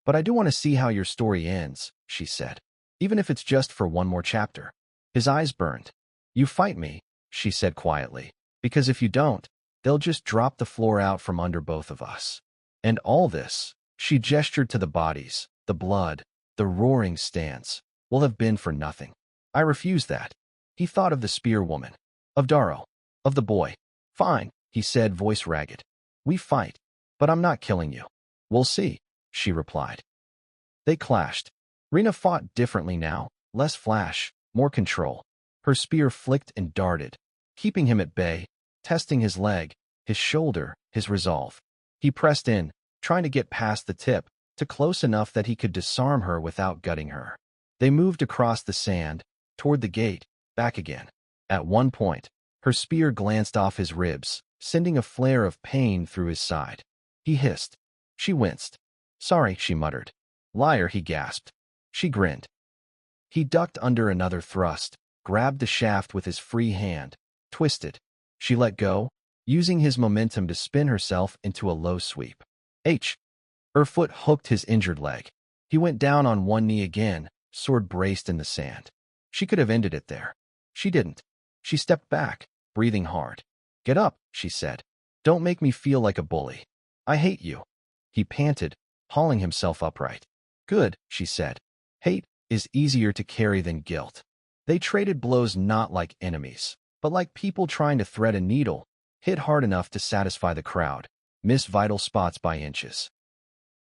But I do want to see how your story ends, she said. Even if it's just for one more chapter. His eyes burned. You fight me, she said quietly, because if you don't, they'll just drop the floor out from under both of us. And all this, she gestured to the bodies, the blood, the roaring stance, will have been for nothing. I refuse that. He thought of the spear woman, of Darrow, of the boy. Fine, he said, voice ragged. We fight, but I'm not killing you. We'll see, she replied. They clashed. Rena fought differently now, less flash, more control. Her spear flicked and darted, keeping him at bay, testing his leg, his shoulder, his resolve. He pressed in, trying to get past the tip, to close enough that he could disarm her without gutting her. They moved across the sand, toward the gate, back again. At one point, her spear glanced off his ribs, sending a flare of pain through his side. He hissed. She winced. Sorry, she muttered. Liar, he gasped. She grinned. He ducked under another thrust, grabbed the shaft with his free hand, twisted. She let go, using his momentum to spin herself into a low sweep. Her foot hooked his injured leg. He went down on one knee again, sword braced in the sand. She could have ended it there. She didn't. She stepped back, breathing hard. Get up, she said. Don't make me feel like a bully. I hate you. He panted, hauling himself upright. Good, she said. Hate is easier to carry than guilt. They traded blows not like enemies, but like people trying to thread a needle, hit hard enough to satisfy the crowd, miss vital spots by inches.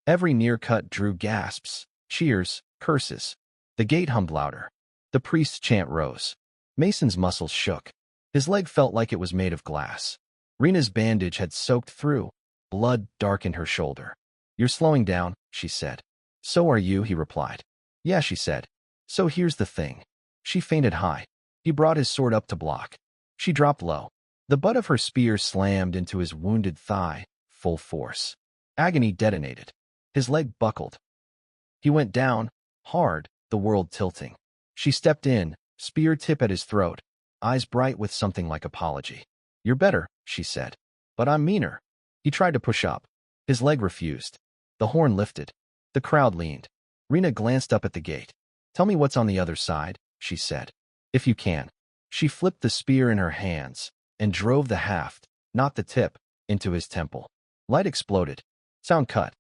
Every near cut drew gasps, cheers, curses. The gate hummed louder. The priest's chant rose. Mason's muscles shook. His leg felt like it was made of glass. Rena's bandage had soaked through. Blood darkened her shoulder. You're slowing down, she said. So are you, he replied. Yeah, she said. So here's the thing. She fainted high. He brought his sword up to block. She dropped low. The butt of her spear slammed into his wounded thigh, full force. Agony detonated. His leg buckled. He went down, hard, the world tilting. She stepped in, spear tip at his throat, eyes bright with something like apology. You're better, she said. But I'm meaner. He tried to push up. His leg refused. The horn lifted. The crowd leaned. Rena glanced up at the gate. Tell me what's on the other side, she said. If you can. She flipped the spear in her hands and drove the haft, not the tip, into his temple. Light exploded. Sound cut.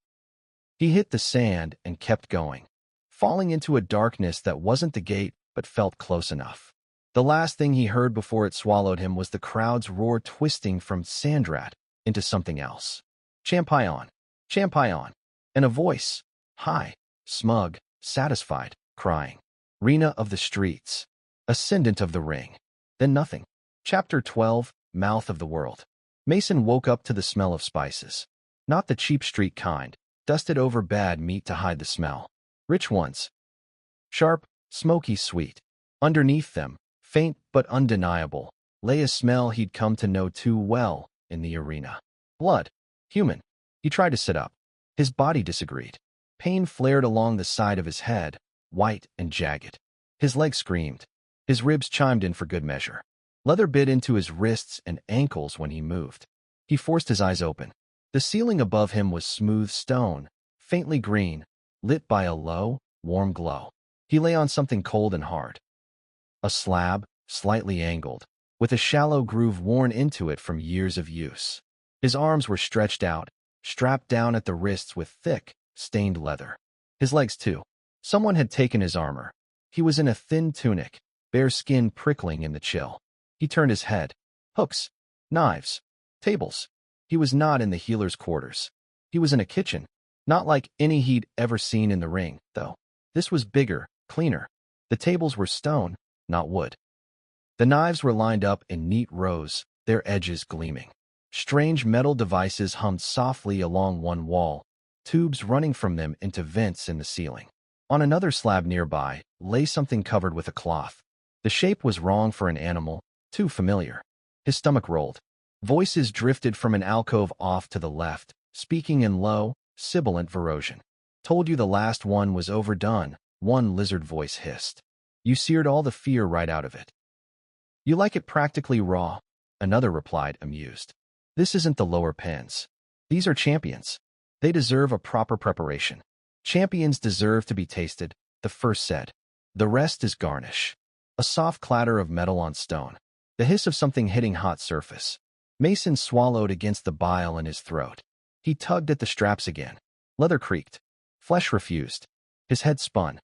He hit the sand and kept going, falling into a darkness that wasn't the gate but felt close enough. The last thing he heard before it swallowed him was the crowd's roar twisting from Sandrat into something else. Champion, champion, and a voice, high, smug, satisfied, crying. Rena of the streets, ascendant of the ring. Then nothing. Chapter 12, Mouth of the World. Mason woke up to the smell of spices. Not the cheap street kind, dusted over bad meat to hide the smell. Rich ones. Sharp, smoky sweet. Underneath them, faint but undeniable, lay a smell he'd come to know too well in the arena. Blood. Human. He tried to sit up. His body disagreed. Pain flared along the side of his head, white and jagged. His leg screamed. His ribs chimed in for good measure. Leather bit into his wrists and ankles when he moved. He forced his eyes open. The ceiling above him was smooth stone, faintly green, lit by a low, warm glow. He lay on something cold and hard. A slab, slightly angled, with a shallow groove worn into it from years of use. His arms were stretched out, strapped down at the wrists with thick, stained leather. His legs, too. Someone had taken his armor. He was in a thin tunic, bare skin prickling in the chill. He turned his head. Hooks, knives, tables. He was not in the healer's quarters. He was in a kitchen, not like any he'd ever seen in the ring, though. This was bigger, cleaner. The tables were stone, not wood. The knives were lined up in neat rows, their edges gleaming. Strange metal devices hummed softly along one wall, tubes running from them into vents in the ceiling. On another slab nearby lay something covered with a cloth. The shape was wrong for an animal, too familiar. His stomach rolled. Voices drifted from an alcove off to the left, speaking in low, sibilant Verosian. Told you the last one was overdone, one lizard voice hissed. You seared all the fear right out of it. You like it practically raw, another replied, amused. This isn't the lower pens. These are champions. They deserve a proper preparation. Champions deserve to be tasted, the first said. The rest is garnish. A soft clatter of metal on stone. The hiss of something hitting hot surface. Mason swallowed against the bile in his throat. He tugged at the straps again. Leather creaked. Flesh refused. His head spun.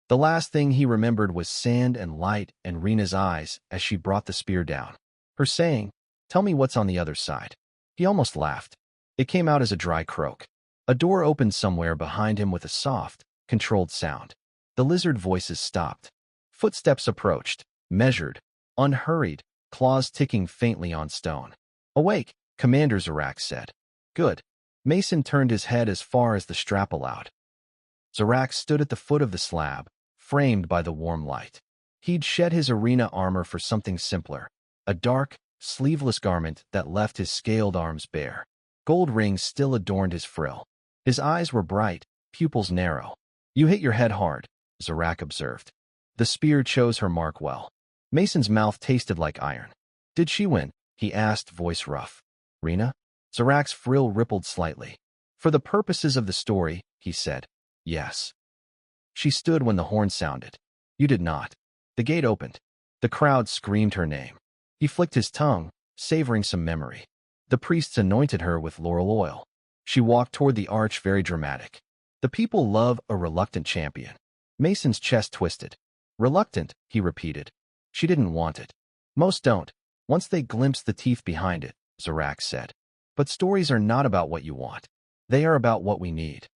The last thing he remembered was sand and light and Rena's eyes as she brought the spear down. Her saying, "Tell me what's on the other side." He almost laughed. It came out as a dry croak. A door opened somewhere behind him with a soft, controlled sound. The lizard voices stopped. Footsteps approached, measured, unhurried, claws ticking faintly on stone. "Awake," Commander Zarak said. "Good." Mason turned his head as far as the strap allowed. Zarak stood at the foot of the slab, framed by the warm light. He'd shed his arena armor for something simpler, a dark, sleeveless garment that left his scaled arms bare. Gold rings still adorned his frill. His eyes were bright, pupils narrow. "You hit your head hard," Zarak observed. The spear chose her mark well. Mason's mouth tasted like iron. "Did she win?" he asked, voice rough. "Rena?" Zarak's frill rippled slightly. "For the purposes of the story," he said, "yes." She stood when the horn sounded. "You did not." The gate opened. The crowd screamed her name. He flicked his tongue, savoring some memory. The priests anointed her with laurel oil. She walked toward the arch, very dramatic. The people love a reluctant champion. Mason's chest twisted. "Reluctant," he repeated. She didn't want it. "Most don't, once they glimpse the teeth behind it," Zarak said. "But stories are not about what you want. They are about what we need."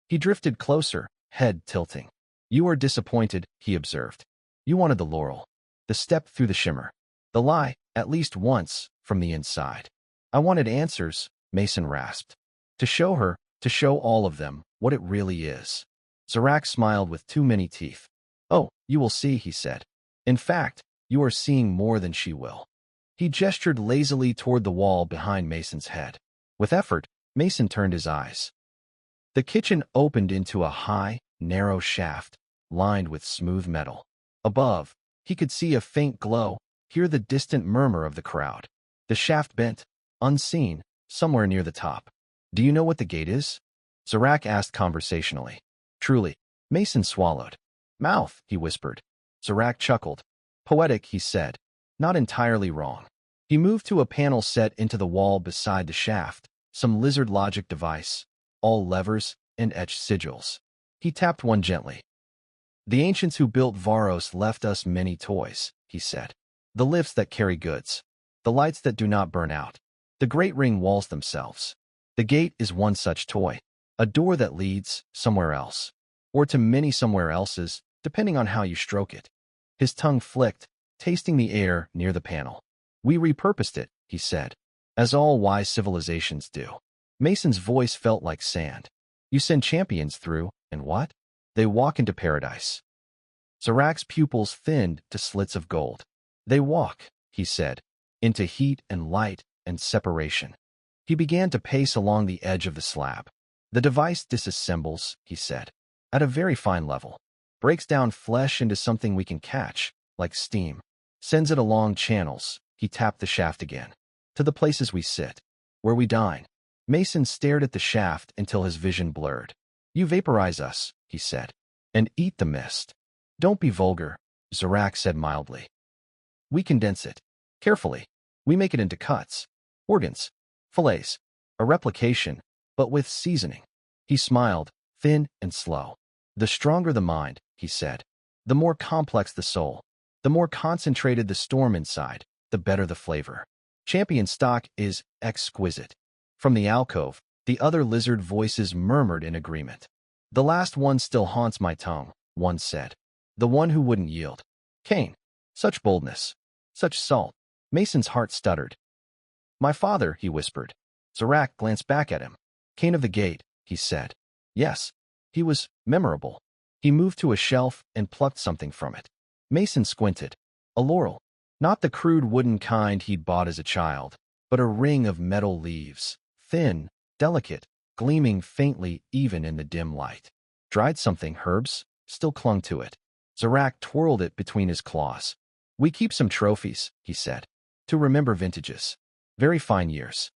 He drifted closer, head tilting. "You are disappointed," he observed. "You wanted the laurel. The step through the shimmer. The lie, at least once, from the inside." "I wanted answers," Mason rasped. To show all of them, what it really is." Zarak smiled with too many teeth. "Oh, you will see," he said. "In fact, you are seeing more than she will." He gestured lazily toward the wall behind Mason's head. With effort, Mason turned his eyes. The kitchen opened into a high, narrow shaft, lined with smooth metal. Above, he could see a faint glow, hear the distant murmur of the crowd. The shaft bent, unseen, somewhere near the top. "Do you know what the gate is?" Zarak asked conversationally. "Truly." Mason swallowed. "Mouth," he whispered. Zarak chuckled. "Poetic," he said. "Not entirely wrong." He moved to a panel set into the wall beside the shaft, some lizard logic device, all levers and etched sigils. He tapped one gently. "The ancients who built Varos left us many toys," he said. "The lifts that carry goods. The lights that do not burn out. The great ring walls themselves. The gate is one such toy. A door that leads somewhere else. Or to many somewhere else's, depending on how you stroke it." His tongue flicked, tasting the air near the panel. "We repurposed it," he said, "as all wise civilizations do." Mason's voice felt like sand. "You send champions through, and what? They walk into paradise." Zarak's pupils thinned to slits of gold. "They walk," he said, "into heat and light and separation." He began to pace along the edge of the slab. "The device disassembles," he said, "at a very fine level. Breaks down flesh into something we can catch, like steam. Sends it along channels." He tapped the shaft again. "To the places we sit. Where we dine." Mason stared at the shaft until his vision blurred. "You vaporize us," he said, "and eat the mist." "Don't be vulgar," Zarak said mildly. "We condense it. Carefully. We make it into cuts. Organs. Fillets. A replication, but with seasoning." He smiled, thin and slow. "The stronger the mind," he said. "The more complex the soul. The more concentrated the storm inside, the better the flavor. Champion stock is exquisite." From the alcove, the other lizard voices murmured in agreement. "The last one still haunts my tongue," one said. "The one who wouldn't yield. Cain. Such boldness. Such salt." Mason's heart stuttered. "My father," he whispered. Zarak glanced back at him. "Cain of the Gate," he said. "Yes. He was memorable." He moved to a shelf and plucked something from it. Mason squinted. A laurel. Not the crude wooden kind he'd bought as a child, but a ring of metal leaves, thin, delicate, gleaming faintly even in the dim light. Dried something, herbs, still clung to it. Zarak twirled it between his claws. "We keep some trophies," he said. To remember vintages. Very fine years.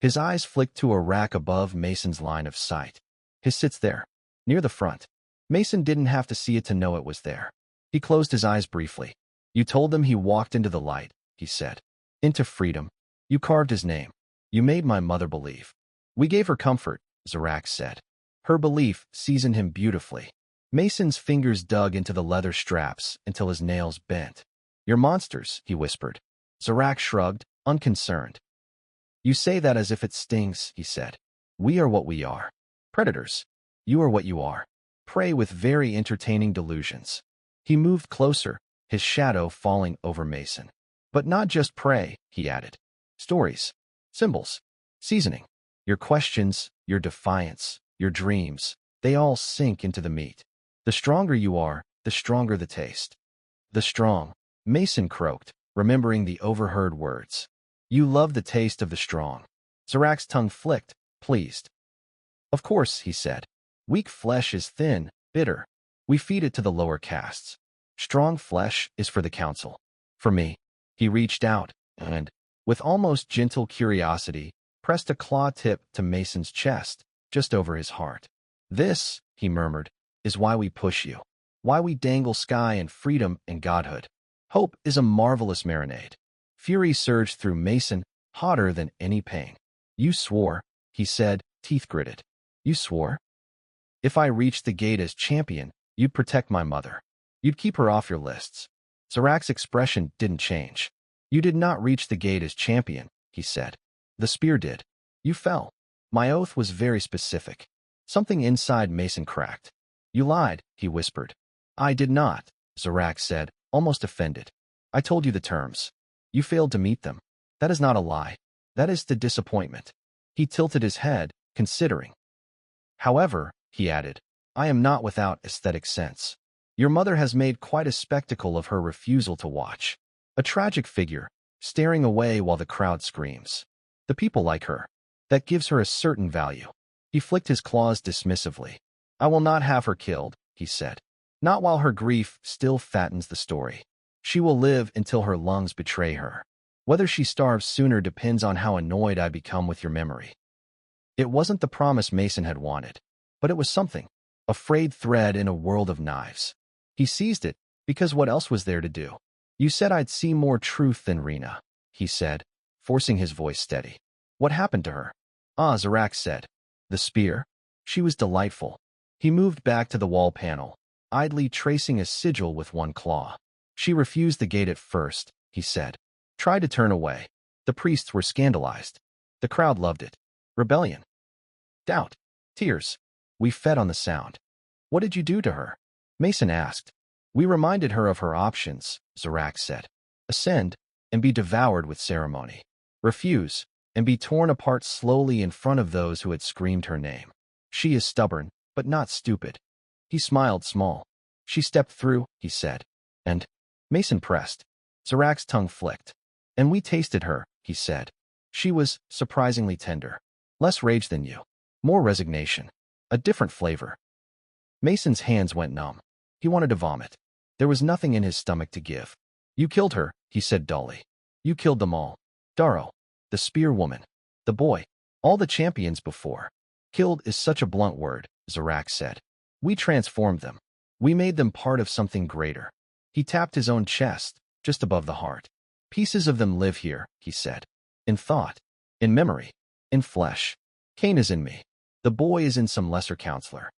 His eyes flicked to a rack above Mason's line of sight. His sits there, near the front. Mason didn't have to see it to know it was there. He closed his eyes briefly. You told them he walked into the light, he said. Into freedom. You carved his name. You made my mother believe. We gave her comfort, Sandrat said. Her belief seasoned him beautifully. Mason's fingers dug into the leather straps until his nails bent. You're monsters, he whispered. Sandrat shrugged, unconcerned. You say that as if it stings, he said. We are what we are. Predators. You are what you are. Prey with very entertaining delusions. He moved closer, his shadow falling over Mason. But not just prey, he added. Stories. Symbols. Seasoning. Your questions, your defiance, your dreams, they all sink into the meat. The stronger you are, the stronger the taste. The strong. Mason croaked, remembering the overheard words. You love the taste of the strong. Sandrat's tongue flicked, pleased. Of course, he said. Weak flesh is thin, bitter. We feed it to the lower castes. Strong flesh is for the council. For me. He reached out and, with almost gentle curiosity, pressed a claw tip to Mason's chest, just over his heart. This, he murmured, is why we push you. Why we dangle sky and freedom and godhood. Hope is a marvelous marinade. Fury surged through Mason, hotter than any pain. You swore, he said, teeth gritted. You swore? If I reached the gate as champion, you'd protect my mother. You'd keep her off your lists. Sandrat's expression didn't change. You did not reach the gate as champion, he said. The spear did. You fell. My oath was very specific. Something inside Mason cracked. You lied, he whispered. I did not, Sandrat said, almost offended. I told you the terms. You failed to meet them. That is not a lie. That is the disappointment. He tilted his head, considering. However, he added, I am not without aesthetic sense. Your mother has made quite a spectacle of her refusal to watch. A tragic figure, staring away while the crowd screams. The people like her. That gives her a certain value. He flicked his claws dismissively. I will not have her killed, he said. Not while her grief still fattens the story. She will live until her lungs betray her. Whether she starves sooner depends on how annoyed I become with your memory. It wasn't the promise Mason had wanted, but it was something. A frayed thread in a world of knives. He seized it, because what else was there to do? You said I'd see more truth than Rena, he said, forcing his voice steady. What happened to her? Sandrat said. The spear? She was delightful. He moved back to the wall panel, idly tracing a sigil with one claw. She refused the gate at first, he said. Tried to turn away. The priests were scandalized. The crowd loved it. Rebellion. Doubt. Tears. We fed on the sound. What did you do to her? Mason asked. We reminded her of her options, Sandrat said. Ascend, and be devoured with ceremony. Refuse, and be torn apart slowly in front of those who had screamed her name. She is stubborn, but not stupid. He smiled small. She stepped through, he said. And Mason pressed. Sandrat's tongue flicked. And we tasted her, he said. She was surprisingly tender. Less rage than you. More resignation. A different flavor. Mason's hands went numb. He wanted to vomit. There was nothing in his stomach to give. You killed her, he said dully. You killed them all. Darrow. The spear woman. The boy. All the champions before. Killed is such a blunt word, Sandrat said. We transformed them. We made them part of something greater. He tapped his own chest, just above the heart. Pieces of them live here, he said. In thought. In memory. In flesh. Cain is in me. The boy is in some lesser counselor.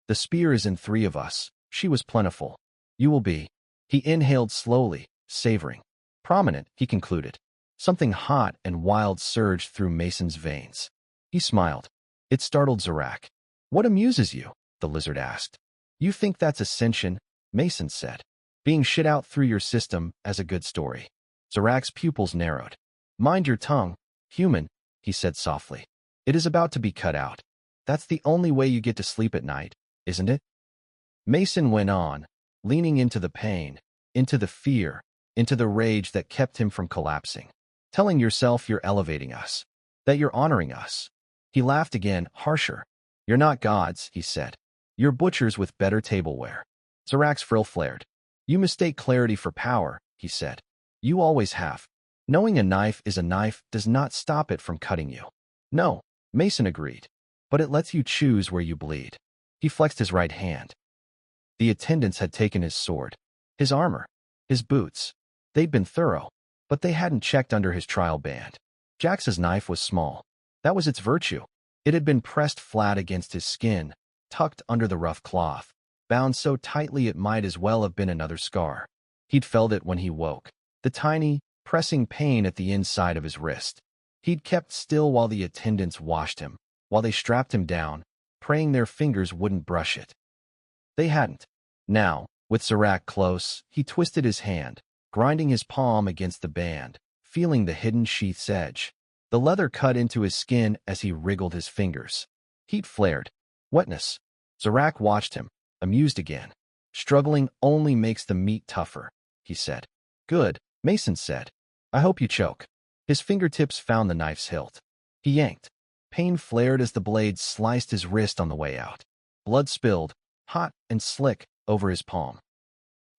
The spear is in 3 of us. She was plentiful. You will be. He inhaled slowly, savoring. Prominent, he concluded. Something hot and wild surged through Mason's veins. He smiled. It startled Sandrat. What amuses you? The lizard asked. You think that's ascension? Mason said. Being shit out through your system as a good story. Sandrat's pupils narrowed. Mind your tongue, human, he said softly. It is about to be cut out. That's the only way you get to sleep at night, isn't it? Mason went on, leaning into the pain, into the fear, into the rage that kept him from collapsing. Telling yourself you're elevating us, that you're honoring us. He laughed again, harsher. You're not gods, he said. You're butchers with better tableware. Sandrat's frill flared. You mistake clarity for power, he said. You always have. Knowing a knife is a knife does not stop it from cutting you. No, Mason agreed. But it lets you choose where you bleed. He flexed his right hand. The attendants had taken his sword, his armor, his boots. They'd been thorough, but they hadn't checked under his trial band. Jax's knife was small. That was its virtue. It had been pressed flat against his skin, tucked under the rough cloth, bound so tightly it might as well have been another scar. He'd felt it when he woke, the tiny, pressing pain at the inside of his wrist. He'd kept still while the attendants washed him, while they strapped him down, praying their fingers wouldn't brush it. They hadn't. Now, with Sandrat close, he twisted his hand, grinding his palm against the band, feeling the hidden sheath's edge. The leather cut into his skin as he wriggled his fingers. Heat flared. Wetness. Sandrat watched him, amused again. Struggling only makes the meat tougher, he said. Good, Mason said. I hope you choke. His fingertips found the knife's hilt. He yanked. Pain flared as the blade sliced his wrist on the way out. Blood spilled, hot and slick, over his palm.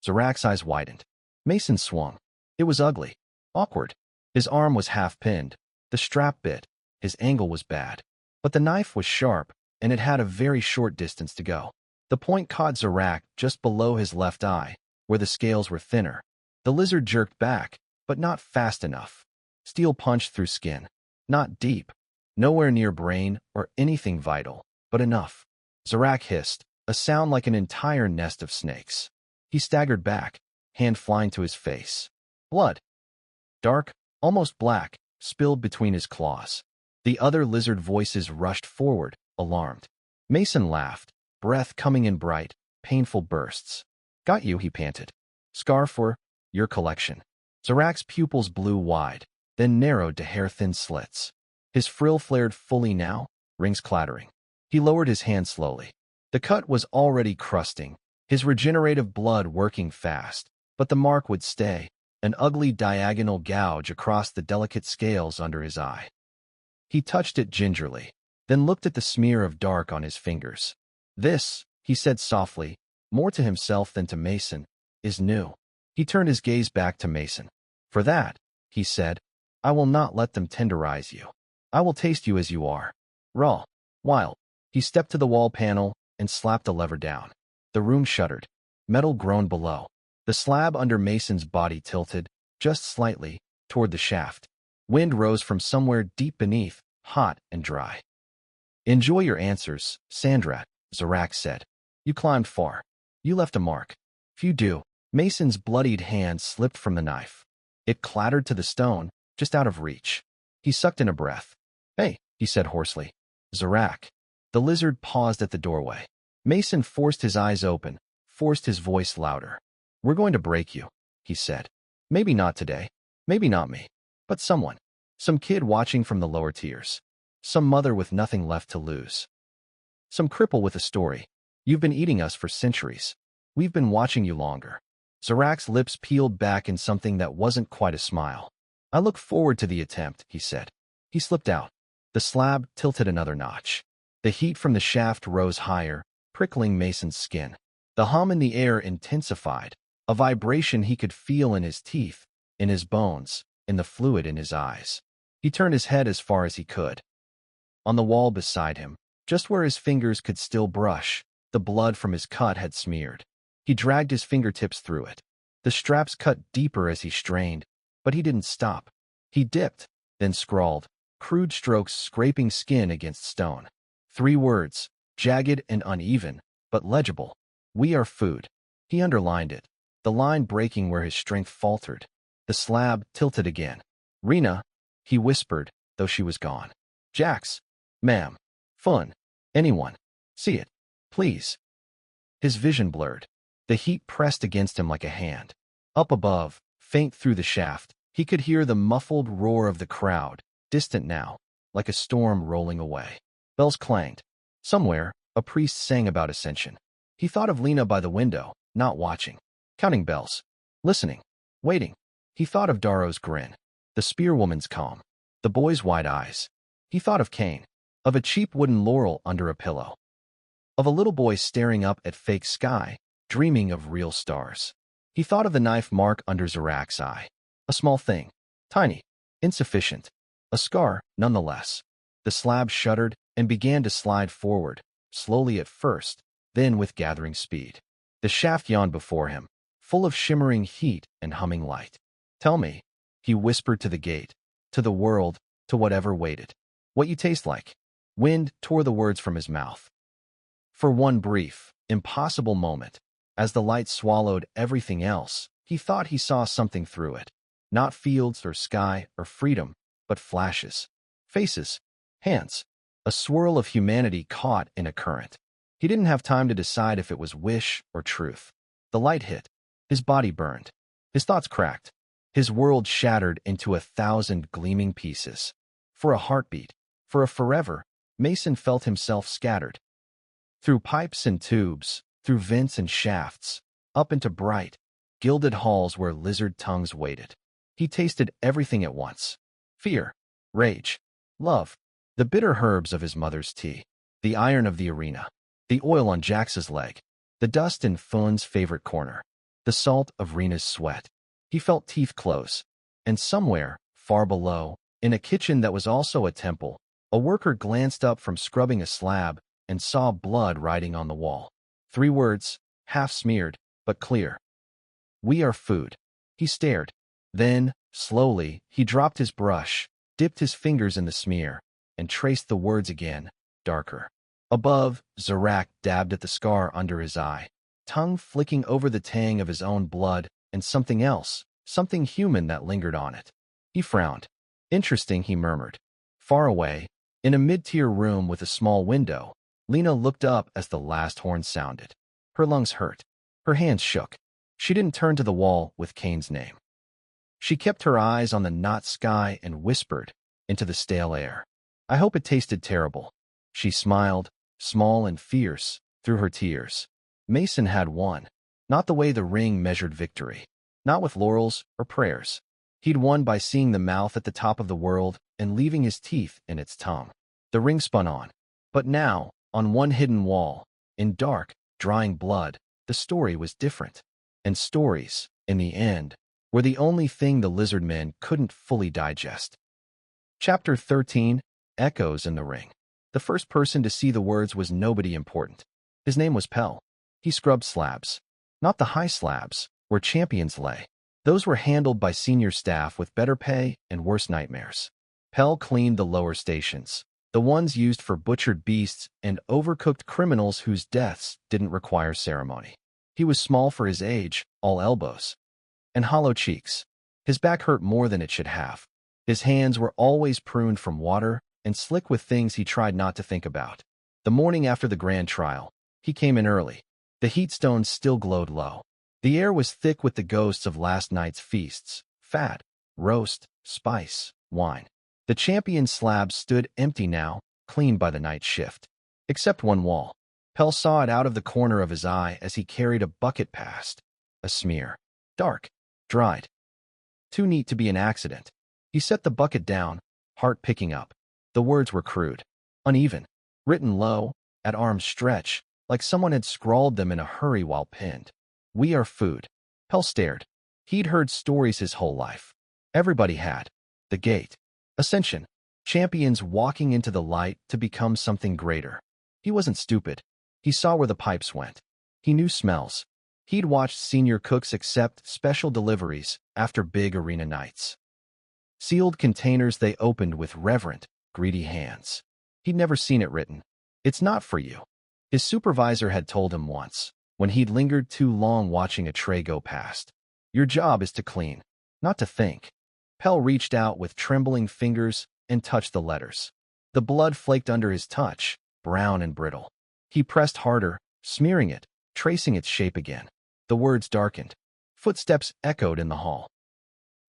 Sandrat's eyes widened. Mason swung. It was ugly. Awkward. His arm was half-pinned. The strap bit. His angle was bad. But the knife was sharp, and it had a very short distance to go. The point caught Sandrat just below his left eye, where the scales were thinner. The lizard jerked back, but not fast enough. Steel punched through skin. Not deep. Nowhere near brain or anything vital, but enough. Sandrat hissed, a sound like an entire nest of snakes. He staggered back, hand flying to his face. Blood. Dark, almost black, spilled between his claws. The other lizard voices rushed forward, alarmed. Mason laughed, breath coming in bright, painful bursts. Got you, he panted. Scar for your collection. Sandrat's pupils blew wide, then narrowed to hair-thin slits. His frill flared fully now, rings clattering. He lowered his hand slowly. The cut was already crusting, his regenerative blood working fast, but the mark would stay, an ugly diagonal gouge across the delicate scales under his eye. He touched it gingerly, then looked at the smear of dark on his fingers. This, he said softly, more to himself than to Mason, is new. He turned his gaze back to Mason. For that, he said, I will not let them tenderize you. I will taste you as you are. Raw. Wild. He stepped to the wall panel and slapped the lever down. The room shuddered. Metal groaned below. The slab under Mason's body tilted, just slightly, toward the shaft. Wind rose from somewhere deep beneath, hot and dry. Enjoy your answers, Sandrat, Sandrat said. You climbed far. You left a mark. Few do. Mason's bloodied hand slipped from the knife. It clattered to the stone, just out of reach. He sucked in a breath. Hey, he said hoarsely. Sandrat. The lizard paused at the doorway. Mason forced his eyes open, forced his voice louder. We're going to break you, he said. Maybe not today. Maybe not me. But someone. Some kid watching from the lower tiers. Some mother with nothing left to lose. Some cripple with a story. You've been eating us for centuries. We've been watching you longer. Sandrat's lips peeled back in something that wasn't quite a smile. I look forward to the attempt, he said. He slipped out. The slab tilted another notch. The heat from the shaft rose higher, prickling Mason's skin. The hum in the air intensified, a vibration he could feel in his teeth, in his bones, in the fluid in his eyes. He turned his head as far as he could. On the wall beside him, just where his fingers could still brush, the blood from his cut had smeared. He dragged his fingertips through it. The straps cut deeper as he strained, but he didn't stop. He dipped, then scrawled, crude strokes scraping skin against stone. 3 words, jagged and uneven, but legible. We are food. He underlined it, the line breaking where his strength faltered. The slab tilted again. Rena, he whispered, though she was gone. Jax. Ma'am. Fun. Anyone. See it. Please. His vision blurred. The heat pressed against him like a hand. Up above, faint through the shaft, he could hear the muffled roar of the crowd, distant now, like a storm rolling away. Bells clanged. Somewhere, a priest sang about ascension. He thought of Lena by the window, not watching. Counting bells. Listening. Waiting. He thought of Darrow's grin. The spearwoman's calm. The boy's wide eyes. He thought of Cain. Of a cheap wooden laurel under a pillow. Of a little boy staring up at fake sky, dreaming of real stars. He thought of the knife mark under Sandrat's eye. A small thing. Tiny. Insufficient. A scar, nonetheless. The slab shuddered and began to slide forward, slowly at first, then with gathering speed. The shaft yawned before him, full of shimmering heat and humming light. Tell me, he whispered to the gate, to the world, to whatever waited. What you taste like. Wind tore the words from his mouth. For one brief, impossible moment, as the light swallowed everything else, he thought he saw something through it. Not fields or sky or freedom, but flashes. Faces. Hands. A swirl of humanity caught in a current. He didn't have time to decide if it was wish or truth. The light hit. His body burned. His thoughts cracked. His world shattered into 1,000 gleaming pieces. For a heartbeat, for a forever, Mason felt himself scattered. Through pipes and tubes, through vents and shafts, up into bright, gilded halls where lizard tongues waited. He tasted everything at once. Fear, rage, love, the bitter herbs of his mother's tea, the iron of the arena, the oil on Jax's leg, the dust in Thun's favorite corner, the salt of Rena's sweat. He felt teeth close, and somewhere, far below, in a kitchen that was also a temple, a worker glanced up from scrubbing a slab and saw blood writing on the wall. 3 words, half smeared, but clear. We are food. He stared. Then, slowly, he dropped his brush, dipped his fingers in the smear, and traced the words again, darker. Above, Sandrat dabbed at the scar under his eye, tongue flicking over the tang of his own blood and something else, something human that lingered on it. He frowned. Interesting, he murmured. Far away, in a mid-tier room with a small window, Lena looked up as the last horn sounded. Her lungs hurt. Her hands shook. She didn't turn to the wall with Cain's name. She kept her eyes on the night sky and whispered into the stale air. I hope it tasted terrible. She smiled, small and fierce, through her tears. Mason had won. Not the way the ring measured victory. Not with laurels or prayers. He'd won by seeing the mouth at the top of the world and leaving his teeth in its tongue. The ring spun on. But now, on one hidden wall, in dark, drying blood, the story was different. And stories, in the end, were the only thing the lizardmen couldn't fully digest. Chapter 13, Echoes in the Ring. The first person to see the words was nobody important. His name was Pell. He scrubbed slabs. Not the high slabs, where champions lay. Those were handled by senior staff with better pay and worse nightmares. Pell cleaned the lower stations, the ones used for butchered beasts and overcooked criminals whose deaths didn't require ceremony. He was small for his age, all elbows, and hollow cheeks. His back hurt more than it should have. His hands were always pruned from water and slick with things he tried not to think about. The morning after the grand trial, he came in early. The heat stones still glowed low. The air was thick with the ghosts of last night's feasts, fat, roast, spice, wine. The champion slabs stood empty now, cleaned by the night shift. Except one wall. Pell saw it out of the corner of his eye as he carried a bucket past. A smear. Dark. Dried. Too neat to be an accident. He set the bucket down, heart picking up. The words were crude. Uneven. Written low, at arm's stretch, like someone had scrawled them in a hurry while pinned. We are food. Pell stared. He'd heard stories his whole life. Everybody had. The gate. Ascension. Champions walking into the light to become something greater. He wasn't stupid. He saw where the pipes went. He knew smells. He'd watched senior cooks accept special deliveries after big arena nights. Sealed containers they opened with reverent, greedy hands. He'd never seen it written. It's not for you. His supervisor had told him once, when he'd lingered too long watching a tray go past. Your job is to clean, not to think. Pell reached out with trembling fingers and touched the letters. The blood flaked under his touch, brown and brittle. He pressed harder, smearing it, tracing its shape again. The words darkened. Footsteps echoed in the hall.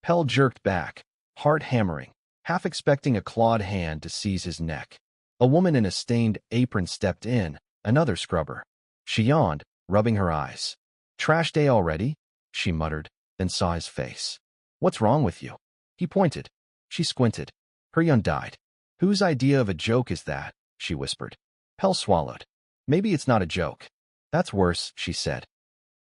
Pell jerked back, heart hammering, half expecting a clawed hand to seize his neck. A woman in a stained apron stepped in, another scrubber. She yawned, rubbing her eyes. Trash day already? She muttered, then saw his face. What's wrong with you? He pointed. She squinted. Her yawn died. Whose idea of a joke is that? She whispered. Pell swallowed. Maybe it's not a joke. That's worse, she said.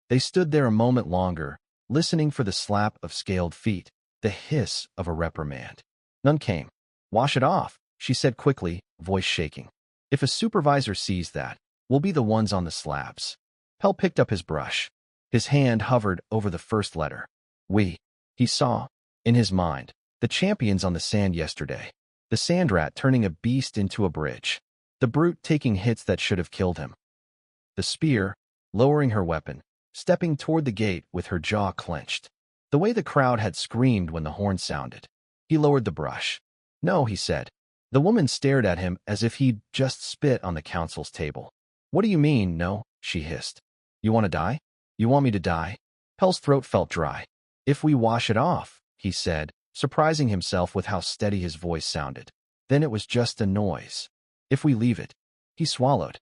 They stood there a moment longer, listening for the slap of scaled feet, the hiss of a reprimand. None came. "Wash it off," she said quickly, voice shaking. "If a supervisor sees that, we'll be the ones on the slabs." Pell picked up his brush. His hand hovered over the first letter. We. He saw, in his mind, the champions on the sand yesterday. The Sandrat turning a beast into a bridge. The brute taking hits that should have killed him. The spear, lowering her weapon, stepping toward the gate with her jaw clenched. The way the crowd had screamed when the horn sounded. He lowered the brush. "No," he said. The woman stared at him as if he'd just spit on the council's table. "What do you mean, no?" she hissed. "You want to die? You want me to die?" Pell's throat felt dry. "If we wash it off," he said, surprising himself with how steady his voice sounded. "Then it was just a noise. If we leave it." He swallowed.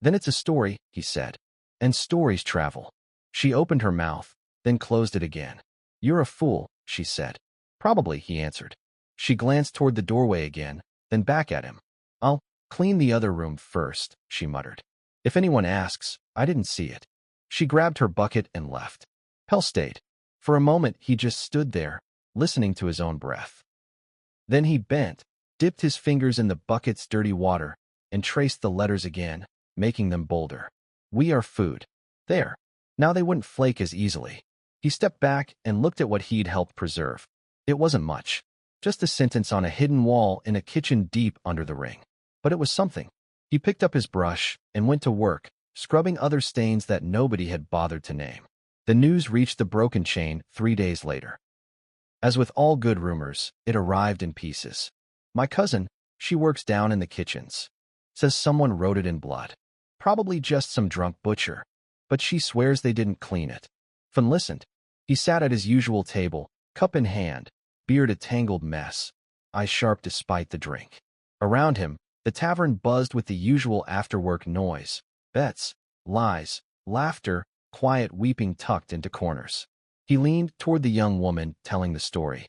"Then it's a story," he said. "And stories travel." She opened her mouth, then closed it again. "You're a fool," she said. "Probably," he answered. She glanced toward the doorway again, then back at him. "I'll clean the other room first," she muttered. "If anyone asks, I didn't see it." She grabbed her bucket and left. Pell stayed. For a moment he just stood there, listening to his own breath. Then he bent, dipped his fingers in the bucket's dirty water, and traced the letters again, making them bolder. "We are food." There. Now they wouldn't flake as easily. He stepped back and looked at what he'd helped preserve. It wasn't much. Just a sentence on a hidden wall in a kitchen deep under the ring. But it was something. He picked up his brush and went to work, scrubbing other stains that nobody had bothered to name. The news reached the broken chain 3 days later. As with all good rumors, it arrived in pieces. "My cousin, she works down in the kitchens. Says someone wrote it in blood. Probably just some drunk butcher. But she swears they didn't clean it." Fun listened. He sat at his usual table, cup in hand, beard a tangled mess, eyes sharp despite the drink. Around him, the tavern buzzed with the usual after-work noise. Bets, lies, laughter, quiet weeping tucked into corners. He leaned toward the young woman telling the story.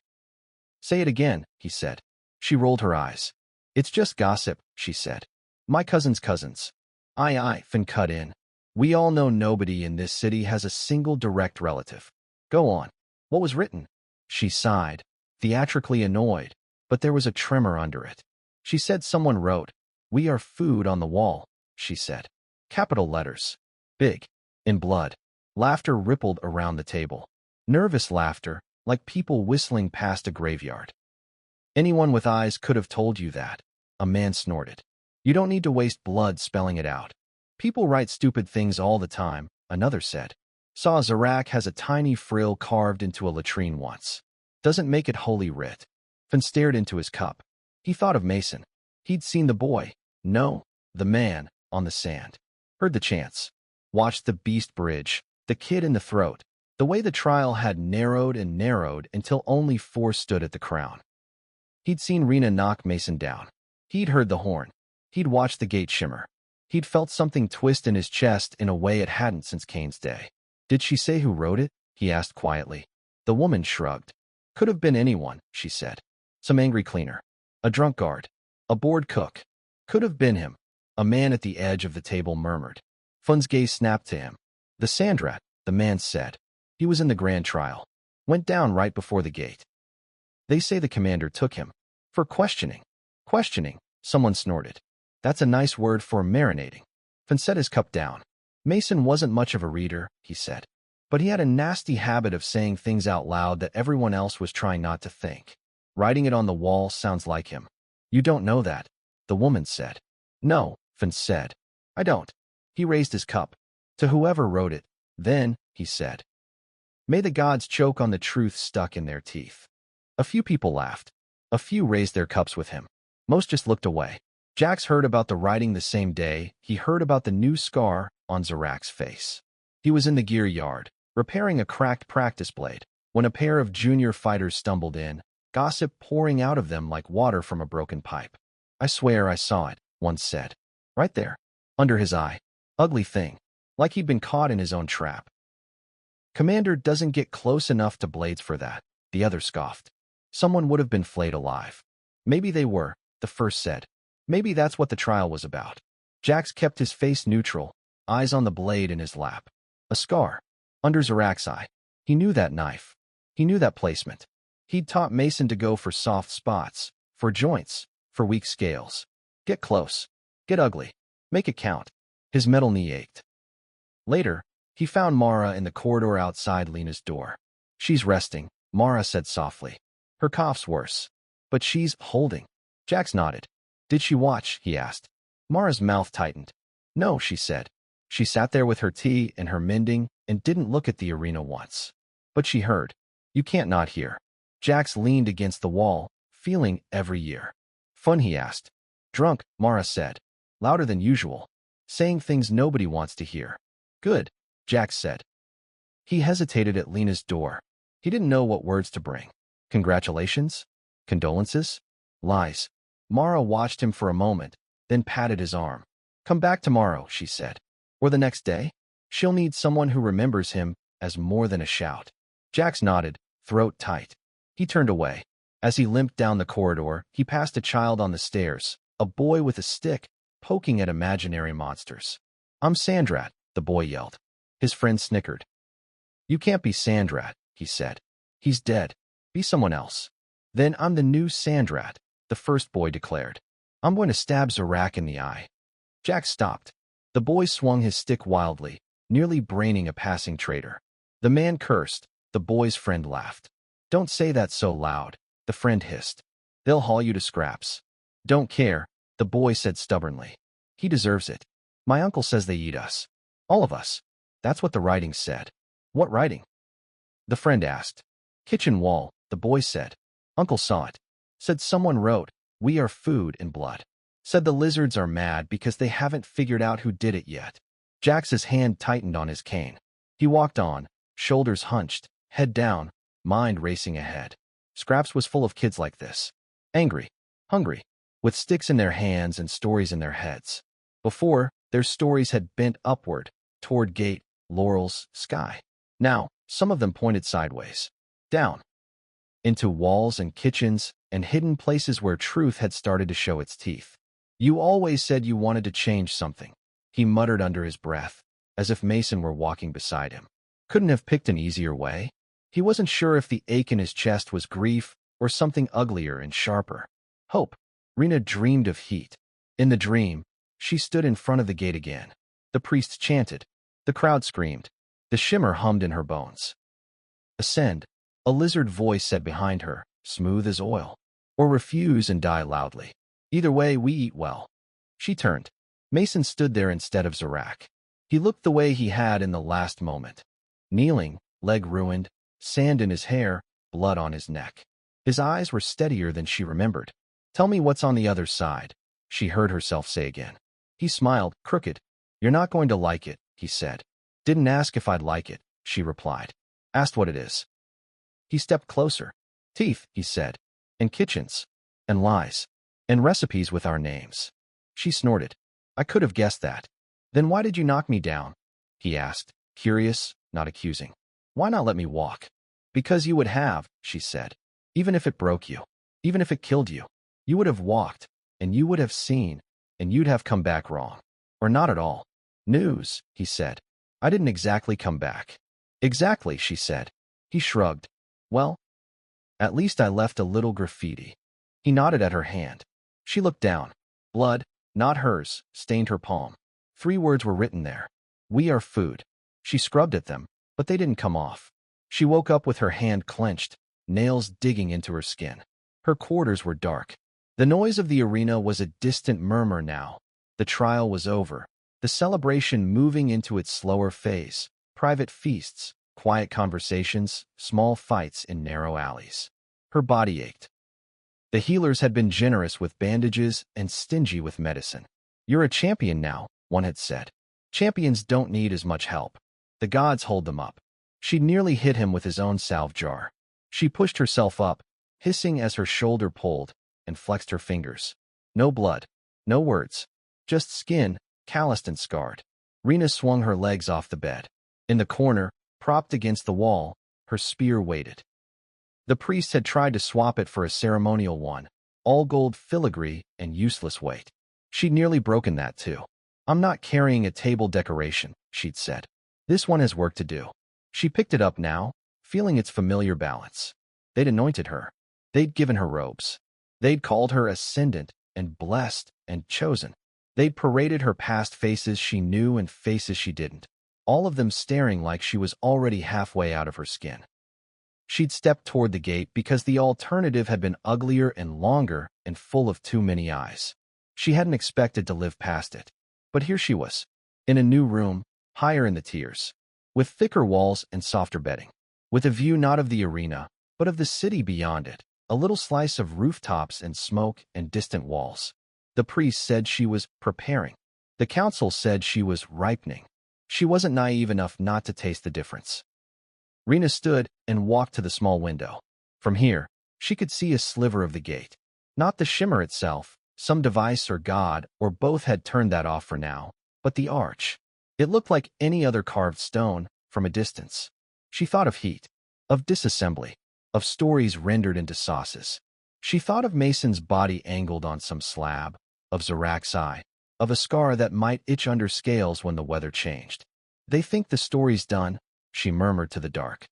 "Say it again," he said. She rolled her eyes. "It's just gossip," she said. "My cousin's cousins." Aye, Finn cut in. "We all know nobody in this city has a single direct relative. Go on. What was written?" She sighed, theatrically annoyed, but there was a tremor under it. She said someone wrote, "We are food" on the wall, she said. Capital letters. Big. In blood. Laughter rippled around the table. Nervous laughter, like people whistling past a graveyard. "Anyone with eyes could have told you that," a man snorted. "You don't need to waste blood spelling it out. People write stupid things all the time," another said. "Saw Zarak has a tiny frill carved into a latrine once. Doesn't make it holy writ." Finn stared into his cup. He thought of Mason. He'd seen the boy. No, the man, on the sand. Heard the chants. Watched the beast bridge, the kid in the throat. The way the trial had narrowed and narrowed until only 4 stood at the crown. He'd seen Rena knock Mason down. He'd heard the horn. He'd watched the gate shimmer. He'd felt something twist in his chest in a way it hadn't since Cain's day. "Did she say who wrote it?" he asked quietly. The woman shrugged. "Could have been anyone," she said. "Some angry cleaner. A drunk guard. A bored cook. Could have been him." A man at the edge of the table murmured. Fun's gaze snapped to him. "The Sandrat," the man said. "He was in the grand trial. Went down right before the gate. They say the commander took him. For questioning." "Questioning," someone snorted. "That's a nice word for marinating." Fun set his cup down. Mason wasn't much of a reader, he said. But he had a nasty habit of saying things out loud that everyone else was trying not to think. Writing it on the wall sounds like him. "You don't know that," the woman said. "No," Finn said. "I don't." He raised his cup. "To whoever wrote it, then," he said. "May the gods choke on the truth stuck in their teeth." A few people laughed. A few raised their cups with him. Most just looked away. Jax heard about the writing the same day he heard about the new scar on Zarak's face. He was in the gear yard, repairing a cracked practice blade, when a pair of junior fighters stumbled in, gossip pouring out of them like water from a broken pipe. "I swear I saw it," one said. "Right there. Under his eye. Ugly thing. Like he'd been caught in his own trap." "Commander doesn't get close enough to blades for that," the other scoffed. "Someone would have been flayed alive." "Maybe they were," the first said. "Maybe that's what the trial was about." Jax kept his face neutral, eyes on the blade in his lap. A scar. Under Zarak's eye. He knew that knife. He knew that placement. He'd taught Mason to go for soft spots, for joints, for weak scales. Get close. Get ugly. Make it count. His metal knee ached. Later, he found Mara in the corridor outside Lena's door. She's resting, Mara said softly. Her cough's worse. But she's holding. Jax nodded. Did she watch? He asked. Mara's mouth tightened. No, she said. She sat there with her tea and her mending and didn't look at the arena once. But she heard. You can't not hear. Jax leaned against the wall, feeling every year. Fun, he asked. Drunk, Mara said. Louder than usual. Saying things nobody wants to hear. Good, Jax said. He hesitated at Lena's door. He didn't know what words to bring. Congratulations? Condolences? Lies. Mara watched him for a moment, then patted his arm. Come back tomorrow, she said. Or the next day? She'll need someone who remembers him as more than a shout. Jax nodded, throat tight. He turned away. As he limped down the corridor, he passed a child on the stairs, a boy with a stick, poking at imaginary monsters. I'm Sandrat, the boy yelled. His friend snickered. You can't be Sandrat, he said. He's dead. Be someone else. Then I'm the new Sandrat, the first boy declared. I'm going to stab Zarak in the eye. Jax stopped. The boy swung his stick wildly, nearly braining a passing traitor. The man cursed. The boy's friend laughed. Don't say that so loud, the friend hissed. They'll haul you to scraps. Don't care, the boy said stubbornly. He deserves it. My uncle says they eat us. All of us. That's what the writing said. What writing? The friend asked. Kitchen wall, the boy said. Uncle saw it. Said someone wrote, we are food and blood. Said the lizards are mad because they haven't figured out who did it yet. Jax's hand tightened on his cane. He walked on, shoulders hunched, head down, mind racing ahead. Scraps was full of kids like this. Angry, hungry, with sticks in their hands and stories in their heads. Before, their stories had bent upward, toward gate, laurels, sky. Now, some of them pointed sideways. Down. Into walls and kitchens and hidden places where truth had started to show its teeth. You always said you wanted to change something, he muttered under his breath, as if Mason were walking beside him. Couldn't have picked an easier way? He wasn't sure if the ache in his chest was grief or something uglier and sharper. Hope. Rena dreamed of heat. In the dream, she stood in front of the gate again. The priest chanted. The crowd screamed. The shimmer hummed in her bones. Ascend, a lizard voice said behind her, smooth as oil. Or refuse and die loudly. Either way, we eat well. She turned. Mason stood there instead of Zarak. He looked the way he had in the last moment. Kneeling, leg ruined, sand in his hair, blood on his neck. His eyes were steadier than she remembered. Tell me what's on the other side, she heard herself say again. He smiled, crooked. You're not going to like it, he said. Didn't ask if I'd like it, she replied. Asked what it is. He stepped closer. Teeth, he said. And kitchens. And lies. And recipes with our names. She snorted. I could have guessed that. Then why did you knock me down? He asked, curious, not accusing. Why not let me walk? Because you would have, she said. Even if it broke you. Even if it killed you. You would have walked, and you would have seen, and you'd have come back wrong. Or not at all. News, he said. I didn't exactly come back. Exactly, she said. He shrugged. Well, at least I left a little graffiti. He nodded at her hand. She looked down. Blood, not hers, stained her palm. 3 words were written there. We are food. She scrubbed at them, but they didn't come off. She woke up with her hand clenched, nails digging into her skin. Her quarters were dark. The noise of the arena was a distant murmur now. The trial was over. The celebration moving into its slower phase. Private feasts, quiet conversations, small fights in narrow alleys. Her body ached. The healers had been generous with bandages and stingy with medicine. You're a champion now, one had said. Champions don't need as much help. The gods hold them up. She nearly hit him with his own salve jar. She pushed herself up, hissing as her shoulder pulled, and flexed her fingers. No blood. No words. Just skin, calloused and scarred. Rena swung her legs off the bed. In the corner, propped against the wall, her spear waited. The priest had tried to swap it for a ceremonial one, all gold filigree and useless weight. She'd nearly broken that too. I'm not carrying a table decoration, she'd said. This one has work to do. She picked it up now, feeling its familiar balance. They'd anointed her. They'd given her robes. They'd called her ascendant and blessed and chosen. They'd paraded her past faces she knew and faces she didn't, all of them staring like she was already halfway out of her skin. She'd stepped toward the gate because the alternative had been uglier and longer and full of too many eyes. She hadn't expected to live past it. But here she was, in a new room, higher in the tiers, with thicker walls and softer bedding, with a view not of the arena, but of the city beyond it, a little slice of rooftops and smoke and distant walls. The priest said she was preparing. The council said she was ripening. She wasn't naive enough not to taste the difference. Rena stood and walked to the small window. From here, she could see a sliver of the gate. Not the shimmer itself, some device or god or both had turned that off for now, but the arch. It looked like any other carved stone from a distance. She thought of heat, of disassembly, of stories rendered into sauces. She thought of Mason's body angled on some slab, of Zarak's eye, of a scar that might itch under scales when the weather changed. They think the story's done, she murmured to the dark.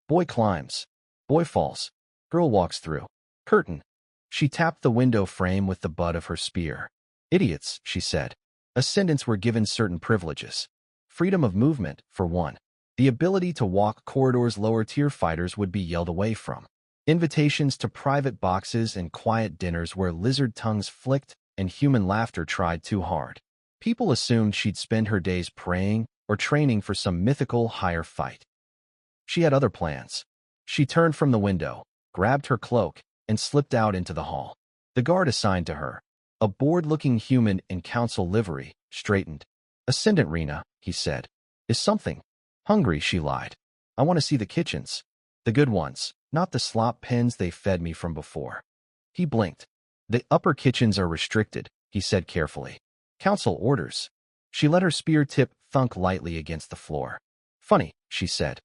Boy climbs. Boy falls. Girl walks through. Curtain. She tapped the window frame with the butt of her spear. Idiots, she said. Ascendants were given certain privileges. Freedom of movement, for one. The ability to walk corridors lower-tier fighters would be yelled away from. Invitations to private boxes and quiet dinners where lizard tongues flicked and human laughter tried too hard. People assumed she'd spend her days praying or training for some mythical higher fight. She had other plans. She turned from the window, grabbed her cloak, and slipped out into the hall. The guard assigned to her, a bored-looking human in council livery, straightened. Ascendant Rena, he said. Is something hungry, she lied. I want to see the kitchens. The good ones, not the slop pens they fed me from before. He blinked. The upper kitchens are restricted, he said carefully. Council orders. She let her spear tip thunk lightly against the floor. Funny, she said.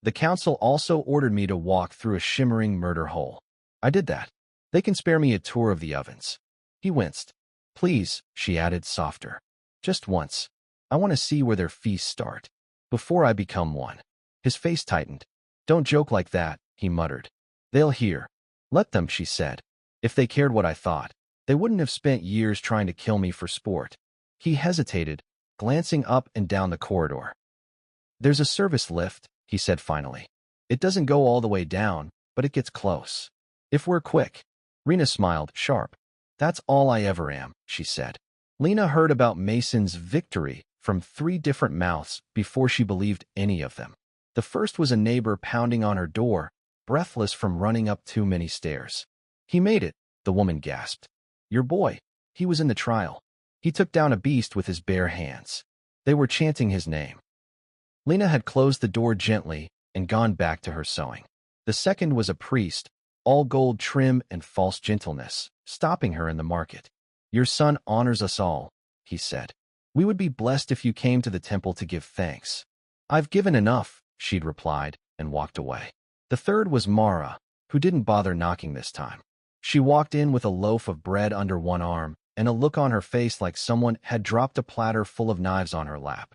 The council also ordered me to walk through a shimmering murder hole. I did that. They can spare me a tour of the ovens. He winced. Please, she added softer. Just once. I want to see where their feasts start. Before I become one. His face tightened. Don't joke like that, he muttered. They'll hear. Let them, she said. If they cared what I thought, they wouldn't have spent years trying to kill me for sport. He hesitated, glancing up and down the corridor. There's a service lift, he said finally. It doesn't go all the way down, but it gets close. If we're quick. Rena smiled, sharp. That's all I ever am, she said. Lena heard about Mason's victory from 3 different mouths before she believed any of them. The first was a neighbor pounding on her door, breathless from running up too many stairs. He made it, the woman gasped. Your boy. He was in the trial. He took down a beast with his bare hands. They were chanting his name. Lena had closed the door gently and gone back to her sewing. The second was a priest, all gold trim and false gentleness, stopping her in the market. Your son honors us all, he said. We would be blessed if you came to the temple to give thanks. I've given enough, she'd replied, and walked away. The third was Mara, who didn't bother knocking this time. She walked in with a loaf of bread under one arm and a look on her face like someone had dropped a platter full of knives on her lap.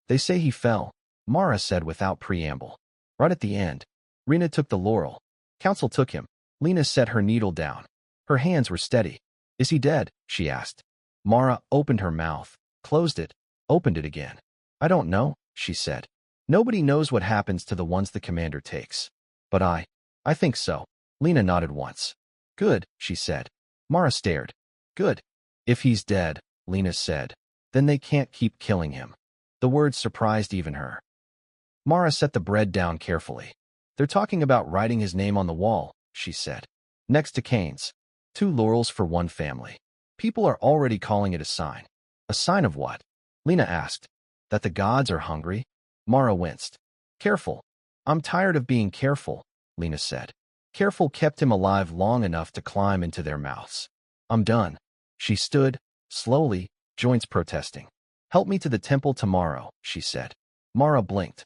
They say he fell, Mara said without preamble. Right at the end, Rena took the laurel. Council took him. Lena set her needle down. Her hands were steady. Is he dead? She asked. Mara opened her mouth, closed it, opened it again. I don't know, she said. Nobody knows what happens to the ones the commander takes. But I think so. Lena nodded once. Good, she said. Mara stared. Good. If he's dead, Lena said, then they can't keep killing him. The words surprised even her. Mara set the bread down carefully. They're talking about writing his name on the wall, she said. Next to Cain's. 2 laurels for 1 family. People are already calling it a sign. A sign of what? Lena asked. That the gods are hungry? Mara winced. Careful. I'm tired of being careful, Lena said. Careful kept him alive long enough to climb into their mouths. I'm done. She stood, slowly, joints protesting. Help me to the temple tomorrow, she said. Mara blinked.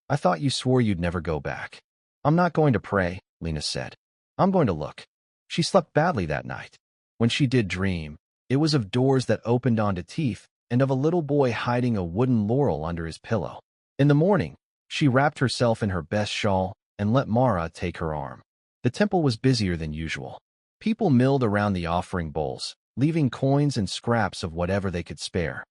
I thought you swore you'd never go back. I'm not going to pray, Lena said. I'm going to look. She slept badly that night. When she did dream, it was of doors that opened onto teeth and of a little boy hiding a wooden laurel under his pillow. In the morning, she wrapped herself in her best shawl, and let Mara take her arm. The temple was busier than usual. People milled around the offering bowls, leaving coins and scraps of whatever they could spare.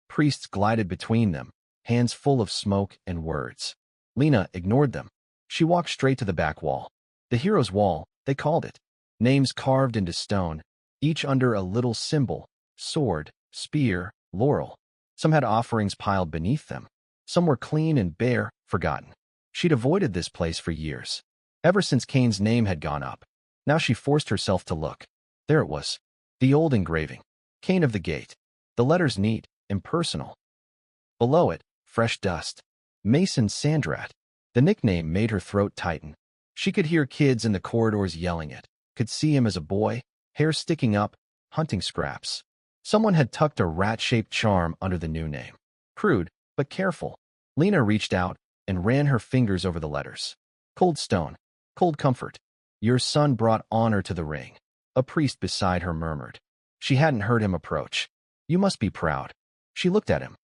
Priests glided between them, hands full of smoke and words. Lena ignored them. She walked straight to the back wall. The hero's wall, they called it. Names carved into stone, each under a little symbol: sword, spear, laurel. Some had offerings piled beneath them. Some were clean and bare, forgotten. She'd avoided this place for years, ever since Cain's name had gone up. Now she forced herself to look. There it was. The old engraving. Cain of the Gate. The letters neat, impersonal. Below it, fresh dust. Mason Sandrat. The nickname made her throat tighten. She could hear kids in the corridors yelling it, could see him as a boy, hair sticking up, hunting scraps. Someone had tucked a rat-shaped charm under the new name. Crude, but careful. Lena reached out and ran her fingers over the letters. Cold stone. Cold comfort. Your son brought honor to the ring. A priest beside her murmured. She hadn't heard him approach. You must be proud. She looked at him.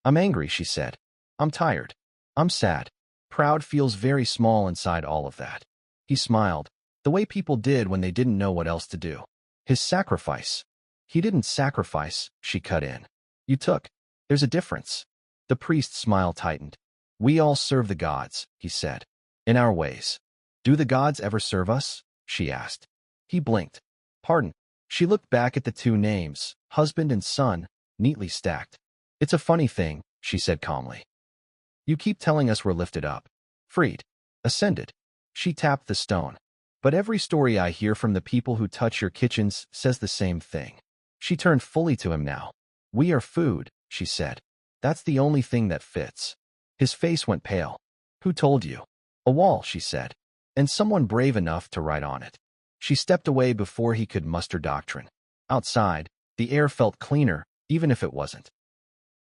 I'm angry, she said. I'm tired. I'm sad. Proud feels very small inside all of that. He smiled, the way people did when they didn't know what else to do. His sacrifice. He didn't sacrifice, she cut in. You took. There's a difference. The priest's smile tightened. We all serve the gods, he said. In our ways. Do the gods ever serve us? She asked. He blinked. Pardon. She looked back at the two names, husband and son, neatly stacked. It's a funny thing, she said calmly. You keep telling us we're lifted up. Freed. Ascended. She tapped the stone. But every story I hear from the people who touch your kitchens says the same thing. She turned fully to him now. We are food, she said. That's the only thing that fits. His face went pale. Who told you? A wall, she said. And someone brave enough to write on it. She stepped away before he could muster doctrine. Outside, the air felt cleaner, even if it wasn't.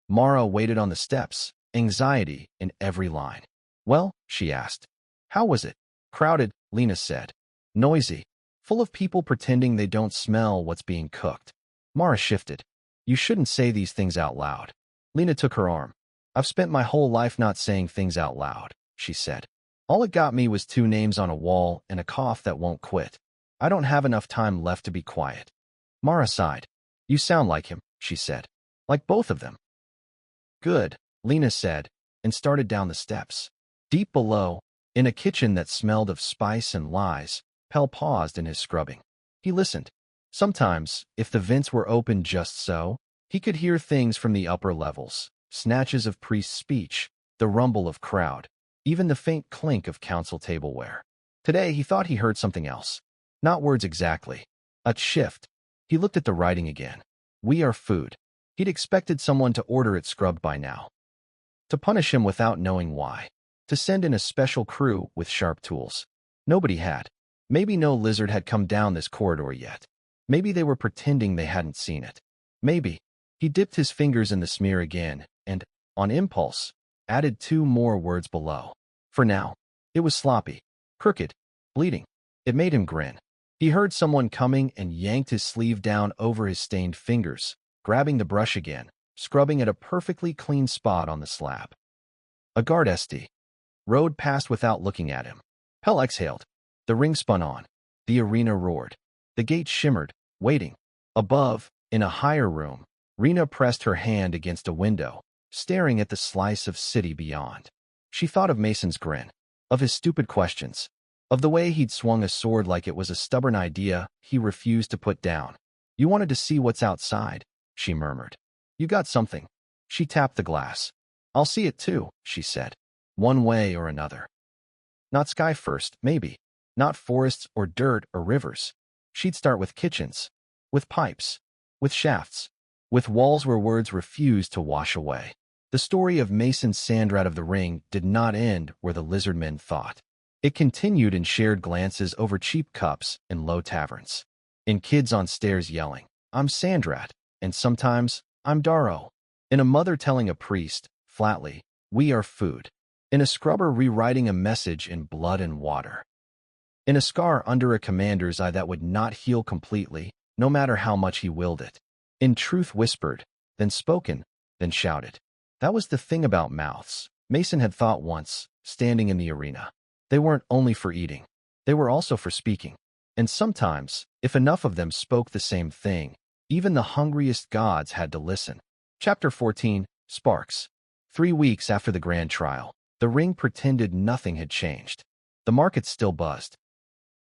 Mara waited on the steps, anxiety in every line. Well, she asked. How was it? Crowded, Lena said. Noisy. Full of people pretending they don't smell what's being cooked. Mara shifted. You shouldn't say these things out loud. Lena took her arm. I've spent my whole life not saying things out loud, she said. All it got me was two names on a wall and a cough that won't quit. I don't have enough time left to be quiet. Mara sighed. You sound like him, she said. Like both of them. Good, Lena said, and started down the steps. Deep below, in a kitchen that smelled of spice and lies, Pell paused in his scrubbing. He listened. Sometimes, if the vents were open just so, he could hear things from the upper levels, snatches of priest speech, the rumble of crowd, even the faint clink of council tableware. Today he thought he heard something else. Not words exactly. A shift. He looked at the writing again. We are food. He'd expected someone to order it scrubbed by now. To punish him without knowing why. To send in a special crew with sharp tools. Nobody had. Maybe no lizard had come down this corridor yet. Maybe they were pretending they hadn't seen it. Maybe. He dipped his fingers in the smear again and, on impulse, added two more words below. For now. It was sloppy, crooked, bleeding. It made him grin. He heard someone coming and yanked his sleeve down over his stained fingers, grabbing the brush again, scrubbing at a perfectly clean spot on the slab. A guard SD. Rode past without looking at him. Pell exhaled. The ring spun on. The arena roared. The gate shimmered, waiting. Above, in a higher room, Rena pressed her hand against a window, staring at the slice of city beyond. She thought of Mason's grin, of his stupid questions, of the way he'd swung a sword like it was a stubborn idea he refused to put down. You wanted to see what's outside, she murmured. You got something. She tapped the glass. I'll see it too, she said. One way or another. Not sky first, maybe. Not forests or dirt or rivers. She'd start with kitchens, with pipes, with shafts, with walls where words refused to wash away. The story of Mason Sandrat of the Ring did not end where the lizardmen thought. It continued in shared glances over cheap cups in low taverns, in kids on stairs yelling, I'm Sandrat, and sometimes, I'm Darrow. In a mother telling a priest, flatly, we are food. In a scrubber rewriting a message in blood and water. In a scar under a commander's eye that would not heal completely, no matter how much he willed it. In truth whispered, then spoken, then shouted. That was the thing about mouths, Mason had thought once, standing in the arena. They weren't only for eating. They were also for speaking. And sometimes, if enough of them spoke the same thing, even the hungriest gods had to listen. Chapter 14, Sparks. 3 weeks after the grand trial, the ring pretended nothing had changed. The market still buzzed.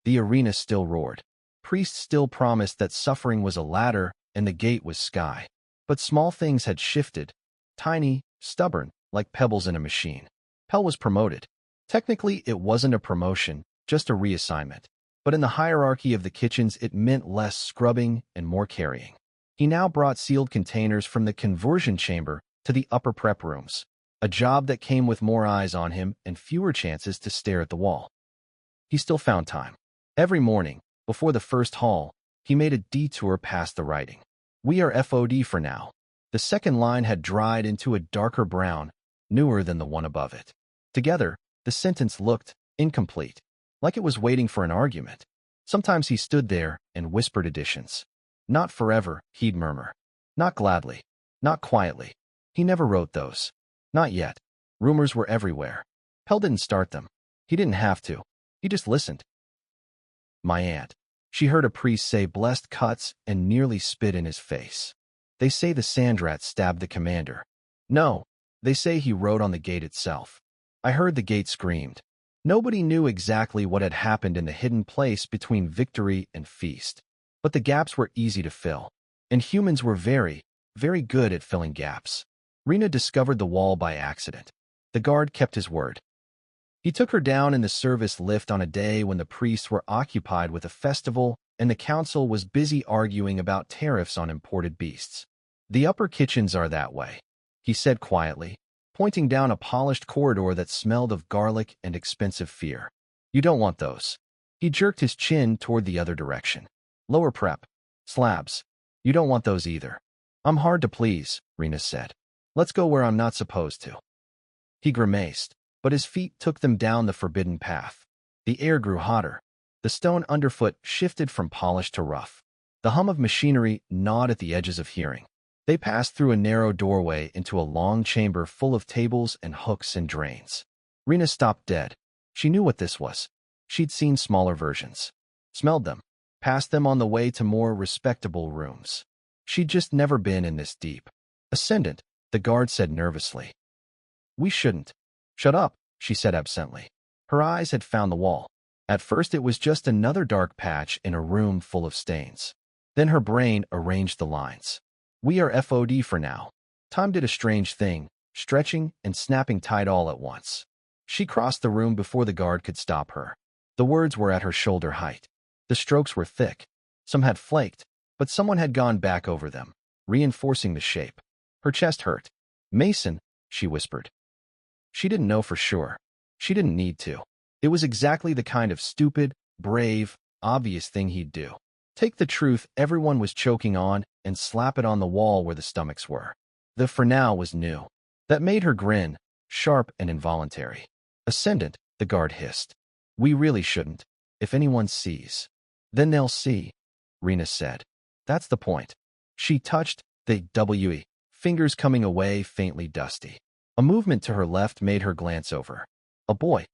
The arena still roared. Priests still promised that suffering was a ladder and the gate was sky. But small things had shifted. Tiny, stubborn, like pebbles in a machine. Pell was promoted. Technically, it wasn't a promotion, just a reassignment. But in the hierarchy of the kitchens, it meant less scrubbing and more carrying. He now brought sealed containers from the conversion chamber to the upper prep rooms, a job that came with more eyes on him and fewer chances to stare at the wall. He still found time. Every morning, before the first haul, he made a detour past the writing. "We are FOD for now." The second line had dried into a darker brown, newer than the one above it. Together, the sentence looked incomplete, like it was waiting for an argument. Sometimes he stood there and whispered additions. "Not forever," he'd murmur. "Not gladly. Not quietly." He never wrote those. Not yet. Rumors were everywhere. Pell didn't start them. He didn't have to. He just listened. "My aunt." She heard a priest say blessed cuts and nearly spit in his face. "They say the Sandrat stabbed the commander." "No, they say he wrote on the gate itself." I heard the gate screamed. Nobody knew exactly what had happened in the hidden place between victory and feast. But the gaps were easy to fill. And humans were very, very good at filling gaps. Rena discovered the wall by accident. The guard kept his word. He took her down in the service lift on a day when the priests were occupied with a festival and the council was busy arguing about tariffs on imported beasts. "The upper kitchens are that way," he said quietly, pointing down a polished corridor that smelled of garlic and expensive fear. "You don't want those." He jerked his chin toward the other direction. "Lower prep. Slabs. You don't want those either." "I'm hard to please," Rena said. "Let's go where I'm not supposed to." He grimaced, but his feet took them down the forbidden path. The air grew hotter. The stone underfoot shifted from polished to rough. The hum of machinery gnawed at the edges of hearing. They passed through a narrow doorway into a long chamber full of tables and hooks and drains. Rena stopped dead. She knew what this was. She'd seen smaller versions. Smelled them. Passed them on the way to more respectable rooms. She'd just never been in this deep. "Ascendant," the guard said nervously. "We shouldn't." "Shut up," she said absently. Her eyes had found the wall. At first it was just another dark patch in a room full of stains. Then her brain arranged the lines. "We are FOD for now." Time did a strange thing, stretching and snapping tight all at once. She crossed the room before the guard could stop her. The words were at her shoulder height. The strokes were thick. Some had flaked, but someone had gone back over them, reinforcing the shape. Her chest hurt. "Mason," she whispered. She didn't know for sure. She didn't need to. It was exactly the kind of stupid, brave, obvious thing he'd do. Take the truth everyone was choking on and slap it on the wall where the stomachs were. The "for now" was new. That made her grin, sharp and involuntary. "Ascendant," the guard hissed. "We really shouldn't. If anyone sees." "Then they'll see," Rena said. "That's the point." She touched the WE, fingers coming away faintly dusty. A movement to her left made her glance over. A boy.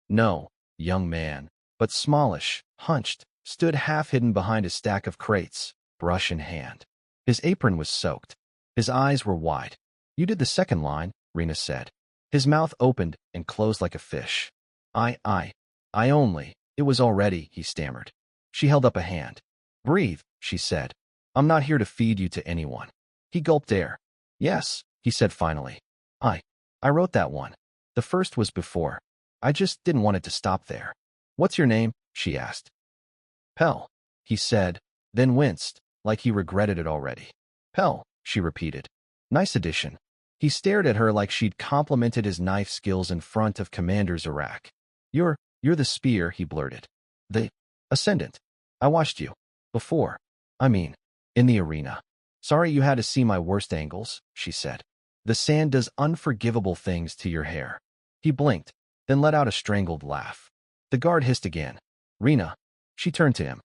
No, young man, but smallish, hunched, stood half-hidden behind a stack of crates, brush in hand. His apron was soaked. His eyes were wide. "You did the second line," Rena said. His mouth opened and closed like a fish. I only, it was already," he stammered. She held up a hand. "Breathe," she said. "I'm not here to feed you to anyone." He gulped air. "Yes," he said finally. I wrote that one. The first was before. I just didn't want it to stop there." "What's your name?" she asked. "Pell," he said, then winced, like he regretted it already. "Pell," she repeated. "Nice addition." He stared at her like she'd complimented his knife skills in front of Commander Zarak. You're the spear," he blurted. "The Ascendant. I watched you. Before. I mean, in the arena." "Sorry you had to see my worst angles," she said. "The sand does unforgivable things to your hair." He blinked, then let out a strangled laugh. The guard hissed again. "Rena." She turned to him.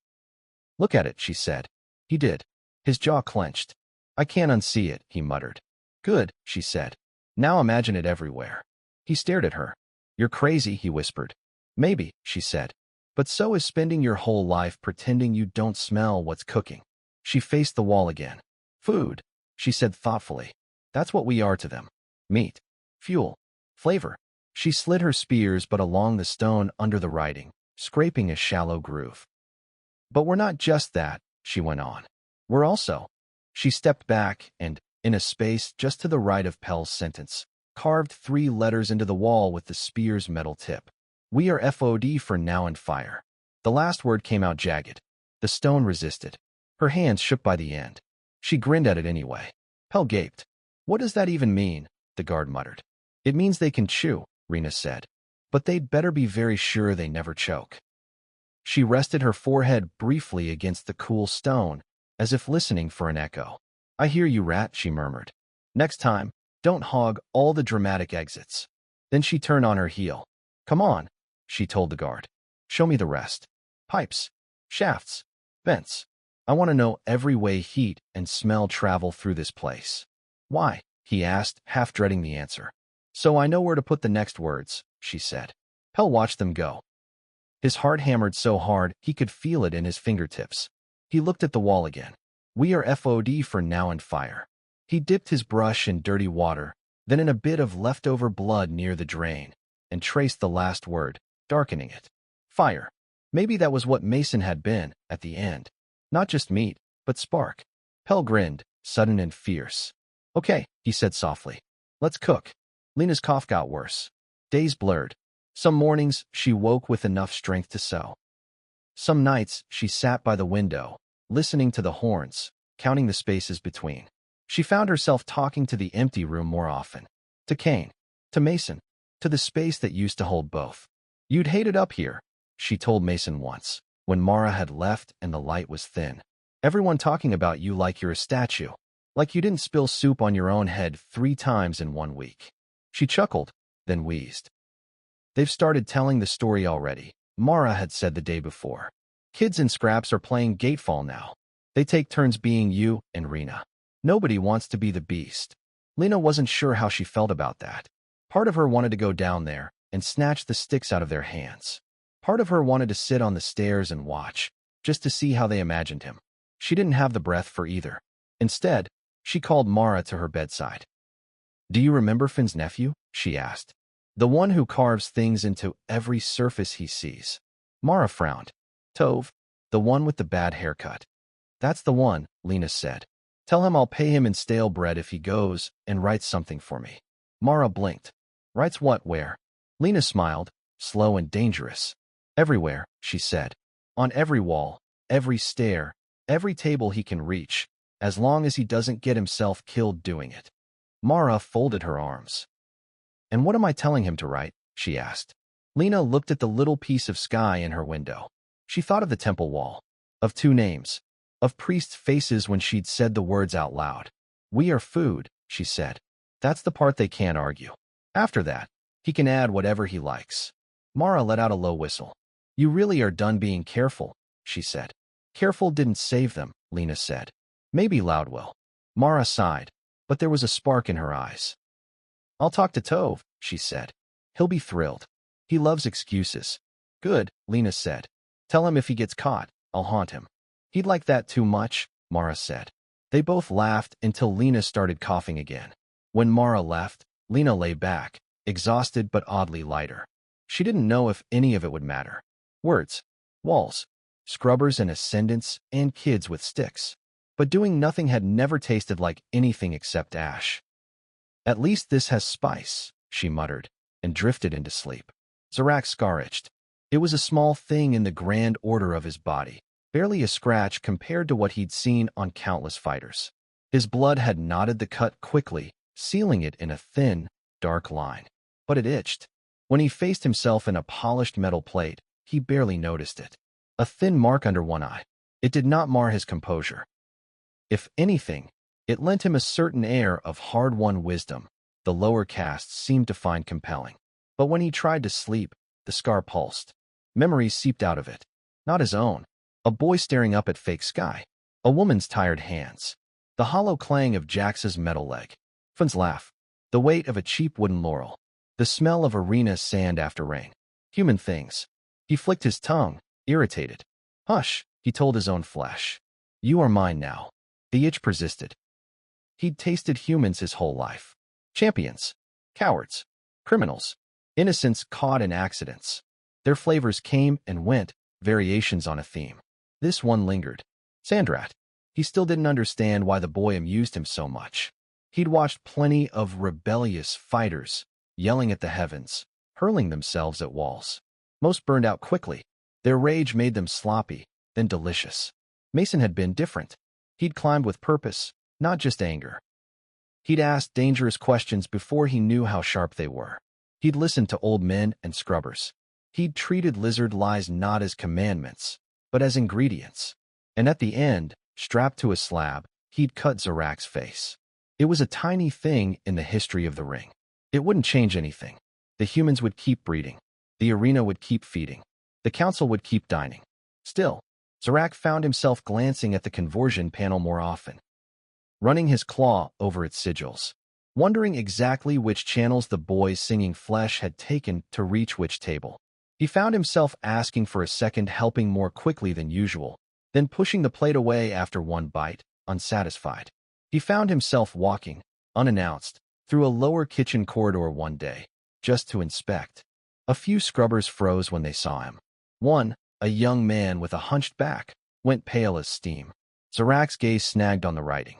"Look at it," she said. He did. His jaw clenched. "I can't unsee it," he muttered. "Good," she said. "Now imagine it everywhere." He stared at her. "You're crazy," he whispered. Maybe, she said. But so is spending your whole life pretending you don't smell what's cooking. She faced the wall again. Food, she said thoughtfully. That's what we are to them. Meat, fuel, flavor. She slid her spears but along the stone under the writing, scraping a shallow groove. But we're not just that, she went on. We're also. She stepped back and, in a space just to the right of Pell's sentence, carved 3 letters into the wall with the spear's metal tip. We are FOD for now and fire. The last word came out jagged. The stone resisted. Her hands shook by the end. She grinned at it anyway. Pell gaped. What does that even mean? The guard muttered. It means they can chew, Rena said. But they'd better be very sure they never choke. She rested her forehead briefly against the cool stone, as if listening for an echo. I hear you, rat, she murmured. Next time, don't hog all the dramatic exits. Then she turned on her heel. Come on, she told the guard. Show me the rest. Pipes, shafts, vents. I want to know every way heat and smell travel through this place. Why? He asked, half dreading the answer. So I know where to put the next words, she said. Pell watched them go. His heart hammered so hard he could feel it in his fingertips. He looked at the wall again. We are FOD for now and fire. He dipped his brush in dirty water, then in a bit of leftover blood near the drain, and traced the last word, darkening it. Fire. Maybe that was what Mason had been, at the end. Not just meat, but spark. Pell grinned, sudden and fierce. Okay, he said softly. Let's cook. Lena's cough got worse. Days blurred. Some mornings, she woke with enough strength to sew. Some nights, she sat by the window, listening to the horns, counting the spaces between. She found herself talking to the empty room more often. To Kane. To Mason. To the space that used to hold both. You'd hate it up here, she told Mason once, when Mara had left and the light was thin. Everyone talking about you like you're a statue. Like you didn't spill soup on your own head 3 times in 1 week. She chuckled, then wheezed. They've started telling the story already, Mara had said the day before. Kids in Scraps are playing Gatefall now. They take turns being you and Rena. Nobody wants to be the beast. Lena wasn't sure how she felt about that. Part of her wanted to go down there and snatch the sticks out of their hands. Part of her wanted to sit on the stairs and watch, just to see how they imagined him. She didn't have the breath for either. Instead, she called Mara to her bedside. Do you remember Finn's nephew? She asked. The one who carves things into every surface he sees. Mara frowned. Tove, the one with the bad haircut. That's the one, Lena said. Tell him I'll pay him in stale bread if he goes and writes something for me. Mara blinked. Writes what, where? Lena smiled, slow and dangerous. Everywhere, she said. On every wall, every stair, every table he can reach, as long as he doesn't get himself killed doing it. Mara folded her arms. And what am I telling him to write? She asked. Lena looked at the little piece of sky in her window. She thought of the temple wall, of 2 names, of priests' faces when she'd said the words out loud. We are food, she said. That's the part they can't argue. After that, he can add whatever he likes. Mara let out a low whistle. You really are done being careful, she said. Careful didn't save them, Lena said. Maybe loud will. Mara sighed, but there was a spark in her eyes. I'll talk to Tove, she said. He'll be thrilled. He loves excuses. Good, Lena said. Tell him if he gets caught, I'll haunt him. He'd like that too much, Mara said. They both laughed until Lena started coughing again. When Mara left, Lena lay back, exhausted but oddly lighter. She didn't know if any of it would matter. Words, walls, scrubbers and ascendants, and kids with sticks. But doing nothing had never tasted like anything except ash. At least this has spice, she muttered, and drifted into sleep. Zarak's scar itched. It was a small thing in the grand order of his body, barely a scratch compared to what he'd seen on countless fighters. His blood had knotted the cut quickly, sealing it in a thin, dark line. But it itched. When he faced himself in a polished metal plate, he barely noticed it. A thin mark under one eye. It did not mar his composure. If anything, it lent him a certain air of hard-won wisdom the lower castes seemed to find compelling. But when he tried to sleep, the scar pulsed. Memories seeped out of it. Not his own. A boy staring up at fake sky. A woman's tired hands. The hollow clang of Jax's metal leg. Finn's laugh. The weight of a cheap wooden laurel. The smell of arena sand after rain. Human things. He flicked his tongue, irritated. Hush, he told his own flesh. You are mine now. The itch persisted. He'd tasted humans his whole life. Champions, cowards, criminals, innocents caught in accidents. Their flavors came and went, variations on a theme. This one lingered. Sandrat. He still didn't understand why the boy amused him so much. He'd watched plenty of rebellious fighters, yelling at the heavens, hurling themselves at walls. Most burned out quickly. Their rage made them sloppy, then delicious. Mason had been different. He'd climbed with purpose, not just anger. He'd asked dangerous questions before he knew how sharp they were. He'd listened to old men and scrubbers. He'd treated lizard lies not as commandments, but as ingredients. And at the end, strapped to a slab, he'd cut Zarak's face. It was a tiny thing in the history of the ring. It wouldn't change anything. The humans would keep breeding. The arena would keep feeding. The council would keep dining. Still, Zarak found himself glancing at the conversion panel more often, running his claw over its sigils, wondering exactly which channels the boy's singing flesh had taken to reach which table. He found himself asking for a second helping more quickly than usual, then pushing the plate away after one bite, unsatisfied. He found himself walking, unannounced, through a lower kitchen corridor one day, just to inspect. A few scrubbers froze when they saw him. One, a young man with a hunched back, went pale as steam. Zarak's gaze snagged on the writing.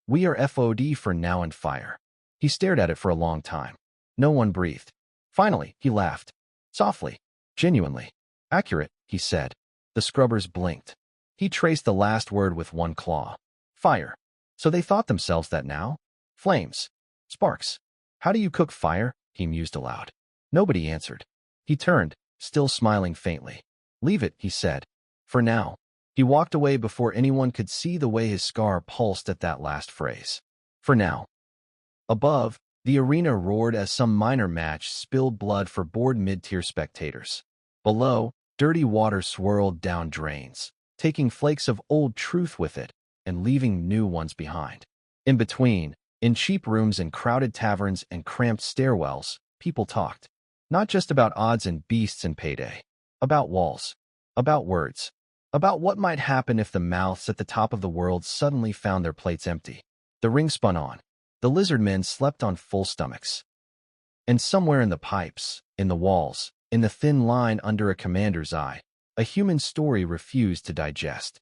We are FOD for now and fire. He stared at it for a long time. No one breathed. Finally, he laughed. Softly, genuinely. Accurate, he said. The scrubbers blinked. He traced the last word with one claw. Fire. So they thought themselves that now? Flames. Sparks. How do you cook fire? He mused aloud. Nobody answered. He turned, still smiling faintly. Leave it, he said. For now. He walked away before anyone could see the way his scar pulsed at that last phrase. For now. Above, the arena roared as some minor match spilled blood for bored mid-tier spectators. Below, dirty water swirled down drains, taking flakes of old truth with it and leaving new ones behind. In between, in cheap rooms and crowded taverns and cramped stairwells, people talked. Not just about odds and beasts and payday. About walls. About words. About what might happen if the mouths at the top of the world suddenly found their plates empty. The ring spun on. The lizardmen slept on full stomachs. And somewhere in the pipes, in the walls, in the thin line under a commander's eye, a human story refused to digest.